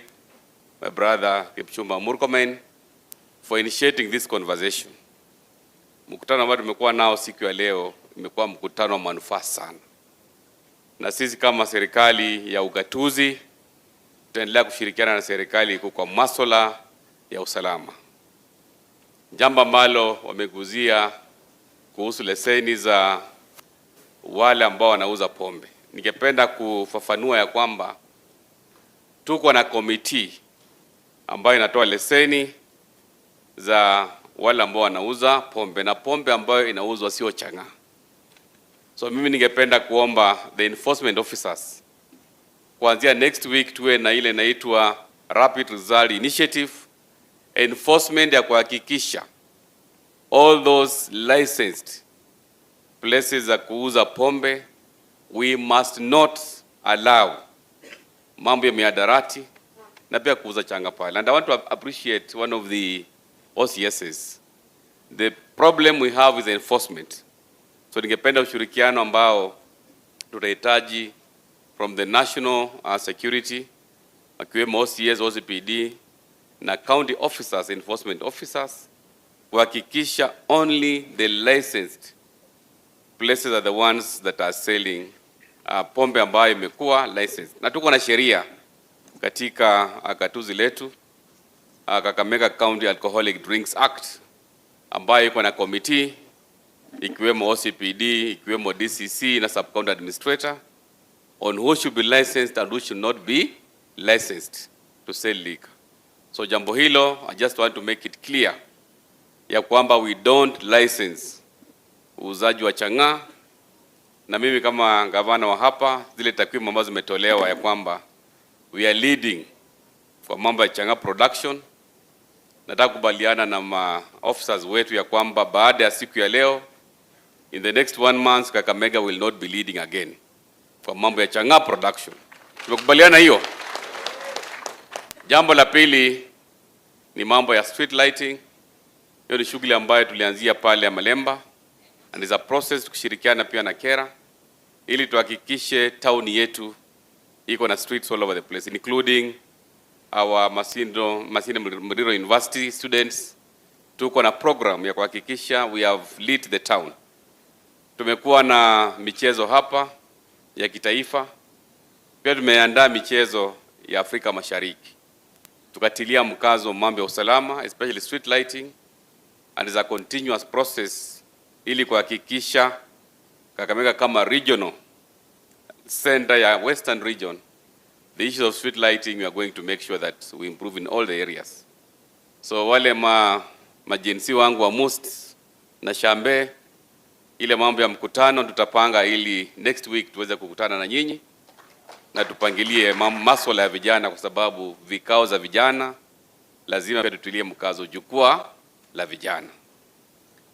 my brother Kipchumba Murkomen, for initiating this conversation. Mkutano ambao tumekuwa nao siku ya leo imekuwa mkutano wa manufaa sana. Na sisi kama serikali ya ugatuzi tutaendelea kushirikiana na serikali kwa masuala ya usalama. Jambo ambalo wameguzia kuhusu leseni za wale ambao wanauza pombe. Ningependa kufafanua ya kwamba tuko na committee ambayo inatoa leseni za wale ambao wanauza pombe, na pombe ambayo inauzwa sio chang'aa. So mimi ningependa kuomba the enforcement officers kuanzia next week tuwe na ile inaitwa Rapid Result Initiative, enforcement ya kuhakikisha all those licensed places za kuuza pombe, we must not allow mambo ya miadarati na pia kuuza changa pale. And I want to appreciate one of the OCSs. The problem we have is enforcement. So ningependa ushirikiano ambao tutahitaji from the national security, akiwemo OCS, OCPD na county officers, enforcement officers, kuhakikisha only the licensed places are the ones that are selling pombe ambayo imekuwa licensed. Na tuko na sheria katika gatuzi letu, Kakamega County Alcoholic Drinks Act, ambayo iko na committee ikiwemo OCPD, ikiwemo DCC na sub-county administrator on who should be licensed and who should not be licensed to sell liquor. So jambo hilo, I just want to make it clear ya kwamba we don't license uuzaji wa chang'aa, na mimi kama gavana wa hapa, zile takwimu ambazo zimetolewa ya kwamba we are leading kwa mambo ya chang'aa production. Nataka kubaliana na officers wetu ya kwamba baada ya siku ya leo, in the next 1 month, Kakamega will not be leading again kwa mambo ya chang'aa production. Tumekubaliana hiyo. Jambo la pili ni mambo ya street lighting. Hiyo ni shughuli ambayo tulianzia pale ya Malemba, and is a process tukishirikiana pia na Kera ili tuhakikishe town yetu iko na streets all over the place, including our Masinde Muliro University students. Tuko na program ya kuhakikisha we have lit the town. Tumekuwa na michezo hapa ya kitaifa, pia tumeandaa michezo ya Afrika Mashariki, tukatilia mkazo mambo ya usalama, especially street lighting, and is a continuous process ili kuhakikisha Kakamega kama regional center ya Western region, the issues of street lighting, we are going to make sure that we improve in all the areas. So wale majinsi wangu wa Must na Shambe, ile mambo ya mkutano tutapanga ili next week tuweze kukutana na nyinyi na tupangilie masuala ya vijana, kwa sababu vikao za vijana lazima pia tutulie mkazo jukwaa la vijana.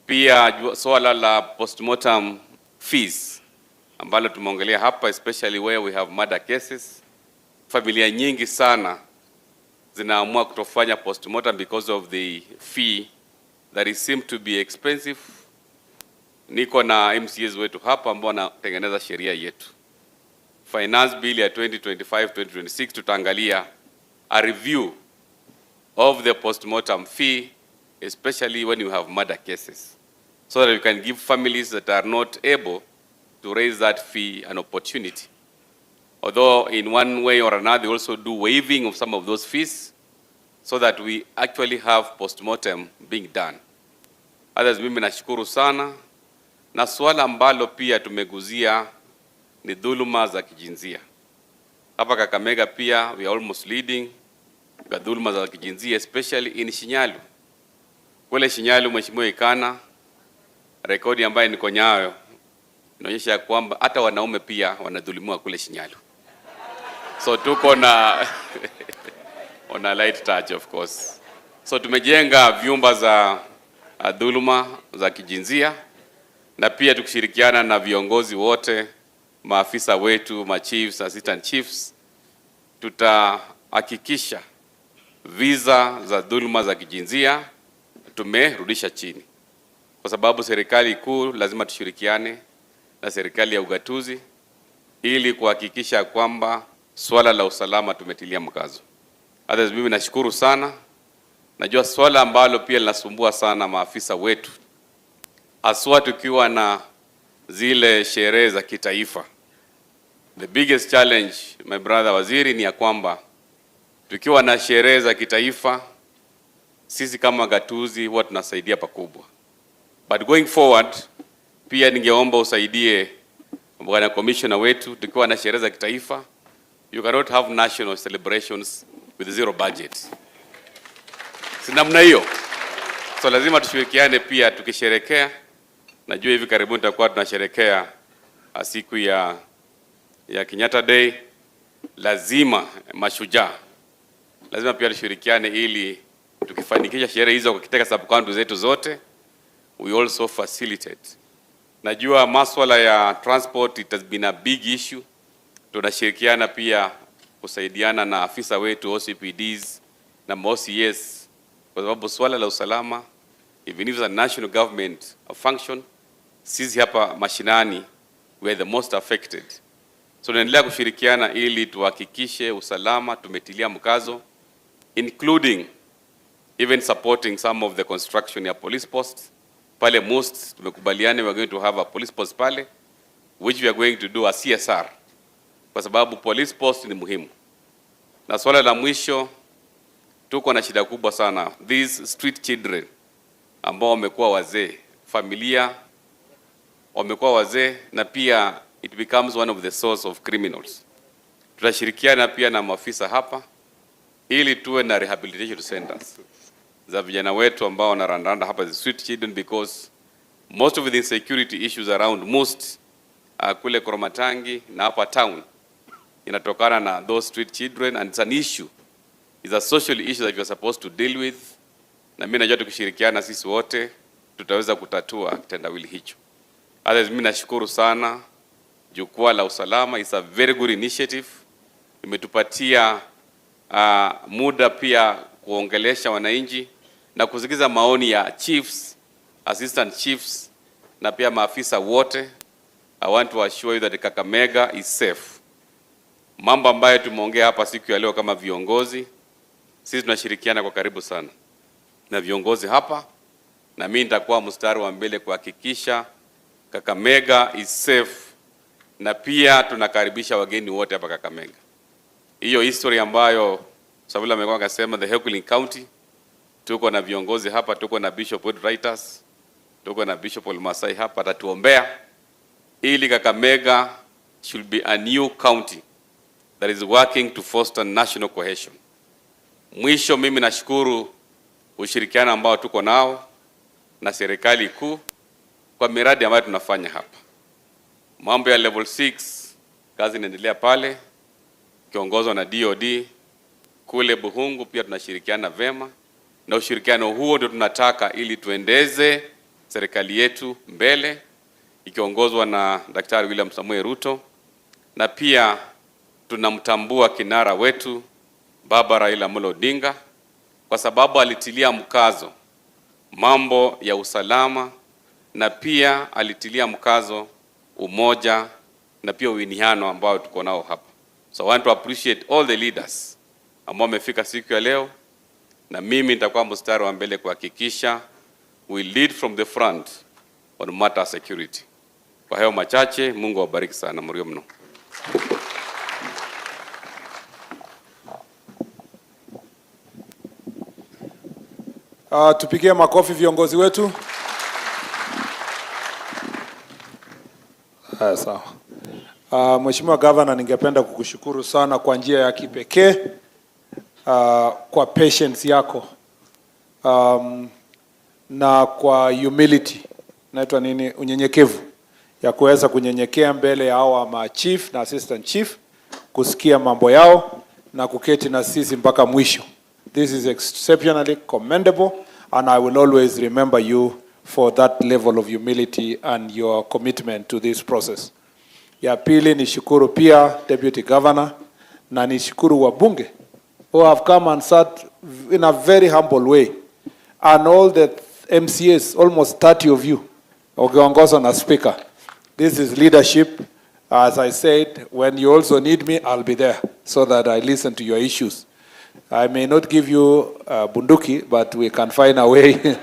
Pia swala la postmortem fees ambalo tumeongelea hapa, especially where we have murder cases. Familia nyingi sana zinaamua kutofanya postmortem because of the fee that it seems to be expensive. Niko na MCAs wetu hapa ambao wanatengeneza sheria yetu. Finance bill ya 2025-2026 tutaangalia a review of the postmortem fee, especially when you have murder cases, so that we can give families that are not able to raise that fee an opportunity. Although in one way or another, we also do waiving of some of those fees, so that we actually have postmortem being done. Others, mimi nashukuru sana, na swala ambalo pia tumeguzia ni dhuluma za kijinsia. Hapa Kakamega pia we are almost leading kwa dhuluma za kijinsia, especially in Shinyalu. Kule Shinyalu, Mheshimiwa Ikana, rekodi ambayo niko nayo inaonyesha kwamba hata wanaume pia wanadhulumiwa kule Shinyalu. So tuko na on a light touch, of course. So tumejenga vyumba za dhuluma za kijinsia, na pia tukishirikiana na viongozi wote, maafisa wetu, chiefs, assistant chiefs, tutahakikisha visa za dhuluma za kijinsia tumerudisha chini, kwa sababu serikali kuu lazima tushirikiane na serikali ya ugatuzi ili kuhakikisha kwamba swala la usalama tumetilia mkazo. Others, mimi nashukuru sana. Najua swala ambalo pia linasumbua sana maafisa wetu, haswa tukiwa na zile sherehe za kitaifa. The biggest challenge, my brother waziri, ni ya kwamba tukiwa na sherehe za kitaifa, sisi kama gatuzi huwa tunasaidia pakubwa. But going forward, Pia ningeomba usaidie bwana commissioner wetu, tukiwa na sherehe za kitaifa, you cannot have national celebrations with zero budget. Si namna hiyo. So lazima tushirikiane pia tukisherekea. Najua hivi karibuni tutakuwa tunasherekea siku ya Kenyatta Day. Lazima mashujaa, lazima pia tushirikiane ili tukifanikisha sherehe hizo katika sub county zetu zote, we also facilitate. Najua masuala ya transport, it has been a big issue. Tunashirikiana pia kusaidiana na afisa wetu OCPDs na OCS, kwa sababu swala la usalama, even if it's a national government function, sisi hapa mashinani we are the most affected. So tunaendelea kushirikiana ili tuhakikishe usalama tumetilia mkazo, including even supporting some of the construction ya police posts. Pale most tumekubaliana we are going to have a police post pale, which we are going to do a CSR, kwa sababu police post ni muhimu. Na swala la mwisho, tuko na shida kubwa sana, these street children ambao wamekuwa wazee, familia wamekuwa wazee, na pia it becomes one of the source of criminals. Tutashirikiana pia na maafisa hapa ili tuwe na rehabilitation centers za vijana wetu ambao wanarandanda hapa, the street children, because most of the insecurity issues around most kule Koromatangi na hapa town inatokana na those street children, and it's an issue, it's a social issue that we are supposed to deal with. Na mimi najua tukishirikiana sisi wote tutaweza kutatua kitendawili hicho. Others, mimi nashukuru sana Jukwaa la Usalama, is a very good initiative. Imetupatia muda pia kuongelesha wananchi na kusikiza maoni ya chiefs, assistant chiefs na pia maafisa wote. I want to assure you that Kakamega is safe. Mambo ambayo tumeongea hapa siku ya leo kama viongozi, sisi tunashirikiana kwa karibu sana na viongozi hapa, na mimi nitakuwa mstari wa mbele kuhakikisha Kakamega is safe, na pia tunakaribisha wageni wote hapa Kakamega. Hiyo history ambayo Sabula amekuwa akasema, the Heckling County, tuko na viongozi hapa, tuko na Bishop Wood Writers, tuko na Bishop Olmasai hapa, atatuombea ili Kakamega should be a new county that is working to foster national cohesion. Mwisho, mimi nashukuru ushirikiano ambao tuko nao na serikali kuu kwa miradi ambayo tunafanya hapa. Mambo ya level 6 kazi inaendelea pale kiongozwa na DOD. Kule Buhungu pia tunashirikiana vema, na ushirikiano huo ndio tunataka ili tuendeze serikali yetu mbele ikiongozwa na Daktari William Samuel Ruto, na pia tunamtambua kinara wetu Baba Raila Amolo Odinga kwa sababu alitilia mkazo mambo ya usalama, na pia alitilia mkazo umoja na pia uwiniano ambao tuko nao hapa. So I want to appreciate all the leaders ambao wamefika siku ya leo, na mimi nitakuwa mstari wa mbele kuhakikisha we lead from the front on matter security. Kwa hayo machache, Mungu awabariki sana, mrio mno. Tupigie makofi viongozi wetu. Sawa. Mheshimiwa Governor, ningependa kukushukuru sana kwa njia ya kipekee kwa patience yako na kwa humility, naitwa nini, unyenyekevu ya kuweza kunyenyekea mbele ya hawa ma chief na assistant chief, kusikia mambo yao na kuketi na sisi mpaka mwisho. This is exceptionally commendable, and I will always remember you for that level of humility and your commitment to this process. Ya pili, nishukuru pia Deputy Governor na nishukuru wabunge who have come and sat in a very humble way, and all the MCAs, almost 30 of you, ukiongozwa na speaker. This is leadership. As I said, when you also need me, I'll be there so that I listen to your issues. I may not give you bunduki, but we can find a way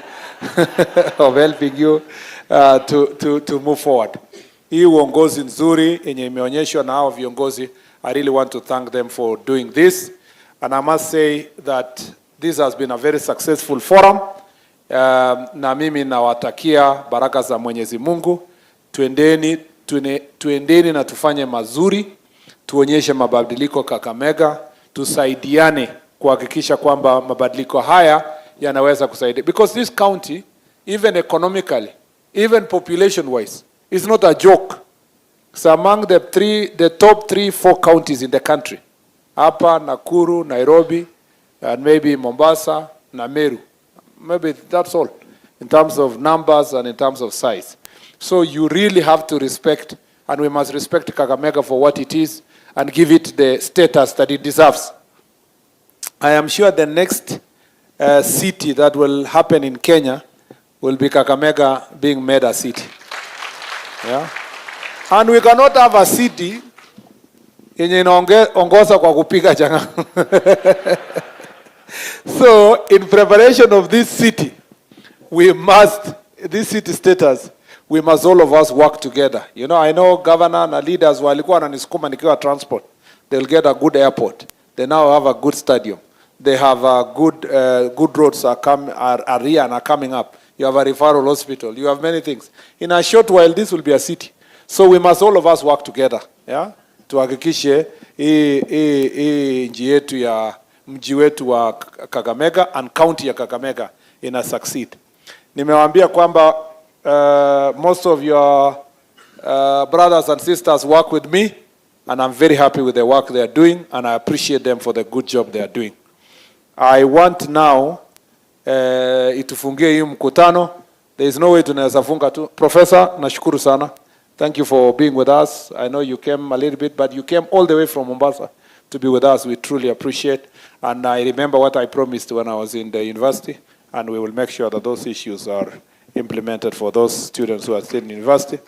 of helping you to move forward. Hii uongozi nzuri yenye imeonyeshwa na hao viongozi, I really want to thank them for doing this, and I must say that this has been a very successful forum. Na mimi nawatakia baraka za Mwenyezi Mungu, tuendeni na tufanye mazuri, tuonyeshe mabadiliko Kakamega, tusaidiane kuhakikisha kwamba mabadiliko haya yanaweza kusaidia. Because this county, even economically, even population wise, is not a joke. It's among the top 3-4 counties in the country. Hapa, Nakuru, Nairobi, and maybe Mombasa, na Meru. Maybe that's all, in terms of numbers and in terms of size. So you really have to respect, and we must respect Kakamega for what it is, and give it the status that it deserves. I am sure the next city that will happen in Kenya will be Kakamega being made a city. Yeah? And we cannot have a city yenye inaongoza kwa kupiga changa. So, in preparation of this city, this city status, we must all of us work together. You know, I know governor and leaders walikuwa wananisukuma nikiwa transport. They'll get a good airport. They now have a good stadium. They have a good roads are here and are coming up. You have a referral hospital. You have many things. In a short while, this will be a city. So we must all of us work together. Yeah? Tuhakikishe nchi yetu ya mji wetu wa Kakamega and county ya Kakamega ina succeed. Nimewaambia kwamba most of your brothers and sisters work with me, and I'm very happy with the work they are doing, and I appreciate them for the good job they are doing. I want now itufungie hii mkutano. There is no way tunaweza funga tu. Professor, nashukuru sana. Thank you for being with us. I know you came a little bit, but you came all the way from Mombasa to be with us. We truly appreciate. And I remember what I promised when I was in the university, and we will make sure that those issues are implemented for those students who are still in university.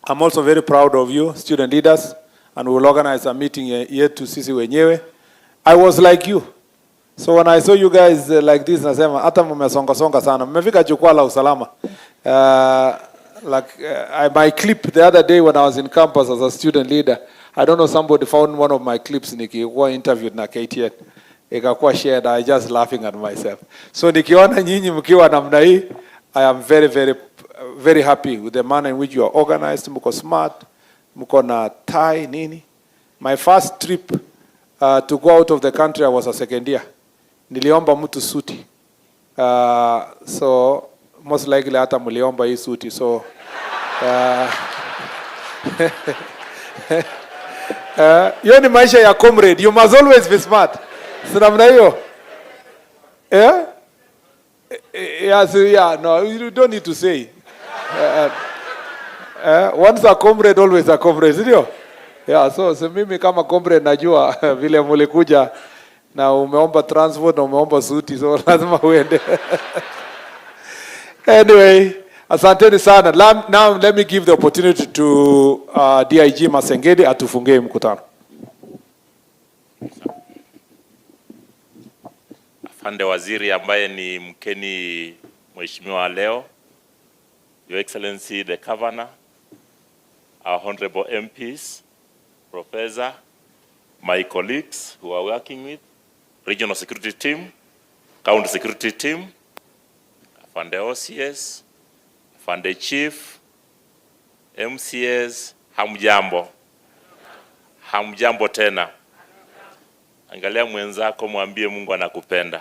I'm also very proud of you, student leaders, and we will organize a meeting here to sisi wenyewe. I was like you. So when I saw you guys like this, nasema hata mmesonga sana. Mmefika Jukwaa la Usalama. My clip the other day when I was in campus as a student leader, I don't know, somebody found one of my clips nikiwa interviewed na KTN. Ikakuwa shared, I just laughing at myself. So nikiona nyinyi mkiwa namna hii, I am very, very, very happy with the manner in which you are organized. Mko smart, mko na tie nini. My first trip to go out of the country, I was a second year. Niliomba mtu suti. So most likely hata mliomba hii suti. So hiyo ni maisha ya comrade. You must always be smart. Sinamna hiyo? Yeah? Yeah, no, you don't need to say. Once a comrade, always a comrade, sindio? Yeah, so mimi kama comrade najua vile mulikuja na umeomba transport na umeomba suti, so lazima uende. Anyway, asanteni sana. Now let me give the opportunity to DIG Masengedi atufungie mkutano. Afande Waziri ambaye ni mkeni mheshimiwa leo, Your Excellency the Governor, our honorable MPs, Professor, my colleagues who are working with, Regional Security Team, County Security Team, Afande OCS, Afande Chief, MCS, hamjambo. Hamjambo tena. Angalia mwenzako mwambie Mungu anakupenda.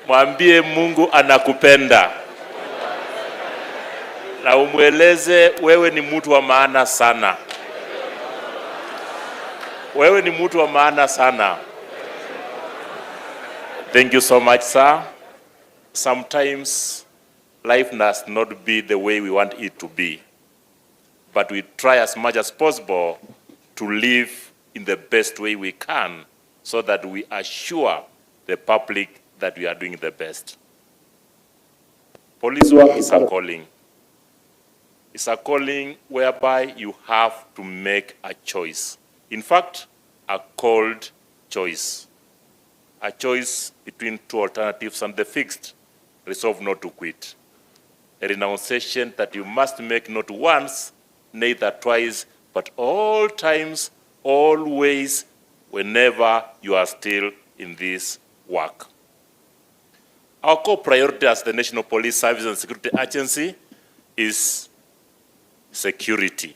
Mwambie Mungu anakupenda. Na umweleze wewe ni mtu wa maana sana. Wewe ni mtu wa maana sana. Thank you so much, sir. Sometimes life does not be the way we want it to be. But we try as much as possible to live in the best way we can so that we assure the public that we are doing the best. Police work is a calling. It's a calling whereby you have to make a choice. In fact, a called choice. A choice between two alternatives and the fixed. Resolve not to quit. A renunciation that you must make not once, neither twice, but all times, always, whenever you are still in this work. Our core priority as the National Police Service and Security Agency is security.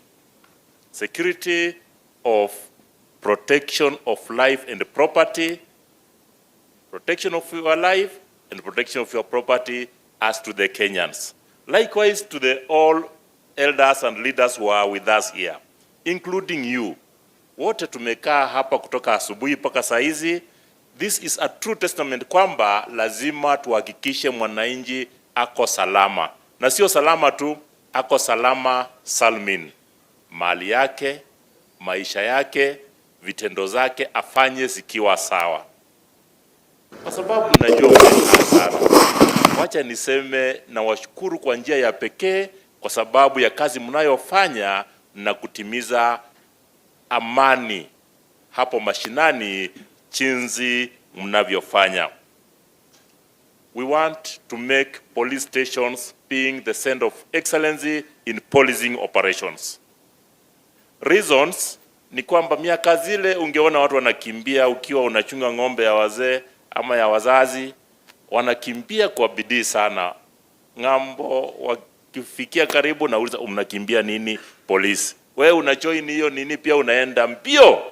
Security of protection of life and property, protection of your life and protection of your property as to the Kenyans. Likewise to the all elders and leaders who are with us here, including you. Wote tumekaa hapa kutoka asubuhi mpaka saa hizi. This is a true testament kwamba lazima tuhakikishe mwananchi ako salama. Na sio salama tu, ako salama salmin. Mali yake, maisha yake, vitendo zake afanye zikiwa sawa. Kwa sababu najua mwenye sana. Wacha niseme na washukuru kwa njia ya pekee kwa sababu ya kazi mnayofanya na kutimiza amani hapo mashinani chinzi mnavyofanya. We want to make police stations being the center of excellency in policing operations. Reasons ni kwamba miaka zile ungeona watu wanakimbia ukiwa unachunga ng'ombe ya wazee ama ya wazazi, wanakimbia kwa bidii sana. Ngambo wakifikia karibu na uliza mnakimbia nini? Polisi. Wewe unajoin hiyo nini pia unaenda mbio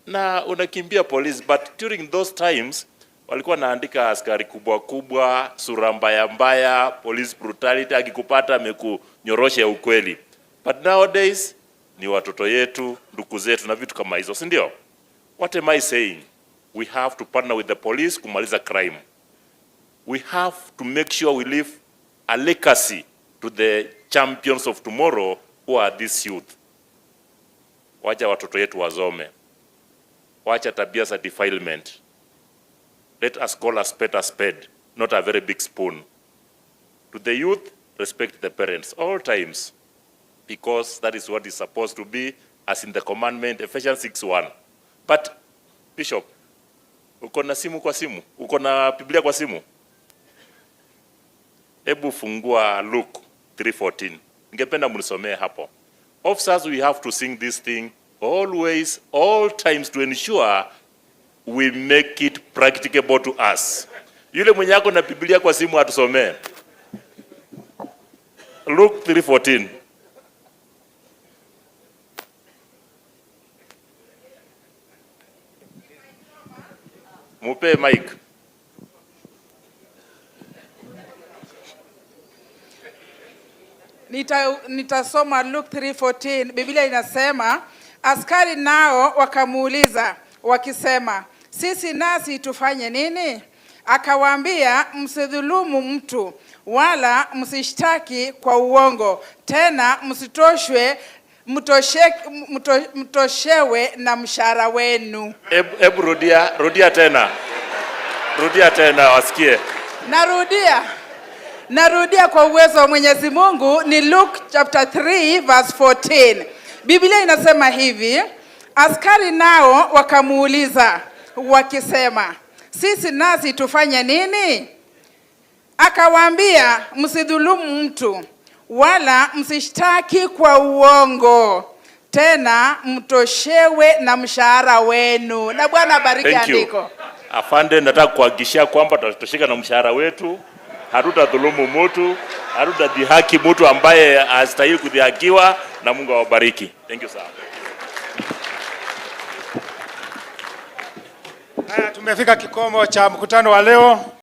na unakimbia polisi. But during those times walikuwa naandika askari kubwa kubwa, sura mbaya mbaya, police brutality, akikupata amekunyorosha ukweli. But nowadays ni watoto yetu, ndugu zetu na vitu kama hizo, si ndio? What am I saying? We have to partner with the police kumaliza crime. We have to make sure we leave a legacy to the champions of tomorrow who are this youth. Wacha watoto yetu wazome. Wacha tabia za defilement. Let us call a spade, not a very big spoon. To the youth, respect the parents all times, because that is what is supposed to be, as in the commandment, Ephesians 6:1. But, Bishop, uko na simu kwa simu? Uko na Biblia kwa simu? Hebu fungua Luke 3:14. Ningependa mnisomee hapo. Officers, we have to sing this thing always, all times, to ensure we make it practicable to us. Yule mwenye ako na Biblia kwa simu atusomee. Luke 3:14. Mupe Mike. Nitasoma Luke 3:14. Biblia inasema, askari nao wakamuuliza wakisema, sisi nasi tufanye nini? Akawaambia, msidhulumu mtu wala msishtaki kwa uongo, tena mtoshewe na mshahara wenu. Hebu rudia tena. Rudia tena wasikie. Narudia kwa uwezo wa Mwenyezi Mungu. Ni Luke chapter 3 verse 14. Biblia inasema hivi, askari nao wakamuuliza wakisema, sisi nasi tufanye nini? Akawaambia, msidhulumu mtu wala msishtaki kwa uongo, tena mtoshewe na mshahara wenu. Na Bwana bariki andiko. Afande, nataka kuhakikishia kwamba tutatosheka na mshahara wetu. Hatutadhulumu mtu, hatutadhihaki mtu ambaye hastahili kudhihakiwa, na Mungu awabariki. Thank you sir. Haya, tumefika kikomo cha mkutano wa leo.